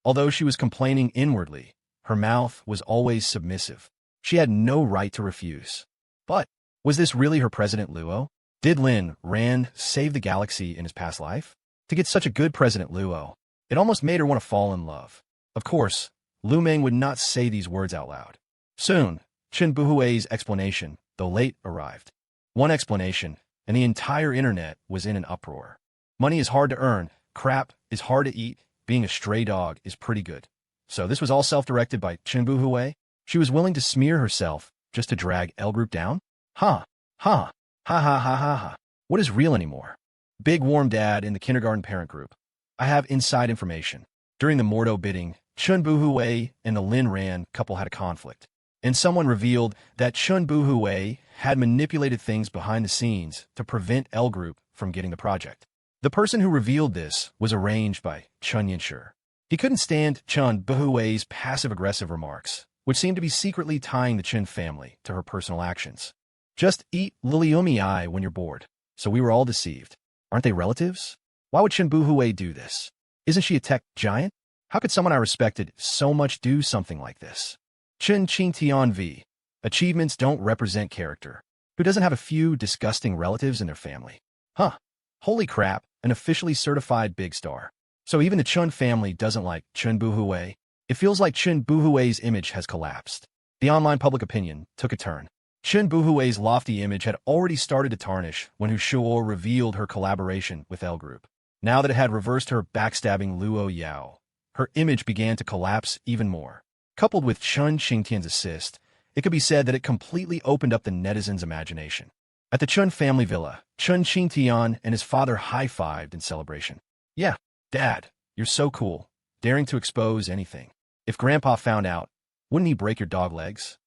Although she was complaining inwardly, her mouth was always submissive. She had no right to refuse. But, was this really her President Luo? Did Lin Ran save the galaxy in his past life? To get such a good President Luo, it almost made her want to fall in love. Of course, Lu Meng would not say these words out loud. Soon, Chun Buhoui's explanation, though late, arrived. One explanation, and the entire internet was in an uproar. Money is hard to earn, crap is hard to eat, being a stray dog is pretty good. So this was all self-directed by Chun Buhoui? She was willing to smear herself just to drag L Group down? Ha! Ha! Ha ha ha ha ha. What is real anymore? Big warm dad in the kindergarten parent group. I have inside information. During the Mordo bidding, Chun Buhoui and the Lin Ran couple had a conflict. And someone revealed that Chun Buhoui had manipulated things behind the scenes to prevent L Group from getting the project. The person who revealed this was arranged by Chun Yinshi. He couldn't stand Chun Buhoui's passive-aggressive remarks, which seemed to be secretly tying the Chun family to her personal actions. Just eat Liliumi when you're bored. So we were all deceived. Aren't they relatives? Why would Chun Buhoui do this? Isn't she a tech giant? How could someone I respected so much do something like this? Chunqing Tian v. Achievements don't represent character. Who doesn't have a few disgusting relatives in their family? Huh. Holy crap, an officially certified big star. So even the Chun family doesn't like Chun Buhoui. It feels like Chun Buhoui's image has collapsed. The online public opinion took a turn. Chun Buhoui's lofty image had already started to tarnish when Hu Shuo revealed her collaboration with L Group. Now that it had reversed her backstabbing Luo Yao, her image began to collapse even more. Coupled with Chunqing Tian's assist, it could be said that it completely opened up the netizens' imagination. At the Chun family villa, Chunqing Tian and his father high-fived in celebration. Yeah, Dad, you're so cool, daring to expose anything. If Grandpa found out, wouldn't he break your dog legs?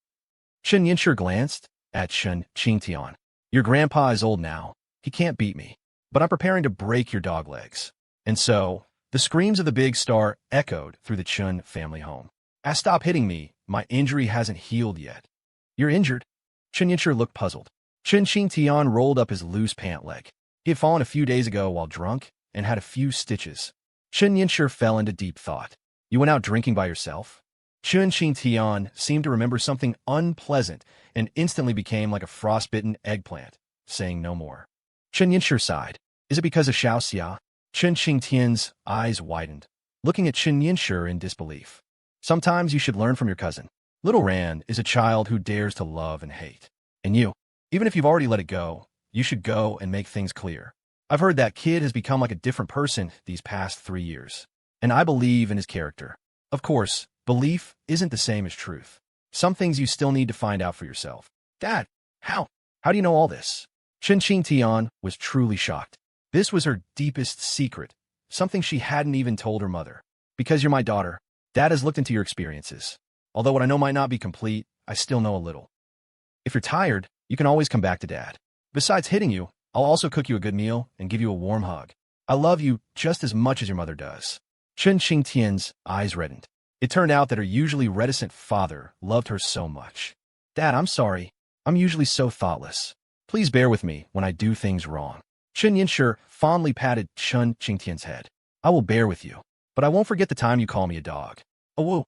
Chen Yinshi glanced at Chunqing Tian. Your grandpa is old now. He can't beat me. But I'm preparing to break your dog legs. And so, the screams of the big star echoed through the Chun family home. Stop hitting me. My injury hasn't healed yet. You're injured? Chen Yinshi looked puzzled. Chunqing Tian rolled up his loose pant leg. He had fallen a few days ago while drunk and had a few stitches. Chen Yinshi fell into deep thought. You went out drinking by yourself? Chunqing Tian seemed to remember something unpleasant and instantly became like a frostbitten eggplant, saying no more. Chen Yinshi sighed. Is it because of Xia? Chunqing Tian's eyes widened, looking at Chen Yinshi in disbelief. Sometimes you should learn from your cousin. Little Ran is a child who dares to love and hate. And you, even if you've already let it go, you should go and make things clear. I've heard that kid has become like a different person these past 3 years. And I believe in his character. Of course, belief isn't the same as truth. Some things you still need to find out for yourself. Dad, how? How do you know all this? Chunqing Tian was truly shocked. This was her deepest secret, something she hadn't even told her mother. Because you're my daughter, Dad has looked into your experiences. Although what I know might not be complete, I still know a little. If you're tired, you can always come back to Dad. Besides hitting you, I'll also cook you a good meal and give you a warm hug. I love you just as much as your mother does. Chunqing Tian's eyes reddened. It turned out that her usually reticent father loved her so much. Dad, I'm sorry. I'm usually so thoughtless. Please bear with me when I do things wrong. Chen Yinshi fondly patted Chunqing Tian's head. I will bear with you, but I won't forget the time you call me a dog. Oh, whoa.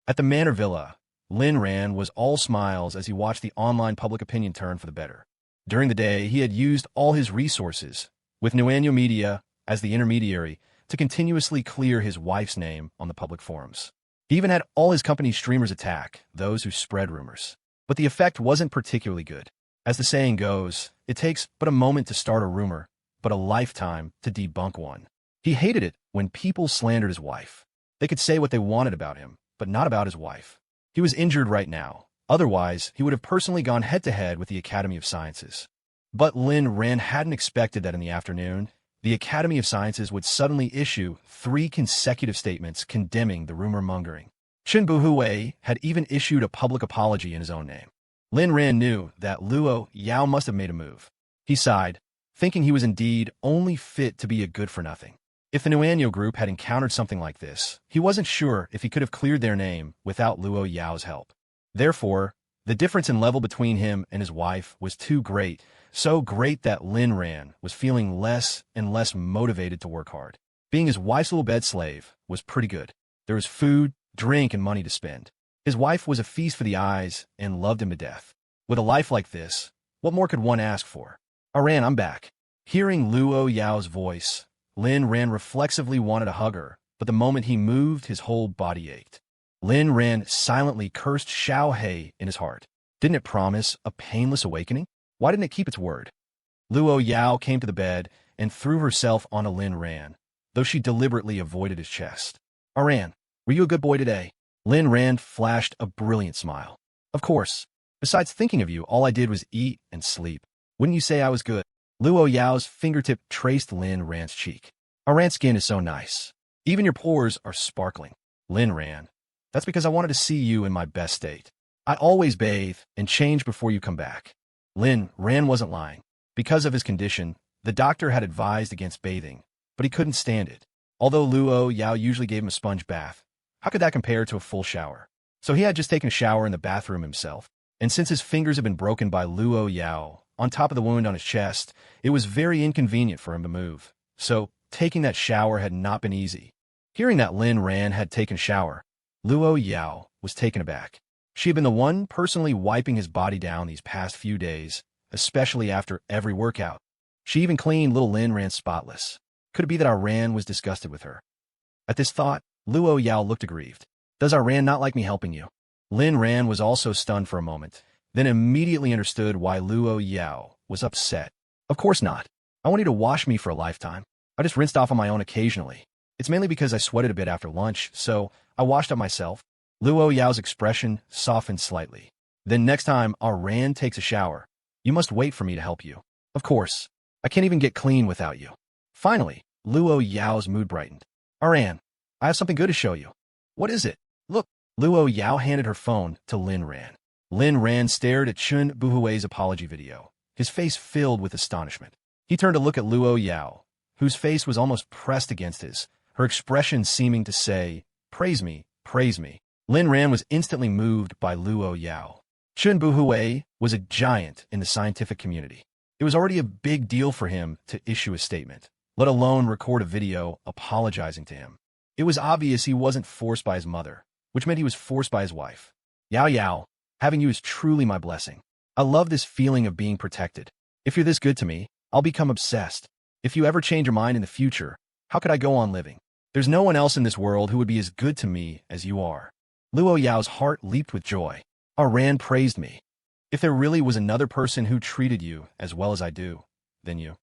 At the Manor Villa, Lin Ran was all smiles as he watched the online public opinion turn for the better. During the day, he had used all his resources, with Nuanyo Media as the intermediary, to continuously clear his wife's name on the public forums. He even had all his company's streamers attack those who spread rumors. But the effect wasn't particularly good. As the saying goes, it takes but a moment to start a rumor, but a lifetime to debunk one. He hated it when people slandered his wife. They could say what they wanted about him, but not about his wife. He was injured right now. Otherwise, he would have personally gone head-to-head with the Academy of Sciences. But Lin Ran hadn't expected that in the afternoon, the Academy of Sciences would suddenly issue 3 consecutive statements condemning the rumor-mongering. Chun Buhoui had even issued a public apology in his own name. Lin Ran knew that Luo Yao must have made a move. He sighed, thinking he was indeed only fit to be a good-for-nothing. If the Nuanyo group had encountered something like this, he wasn't sure if he could have cleared their name without Luo Yao's help. Therefore, the difference in level between him and his wife was too great, so great that Lin Ran was feeling less and less motivated to work hard. Being his wife's little bed slave was pretty good. There was food, drink, and money to spend. His wife was a feast for the eyes and loved him to death. With a life like this, what more could one ask for? Ran, I'm back. Hearing Luo Yao's voice, Lin Ran reflexively wanted to hug her, but the moment he moved, his whole body ached. Lin Ran silently cursed Xiao He in his heart. Didn't it promise a painless awakening? Why didn't it keep its word? Luo Yao came to the bed and threw herself onto Lin Ran, though she deliberately avoided his chest. Ran, were you a good boy today? Lin Ran flashed a brilliant smile. Of course. Besides thinking of you, all I did was eat and sleep. Wouldn't you say I was good? Luo Yao's fingertip traced Lin Ran's cheek. Ran's skin is so nice. Even your pores are sparkling. Lin Ran. That's because I wanted to see you in my best state. I always bathe and change before you come back. Lin Ran wasn't lying. Because of his condition, the doctor had advised against bathing, but he couldn't stand it. Although Luo Yao usually gave him a sponge bath, how could that compare to a full shower? So he had just taken a shower in the bathroom himself. And since his fingers had been broken by Luo Yao, on top of the wound on his chest, it was very inconvenient for him to move. So, taking that shower had not been easy. Hearing that Lin Ran had taken a shower, Luo Yao was taken aback. She had been the one personally wiping his body down these past few days, especially after every workout. She even cleaned little Lin Ran spotless. Could it be that our Ran was disgusted with her? At this thought, Luo Yao looked aggrieved. Does our Ran not like me helping you? Lin Ran was also stunned for a moment, then immediately understood why Luo Yao was upset. Of course not. I want you to wash me for a lifetime. I just rinsed off on my own occasionally. It's mainly because I sweated a bit after lunch, so I washed up myself. Luo Yao's expression softened slightly. Then next time our Ran takes a shower, you must wait for me to help you. Of course. I can't even get clean without you. Finally, Luo Yao's mood brightened. Aran, I have something good to show you. What is it? Look. Luo Yao handed her phone to Lin Ran. Lin Ran stared at Chun Buhoui's apology video, his face filled with astonishment. He turned to look at Luo Yao, whose face was almost pressed against his, her expression seeming to say, praise me, praise me. Lin Ran was instantly moved by Luo Yao. Chun Buhoui was a giant in the scientific community. It was already a big deal for him to issue a statement, let alone record a video apologizing to him. It was obvious he wasn't forced by his mother, which meant he was forced by his wife. Yao Yao, having you is truly my blessing. I love this feeling of being protected. If you're this good to me, I'll become obsessed. If you ever change your mind in the future, how could I go on living? There's no one else in this world who would be as good to me as you are. Luo Yao's heart leaped with joy. Ran praised me. If there really was another person who treated you as well as I do, then you.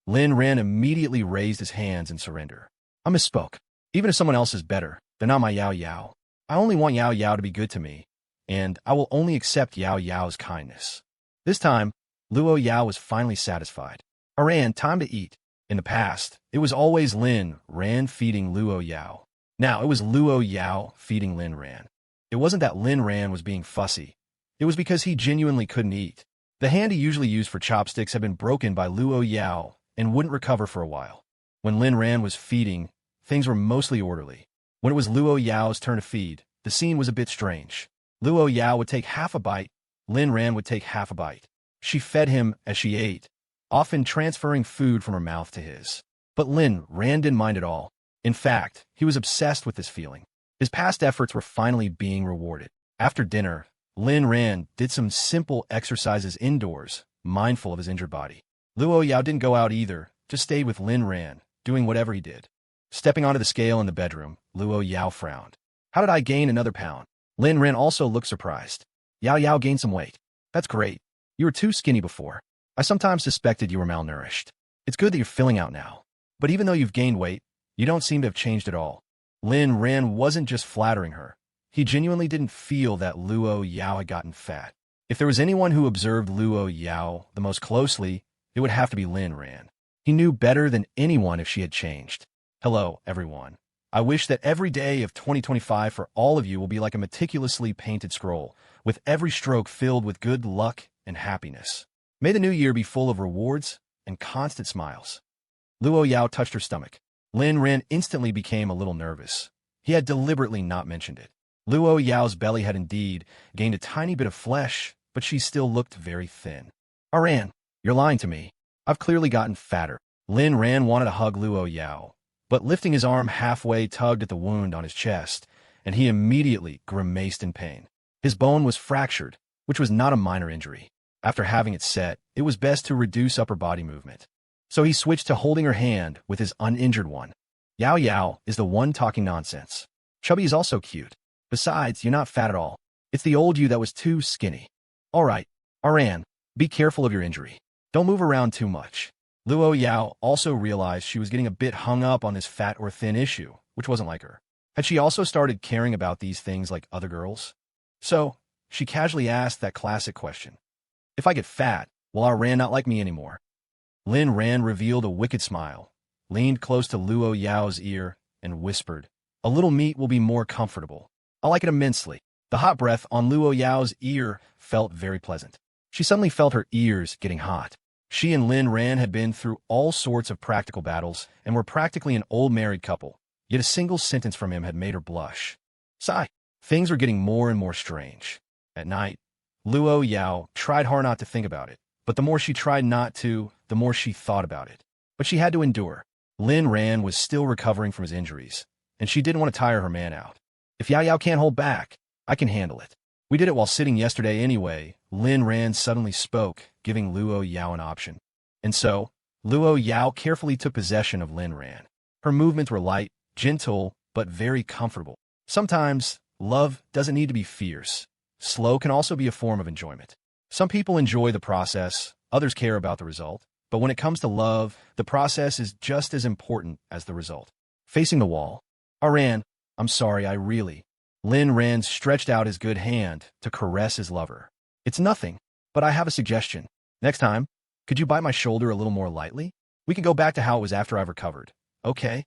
Lin Ran immediately raised his hands in surrender. I misspoke. Even if someone else is better, they're not my Yao Yao. I only want Yao Yao to be good to me, and I will only accept Yao Yao's kindness. This time, Luo Yao was finally satisfied. Ran, time to eat. In the past, it was always Lin Ran feeding Luo Yao. Now it was Luo Yao feeding Lin Ran. It wasn't that Lin Ran was being fussy. It was because he genuinely couldn't eat. The hand he usually used for chopsticks had been broken by Luo Yao and wouldn't recover for a while. When Lin Ran was feeding, things were mostly orderly. When it was Luo Yao's turn to feed, the scene was a bit strange. Luo Yao would take half a bite, Lin Ran would take half a bite. She fed him as she ate, often transferring food from her mouth to his. But Lin Ran didn't mind at all. In fact, he was obsessed with this feeling. His past efforts were finally being rewarded. After dinner, Lin Ran did some simple exercises indoors, mindful of his injured body. Luo Yao didn't go out either, just stayed with Lin Ran, doing whatever he did. Stepping onto the scale in the bedroom, Luo Yao frowned. How did I gain another pound? Lin Ran also looked surprised. Yao Yao gained some weight. That's great. You were too skinny before. I sometimes suspected you were malnourished. It's good that you're filling out now. But even though you've gained weight, you don't seem to have changed at all. Lin Ran wasn't just flattering her. He genuinely didn't feel that Luo Yao had gotten fat. If there was anyone who observed Luo Yao the most closely, it would have to be Lin Ran. He knew better than anyone if she had changed. Hello, everyone. I wish that every day of 2025 for all of you will be like a meticulously painted scroll, with every stroke filled with good luck and happiness. May the new year be full of rewards and constant smiles. Luo Yao touched her stomach. Lin Ran instantly became a little nervous. He had deliberately not mentioned it. Luo Yao's belly had indeed gained a tiny bit of flesh, but she still looked very thin. Ran, you're lying to me. I've clearly gotten fatter. Lin Ran wanted to hug Luo Yao, but lifting his arm halfway tugged at the wound on his chest, and he immediately grimaced in pain. His bone was fractured, which was not a minor injury. After having it set, it was best to reduce upper body movement. So he switched to holding her hand with his uninjured one. Yao Yao is the one talking nonsense. Chubby is also cute. Besides, you're not fat at all. It's the old you that was too skinny. All right, Ran, be careful of your injury. Don't move around too much. Luo Yao also realized she was getting a bit hung up on this fat or thin issue, which wasn't like her. Had she also started caring about these things like other girls? So, she casually asked that classic question. If I get fat, will Ran not like me anymore? Lin Ran revealed a wicked smile, leaned close to Luo Yao's ear, and whispered, a little meat will be more comfortable. I like it immensely. The hot breath on Luo Yao's ear felt very pleasant. She suddenly felt her ears getting hot. She and Lin Ran had been through all sorts of practical battles and were practically an old married couple, yet a single sentence from him had made her blush. Sigh. Things were getting more and more strange. At night, Luo Yao tried hard not to think about it, but the more she tried not to, the more she thought about it. But she had to endure. Lin Ran was still recovering from his injuries, and she didn't want to tire her man out. If Yao Yao can't hold back, I can handle it. We did it while sitting yesterday anyway. Lin Ran suddenly spoke, giving Luo Yao an option. And so, Luo Yao carefully took possession of Lin Ran. Her movements were light, gentle, but very comfortable. Sometimes, love doesn't need to be fierce. Slow can also be a form of enjoyment. Some people enjoy the process, others care about the result. But when it comes to love, the process is just as important as the result. Facing the wall. Ran, I'm sorry, Lin Ran stretched out his good hand to caress his lover. It's nothing, but I have a suggestion. Next time, could you bite my shoulder a little more lightly? We can go back to how it was after I've recovered. Okay?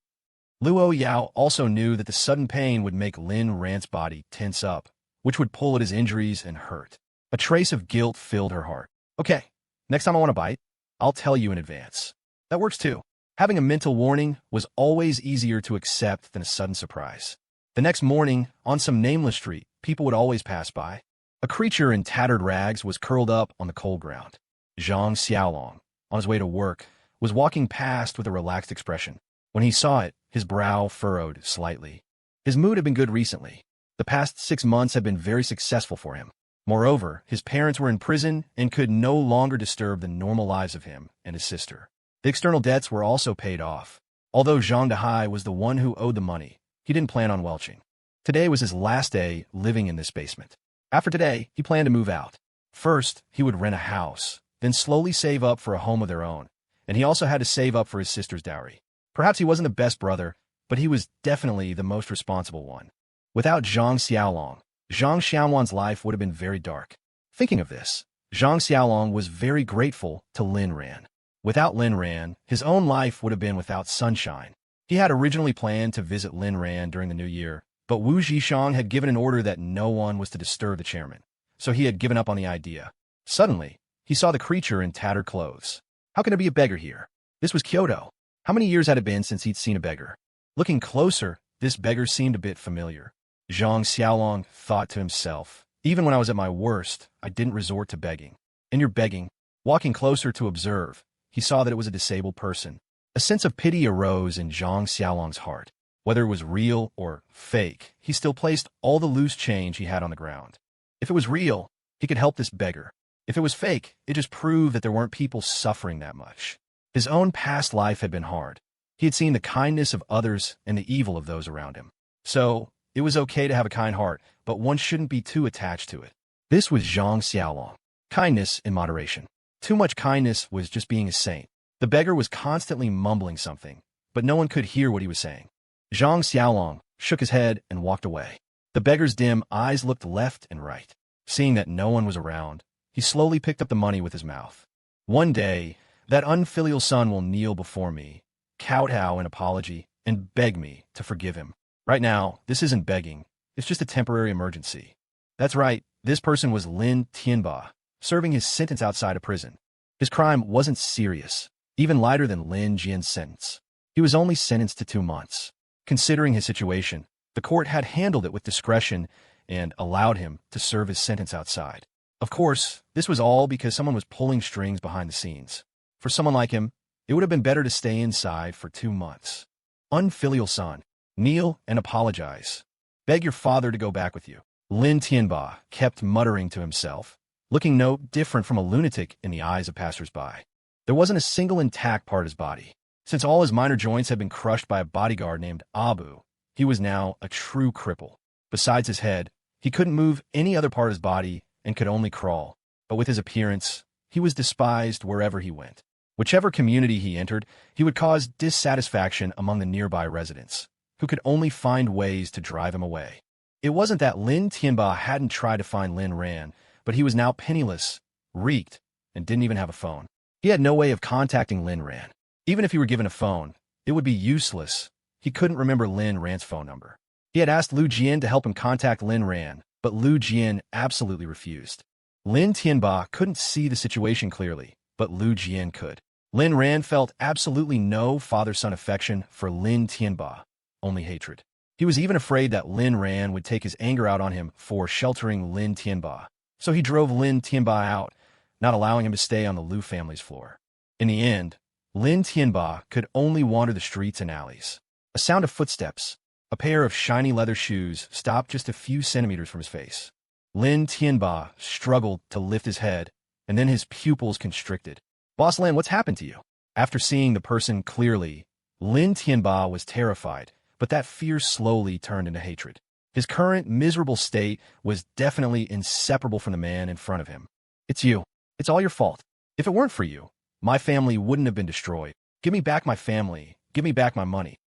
Luo Yao also knew that the sudden pain would make Lin Ran's body tense up, which would pull at his injuries and hurt. A trace of guilt filled her heart. Okay, next time I want to bite, I'll tell you in advance. That works too. Having a mental warning was always easier to accept than a sudden surprise. The next morning, on some nameless street, people would always pass by. A creature in tattered rags was curled up on the cold ground. Jeang Seyan, on his way to work, was walking past with a relaxed expression. When he saw it, his brow furrowed slightly. His mood had been good recently. The past 6 months had been very successful for him. Moreover, his parents were in prison and could no longer disturb the normal lives of him and his sister. The external debts were also paid off. Although Zhang Dehai was the one who owed the money, he didn't plan on welching. Today was his last day living in this basement. After today, he planned to move out. First, he would rent a house, then slowly save up for a home of their own, and he also had to save up for his sister's dowry. Perhaps he wasn't the best brother, but he was definitely the most responsible one. Without Jeang Seyan's life would have been very dark. Thinking of this, Jeang Seyan was very grateful to Lin Ran. Without Lin Ran, his own life would have been without sunshine. He had originally planned to visit Lin Ran during the new year, but Wu Zhixiang had given an order that no one was to disturb the chairman, so he had given up on the idea. Suddenly, he saw the creature in tattered clothes. How can there be a beggar here? This was Kyoto. How many years had it been since he'd seen a beggar? Looking closer, this beggar seemed a bit familiar. Jeang Seyan thought to himself, even when I was at my worst, I didn't resort to begging. And you're begging. Walking closer to observe, he saw that it was a disabled person. A sense of pity arose in Jeang Seyan's heart. Whether it was real or fake, he still placed all the loose change he had on the ground. If it was real, he could help this beggar. If it was fake, it just proved that there weren't people suffering that much. His own past life had been hard. He had seen the kindness of others and the evil of those around him. So, it was okay to have a kind heart, but one shouldn't be too attached to it. This was Jeang Seyan. Kindness in moderation. Too much kindness was just being a saint. The beggar was constantly mumbling something, but no one could hear what he was saying. Jeang Seyan shook his head and walked away. The beggar's dim eyes looked left and right. Seeing that no one was around, he slowly picked up the money with his mouth. One day, that unfilial son will kneel before me, kowtow in apology, and beg me to forgive him. Right now, this isn't begging. It's just a temporary emergency. That's right, this person was Lynn Timba, serving his sentence outside of prison. His crime wasn't serious, even lighter than Lin Jian's sentence. He was only sentenced to 2 months. Considering his situation, the court had handled it with discretion and allowed him to serve his sentence outside. Of course, this was all because someone was pulling strings behind the scenes. For someone like him, it would have been better to stay inside for 2 months. Unfilial son, kneel and apologize. Beg your father to go back with you. Lin Timba kept muttering to himself, looking no different from a lunatic in the eyes of passers-by. There wasn't a single intact part of his body. Since all his minor joints had been crushed by a bodyguard named Abu, he was now a true cripple. Besides his head, he couldn't move any other part of his body and could only crawl. But with his appearance, he was despised wherever he went. Whichever community he entered, he would cause dissatisfaction among the nearby residents, who could only find ways to drive him away. It wasn't that Lin Timba hadn't tried to find Lin Ran, but he was now penniless, reeked, and didn't even have a phone. He had no way of contacting Lin Ran. Even if he were given a phone, it would be useless. He couldn't remember Lin Ran's phone number. He had asked Lu Jian to help him contact Lin Ran, but Lu Jian absolutely refused. Lin Timba couldn't see the situation clearly, but Lu Jian could. Lin Ran felt absolutely no father-son affection for Lin Timba, only hatred. He was even afraid that Lin Ran would take his anger out on him for sheltering Lin Timba, so he drove Lin Timba out, not allowing him to stay on the Lu family's floor. In the end, Lin Timba could only wander the streets and alleys. A sound of footsteps, a pair of shiny leather shoes stopped just a few centimeters from his face. Lin Timba struggled to lift his head, and then his pupils constricted. "Boss Lin, what's happened to you?" After seeing the person clearly, Lin Timba was terrified, but that fear slowly turned into hatred. His current miserable state was definitely inseparable from the man in front of him. It's you. It's all your fault. If it weren't for you, my family wouldn't have been destroyed. Give me back my family. Give me back my money.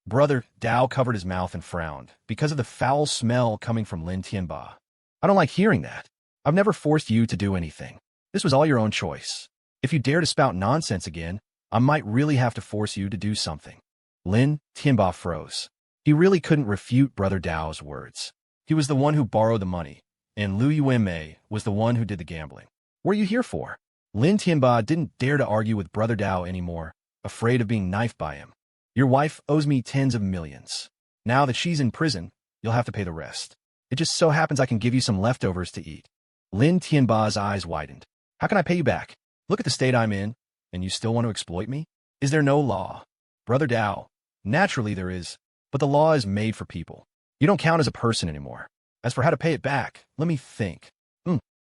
Brother Dao covered his mouth and frowned because of the foul smell coming from Lynn Timba. I don't like hearing that. I've never forced you to do anything. This was all your own choice. If you dare to spout nonsense again, I might really have to force you to do something. Lynn Timba froze. He really couldn't refute Brother Dao's words. He was the one who borrowed the money, and Lu Yao was the one who did the gambling. What are you here for? Lin Timba didn't dare to argue with Brother Dao anymore, afraid of being knifed by him. Your wife owes me tens of millions. Now that she's in prison, you'll have to pay the rest. It just so happens I can give you some leftovers to eat. Lin Tianba's eyes widened. How can I pay you back? Look at the state I'm in, and you still want to exploit me? Is there no law? Brother Dao, naturally there is, but the law is made for people. You don't count as a person anymore. As for how to pay it back, let me think.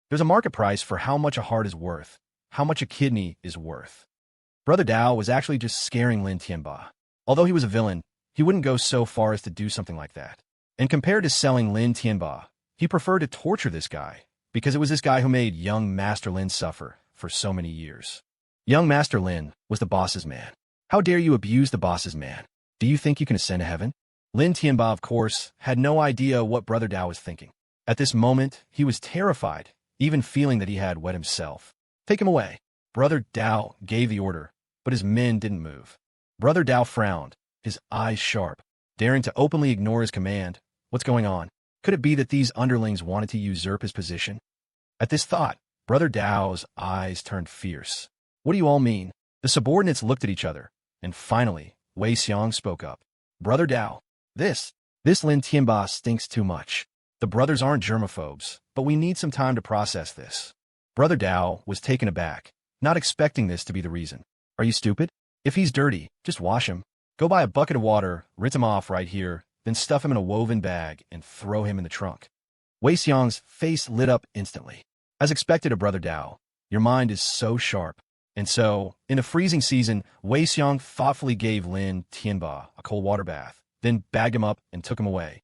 There's a market price for how much a heart is worth, how much a kidney is worth. Brother Dao was actually just scaring Lin Tianba. Although he was a villain, he wouldn't go so far as to do something like that. And compared to selling Lin Timba, he preferred to torture this guy, because it was this guy who made young Master Lin suffer for so many years. Young Master Lin was the boss's man. How dare you abuse the boss's man? Do you think you can ascend to heaven? Lin Timba, of course, had no idea what Brother Dao was thinking. At this moment, he was terrified, even feeling that he had wet himself. Take him away. Brother Dao gave the order, but his men didn't move. Brother Dao frowned, his eyes sharp, daring to openly ignore his command. What's going on? Could it be that these underlings wanted to usurp his position? At this thought, Brother Dao's eyes turned fierce. What do you all mean? The subordinates looked at each other, and finally, Xiang spoke up. Brother Dao, this Lin Timba stinks too much. The brothers aren't germaphobes, but we need some time to process this. Brother Dao was taken aback, not expecting this to be the reason. Are you stupid? If he's dirty, just wash him. Go buy a bucket of water, rinse him off right here, then stuff him in a woven bag and throw him in the trunk. Xiang's face lit up instantly. As expected of Brother Dao, your mind is so sharp. And so, in the freezing season, Xiang thoughtfully gave Lin Timba a cold water bath, then bagged him up and took him away.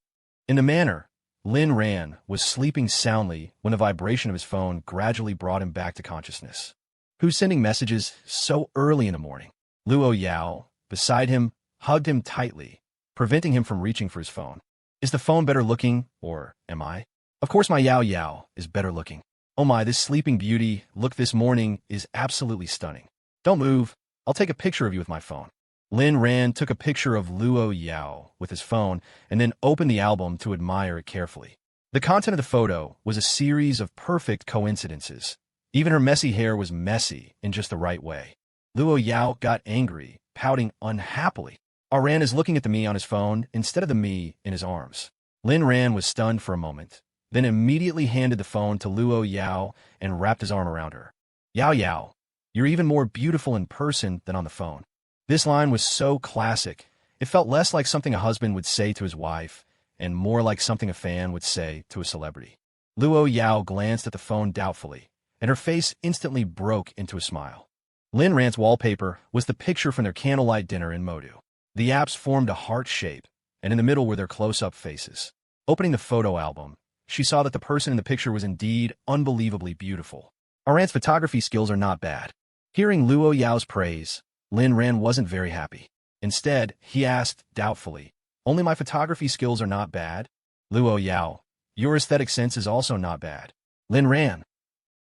In the manner, Lin Ran was sleeping soundly when the vibration of his phone gradually brought him back to consciousness. Who's sending messages so early in the morning? Luo Yao, beside him, hugged him tightly, preventing him from reaching for his phone. Is the phone better looking, or am I? Of course my Yao Yao is better looking. Oh my, this sleeping beauty look this morning is absolutely stunning. Don't move. I'll take a picture of you with my phone. Lin Ran took a picture of Luo Yao with his phone and then opened the album to admire it carefully. The content of the photo was a series of perfect coincidences. Even her messy hair was messy in just the right way. Luo Yao got angry, pouting unhappily. Ran is looking at the me on his phone instead of the me in his arms. Lin Ran was stunned for a moment, then immediately handed the phone to Luo Yao and wrapped his arm around her. Yao Yao, you're even more beautiful in person than on the phone. This line was so classic, it felt less like something a husband would say to his wife and more like something a fan would say to a celebrity. Luo Yao glanced at the phone doubtfully, and her face instantly broke into a smile. Lin Ran's wallpaper was the picture from their candlelight dinner in Modu. The apps formed a heart shape, and in the middle were their close-up faces. Opening the photo album, she saw that the person in the picture was indeed unbelievably beautiful. Ran's photography skills are not bad. Hearing Luo Yao's praise, Lin Ran wasn't very happy. Instead, he asked doubtfully, only my photography skills are not bad? Luo Yao, your aesthetic sense is also not bad. Lin Ran,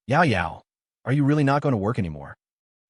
Yao Yao, are you really not going to work anymore?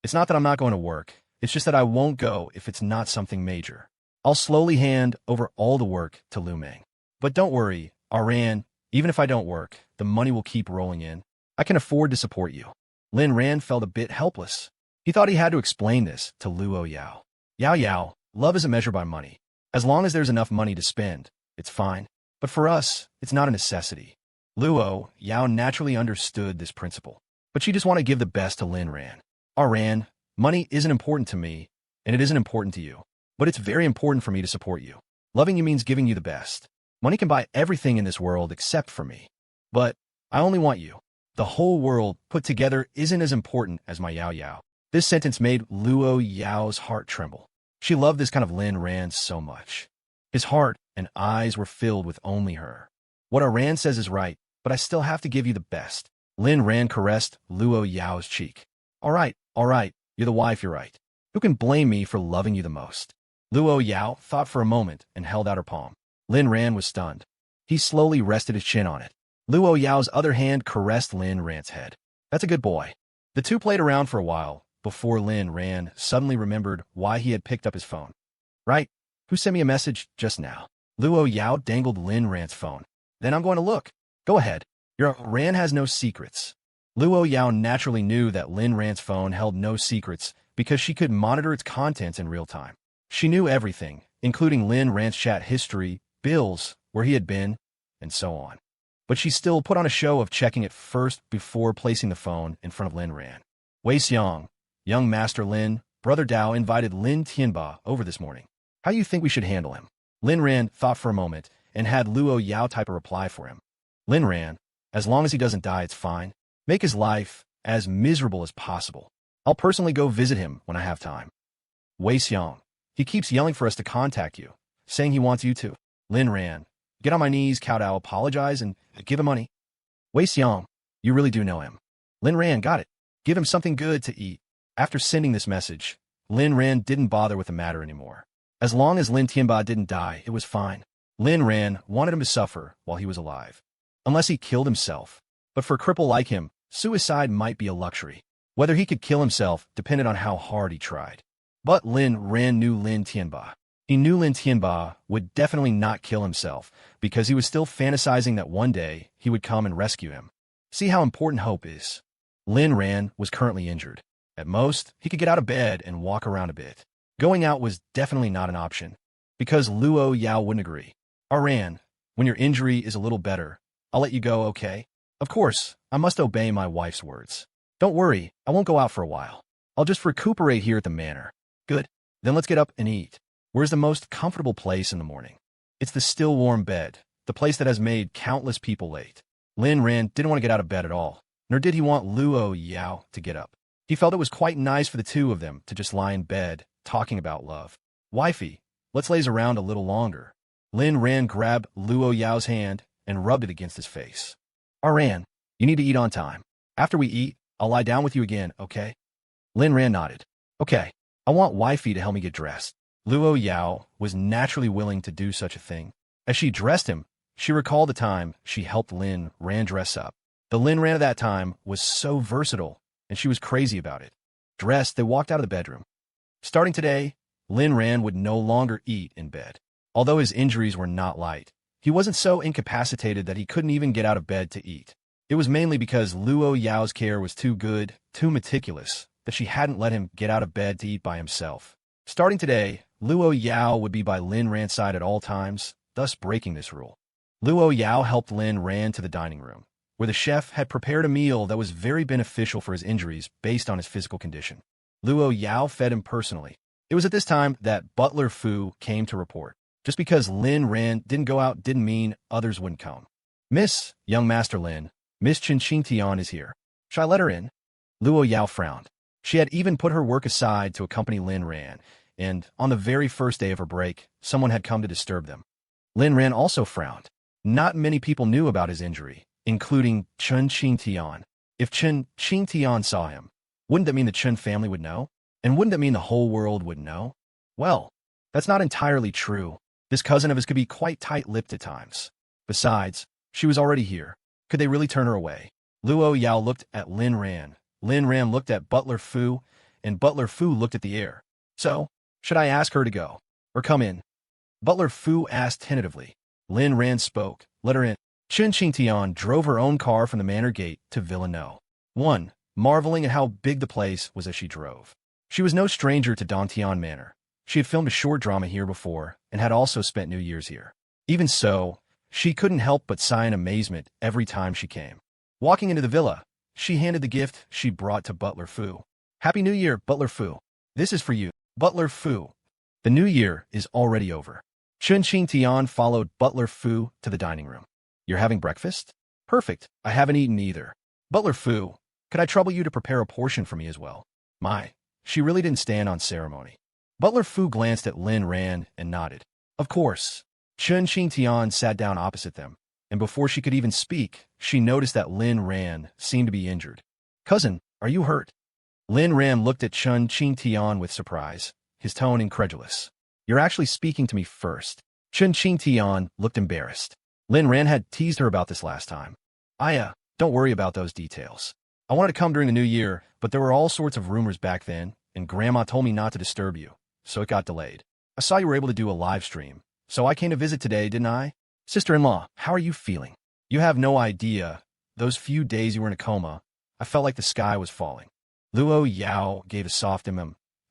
It's not that I'm not going to work, it's just that I won't go if it's not something major. I'll slowly hand over all the work to Lu Meng. But don't worry, Ran, even if I don't work, the money will keep rolling in. I can afford to support you. Lin Ran felt a bit helpless. He thought he had to explain this to Luo Yao. Yao Yao, love isn't measured by money. As long as there's enough money to spend, it's fine. But for us, it's not a necessity. Luo Yao naturally understood this principle. But she just wanted to give the best to Lin Ran. Ran, money isn't important to me, and it isn't important to you. But it's very important for me to support you. Loving you means giving you the best. Money can buy everything in this world except for me. But I only want you. The whole world put together isn't as important as my Yao Yao. This sentence made Luo Yao's heart tremble. She loved this kind of Lin Ran so much. His heart and eyes were filled with only her. What our Ran says is right, but I still have to give you the best. Lin Ran caressed Luo Yao's cheek. All right, you're the wife, you're right. Who can blame me for loving you the most? Luo Yao thought for a moment and held out her palm. Lin Ran was stunned. He slowly rested his chin on it. Luo Yao's other hand caressed Lin Ran's head. That's a good boy. The two played around for a while before Lin Ran suddenly remembered why he had picked up his phone. Right? Who sent me a message just now? Luo Yao dangled Lin Ran's phone. Then I'm going to look. Go ahead. Your Ran has no secrets. Luo Yao naturally knew that Lin Ran's phone held no secrets because she could monitor its contents in real time. She knew everything, including Lin Ran's chat history, bills, where he had been, and so on. But she still put on a show of checking it first before placing the phone in front of Lin Ran. Wei Xiang, young Master Lin, Brother Dao invited Lynn Timba over this morning. How do you think we should handle him? Lin Ran thought for a moment and had Luo Yao type a reply for him. Lin Ran, as long as he doesn't die, it's fine. Make his life as miserable as possible. I'll personally go visit him when I have time. Wei Xiang, he keeps yelling for us to contact you, saying he wants you to. Lin Ran, get on my knees, kowtow, apologize, and give him money. Wei Xiang, you really do know him. Lin Ran, got it. Give him something good to eat. After sending this message, Lin Ran didn't bother with the matter anymore. As long as Lin Timba didn't die, it was fine. Lin Ran wanted him to suffer while he was alive. Unless he killed himself. But for a cripple like him, suicide might be a luxury. Whether he could kill himself depended on how hard he tried. But Lin Ran knew Lin Timba. He knew Lin Timba would definitely not kill himself because he was still fantasizing that one day he would come and rescue him. See how important hope is. Lin Ran was currently injured. At most, he could get out of bed and walk around a bit. Going out was definitely not an option, because Luo Yao wouldn't agree. Ran, when your injury is a little better, I'll let you go, okay? Of course, I must obey my wife's words. Don't worry, I won't go out for a while. I'll just recuperate here at the manor. Good. Then let's get up and eat. Where's the most comfortable place in the morning? It's the still warm bed, the place that has made countless people late. Lin Ran didn't want to get out of bed at all, nor did he want Luo Yao to get up. He felt it was quite nice for the two of them to just lie in bed, talking about love. Wifey, let's laze around a little longer. Lin Ran grabbed Luo Yao's hand and rubbed it against his face. Ran, you need to eat on time. After we eat, I'll lie down with you again, okay? Lin Ran nodded. Okay, I want Wifey to help me get dressed. Luo Yao was naturally willing to do such a thing. As she dressed him, she recalled the time she helped Lin Ran dress up. The Lin Ran of that time was so versatile, and she was crazy about it. Dressed, they walked out of the bedroom. Starting today, Lin Ran would no longer eat in bed. Although his injuries were not light, he wasn't so incapacitated that he couldn't even get out of bed to eat. It was mainly because Luo Yao's care was too good, too meticulous, that she hadn't let him get out of bed to eat by himself. Starting today, Luo Yao would be by Lin Ran's side at all times, thus breaking this rule. Luo Yao helped Lin Ran to the dining room, where the chef had prepared a meal that was very beneficial for his injuries based on his physical condition. Luo Yao fed him personally. It was at this time that Butler Fu came to report. Just because Lin Ran didn't go out didn't mean others wouldn't come. Miss, young Master Lin, Miss Chunqing Tian is here. Shall I let her in? Luo Yao frowned. She had even put her work aside to accompany Lin Ran, and on the very first day of her break, someone had come to disturb them. Lin Ran also frowned. Not many people knew about his injury, including Chunqing Tian. If Chunqing Tian saw him, wouldn't that mean the Chun family would know? And wouldn't that mean the whole world would know? Well, that's not entirely true. This cousin of his could be quite tight-lipped at times. Besides, she was already here. Could they really turn her away? Luo Yao looked at Lin Ran. Lin Ran looked at Butler Fu, and Butler Fu looked at the air. So, should I ask her to go? Or come in? Butler Fu asked tentatively. Lin Ran spoke. Let her in. Chunqing Tian drove her own car from the manor gate to Villa No. 1, marveling at how big the place was as she drove. She was no stranger to Dantian Manor. She had filmed a short drama here before and had also spent New Year's here. Even so, she couldn't help but sigh in amazement every time she came. Walking into the villa, she handed the gift she brought to Butler Fu. Happy New Year, Butler Fu. This is for you, Butler Fu. The new year is already over. Chunqing Tian followed Butler Fu to the dining room. You're having breakfast? Perfect. I haven't eaten either. Butler Fu, could I trouble you to prepare a portion for me as well? My, she really didn't stand on ceremony. Butler Fu glanced at Lin Ran and nodded. Of course. Chunqing Tian sat down opposite them. and before she could even speak, she noticed that Lin Ran seemed to be injured. "Cousin, are you hurt?" Lin Ran looked at Chunqing Tian with surprise, his tone incredulous. "You're actually speaking to me first." Chunqing Tian looked embarrassed. Lin Ran had teased her about this last time. Don't worry about those details. I wanted to come during the new year, but there were all sorts of rumors back then, and Grandma told me not to disturb you, so it got delayed. I saw you were able to do a live stream, so I came to visit today, didn't I? Sister-in-law, how are you feeling? You have no idea. Those few days you were in a coma, I felt like the sky was falling. Luo Yao gave a soft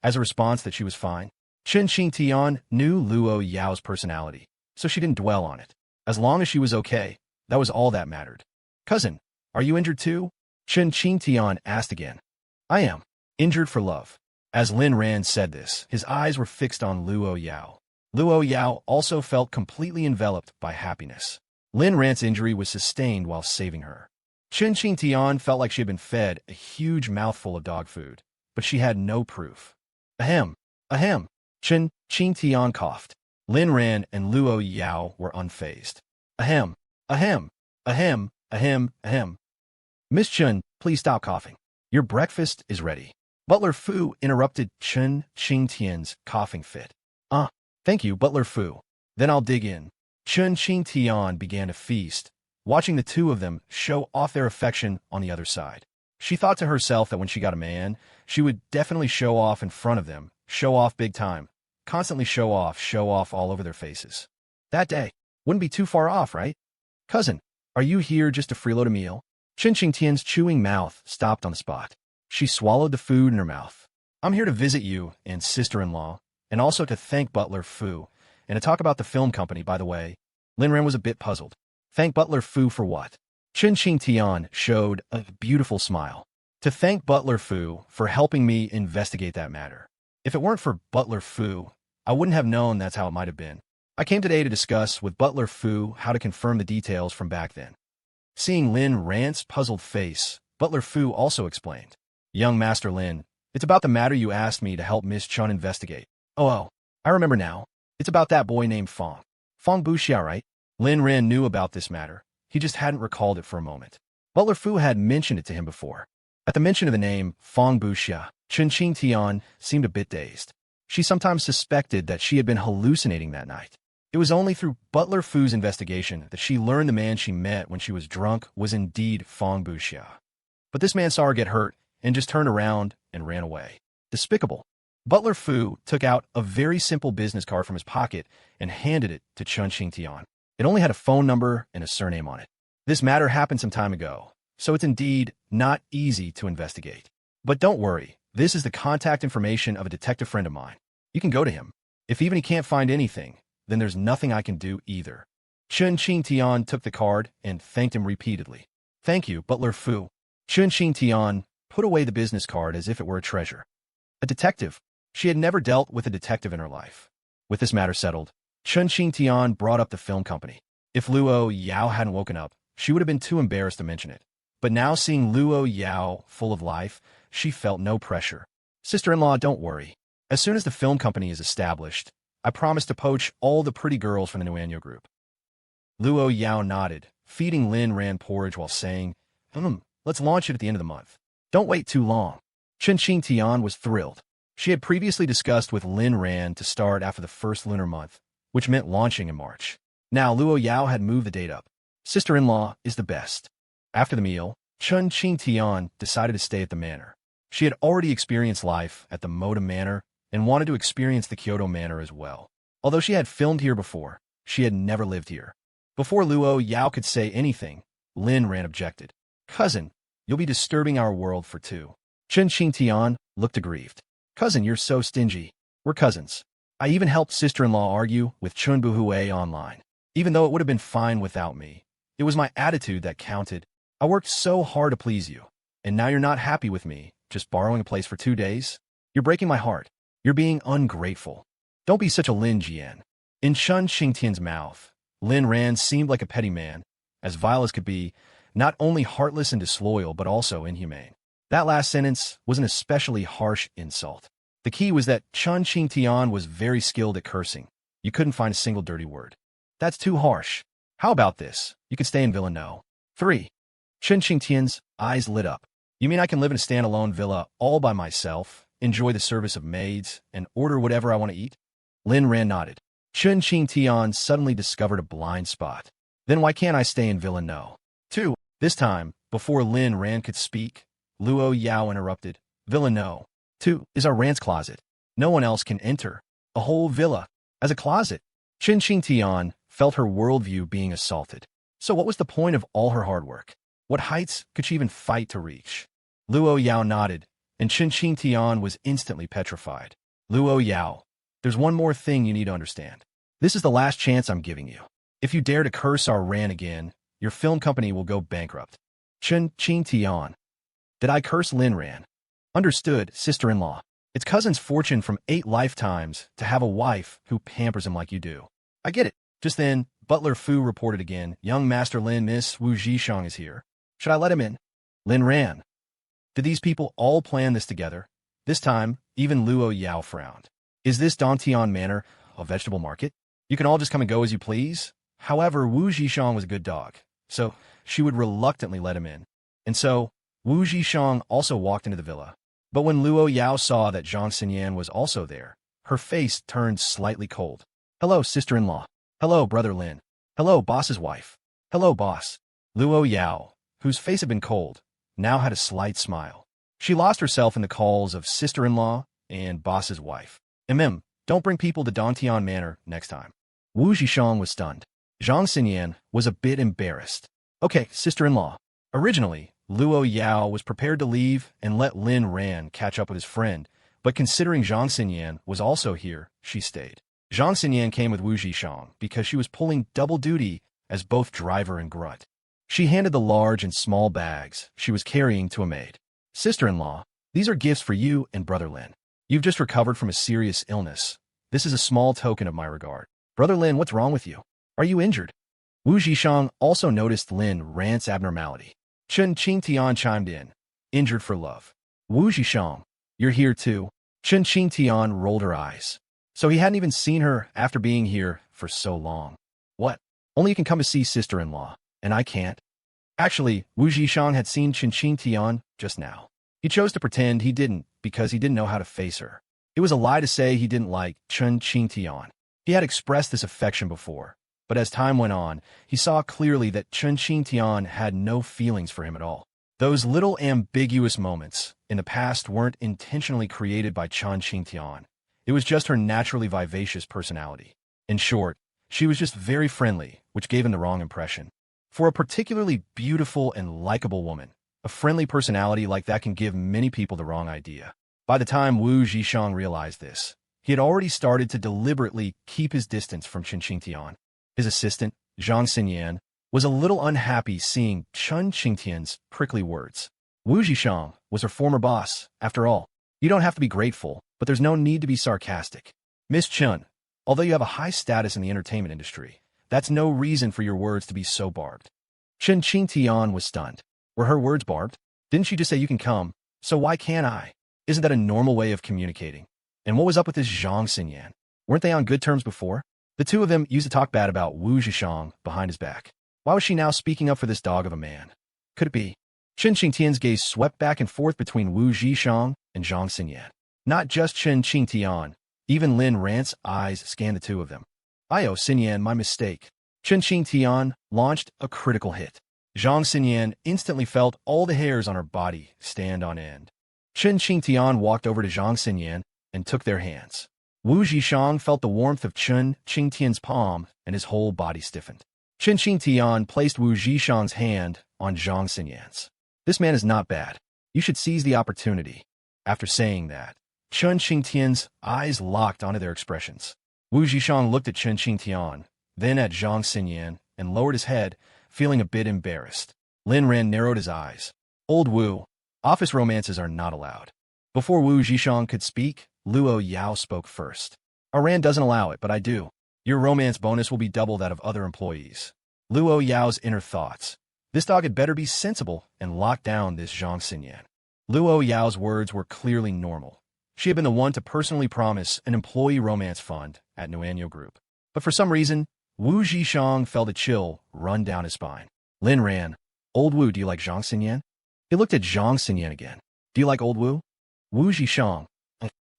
as a response that she was fine. Chunqing Tian knew Luo Yao's personality, so she didn't dwell on it. As long as she was okay, that was all that mattered. "Cousin, are you injured too?" Chunqing Tian asked again. "I am. Injured for love." As Lin Ran said this, his eyes were fixed on Luo Yao. Luo Yao also felt completely enveloped by happiness. Lin Ran's injury was sustained while saving her. Chunqing Tian felt like she had been fed a huge mouthful of dog food, but she had no proof. Ahem. Chunqing Tian coughed. Lin Ran and Luo Yao were unfazed. Ahem. Miss Chun, please stop coughing. Your breakfast is ready. Butler Fu interrupted Chunqing Tian's coughing fit. Thank you, Butler Fu. Then I'll dig in. Chunqing Tian began to feast, watching the two of them show off their affection on the other side. She thought to herself that when she got a man, she would definitely show off in front of them, show off big time, constantly show off all over their faces. That day wouldn't be too far off, right? "Cousin, are you here just to freeload a meal?" Chunqing Tian's chewing mouth stopped on the spot. She swallowed the food in her mouth. "I'm here to visit you and sister-in-law, and also to thank Butler Fu, and to talk about the film company, by the way." Lin Ran was a bit puzzled. "Thank Butler Fu for what?" Chunqing Tian showed a beautiful smile. "To thank Butler Fu for helping me investigate that matter. If it weren't for Butler Fu, I wouldn't have known that's how it might have been. I came today to discuss with Butler Fu how to confirm the details from back then." Seeing Lin Ran's puzzled face, Butler Fu also explained. "Young Master Lin, it's about the matter you asked me to help Miss Chun investigate." Oh, I remember now. It's about that boy named Fong Buxia, right?" Lin Ran knew about this matter. He just hadn't recalled it for a moment. Butler Fu had mentioned it to him before. At the mention of the name Fong Buxia, Chunqing Tian seemed a bit dazed. She sometimes suspected that she had been hallucinating that night. It was only through Butler Fu's investigation that she learned the man she met when she was drunk was indeed Fong Buxia. But this man saw her get hurt and just turned around and ran away. Despicable. Butler Fu took out a very simple business card from his pocket and handed it to Chunqing Tian. It only had a phone number and a surname on it. This matter happened some time ago, so it's indeed not easy to investigate. But don't worry, this is the contact information of a detective friend of mine. You can go to him. If even he can't find anything, then there's nothing I can do either. Chunqing Tian took the card and thanked him repeatedly. "Thank you, Butler Fu." Chunqing Tian put away the business card as if it were a treasure. A detective. She had never dealt with a detective in her life. With this matter settled, Chunqing Tian brought up the film company. If Luo Yao hadn't woken up, she would have been too embarrassed to mention it. But now seeing Luo Yao full of life, she felt no pressure. "Sister-in-law, don't worry. As soon as the film company is established, I promise to poach all the pretty girls from the Nuanyo group." Luo Yao nodded, feeding Lin Ran porridge while saying, "Let's launch it at the end of the month. Don't wait too long." Chunqing Tian was thrilled. She had previously discussed with Lin Ran to start after the first lunar month, which meant launching in March. Now Luo Yao had moved the date up. Sister-in-law is the best. After the meal, Chunqing Tian decided to stay at the manor. She had already experienced life at the Moda Manor and wanted to experience the Kyoto Manor as well. Although she had filmed here before, she had never lived here. Before Luo Yao could say anything, Lin Ran objected. "Cousin, you'll be disturbing our world for two." Chunqing Tian looked aggrieved. "Cousin, you're so stingy. We're cousins. I even helped sister-in-law argue with Chun Buhoui online. Even though it would have been fine without me, it was my attitude that counted. I worked so hard to please you, and now you're not happy with me, just borrowing a place for 2 days? You're breaking my heart. You're being ungrateful. Don't be such a Lin Jian." In Chunqing Tian's mouth, Lin Ran seemed like a petty man, as vile as could be, not only heartless and disloyal, but also inhumane. That last sentence was an especially harsh insult. The key was that Chunqing Tian was very skilled at cursing. You couldn't find a single dirty word. "That's too harsh. How about this? You could stay in Villa No. 3. Chunqing Tian's eyes lit up. You mean I can live in a standalone villa all by myself, enjoy the service of maids, and order whatever I want to eat? Lin Ran nodded. Chunqing Tian suddenly discovered a blind spot. Then why can't I stay in Villa No. 2? This time, before Lin Ran could speak, Luo Yao interrupted. Villa No. 2 is our Ran's closet. No one else can enter. A whole villa. As a closet. Chunqing Tian felt her worldview being assaulted. So what was the point of all her hard work? What heights could she even fight to reach? Luo Yao nodded, and Chunqing Tian was instantly petrified. Luo Yao, there's one more thing you need to understand. This is the last chance I'm giving you. If you dare to curse our Ran again, your film company will go bankrupt. Chunqing Tian. Did I curse Lin Ran? Understood, sister-in-law. It's cousin's fortune from 8 lifetimes to have a wife who pampers him like you do. I get it. Just then, Butler Fu reported again. Young Master Lin, Miss Wu Zhishang is here. Should I let him in? Lin Ran. Did these people all plan this together? This time, even Luo Yao frowned. Is this Dantian Manor a vegetable market? You can all just come and go as you please? However, Wu Zhishang was a good dog, so she would reluctantly let him in. And so, Wu Zhishang also walked into the villa. But when Luo Yao saw that Jeang Seyan was also there, her face turned slightly cold. Hello, sister-in-law. Hello, brother Lin. Hello, boss's wife. Hello, boss. Luo Yao, whose face had been cold, now had a slight smile. She lost herself in the calls of sister-in-law and boss's wife. Don't bring people to Dantian Manor next time. Wu Zhishang was stunned. Jeang Seyan was a bit embarrassed. Okay, sister-in-law. Originally, Luo Yao was prepared to leave and let Lin Ran catch up with his friend, but considering Jeang Seyan was also here, she stayed. Jeang Seyan came with Wu Zhishang because she was pulling double duty as both driver and grunt. She handed the large and small bags she was carrying to a maid. Sister-in-law, these are gifts for you and brother Lin. You've just recovered from a serious illness. This is a small token of my regard. Brother Lin, what's wrong with you? Are you injured? Wu Zhishang also noticed Lin Ran's abnormality. Chunqing Tian chimed in. Injured for love. Wu Zhishang, you're here too. Chunqing Tian rolled her eyes. So he hadn't even seen her after being here for so long. What? Only you can come to see sister-in-law, and I can't. Actually, Wu Zhishang had seen Chunqing Tian just now. He chose to pretend he didn't because he didn't know how to face her. It was a lie to say he didn't like Chunqing Tian. He had expressed this affection before, but as time went on, he saw clearly that Chunqing Tian had no feelings for him at all. Those little ambiguous moments in the past weren't intentionally created by Chunqing Tian. It was just her naturally vivacious personality. In short, she was just very friendly, which gave him the wrong impression. For a particularly beautiful and likable woman, a friendly personality like that can give many people the wrong idea. By the time Wu Zhishang realized this, he had already started to deliberately keep his distance from Chunqing Tian. His assistant, Jeang Seyan, was a little unhappy seeing Chunqing Tian's prickly words. Wu Zhishang was her former boss, after all. You don't have to be grateful, but there's no need to be sarcastic. Miss Chun, although you have a high status in the entertainment industry, that's no reason for your words to be so barbed. Chunqing Tian was stunned. Were her words barbed? Didn't she just say you can come, so why can't I? Isn't that a normal way of communicating? And what was up with this Jeang Seyan? Weren't they on good terms before? The two of them used to talk bad about Wu Zhishang behind his back. Why was she now speaking up for this dog of a man? Could it be? Chunqing Tian's gaze swept back and forth between Wu Zhishang and Jeang Seyan. Not just Chunqing Tian, even Lin Ran's eyes scanned the two of them. Seyan, my mistake. Chunqing Tian launched a critical hit. Jeang Seyan instantly felt all the hairs on her body stand on end. Chunqing Tian walked over to Jeang Seyan and took their hands. Wu Zhishang felt the warmth of Chunqing Tian's palm and his whole body stiffened. Chunqing Tian placed Wu Zhishang's hand on Jeang Seyan's. This man is not bad. You should seize the opportunity. After saying that, Chunqing Tian's eyes locked onto their expressions. Wu Zhishang looked at Chunqing Tian, then at Jeang Seyan, and lowered his head, feeling a bit embarrassed. Lin Ran narrowed his eyes. Old Wu, office romances are not allowed. Before Wu Zhishang could speak, Luo Yao spoke first. Our Ran doesn't allow it, but I do. Your romance bonus will be double that of other employees. Luo Yao's inner thoughts. This dog had better be sensible and lock down this Jeang Seyan. Luo Yao's words were clearly normal. She had been the one to personally promise an employee romance fund at Nuanyo Group. But for some reason, Wu Zhixiang felt a chill run down his spine. Lin Ran. Old Wu, do you like Jeang Seyan? He looked at Jeang Seyan again. Do you like Old Wu? Wu Zhixiang.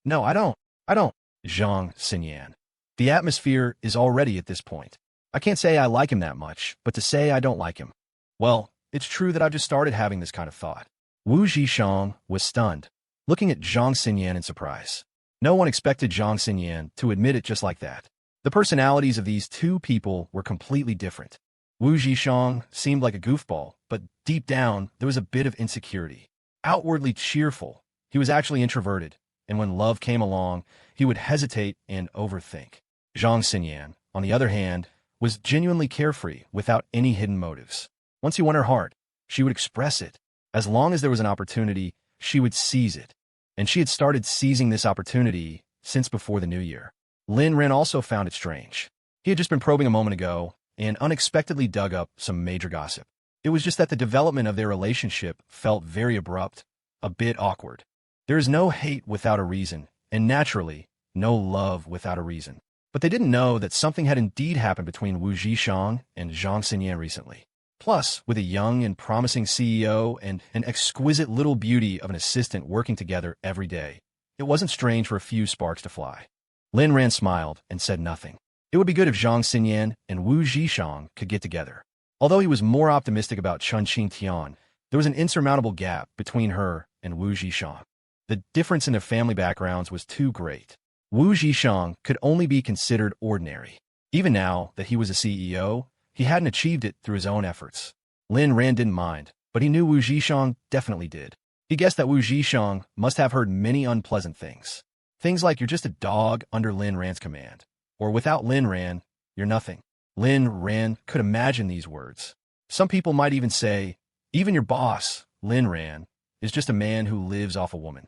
No, I don't. I don't. Jeang Seyan. The atmosphere is already at this point. I can't say I like him that much, but to say I don't like him. Well, it's true that I've just started having this kind of thought. Wu Zhixiang was stunned, looking at Jeang Seyan in surprise. No one expected Jeang Seyan to admit it just like that. The personalities of these two people were completely different. Wu Zhixiang seemed like a goofball, but deep down, there was a bit of insecurity. Outwardly cheerful, he was actually introverted, and when love came along, he would hesitate and overthink. Jeang Seyan, on the other hand, was genuinely carefree without any hidden motives. Once he won her heart, she would express it. As long as there was an opportunity, she would seize it. And she had started seizing this opportunity since before the new year. Lin Ran also found it strange. He had just been probing a moment ago and unexpectedly dug up some major gossip. It was just that the development of their relationship felt very abrupt, a bit awkward. There is no hate without a reason, and naturally, no love without a reason. But they didn't know that something had indeed happened between Wu Zhixiang and Jeang Seyan recently. Plus, with a young and promising CEO and an exquisite little beauty of an assistant working together every day, it wasn't strange for a few sparks to fly. Lin Ran smiled and said nothing. It would be good if Jeang Seyan and Wu Zhixiang could get together. Although he was more optimistic about Chunqing Tian, there was an insurmountable gap between her and Wu Zhixiang. The difference in their family backgrounds was too great. Wu Zhixiang could only be considered ordinary. Even now that he was a CEO, he hadn't achieved it through his own efforts. Lin Ran didn't mind, but he knew Wu Zhixiang definitely did. He guessed that Wu Zhixiang must have heard many unpleasant things. Things like, you're just a dog under Lin Ran's command. Or without Lin Ran, you're nothing. Lin Ran could imagine these words. Some people might even say, even your boss, Lin Ran, is just a man who lives off a woman.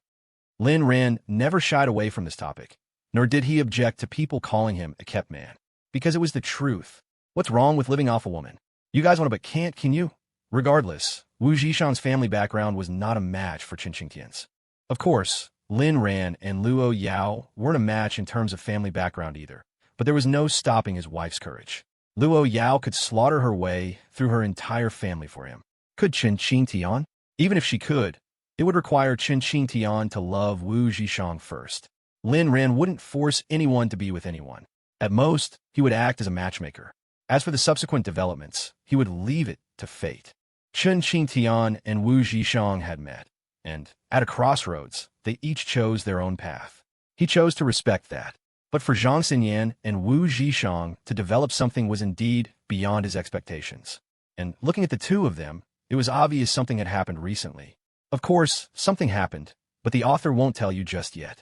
Lin Ran never shied away from this topic, nor did he object to people calling him a kept man. Because it was the truth. What's wrong with living off a woman? You guys want to but can't, can you? Regardless, Wu Zhixiang's family background was not a match for Chunqing Tian's. Of course, Lin Ran and Luo Yao weren't a match in terms of family background either, but there was no stopping his wife's courage. Luo Yao could slaughter her way through her entire family for him. Could Chunqing Tian? Even if she could, it would require Chunqing Tian to love Wu Zhixiang first. Lin Ran wouldn't force anyone to be with anyone. At most, he would act as a matchmaker. As for the subsequent developments, he would leave it to fate. Chunqing Tian and Wu Zhixiang had met, and, at a crossroads, they each chose their own path. He chose to respect that. But for Jeang Seyan and Wu Zhixiang to develop something was indeed beyond his expectations. And looking at the two of them, it was obvious something had happened recently. Of course, something happened, but the author won't tell you just yet.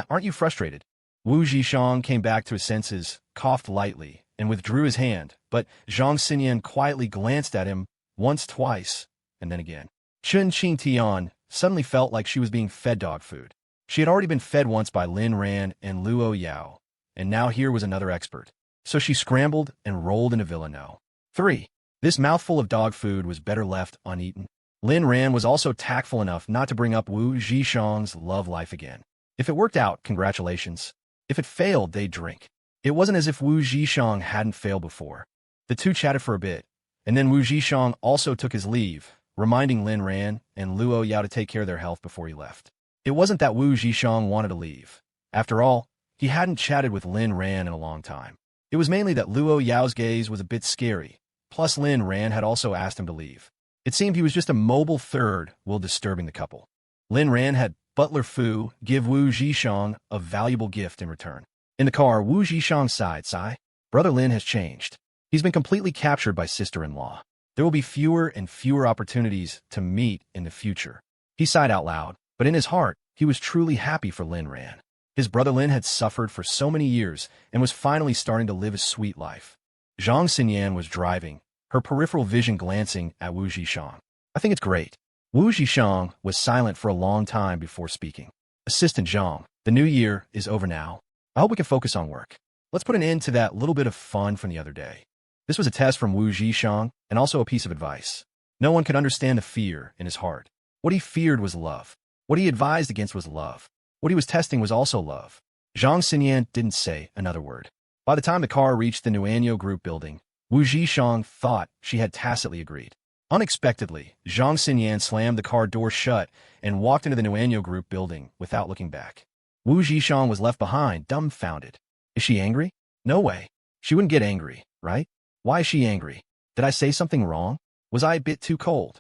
Aren't you frustrated? Wu Zhixiang came back to his senses, coughed lightly, and withdrew his hand, but Jeang Seyan quietly glanced at him once, twice, and then again. Chunqing Tian suddenly felt like she was being fed dog food. She had already been fed once by Lin Ran and Luo Yao, and now here was another expert. So she scrambled and rolled into Villano. 3. This mouthful of dog food was better left uneaten. Lin Ran was also tactful enough not to bring up Wu Zhixiang's love life again. If it worked out, congratulations. If it failed, they'd drink. It wasn't as if Wu Zhixiang hadn't failed before. The two chatted for a bit, and then Wu Zhixiang also took his leave, reminding Lin Ran and Luo Yao to take care of their health before he left. It wasn't that Wu Zhixiang wanted to leave. After all, he hadn't chatted with Lin Ran in a long time. It was mainly that Luo Yao's gaze was a bit scary, plus Lin Ran had also asked him to leave. It seemed he was just a mobile third while disturbing the couple. Lin Ran had Butler Fu give Wu Zhixiang a valuable gift in return. In the car, Wu Zhixiang sighed. Brother Lin has changed. He's been completely captured by sister-in-law. There will be fewer and fewer opportunities to meet in the future. He sighed out loud, but in his heart, he was truly happy for Lin Ran. His brother Lin had suffered for so many years and was finally starting to live a sweet life. Jeang Seyan was driving, her peripheral vision glancing at Wu Zhixiang. I think it's great. Wu Zhixiang was silent for a long time before speaking. Assistant Jeang, the new year is over now. I hope we can focus on work. Let's put an end to that little bit of fun from the other day. This was a test from Wu Zhixiang and also a piece of advice. No one could understand the fear in his heart. What he feared was love. What he advised against was love. What he was testing was also love. Jeang Seyan didn't say another word. By the time the car reached the Nuanyo group building, Wu Zhishang thought she had tacitly agreed. Unexpectedly, Jeang Seyan slammed the car door shut and walked into the Nuanyo group building without looking back. Wu Zhishang was left behind, dumbfounded. Is she angry? No way. She wouldn't get angry, right? Why is she angry? Did I say something wrong? Was I a bit too cold?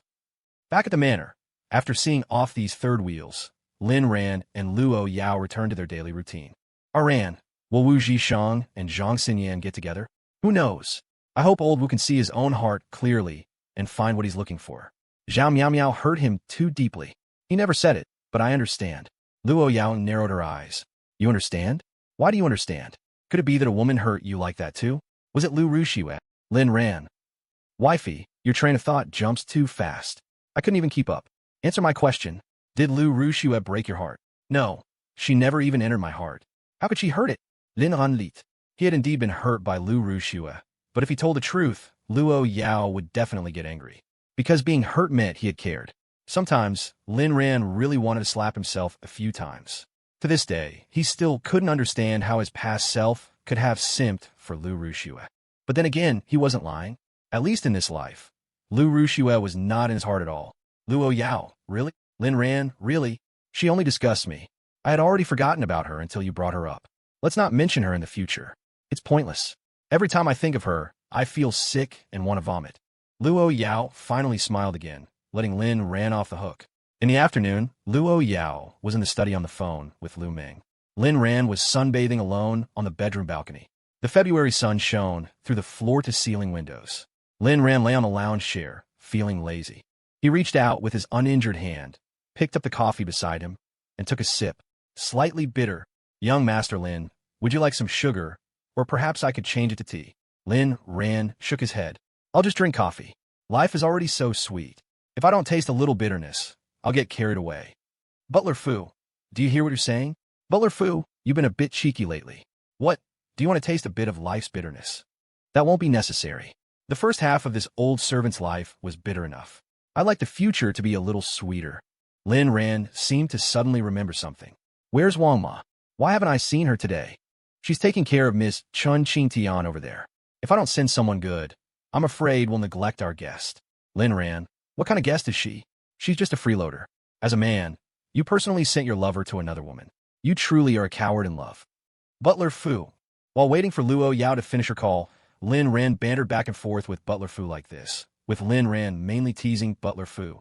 Back at the manor, after seeing off these third wheels, Lin Ran and Luo Yao returned to their daily routine. Ran, will Wu Zhishang and Jeang Seyan get together? Who knows? I hope old Wu can see his own heart clearly and find what he's looking for. Zhao Miao Miao hurt him too deeply. He never said it, but I understand. Luo Yao narrowed her eyes. You understand? Why do you understand? Could it be that a woman hurt you like that too? Was it Lu Rushiwa? Lin Ran. Wifey, your train of thought jumps too fast. I couldn't even keep up. Answer my question. Did Lu Rushiwa break your heart? No. She never even entered my heart. How could she hurt it? Lin Ran lit. He had indeed been hurt by Lu Rushiwa, but if he told the truth, Luo Yao would definitely get angry. Because being hurt meant he had cared. Sometimes, Lin Ran really wanted to slap himself a few times. To this day, he still couldn't understand how his past self could have simped for Lu Rushiwa. But then again, he wasn't lying. At least in this life. Lu Rushiwa was not in his heart at all. Luo Yao, really? Lin Ran, really? She only disgusts me. I had already forgotten about her until you brought her up. Let's not mention her in the future. It's pointless. Every time I think of her, I feel sick and want to vomit. Luo Yao finally smiled again, letting Lin Ran off the hook. In the afternoon, Luo Yao was in the study on the phone with Lu Ming. Lin Ran was sunbathing alone on the bedroom balcony. The February sun shone through the floor-to-ceiling windows. Lin Ran lay on the lounge chair, feeling lazy. He reached out with his uninjured hand, picked up the coffee beside him, and took a sip. Slightly bitter. Young Master Lin, would you like some sugar, or perhaps I could change it to tea? Lin Ran shook his head. I'll just drink coffee. Life is already so sweet. If I don't taste a little bitterness, I'll get carried away. Butler Fu, do you hear what you're saying? Butler Fu, you've been a bit cheeky lately. What? Do you want to taste a bit of life's bitterness? That won't be necessary. The first half of this old servant's life was bitter enough. I'd like the future to be a little sweeter. Lin Ran seemed to suddenly remember something. Where's Wang Ma? Why haven't I seen her today? She's taking care of Miss Chunqing Tian over there. If I don't send someone good, I'm afraid we'll neglect our guest. Lin Ran, what kind of guest is she? She's just a freeloader. As a man, you personally sent your lover to another woman. You truly are a coward in love. Butler Fu. While waiting for Luo Yao to finish her call, Lin Ran bantered back and forth with Butler Fu like this, with Lin Ran mainly teasing Butler Fu.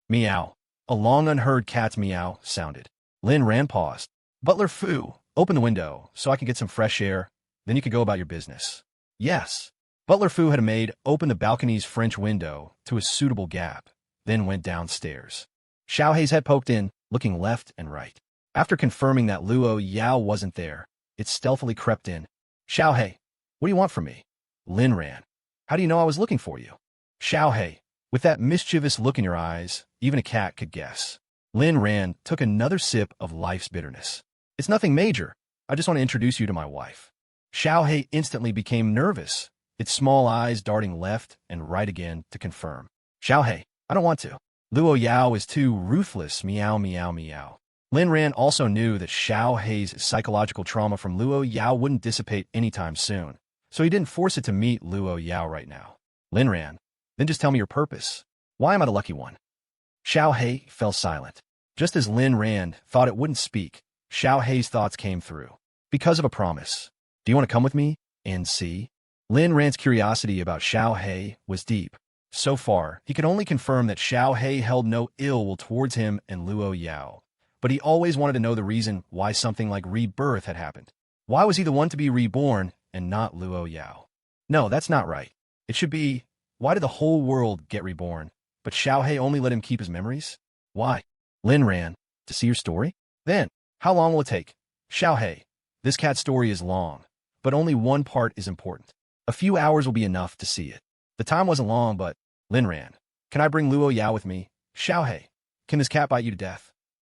Meow. A long unheard cat's meow sounded. Lin Ran paused. Butler Fu, open the window so I can get some fresh air, then you can go about your business. Yes. Butler Fu had a maid open the balcony's French window to a suitable gap, then went downstairs. Xiao Hei's head poked in, looking left and right. After confirming that Luo Yao wasn't there, it stealthily crept in. Xiao Hei, what do you want from me? Lin Ran, how do you know I was looking for you? Xiao Hei, with that mischievous look in your eyes, even a cat could guess. Lin Ran took another sip of life's bitterness. It's nothing major. I just want to introduce you to my wife. Xiao Hei instantly became nervous, its small eyes darting left and right again to confirm. Xiao Hei, I don't want to. Luo Yao is too ruthless, meow meow meow. Lin Ran also knew that Xiao Hei's psychological trauma from Luo Yao wouldn't dissipate anytime soon, so he didn't force it to meet Luo Yao right now. Lin Ran, then just tell me your purpose. Why am I the lucky one? Xiao Hei fell silent. Just as Lin Ran thought it wouldn't speak, Xiao Hei's thoughts came through. Because of a promise. Do you want to come with me and see? Lin Ran's curiosity about Xiao Hei was deep. So far, he could only confirm that Xiao Hei held no ill will towards him and Luo Yao. But he always wanted to know the reason why something like rebirth had happened. Why was he the one to be reborn and not Luo Yao? No, that's not right. It should be, why did the whole world get reborn, but Xiao Hei only let him keep his memories? Why? Lin Ran, to see your story? Then, how long will it take? Xiao Hei, this cat story is long, but only one part is important. A few hours will be enough to see it. The time wasn't long, but, Lin Ran, can I bring Luo Yao with me? Xiao Hei, can this cat bite you to death?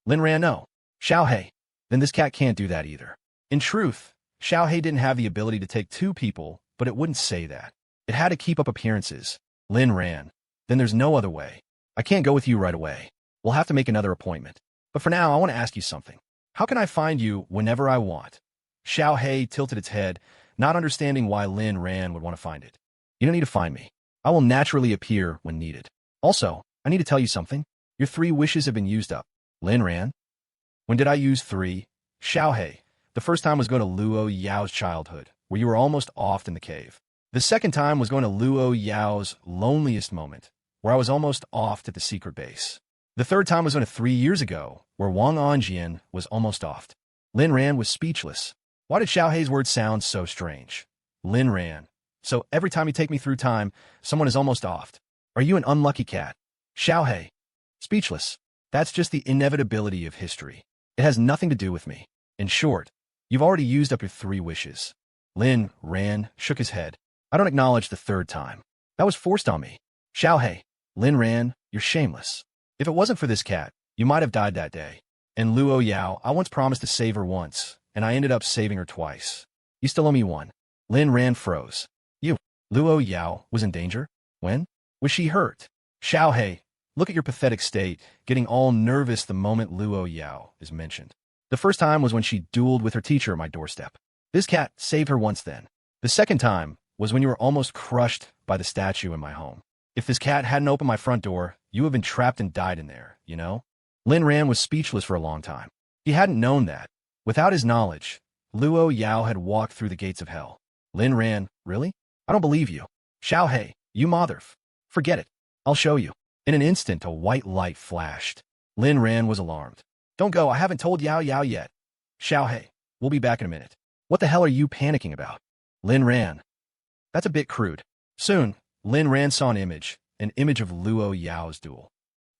Lin Ran, no. Xiao Hei, then this cat can't do that either. In truth, Xiao Hei didn't have the ability to take two people, but it wouldn't say that. It had to keep up appearances. Lin Ran, then there's no other way. I can't go with you right away. We'll have to make another appointment. But for now, I want to ask you something. How can I find you whenever I want? Xiao Hei tilted its head, not understanding why Lin Ran would want to find it. You don't need to find me. I will naturally appear when needed. Also, I need to tell you something. Your 3 wishes have been used up. Lin Ran? When did I use 3? Xiaohei. The first time was going to Luo Yao's childhood, where you were almost off in the cave. The second time was going to Luo Yao's loneliest moment, where I was almost off to the secret base. The third time was going to 3 years ago, where Wong Anjian was almost offed. Lin Ran was speechless. Why did Xiaohei's words sound so strange? Lin Ran. So every time you take me through time, someone is almost offed. Are you an unlucky cat? Xiaohei. Speechless. That's just the inevitability of history. It has nothing to do with me. In short, you've already used up your 3 wishes. Lin Ran shook his head. I don't acknowledge the third time. That was forced on me. Xiaohei. Lin Ran, you're shameless. If it wasn't for this cat, you might have died that day. And Luo Yao, I once promised to save her once, and I ended up saving her twice. You still owe me one. Lin Ran froze. You, Luo Yao, was in danger? When? Was she hurt? Xiaohei, look at your pathetic state, getting all nervous the moment Luo Yao is mentioned. The first time was when she dueled with her teacher at my doorstep. This cat saved her once then. The second time was when you were almost crushed by the statue in my home. If this cat hadn't opened my front door, you would have been trapped and died in there, you know? Lin Ran was speechless for a long time. He hadn't known that. Without his knowledge, Luo Yao had walked through the gates of hell. Lin Ran, really? I don't believe you. Xiaohei, you forget it. I'll show you. In an instant, a white light flashed. Lin Ran was alarmed. Don't go, I haven't told Yao yet. Xiaohei, we'll be back in a minute. What the hell are you panicking about? Lin Ran. That's a bit crude. Soon, Lin Ran saw an image of Luo Yao's duel.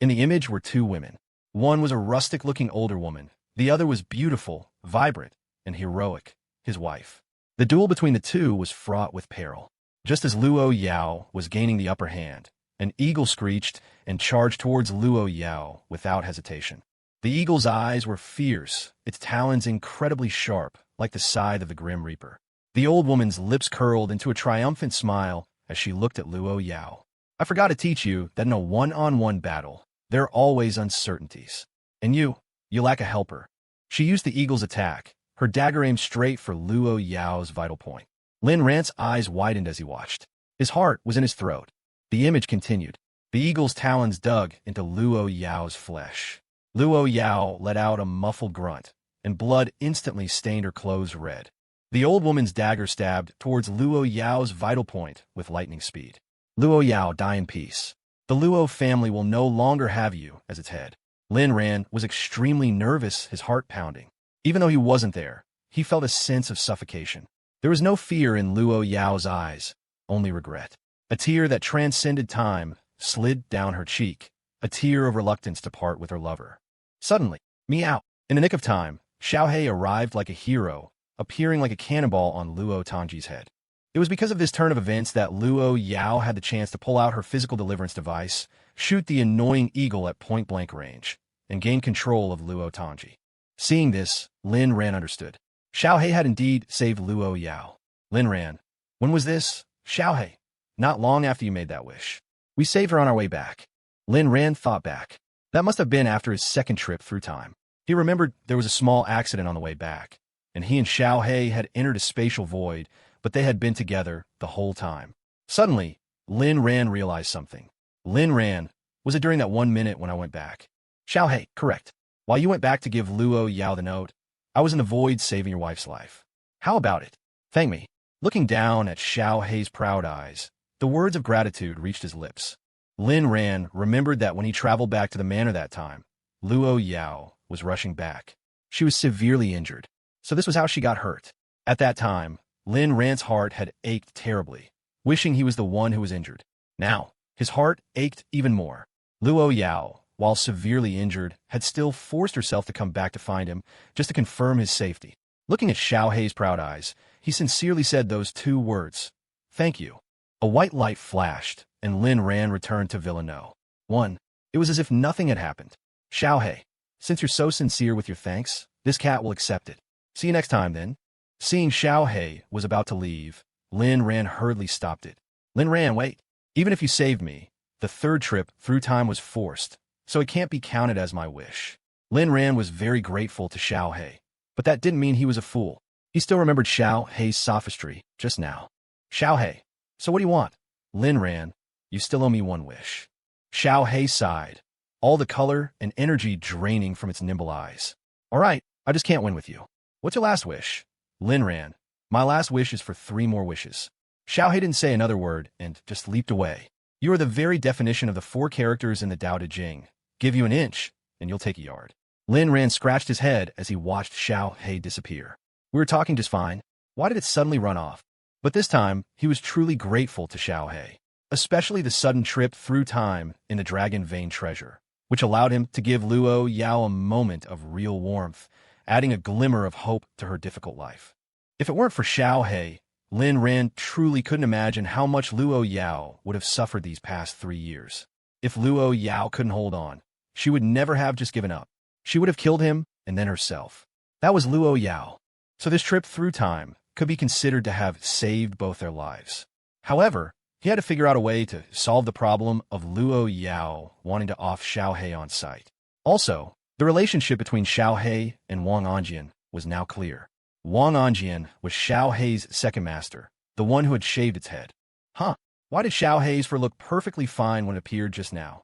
In the image were 2 women. One was a rustic-looking older woman. The other was beautiful, vibrant, and heroic, his wife. The duel between the 2 was fraught with peril. Just as Luo Yao was gaining the upper hand, an eagle screeched and charged towards Luo Yao without hesitation. The eagle's eyes were fierce, its talons incredibly sharp, like the scythe of the Grim Reaper. The old woman's lips curled into a triumphant smile as she looked at Luo Yao. I forgot to teach you that in a one-on-one battle, there are always uncertainties. And you lack a helper. She used the eagle's attack, her dagger aimed straight for Luo Yao's vital point. Lin Ran's eyes widened as he watched. His heart was in his throat. The image continued. The eagle's talons dug into Luo Yao's flesh. Luo Yao let out a muffled grunt, and blood instantly stained her clothes red. The old woman's dagger stabbed towards Luo Yao's vital point with lightning speed. Luo Yao, die in peace. The Luo family will no longer have you as its head. Lin Ran was extremely nervous, his heart pounding. Even though he wasn't there, he felt a sense of suffocation. There was no fear in Luo Yao's eyes, only regret. A tear that transcended time slid down her cheek, a tear of reluctance to part with her lover. Suddenly, meow! In the nick of time, Xiaohei arrived like a hero, appearing like a cannonball on Luo Tangji's head. It was because of this turn of events that Luo Yao had the chance to pull out her physical deliverance device, shoot the annoying eagle at point-blank range, and gain control of Luo Tangji. Seeing this, Lin Ran understood. Xiaohei had indeed saved Luo Yao. Lin Ran. When was this? Xiaohei. Not long after you made that wish. We saved her on our way back. Lin Ran thought back. That must have been after his second trip through time. He remembered there was a small accident on the way back, and he and Xiaohei had entered a spatial void, but they had been together the whole time. Suddenly, Lin Ran realized something. Lin Ran, was it during that 1 minute when I went back? Xiaohei, correct. While you went back to give Luo Yao the note, I was in the void saving your wife's life. How about it? Thank me. Looking down at Xiaohei's proud eyes, the words of gratitude reached his lips. Lin Ran remembered that when he traveled back to the manor that time, Luo Yao was rushing back. She was severely injured. So this was how she got hurt. At that time, Lin Ran's heart had ached terribly, wishing he was the one who was injured. Now, his heart ached even more. Luo Yao, while severely injured, had still forced herself to come back to find him, just to confirm his safety. Looking at Xiaohei's proud eyes, he sincerely said those 2 words, "Thank you." A white light flashed, and Lin Ran returned to Villeneuve. 1. It was as if nothing had happened. Xiaohei, since you're so sincere with your thanks, this cat will accept it. See you next time, then. Seeing Xiaohei was about to leave, Lin Ran hurriedly stopped it. Lin Ran, wait. Even if you saved me, the 3rd trip through time was forced, so it can't be counted as my wish. Lin Ran was very grateful to Xiaohei, but that didn't mean he was a fool. He still remembered Xiao Hei's sophistry just now. Xiao Hei, so what do you want? Lin Ran, you still owe me one wish. Xiao Hei sighed, all the color and energy draining from its nimble eyes. All right, I just can't win with you. What's your last wish? Lin Ran, my last wish is for 3 more wishes. Xiao Hei didn't say another word and just leaped away. You are the very definition of the 4 characters in the Tao Te Ching. Give you an inch, and you'll take a yard. Lin Ran scratched his head as he watched Xiao Hei disappear. We were talking just fine. Why did it suddenly run off? But this time, he was truly grateful to Xiao Hei, especially the sudden trip through time in the Dragon Vein treasure, which allowed him to give Luo Yao a moment of real warmth, adding a glimmer of hope to her difficult life. If it weren't for Xiao Hei, Lin Ran truly couldn't imagine how much Luo Yao would have suffered these past 3 years. If Luo Yao couldn't hold on, she would never have just given up. She would have killed him and then herself. That was Luo Yao. So this trip through time could be considered to have saved both their lives. However, he had to figure out a way to solve the problem of Luo Yao wanting to off Xiao Hei on sight. Also, the relationship between Xiao Hei and Wong Anjian was now clear. Wong Anjian was Xiao Hei's second master, the one who had shaved its head. Huh, why did Xiao Hei's fur look perfectly fine when it appeared just now?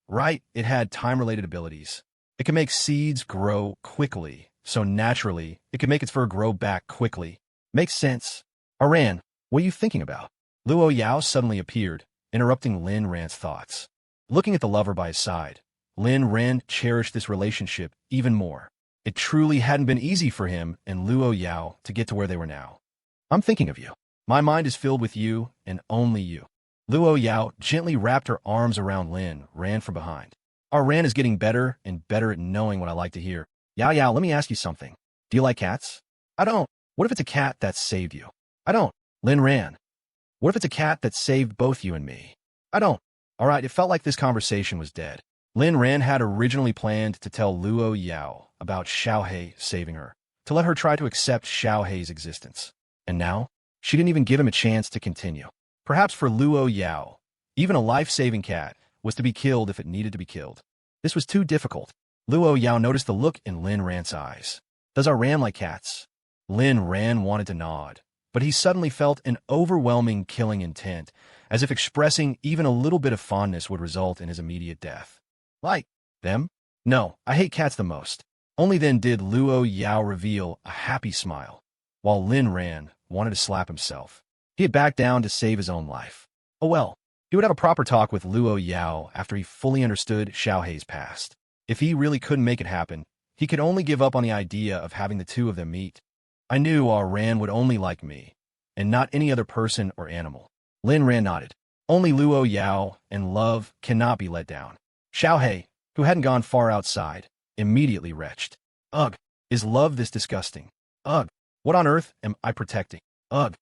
Right, it had time-related abilities. It could make seeds grow quickly, so naturally, it could make its fur grow back quickly. Makes sense. Ran, what are you thinking about? Luo Yao suddenly appeared, interrupting Lin Ran's thoughts. Looking at the lover by his side, Lin Ran cherished this relationship even more. It truly hadn't been easy for him and Luo Yao to get to where they were now. I'm thinking of you. My mind is filled with you and only you. Luo Yao gently wrapped her arms around Lin Ran from behind. Our Ran is getting better and better at knowing what I like to hear. Yao Yao, let me ask you something. Do you like cats? I don't. What if it's a cat that saved you? I don't. Lin Ran. What if it's a cat that saved both you and me? I don't. All right, it felt like this conversation was dead. Lin Ran had originally planned to tell Luo Yao about Xiao Hei saving her, to let her try to accept Xiao Hei's existence. And now, she didn't even give him a chance to continue. Perhaps for Luo Yao, even a life-saving cat was to be killed if it needed to be killed. This was too difficult. Luo Yao noticed the look in Lin Ran's eyes. Does our Ran like cats? Lin Ran wanted to nod, but he suddenly felt an overwhelming killing intent, as if expressing even a little bit of fondness would result in his immediate death. Like them? No, I hate cats the most. Only then did Luo Yao reveal a happy smile, while Lin Ran wanted to slap himself. He had backed down to save his own life. Oh well, he would have a proper talk with Luo Yao after he fully understood Xiao Hei's past. If he really couldn't make it happen, he could only give up on the idea of having the two of them meet. I knew our Ran would only like me, and not any other person or animal. Lin Ran nodded. Only Luo Yao and love cannot be let down. Xiao Hei, who hadn't gone far outside, immediately retched. Ugh, is love this disgusting? Ugh, what on earth am I protecting? Ugh.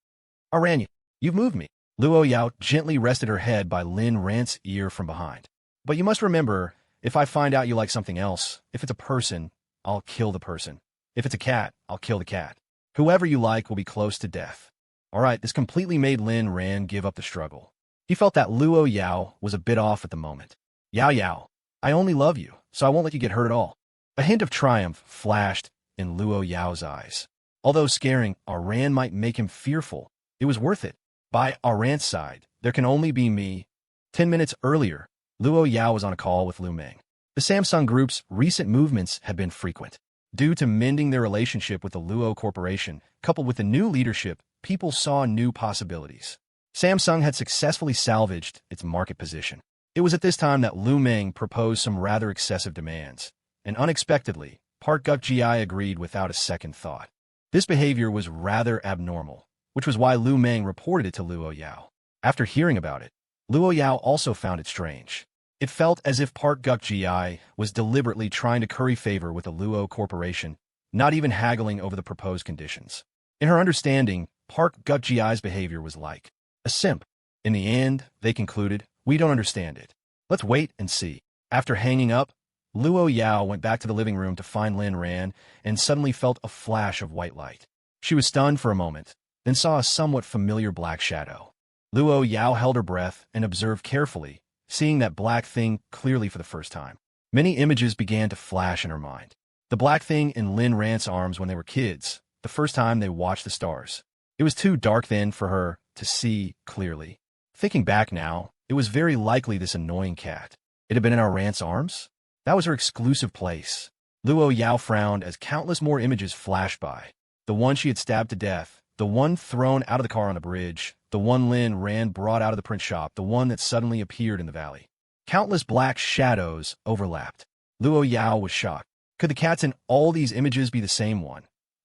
Ran, you've moved me. Luo Yao gently rested her head by Lin Ran's ear from behind. But you must remember, if I find out you like something else, if it's a person, I'll kill the person. If it's a cat, I'll kill the cat. Whoever you like will be close to death. All right, this completely made Lin Ran give up the struggle. He felt that Luo Yao was a bit off at the moment. Yao Yao, I only love you, so I won't let you get hurt at all. A hint of triumph flashed in Luo Yao's eyes. Although scaring Ran might make him fearful, it was worth it. By Ran's side, there can only be me. 10 minutes earlier, Luo Yao was on a call with Lu Meng. The Samsung Group's recent movements had been frequent. Due to mending their relationship with the Luo Corporation, coupled with the new leadership, people saw new possibilities. Samsung had successfully salvaged its market position. It was at this time that Lu Meng proposed some rather excessive demands, and unexpectedly, Park Guk-gi agreed without a second thought. This behavior was rather abnormal, which was why Lu Meng reported it to Luo Yao. After hearing about it, Luo Yao also found it strange. It felt as if Park Guk-gi was deliberately trying to curry favor with the Luo Corporation, not even haggling over the proposed conditions. In her understanding, Park Guk-gi's behavior was like a simp. In the end, they concluded, we don't understand it. Let's wait and see. After hanging up, Luo Yao went back to the living room to find Lin Ran and suddenly felt a flash of white light. She was stunned for a moment, then saw a somewhat familiar black shadow. Luo Yao held her breath and observed carefully, seeing that black thing clearly for the first time. Many images began to flash in her mind. The black thing in Lin Ran's arms when they were kids, the first time they watched the stars. It was too dark then for her to see clearly. Thinking back now, it was very likely this annoying cat. It had been in our Rant's arms? That was her exclusive place. Luo Yao frowned as countless more images flashed by. The one she had stabbed to death, the one thrown out of the car on the bridge, the one Lin Ran brought out of the print shop, the one that suddenly appeared in the valley. Countless black shadows overlapped. Luo Yao was shocked. Could the cats in all these images be the same one?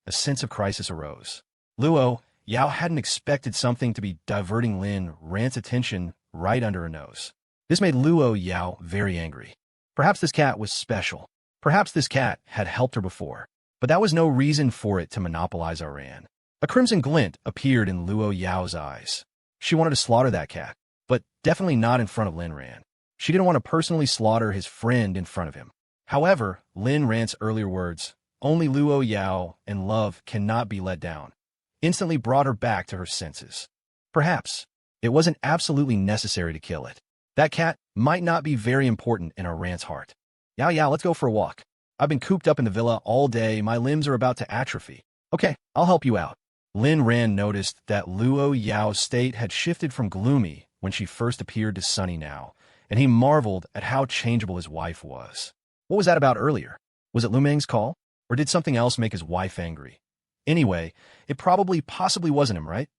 A sense of crisis arose. Luo Yao hadn't expected something to be diverting Lin Ran's attention right under her nose. This made Luo Yao very angry. Perhaps this cat was special. Perhaps this cat had helped her before. But that was no reason for it to monopolize our Ran. A crimson glint appeared in Luo Yao's eyes. She wanted to slaughter that cat, but definitely not in front of Lin Ran. She didn't want to personally slaughter his friend in front of him. However, Lin Ran's earlier words, "Only Luo Yao and love cannot be let down," instantly brought her back to her senses. Perhaps it wasn't absolutely necessary to kill it. That cat might not be very important in our Ran's heart. Yao, let's go for a walk. I've been cooped up in the villa all day. My limbs are about to atrophy. Okay, I'll help you out. Lin Ran noticed that Luo Yao's state had shifted from gloomy when she first appeared to sunny now, and he marveled at how changeable his wife was. What was that about earlier? Was it Lu Meng's call? Or did something else make his wife angry? Anyway, it possibly wasn't him, right?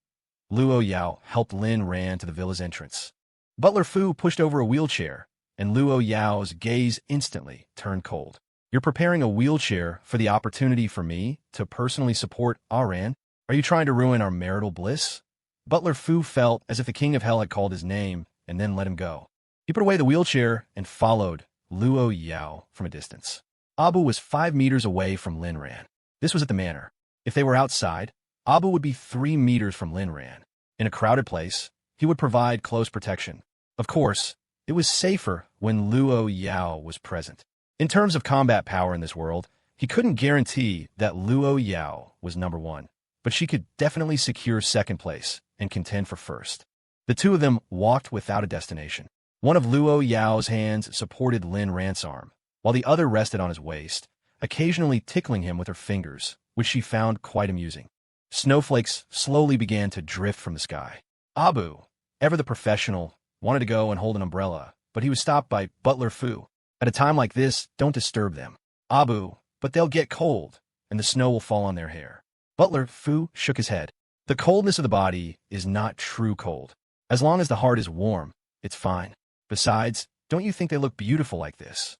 Luo Yao helped Lin Ran to the villa's entrance. Butler Fu pushed over a wheelchair, and Luo Yao's gaze instantly turned cold. You're preparing a wheelchair for the opportunity for me to personally support Ran? Are you trying to ruin our marital bliss? Butler Fu felt as if the king of hell had called his name and then let him go. He put away the wheelchair and followed Luo Yao from a distance. Abu was 5 meters away from Lin Ran. This was at the manor. If they were outside, Abu would be 3 meters from Lin Ran. In a crowded place, he would provide close protection. Of course, it was safer when Luo Yao was present. In terms of combat power in this world, he couldn't guarantee that Luo Yao was number 1, but she could definitely secure second place and contend for first. The two of them walked without a destination. One of Luo Yao's hands supported Lin Ran's arm, while the other rested on his waist, occasionally tickling him with her fingers, which she found quite amusing. Snowflakes slowly began to drift from the sky. Abu, ever the professional, wanted to go and hold an umbrella, but he was stopped by Butler Fu. At a time like this, don't disturb them. Abu, but they'll get cold, and the snow will fall on their hair. Butler Fu shook his head. The coldness of the body is not true cold. As long as the heart is warm, it's fine. Besides, don't you think they look beautiful like this?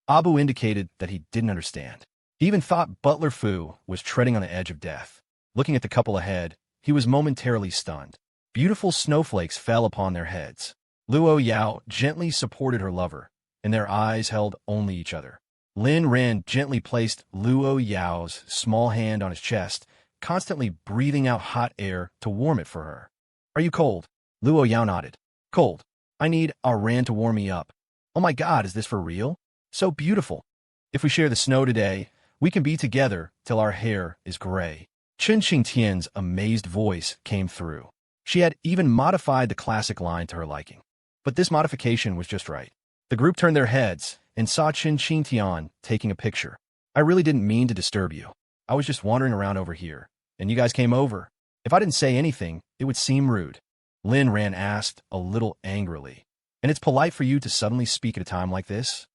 Abu indicated that he didn't understand. He even thought Butler Fu was treading on the edge of death. Looking at the couple ahead, he was momentarily stunned. Beautiful snowflakes fell upon their heads. Luo Yao gently supported her lover, and their eyes held only each other. Lin Ran gently placed Luo Yao's small hand on his chest, constantly breathing out hot air to warm it for her. Are you cold? Luo Yao nodded. Cold. I need Ran to warm me up. Oh my God, is this for real? So beautiful. If we share the snow today, we can be together till our hair is gray. Chunqing Tian's amazed voice came through. She had even modified the classic line to her liking. But this modification was just right. The group turned their heads and saw Chunqing Tian taking a picture. I really didn't mean to disturb you. I was just wandering around over here, and you guys came over. If I didn't say anything, it would seem rude. Lin Ran asked a little angrily. And it's polite for you to suddenly speak at a time like this?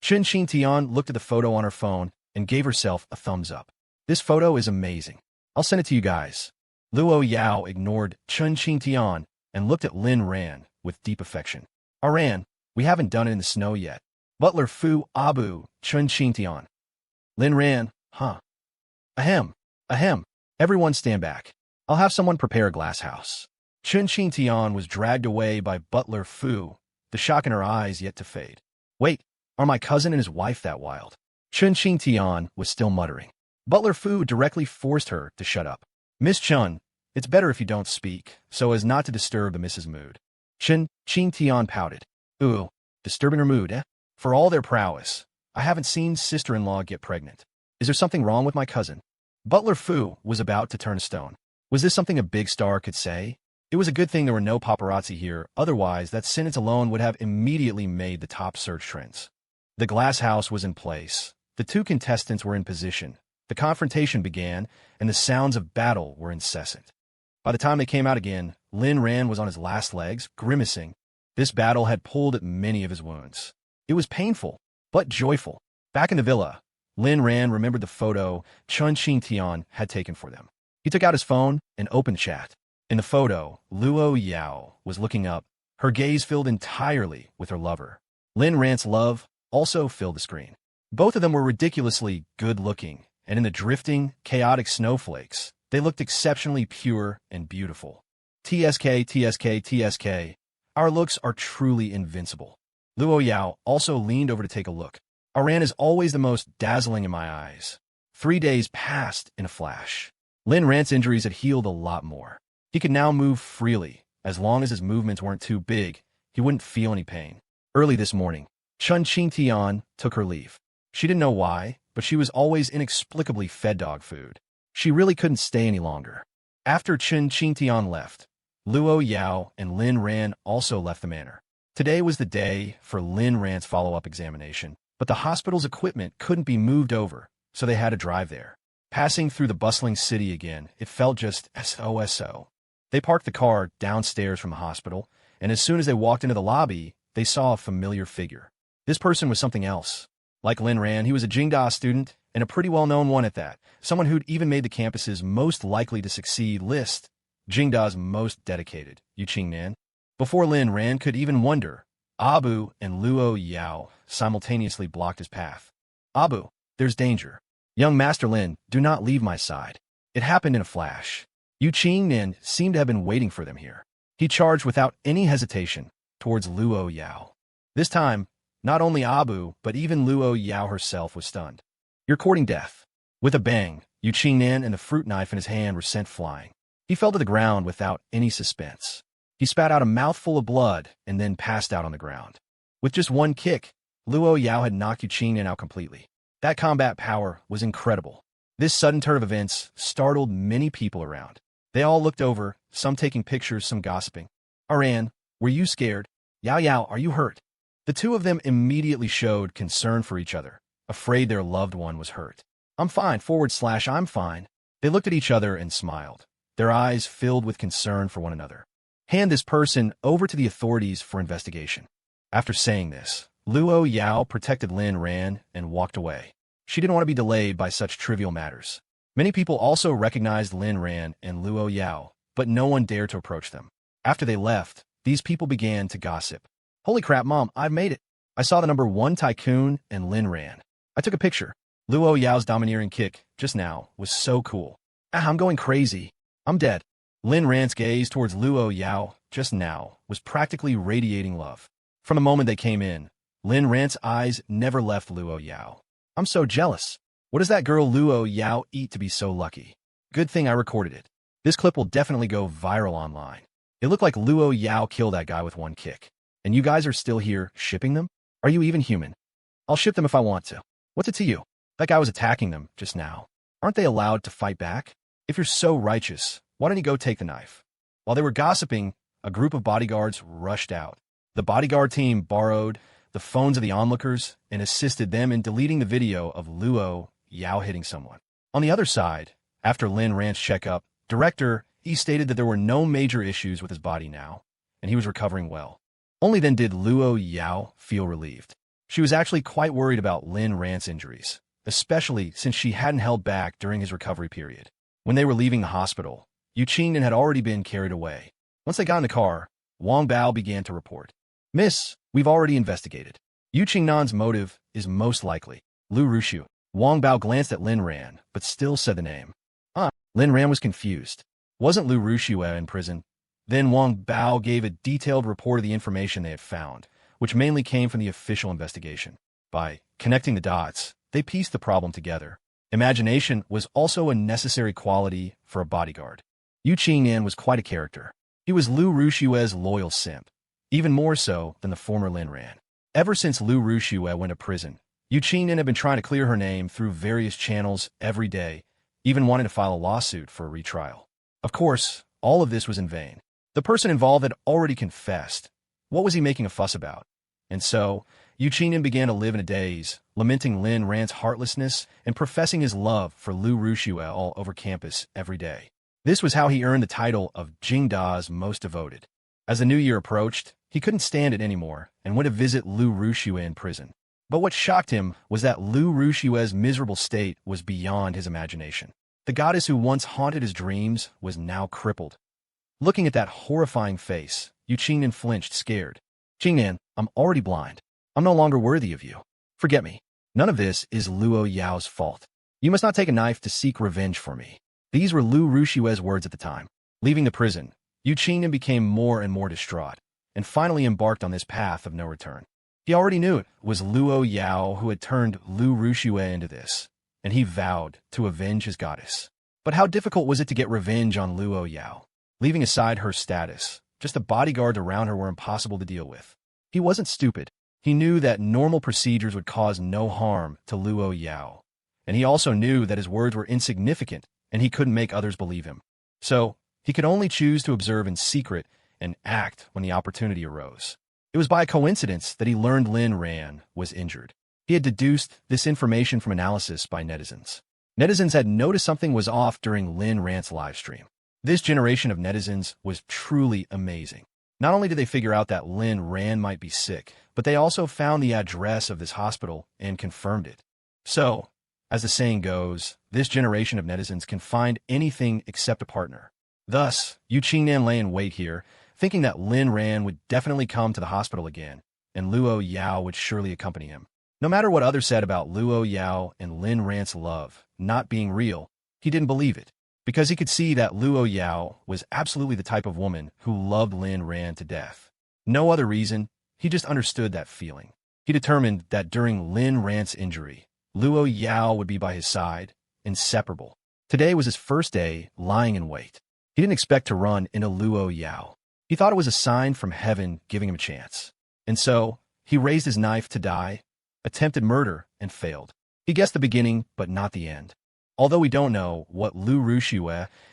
Chunqing Tian looked at the photo on her phone and gave herself a thumbs up. This photo is amazing. I'll send it to you guys. Luo Yao ignored Chunqing Tian and looked at Lin Ran with deep affection. Ran, we haven't done it in the snow yet. Butler Fu, Abu, Chunqing Tian. Lin Ran, huh? Ahem. Everyone stand back. I'll have someone prepare a glass house. Chunqing Tian was dragged away by Butler Fu, the shock in her eyes yet to fade. Wait, are my cousin and his wife that wild? Chunqing Tian was still muttering. Butler Fu directly forced her to shut up. Miss Chun, it's better if you don't speak, so as not to disturb the Mrs. Mood. Chunqing Tian pouted. Ooh, disturbing her mood, eh? For all their prowess, I haven't seen sister-in-law get pregnant. Is there something wrong with my cousin? Butler Fu was about to turn to stone. Was this something a big star could say? It was a good thing there were no paparazzi here, otherwise that sentence alone would have immediately made the top search trends. The glass house was in place. The two contestants were in position, The confrontation began, and the sounds of battle were incessant. By the time they came out again, Lin Ran was on his last legs, grimacing. This battle had pulled at many of his wounds. It was painful, but joyful. Back in the villa, Lin Ran remembered the photo Chunqing Tian had taken for them. He took out his phone and opened chat. In the photo, Luo Yao was looking up, her gaze filled entirely with her lover. Lin Ran's love also filled the screen. Both of them were ridiculously good-looking, and in the drifting, chaotic snowflakes, they looked exceptionally pure and beautiful. TSK, TSK, TSK. Our looks are truly invincible. Luo Yao also leaned over to take a look. Ran is always the most dazzling in my eyes. 3 days passed in a flash. Lin Ran's injuries had healed a lot more. He could now move freely. As long as his movements weren't too big, he wouldn't feel any pain. Early this morning, Chunqing Tian took her leave. She didn't know why, but she was always inexplicably fed dog food. She really couldn't stay any longer. After Chunqing Tian left, Luo Yao and Lin Ran also left the manor. Today was the day for Lin Ran's follow-up examination, but the hospital's equipment couldn't be moved over, so they had to drive there. Passing through the bustling city again, it felt just so. They parked the car downstairs from the hospital, and as soon as they walked into the lobby, they saw a familiar figure. This person was something else. Like Lin Ran, he was a Jingda student, and a pretty well-known one at that, someone who'd even made the campus's most likely to succeed list, Jingda's most dedicated, Chunqing Tian. Before Lin Ran could even wonder, Abu and Luo Yao simultaneously blocked his path. Abu, there's danger. Young Master Lin, do not leave my side. It happened in a flash. Chunqing Tian seemed to have been waiting for them here. He charged without any hesitation towards Luo Yao. This time, not only Abu, but even Luo Yao herself was stunned. You're courting death. With a bang, Chunqing Tian and the fruit knife in his hand were sent flying. He fell to the ground without any suspense. He spat out a mouthful of blood and then passed out on the ground. With just one kick, Luo Yao had knocked Chunqing Tian out completely. That combat power was incredible. This sudden turn of events startled many people around. They all looked over, some taking pictures, some gossiping. Ran, were you scared? Yao Yao, are you hurt? The two of them immediately showed concern for each other, afraid their loved one was hurt. I'm fine, / I'm fine. They looked at each other and smiled, their eyes filled with concern for one another. Hand this person over to the authorities for investigation. After saying this, Luo Yao protected Lin Ran and walked away. She didn't want to be delayed by such trivial matters. Many people also recognized Lin Ran and Luo Yao, but no one dared to approach them. After they left, these people began to gossip. Holy crap, Mom, I've made it. I saw the #1 tycoon and Lin Ran. I took a picture. Luo Yao's domineering kick, just now, was so cool. I'm going crazy. I'm dead. Lin Ran's gaze towards Luo Yao, just now, was practically radiating love. From the moment they came in, Lin Ran's eyes never left Luo Yao. I'm so jealous. What does that girl Luo Yao eat to be so lucky? Good thing I recorded it. This clip will definitely go viral online. It looked like Luo Yao killed that guy with one kick. And you guys are still here, shipping them? Are you even human? I'll ship them if I want to. What's it to you? That guy was attacking them just now. Aren't they allowed to fight back? If you're so righteous, why don't you go take the knife? While they were gossiping, a group of bodyguards rushed out. The bodyguard team borrowed the phones of the onlookers and assisted them in deleting the video of Luo Yao hitting someone. On the other side, after Lin Ran's checkup, director, he stated that there were no major issues with his body now, and he was recovering well. Only then did Luo Yao feel relieved. She was actually quite worried about Lin Ran's injuries, especially since she hadn't held back during his recovery period. When they were leaving the hospital, Chunqing Tian had already been carried away. Once they got in the car, Wang Bao began to report. Miss, we've already investigated. Chunqing Tian's motive is most likely Lu Rushu. Wang Bao glanced at Lin Ran, but still said the name. Lin Ran was confused. Wasn't Lu Rushu in prison? Then Wang Bao gave a detailed report of the information they had found, which mainly came from the official investigation. By connecting the dots, they pieced the problem together. Imagination was also a necessary quality for a bodyguard. Chunqing Tian was quite a character. He was Lu Rushu's loyal simp, even more so than the former Lin Ran. Ever since Lu Rushu went to prison, Chunqing Tian had been trying to clear her name through various channels every day, even wanting to file a lawsuit for a retrial. Of course, all of this was in vain. The person involved had already confessed. What was he making a fuss about? And so, Yu Qingnan began to live in a daze, lamenting Lin Ran's heartlessness and professing his love for Lu Rushue all over campus every day. This was how he earned the title of Jingda's most devoted. As the new year approached, he couldn't stand it anymore and went to visit Lu Rushue in prison. But what shocked him was that Lu Rushue's miserable state was beyond his imagination. The goddess who once haunted his dreams was now crippled. Looking at that horrifying face, Yu Qingnan flinched, scared. "Qingnan, I'm already blind. I'm no longer worthy of you. Forget me. None of this is Luo Yao's fault. You must not take a knife to seek revenge for me." These were Lu Rushue's words at the time. Leaving the prison, Yu Qingnan became more and more distraught, and finally embarked on this path of no return. He already knew it was Luo Yao who had turned Lu Rushue into this, and he vowed to avenge his goddess. But how difficult was it to get revenge on Luo Yao? Leaving aside her status, just the bodyguards around her were impossible to deal with. He wasn't stupid. He knew that normal procedures would cause no harm to Luo Yao, and he also knew that his words were insignificant and he couldn't make others believe him. So, he could only choose to observe in secret and act when the opportunity arose. It was by coincidence that he learned Lin Ran was injured. He had deduced this information from analysis by netizens. Netizens had noticed something was off during Lin Ran's livestream. This generation of netizens was truly amazing. Not only did they figure out that Lin Ran might be sick, but they also found the address of this hospital and confirmed it. So, as the saying goes, this generation of netizens can find anything except a partner. Thus, Yu Qingnan lay in wait here, thinking that Lin Ran would definitely come to the hospital again, and Luo Yao would surely accompany him. No matter what others said about Luo Yao and Lin Ran's love not being real, he didn't believe it, because he could see that Luo Yao was absolutely the type of woman who loved Lin Ran to death. No other reason, he just understood that feeling. He determined that during Lin Ran's injury, Luo Yao would be by his side, inseparable. Today was his first day lying in wait. He didn't expect to run into Luo Yao. He thought it was a sign from heaven giving him a chance. And so, he raised his knife to die, attempted murder, and failed. He guessed the beginning, but not the end. Although we don't know what Lu Rushue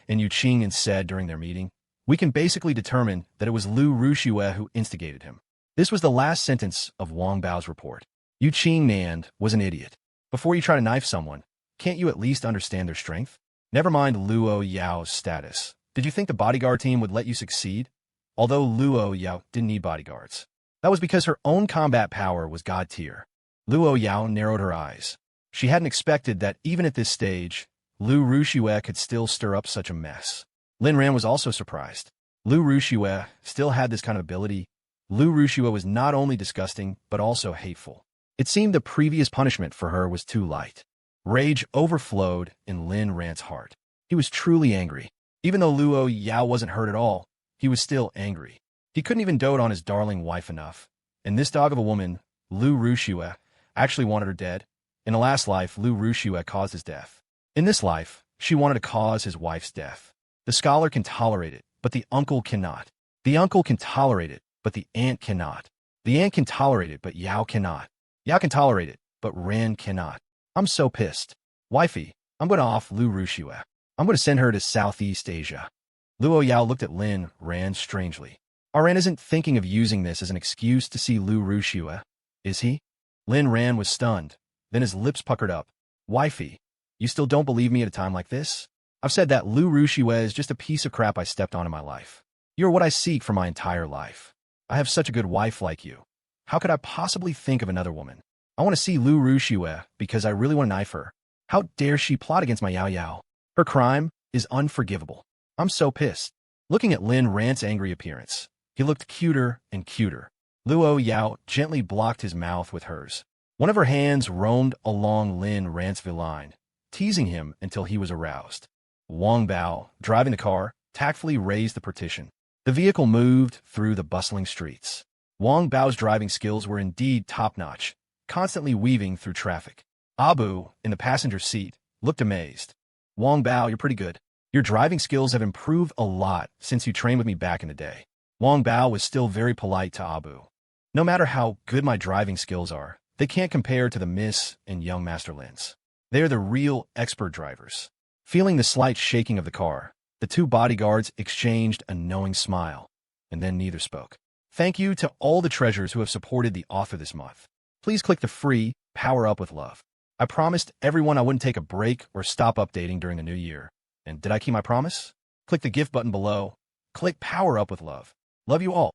and Yu Qingnan said during their meeting, we can basically determine that it was Lu Rushue who instigated him. This was the last sentence of Wang Bao's report. Yu Qingnan was an idiot. Before you try to knife someone, can't you at least understand their strength? Never mind Luo Yao's status. Did you think the bodyguard team would let you succeed? Although Luo Yao didn't need bodyguards. That was because her own combat power was god tier. Luo Yao narrowed her eyes. She hadn't expected that even at this stage, Lu Rushue could still stir up such a mess. Lin Ran was also surprised. Lu Rushue still had this kind of ability. Lu Rushue was not only disgusting, but also hateful. It seemed the previous punishment for her was too light. Rage overflowed in Lin Ran's heart. He was truly angry. Even though Luo Yao wasn't hurt at all, he was still angry. He couldn't even dote on his darling wife enough. And this dog of a woman, Lu Rushue, actually wanted her dead. In the last life, Lu Rushue caused his death. In this life, she wanted to cause his wife's death. The scholar can tolerate it, but the uncle cannot. The uncle can tolerate it, but the aunt cannot. The aunt can tolerate it, but Yao cannot. Yao can tolerate it, but Ran cannot. I'm so pissed. Wifey, I'm going to off Lu Rushue. I'm going to send her to Southeast Asia. Luo Yao looked at Lin Ran strangely. Ran isn't thinking of using this as an excuse to see Lu Rushue, is he? Lin Ran was stunned. Then his lips puckered up. Wifey, you still don't believe me at a time like this? I've said that Lu Rushue is just a piece of crap I stepped on in my life. You're what I seek for my entire life. I have such a good wife like you. How could I possibly think of another woman? I want to see Lu Rushue because I really want to knife her. How dare she plot against my Yao Yao? Her crime is unforgivable. I'm so pissed. Looking at Lin Ran's angry appearance, he looked cuter and cuter. Luo Yao gently blocked his mouth with hers. One of her hands roamed along Lin Ran's line, teasing him until he was aroused. Wang Bao, driving the car, tactfully raised the partition. The vehicle moved through the bustling streets. Wang Bao's driving skills were indeed top-notch, constantly weaving through traffic. Abu, in the passenger seat, looked amazed. Wang Bao, you're pretty good. Your driving skills have improved a lot since you trained with me back in the day. Wang Bao was still very polite to Abu. No matter how good my driving skills are, they can't compare to the Miss and young Master Lin's. They are the real expert drivers. Feeling the slight shaking of the car, the two bodyguards exchanged a knowing smile, and then neither spoke. Thank you to all the treasures who have supported the author this month. please click the free Power Up with Love. I promised everyone I wouldn't take a break or stop updating during the new year. And did I keep my promise? Click the gift button below. Click Power Up with Love. Love you all.